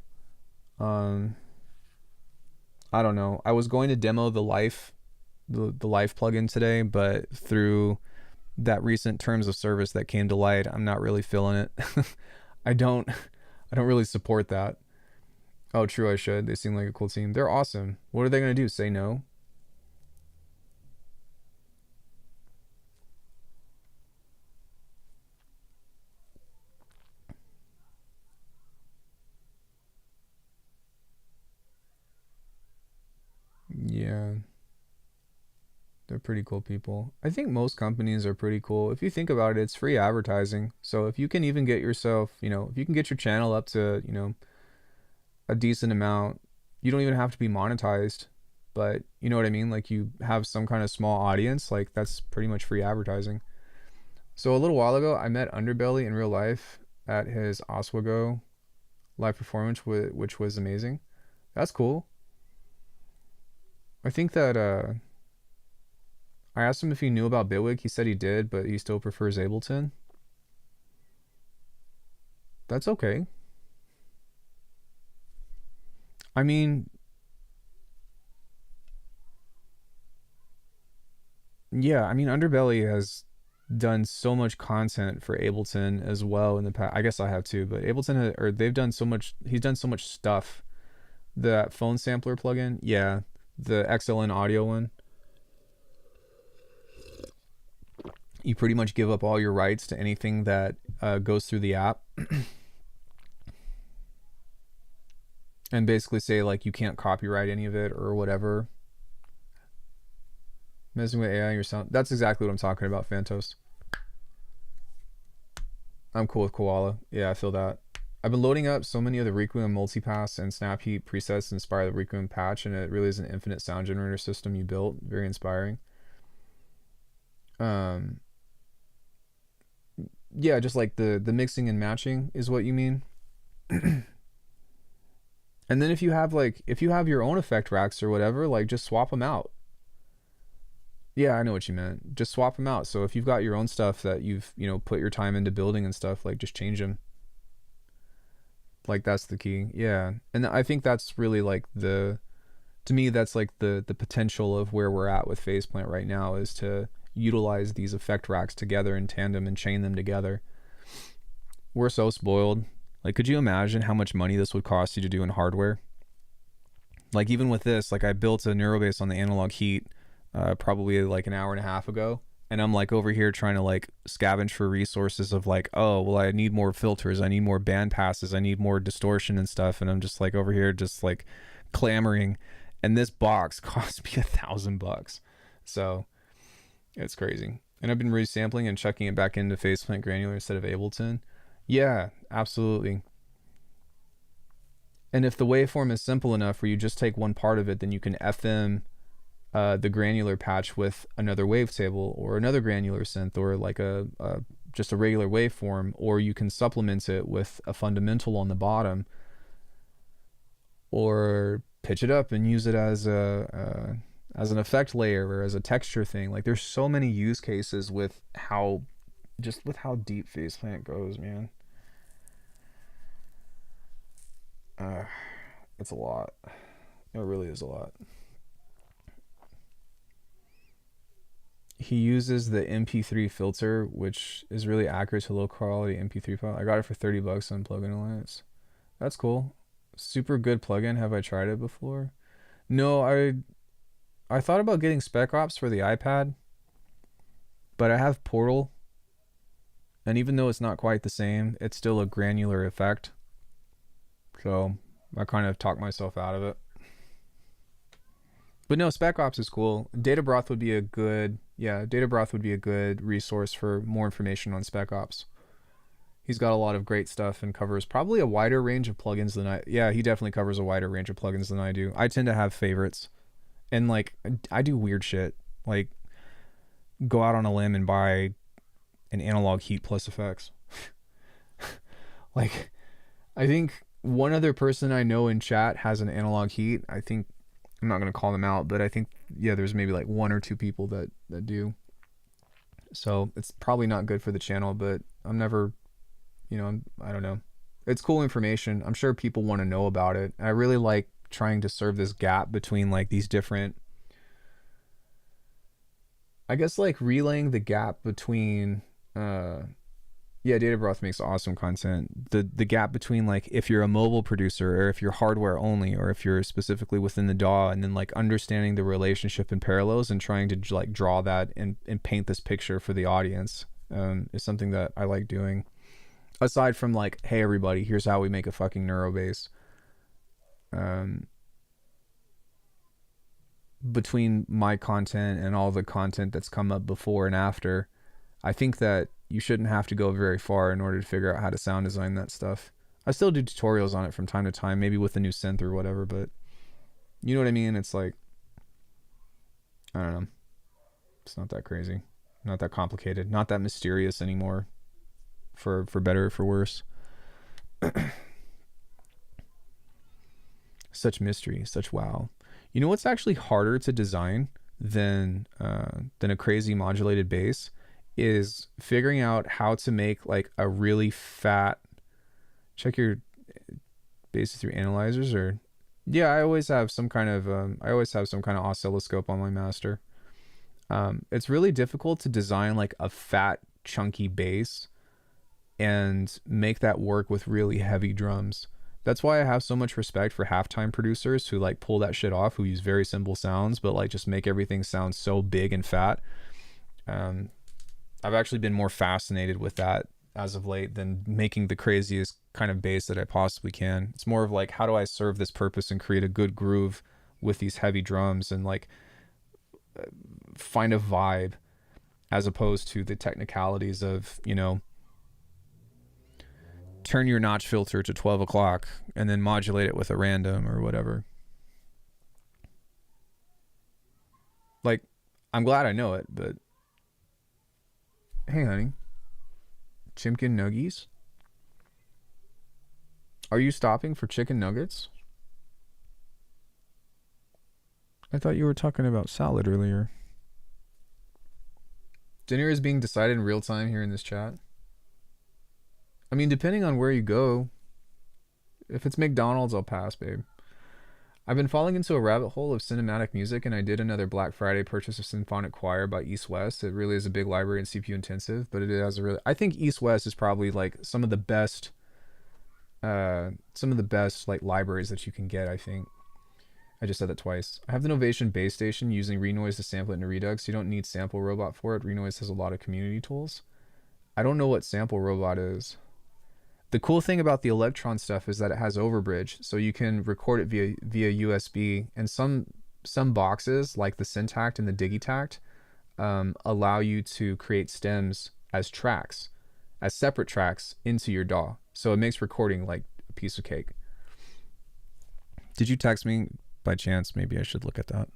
I don't know. I was going to demo the Life plugin today, but through that recent terms of service that came to light, I'm not really feeling it. I don't really support that. Oh, true, I should. They seem like a cool team. They're awesome. What are they going to do? Say no? Yeah. They're pretty cool people. I think most companies are pretty cool. If you think about it, it's free advertising. So if you can even get yourself, you know, if you can get your channel up to, you know, a decent amount, you don't even have to be monetized. But you know what I mean? Like you have some kind of small audience, like that's pretty much free advertising. So a little while ago, I met Underbelly in real life at his Oswego live performance, which was amazing. That's cool. I think that I asked him if he knew about Bitwig. He said he did, but he still prefers Ableton. That's okay. I mean, yeah, I mean, Underbelly has done so much content for Ableton as well in the past. I guess I have too, but or they've done so much. He's done so much stuff. The phone sampler plugin, yeah, the XLN audio one. You pretty much give up all your rights to anything that goes through the app, and basically say like you can't copyright any of it or whatever. Messing with AI, your sound. That's exactly what I'm talking about, Phantos. I'm cool with Koala. Yeah, I feel that. I've been loading up so many of the Requiem multipass and Snap Heat presets inspired the Requiem patch, and it really is an infinite sound generator system you built. Very inspiring. Um, yeah, just like the mixing and matching is what you mean. And then if you have your own effect racks or whatever, like just swap them out. Yeah, I know what you meant. Just swap them out. So if you've got your own stuff that you've, put your time into building and stuff, like just change them. Like that's the key. Yeah. And I think that's really like to me that's like the potential of where we're at with Faceplant right now is to utilize these effect racks together in tandem and chain them together. We're so spoiled. Like, could you imagine how much money this would cost you to do in hardware? Like, even with this, like I built a Neurobase on the analog heat probably like an hour and a half ago, and I'm like over here trying to like scavenge for resources of like, oh well, I need more filters, I need more band passes, I need more distortion and stuff, and I'm just like over here just like clamoring, and this box cost me $1,000. So it's crazy. And I've been resampling and chucking it back into Faceplant Granular instead of Ableton. Yeah, absolutely. And if the waveform is simple enough where you just take one part of it, then you can FM the granular patch with another wavetable or another granular synth or like a just a regular waveform, or you can supplement it with a fundamental on the bottom, or pitch it up and use it as an effect layer or as a texture thing. Like there's so many use cases with how deep Faceplant goes, man. It's a lot. It really is a lot. He uses the MP3 filter, which is really accurate to low quality MP3 file. I got it for $30 on Plugin Alliance. That's cool. Super good plugin. Have I tried it before? No, I thought about getting Spec Ops for the iPad, but I have Portal, and even though it's not quite the same, it's still a granular effect. So I kind of talked myself out of it. But no, Spec Ops is cool. Data Broth would be a good resource for more information on Spec Ops. He's got a lot of great stuff and covers probably a wider range of plugins than he definitely covers a wider range of plugins than I do. I tend to have favorites. And like I do weird shit. Like go out on a limb and buy an analog heat plus effects. Like I think one other person I know in chat has an analog heat. I think I'm not going to call them out, but I think, there's maybe like one or two people that do. So it's probably not good for the channel, but I'm never, I don't know. It's cool information. I'm sure people want to know about it. I really like trying to serve this gap between like these different, I guess like relaying the gap between, Data Broth makes awesome content. The gap between like if you're a mobile producer or if you're hardware only or if you're specifically within the DAW, and then like understanding the relationship and parallels and trying to like draw that and paint this picture for the audience is something that I like doing. Aside from like, hey everybody, here's how we make a fucking Neurobase. Between my content and all the content that's come up before and after, I think that you shouldn't have to go very far in order to figure out how to sound design that stuff. I still do tutorials on it from time to time, maybe with a new synth or whatever, but you know what I mean? It's like, I don't know. It's not that crazy. Not that complicated. Not that mysterious anymore. For better or for worse. Such mystery, such wow. You know what's actually harder to design than a crazy modulated bass is figuring out how to make like a really fat Check your bases through analyzers, or yeah, I always have some kind of oscilloscope on my master. It's really difficult to design like a fat, chunky bass and make that work with really heavy drums. That's why I have so much respect for halftime producers who like pull that shit off, who use very simple sounds, but like just make everything sound so big and fat. Um, I've actually been more fascinated with that as of late than making the craziest kind of bass that I possibly can. It's more of like, how do I serve this purpose and create a good groove with these heavy drums and like find a vibe, as opposed to the technicalities of, turn your notch filter to 12 o'clock and then modulate it with a random or whatever. Like, I'm glad I know it, but hey, honey, Chimkin Nuggies? Are you stopping for chicken nuggets? I thought you were talking about salad earlier. Dinner is being decided in real time here in this chat. I mean, depending on where you go, if it's McDonald's, I'll pass, babe. I've been falling into a rabbit hole of cinematic music, and I did another Black Friday purchase of Symphonic Choir by East West. It really is a big library and CPU intensive, but it has a really... I think East West is probably like some of the best like libraries that you can get, I think. I just said that twice. I have the Novation base station using Renoise to sample it into Redux. You don't need Sample Robot for it. Renoise has a lot of community tools. I don't know what Sample Robot is. The cool thing about the Electron stuff is that it has overbridge, so you can record it via USB. And some boxes, like the Syntact and the Digitact, allow you to create stems as tracks, as separate tracks into your DAW. So it makes recording like a piece of cake. Did you text me by chance? Maybe I should look at that.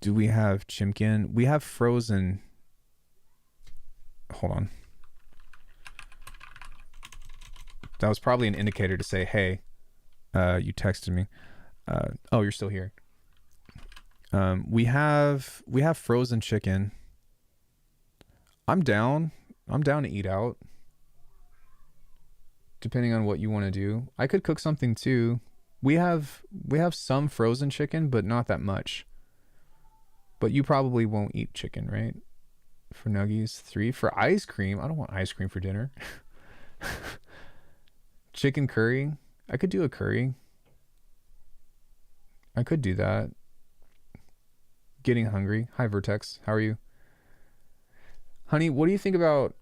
Do we have Chimkin? We have Frozen. Hold on. That was probably an indicator to say, hey, you texted me. Oh, you're still here. We have frozen chicken. I'm down to eat out. Depending on what you want to do. I could cook something too. We have some frozen chicken, but not that much. But you probably won't eat chicken, right? For nuggies. 3. For ice cream. I don't want ice cream for dinner. Chicken curry. I could do a curry. I could do that. Getting hungry. Hi, Vertex. How are you? Honey, what do you think about...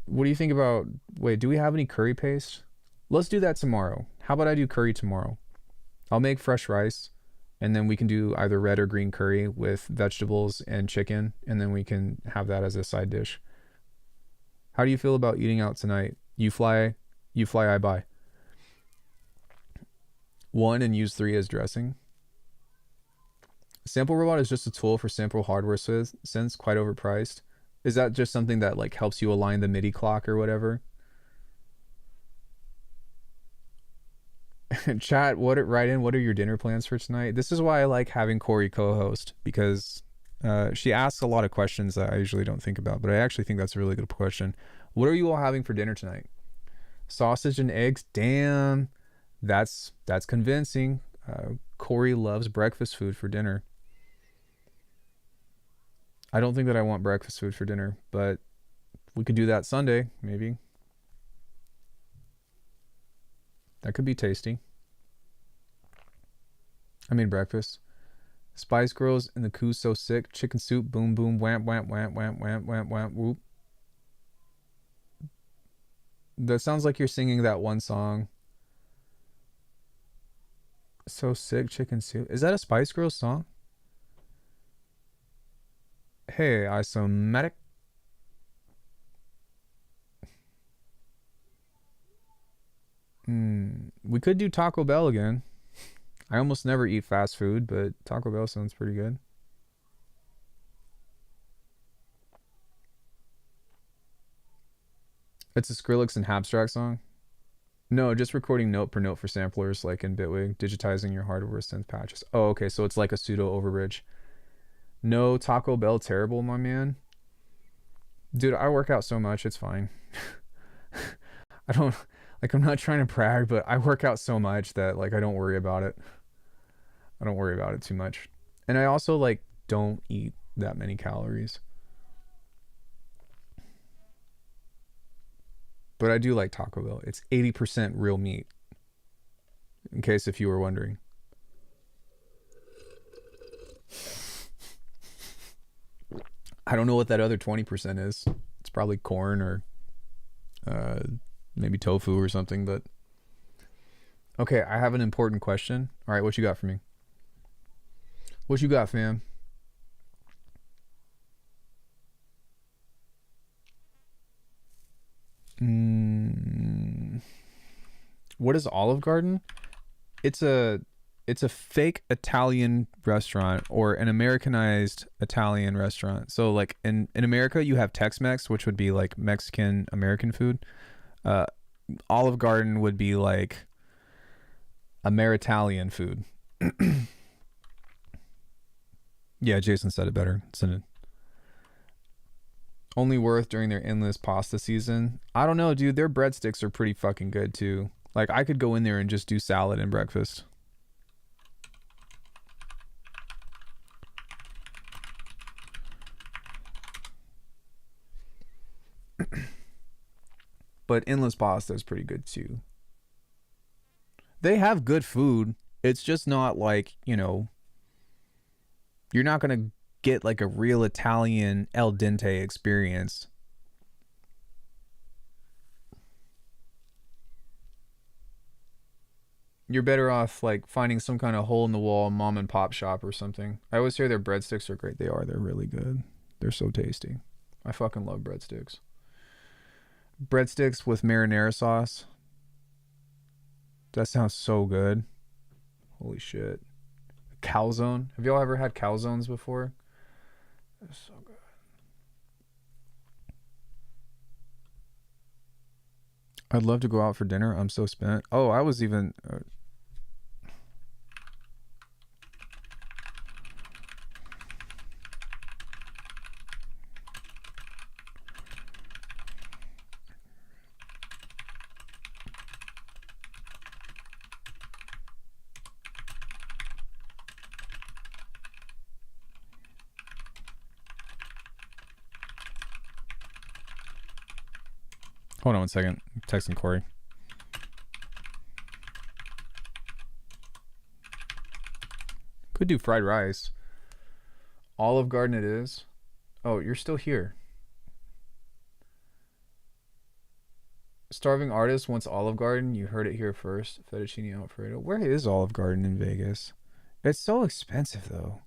Wait, do we have any curry paste? Let's do that tomorrow. How about I do curry tomorrow? I'll make fresh rice, and then we can do either red or green curry with vegetables and chicken, and then we can have that as a side dish. How do you feel about eating out tonight? You fly, I buy. 1 and use 3 as dressing. Sample Robot is just a tool for sample hardware synths, quite overpriced. Is that just something that like helps you align the MIDI clock or whatever? Chat, write in, what are your dinner plans for tonight? This is why I like having Corey co-host, because she asks a lot of questions that I usually don't think about, but I actually think that's a really good question. What are you all having for dinner tonight? Sausage and eggs? Damn, that's convincing. Corey loves breakfast food for dinner. I don't think that I want breakfast food for dinner, but we could do that Sunday, maybe. That could be tasty. I made breakfast. Spice Girls and the Coo's So Sick. Chicken soup. Boom, boom. Wham, wham, wham, wham, wham, wham, wham, whoop. That sounds like you're singing that one song. So Sick, Chicken Soup. Is that a Spice Girls song? Hey, Isomatic. We could do Taco Bell again. I almost never eat fast food, but Taco Bell sounds pretty good. It's a Skrillex and Habstract song? No, just recording note per note for samplers, like in Bitwig, digitizing your hardware synth patches. Oh, okay, so it's like a pseudo overbridge. No, Taco Bell terrible, my man. Dude, I work out so much, it's fine. I don't like. I'm not trying to brag, but I work out so much that like I don't worry about it. I don't worry about it too much, and I also like don't eat that many calories. But I do like Taco Bell. It's 80% real meat. In case if you were wondering. I don't know what that other 20% is. It's probably corn or uh, maybe tofu or something. But okay, I have an important question. All right, what you got for me? What you got, fam? Mm, what is Olive Garden? It's a it's a fake Italian restaurant or an Americanized Italian restaurant. So like in America you have Tex-Mex, which would be like Mexican American food. Uh, Olive Garden would be like Ameritalian food. Yeah, Jason said it better. Send it. Only worth during their endless pasta season. I don't know, dude. Their breadsticks are pretty fucking good too. Like I could go in there and just do salad and breakfast. But endless pasta is pretty good too. They have good food. It's just not like, you're not going to get like a real Italian al dente experience. You're better off like finding some kind of hole in the wall mom and pop shop or something. I always hear their breadsticks are great. They are. They're really good. They're so tasty. I fucking love breadsticks. Breadsticks with marinara sauce. That sounds so good. Holy shit. Calzone. Have y'all ever had calzones before? That's so good. I'd love to go out for dinner. I'm so spent. Oh, I was even. Hold on 1 second. I'm texting Corey. Could do fried rice. Olive Garden it is. Oh, you're still here. Starving Artist wants Olive Garden. You heard it here first. Fettuccine Alfredo. Where is Olive Garden in Vegas? It's so expensive though.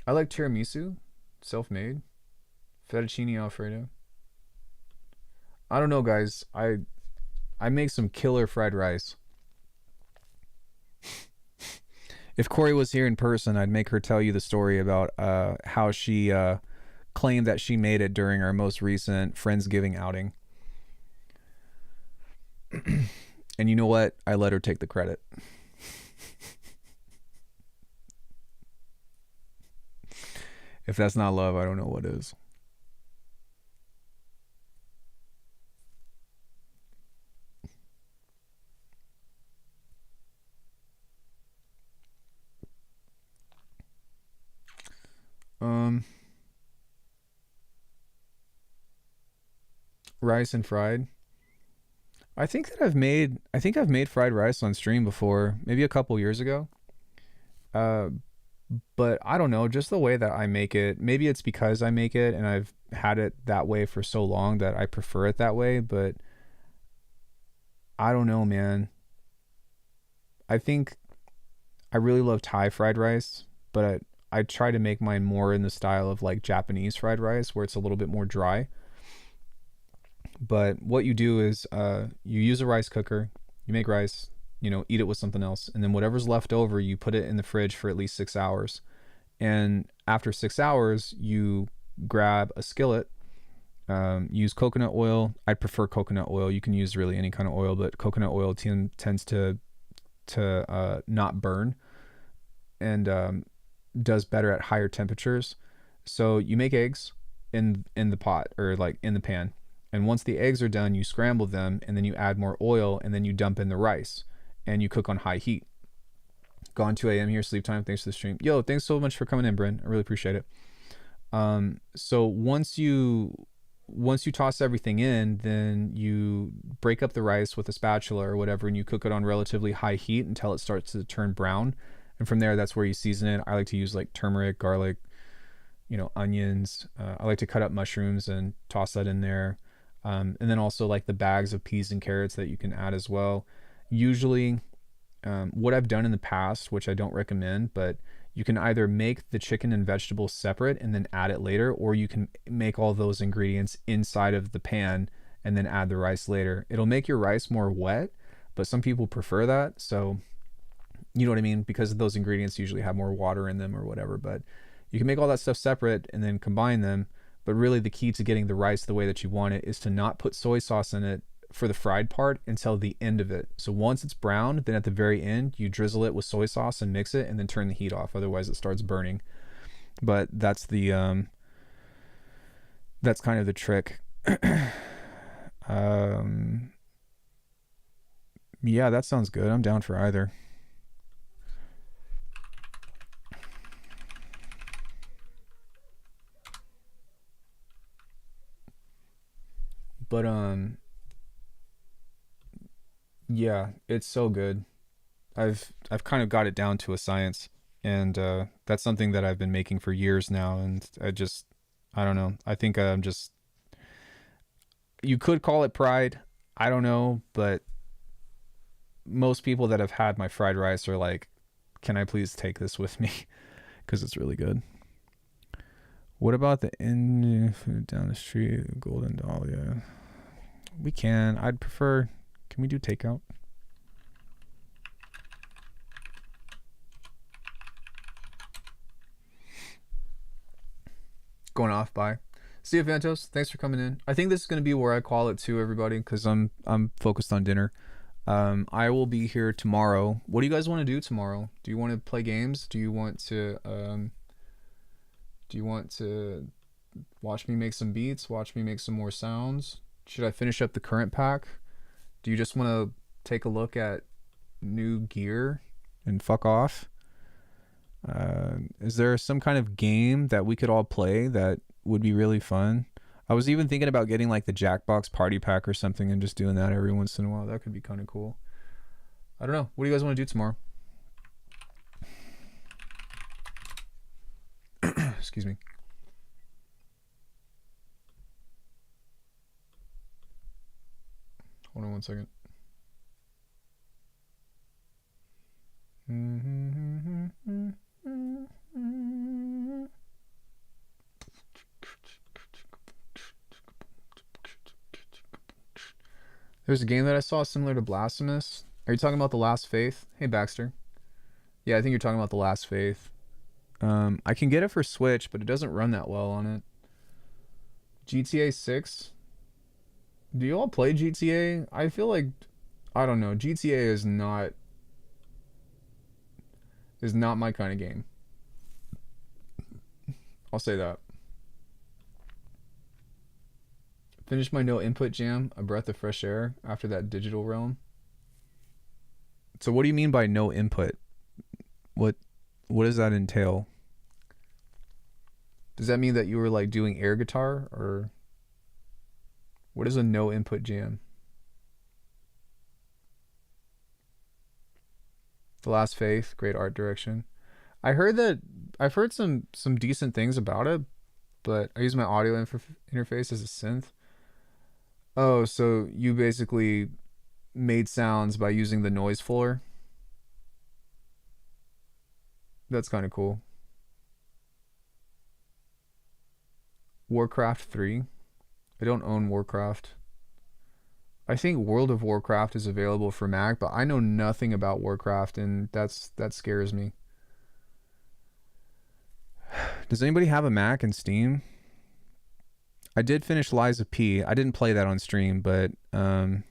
I like tiramisu, self-made. Fettuccine Alfredo. I don't know, guys. I make some killer fried rice. If Corey was here in person, I'd make her tell you the story about how she claimed that she made it during our most recent Friendsgiving outing. And you know what? I let her take the credit. If that's not love, I don't know what is. Rice and fried. I think I've made fried rice on stream before, maybe a couple years ago. Uh but I don't know, just the way that I make it. Maybe it's because I make it and I've had it that way for so long that I prefer it that way, but I don't know, man. I think I really love Thai fried rice, but I try to make mine more in the style of like Japanese fried rice where it's a little bit more dry. But what you do is you use a rice cooker, you make rice, eat it with something else, and then whatever's left over, you put it in the fridge for at least 6 hours. And after 6 hours, you grab a skillet, use coconut oil. I'd prefer coconut oil. You can use really any kind of oil, but coconut oil tends to not burn and does better at higher temperatures. So you make eggs in the pot or like in the pan, And once the eggs are done, you scramble them, and then you add more oil, and then you dump in the rice, and you cook on high heat. Gone 2 a.m. here, sleep time. Thanks for the stream. Yo, thanks so much for coming in, Bryn. I really appreciate it. So once you toss everything in, then you break up the rice with a spatula or whatever, and you cook it on relatively high heat until it starts to turn brown. And from there, that's where you season it. I like to use like turmeric, garlic, onions. I like to cut up mushrooms and toss that in there. And then also like the bags of peas and carrots that you can add as well. Usually, what I've done in the past, which I don't recommend, but you can either make the chicken and vegetables separate and then add it later, or you can make all those ingredients inside of the pan and then add the rice later. It'll make your rice more wet, but some people prefer that. So, you know what I mean? Because those ingredients usually have more water in them or whatever, but you can make all that stuff separate and then combine them. But really the key to getting the rice the way that you want it is to not put soy sauce in it for the fried part until the end of it. So once it's brown, then at the very end, you drizzle it with soy sauce and mix it and then turn the heat off. Otherwise it starts burning. But that's that's kind of the trick. Yeah, that sounds good. I'm down for either. But yeah, it's so good. I've kind of got it down to a science, and that's something that I've been making for years now, and I don't know. I think I'm just, you could call it pride. I don't know, but most people that have had my fried rice are like, can I please take this with me? Because it's really good. What about the Indian food down the street, Golden Dahlia? We can. I'd prefer, can we do takeout? Going off by. See you, Vantos. Thanks for coming in. I think this is going to be where I call it too, everybody, because I'm focused on dinner. I will be here tomorrow. What do you guys want to do tomorrow? Do you want to play games? Do you want to watch me make some beats? Watch me make some more sounds? Should I finish up the current pack? Do you just want to take a look at new gear and fuck off? Is there some kind of game that we could all play that would be really fun? I was even thinking about getting like the Jackbox party pack or something and just doing that every once in a while. That could be kind of cool. I don't know. What do you guys want to do tomorrow? Excuse me. Hold on one second. There's a game that I saw similar to Blasphemous. Are you talking about The Last Faith? Hey, Baxter. Yeah, I think you're talking about The Last Faith. I can get it for Switch, but it doesn't run that well on it. GTA 6? Do you all play GTA? I feel like, I don't know, GTA is not my kind of game. I'll say that. Finished my no input jam, a breath of fresh air after that digital realm. So what do you mean by no input? What does that entail? Does that mean that you were like doing air guitar, or what is a no input jam? The Last Faith, great art direction. I've heard some decent things about it, but I use my audio interface as a synth. Oh, so you basically made sounds by using the noise floor? That's kind of cool. Warcraft 3? I don't own Warcraft. I think World of Warcraft is available for Mac, but I know nothing about Warcraft, and that scares me. Does anybody have a Mac and Steam? I did finish Lies of P. I didn't play that on stream, but I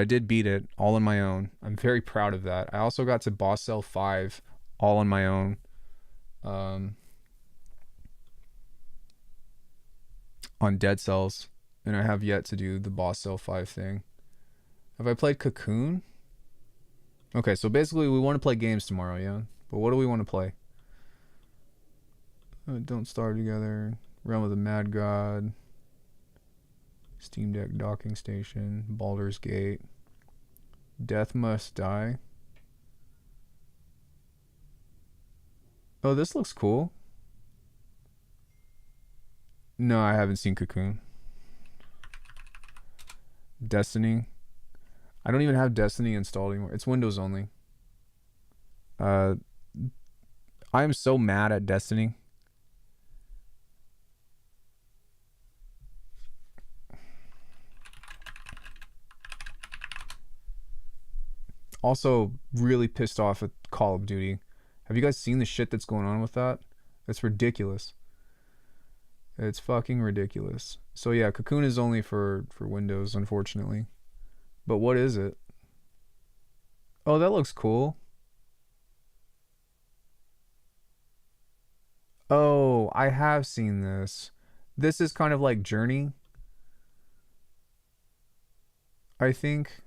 did beat it all on my own. I'm very proud of that. I also got to Boss Cell 5 all on my own. On Dead Cells. and I have yet to do the boss cell 5 thing. Have I played Cocoon? Okay, so basically we want to play games tomorrow, yeah? But what do we want to play? Don't Starve Together, Realm of the Mad God, Steam Deck Docking Station, Baldur's Gate, Death Must Die. Oh, this looks cool. No, I haven't seen Cocoon. Destiny. I don't even have Destiny installed anymore. It's Windows only. I am so mad at Destiny. Also, really pissed off at Call of Duty. Have you guys seen the shit that's going on with that? It's ridiculous. It's fucking ridiculous. So yeah, Cocoon is only for Windows, unfortunately. But what is it? Oh, that looks cool. Oh, I have seen this. This is kind of like Journey, I think.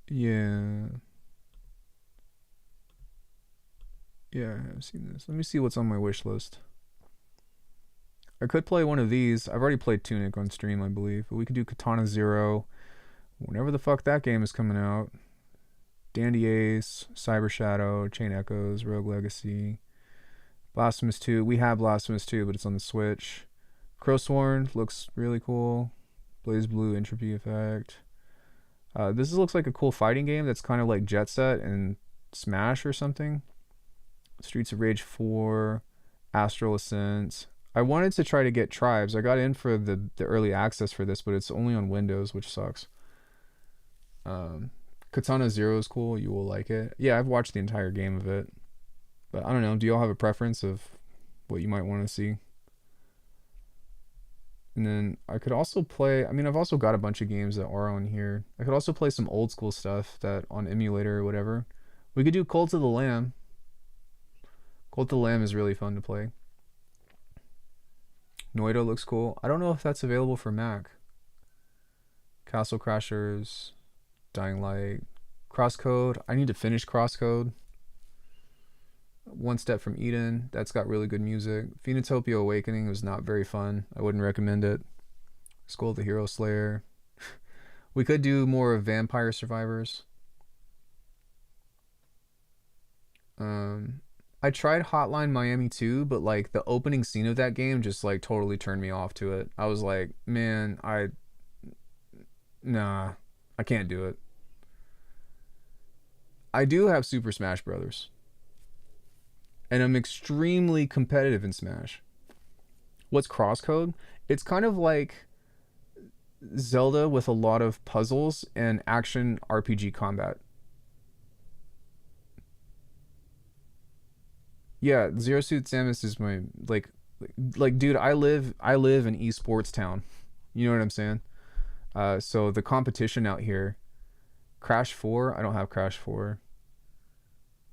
Yeah. Yeah, I've seen this. Let me see what's on my wish list. I could play one of these. I've already played Tunic on stream, I believe. But we could do Katana Zero. Whenever the fuck that game is coming out. Dandy Ace, Cyber Shadow, Chain Echoes, Rogue Legacy. Blasphemous 2. We have Blasphemous 2, but it's on the Switch. Crowsworn looks really cool. Blaze Blue Entropy Effect. This looks like a cool fighting game that's kind of like Jet Set and Smash or something. Streets of Rage 4, Astral Ascent. I wanted to try to get Tribes. I got in for the early access for this, but it's only on Windows, which sucks. Katana Zero is cool. You will like it. Yeah, I've watched the entire game of it. But I don't know. Do y'all have a preference of what you might want to see? And then I could also play, I mean, I've also got a bunch of games that are on here. I could also play some old school stuff that on emulator or whatever. We could do Cult of the Lamb. Cult of the Lamb is really fun to play. Noida looks cool. I don't know if that's available for Mac. Castle Crashers, Dying Light, Crosscode. I need to finish Crosscode. One Step from Eden. That's got really good music. Phoenotopia Awakening was not very fun. I wouldn't recommend it. Skull of the Hero Slayer. We could do more of Vampire Survivors. I tried Hotline Miami 2, but like the opening scene of that game just like totally turned me off to it. I was like, man, nah, I can't do it. I do have Super Smash Brothers. And I'm extremely competitive in Smash. What's Crosscode? It's kind of like Zelda with a lot of puzzles and action RPG combat. Yeah, Zero Suit Samus is my like dude, I live in esports town. You know what I'm saying? So the competition out here, Crash 4, I don't have Crash 4.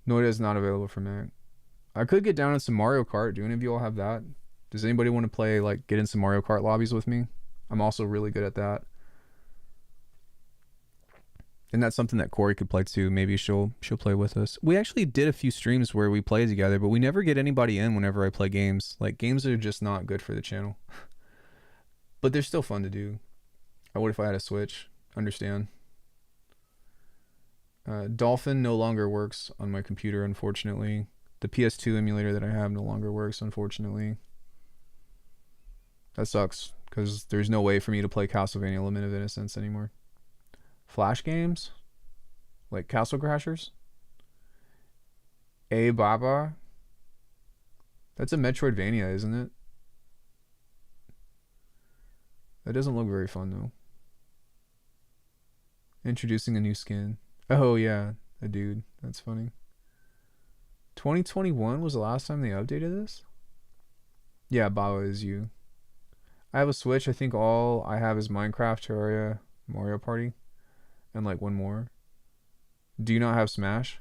Noida is not available for Mac. I could get down in some Mario Kart. Do any of you all have that? Does anybody want to play, like, get in some Mario Kart lobbies with me? I'm also really good at that. And that's something that Corey could play too. Maybe she'll play with us. We actually did a few streams where we played together, but we never get anybody in whenever I play games. Like, games are just not good for the channel. But they're still fun to do. What if I had a Switch? Understand. Dolphin no longer works on my computer, unfortunately. The PS2 emulator that I have no longer works, unfortunately. That sucks, because there's no way for me to play Castlevania Lament of Innocence anymore. Flash games? Like Castle Crashers? A Baba? That's a Metroidvania, isn't it? That doesn't look very fun, though. Introducing a new skin. Oh, yeah. A dude. That's funny. 2021 was the last time they updated this? Yeah, Baba is you. I have a Switch. I think all I have is Minecraft, Terraria, Mario Party, and like one more. Do you not have Smash?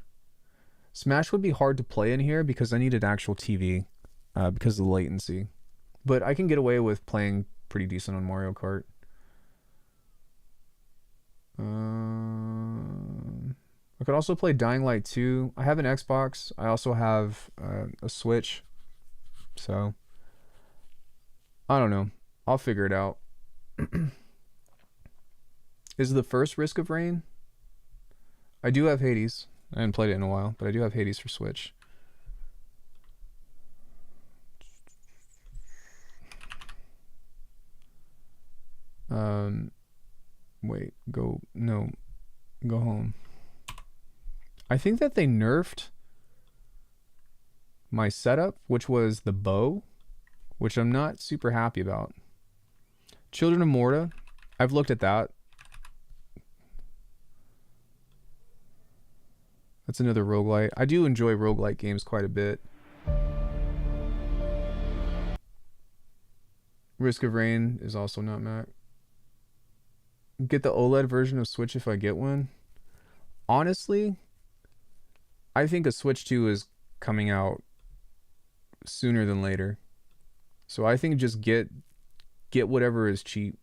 Smash would be hard to play in here because I need an actual TV because of the latency. But I can get away with playing pretty decent on Mario Kart. I could also play Dying Light 2. I have an Xbox. I also have a Switch. So, I don't know. I'll figure it out. Is the first Risk of Rain? I do have Hades. I haven't played it in a while, but I do have Hades for Switch. Wait, go home. I think that they nerfed my setup, which was the bow, which I'm not super happy about. Children of Morta, I've looked at that. That's another roguelite. I do enjoy roguelite games quite a bit. Risk of Rain is also not Mac. Get the OLED version of Switch if I get one. Honestly, I think a Switch 2 is coming out sooner than later. So I think just get whatever is cheap.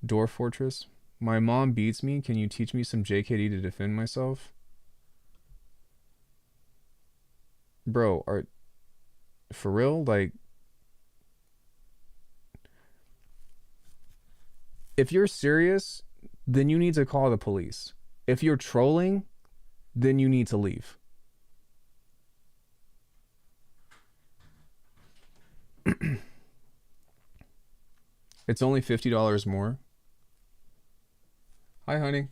Dwarf Fortress. My mom beats me. Can you teach me some JKD to defend myself? Bro, for real? Like, if you're serious, then you need to call the police. If you're trolling, then you need to leave. It's only $50 more. Hi, honey.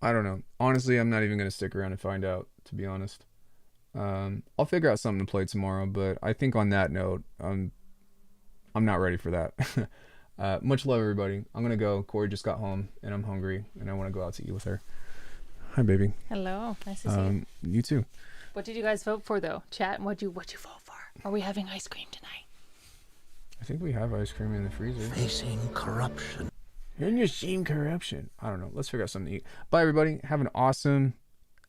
I don't know. Honestly, I'm not even going to stick around and find out, to be honest. I'll figure out something to play tomorrow, but I think on that note, I'm not ready for that. Much love, everybody. I'm going to go. Corey just got home, and I'm hungry, and I want to go out to eat with her. Hi, baby. Hello. Nice to see you. You too. What did you guys vote for, though? Chat, what'd you vote for? Are we having ice cream tonight? I think we have ice cream in the freezer. Facing corruption. And you seem corruption. I don't know. Let's figure out something to eat. Bye, everybody. Have an awesome,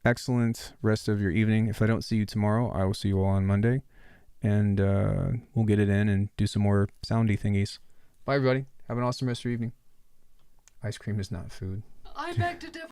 excellent rest of your evening. If I don't see you tomorrow, I will see you all on Monday. And we'll get it in and do some more soundy thingies. Bye, everybody. Have an awesome rest of your evening. Ice cream is not food. I beg to differ.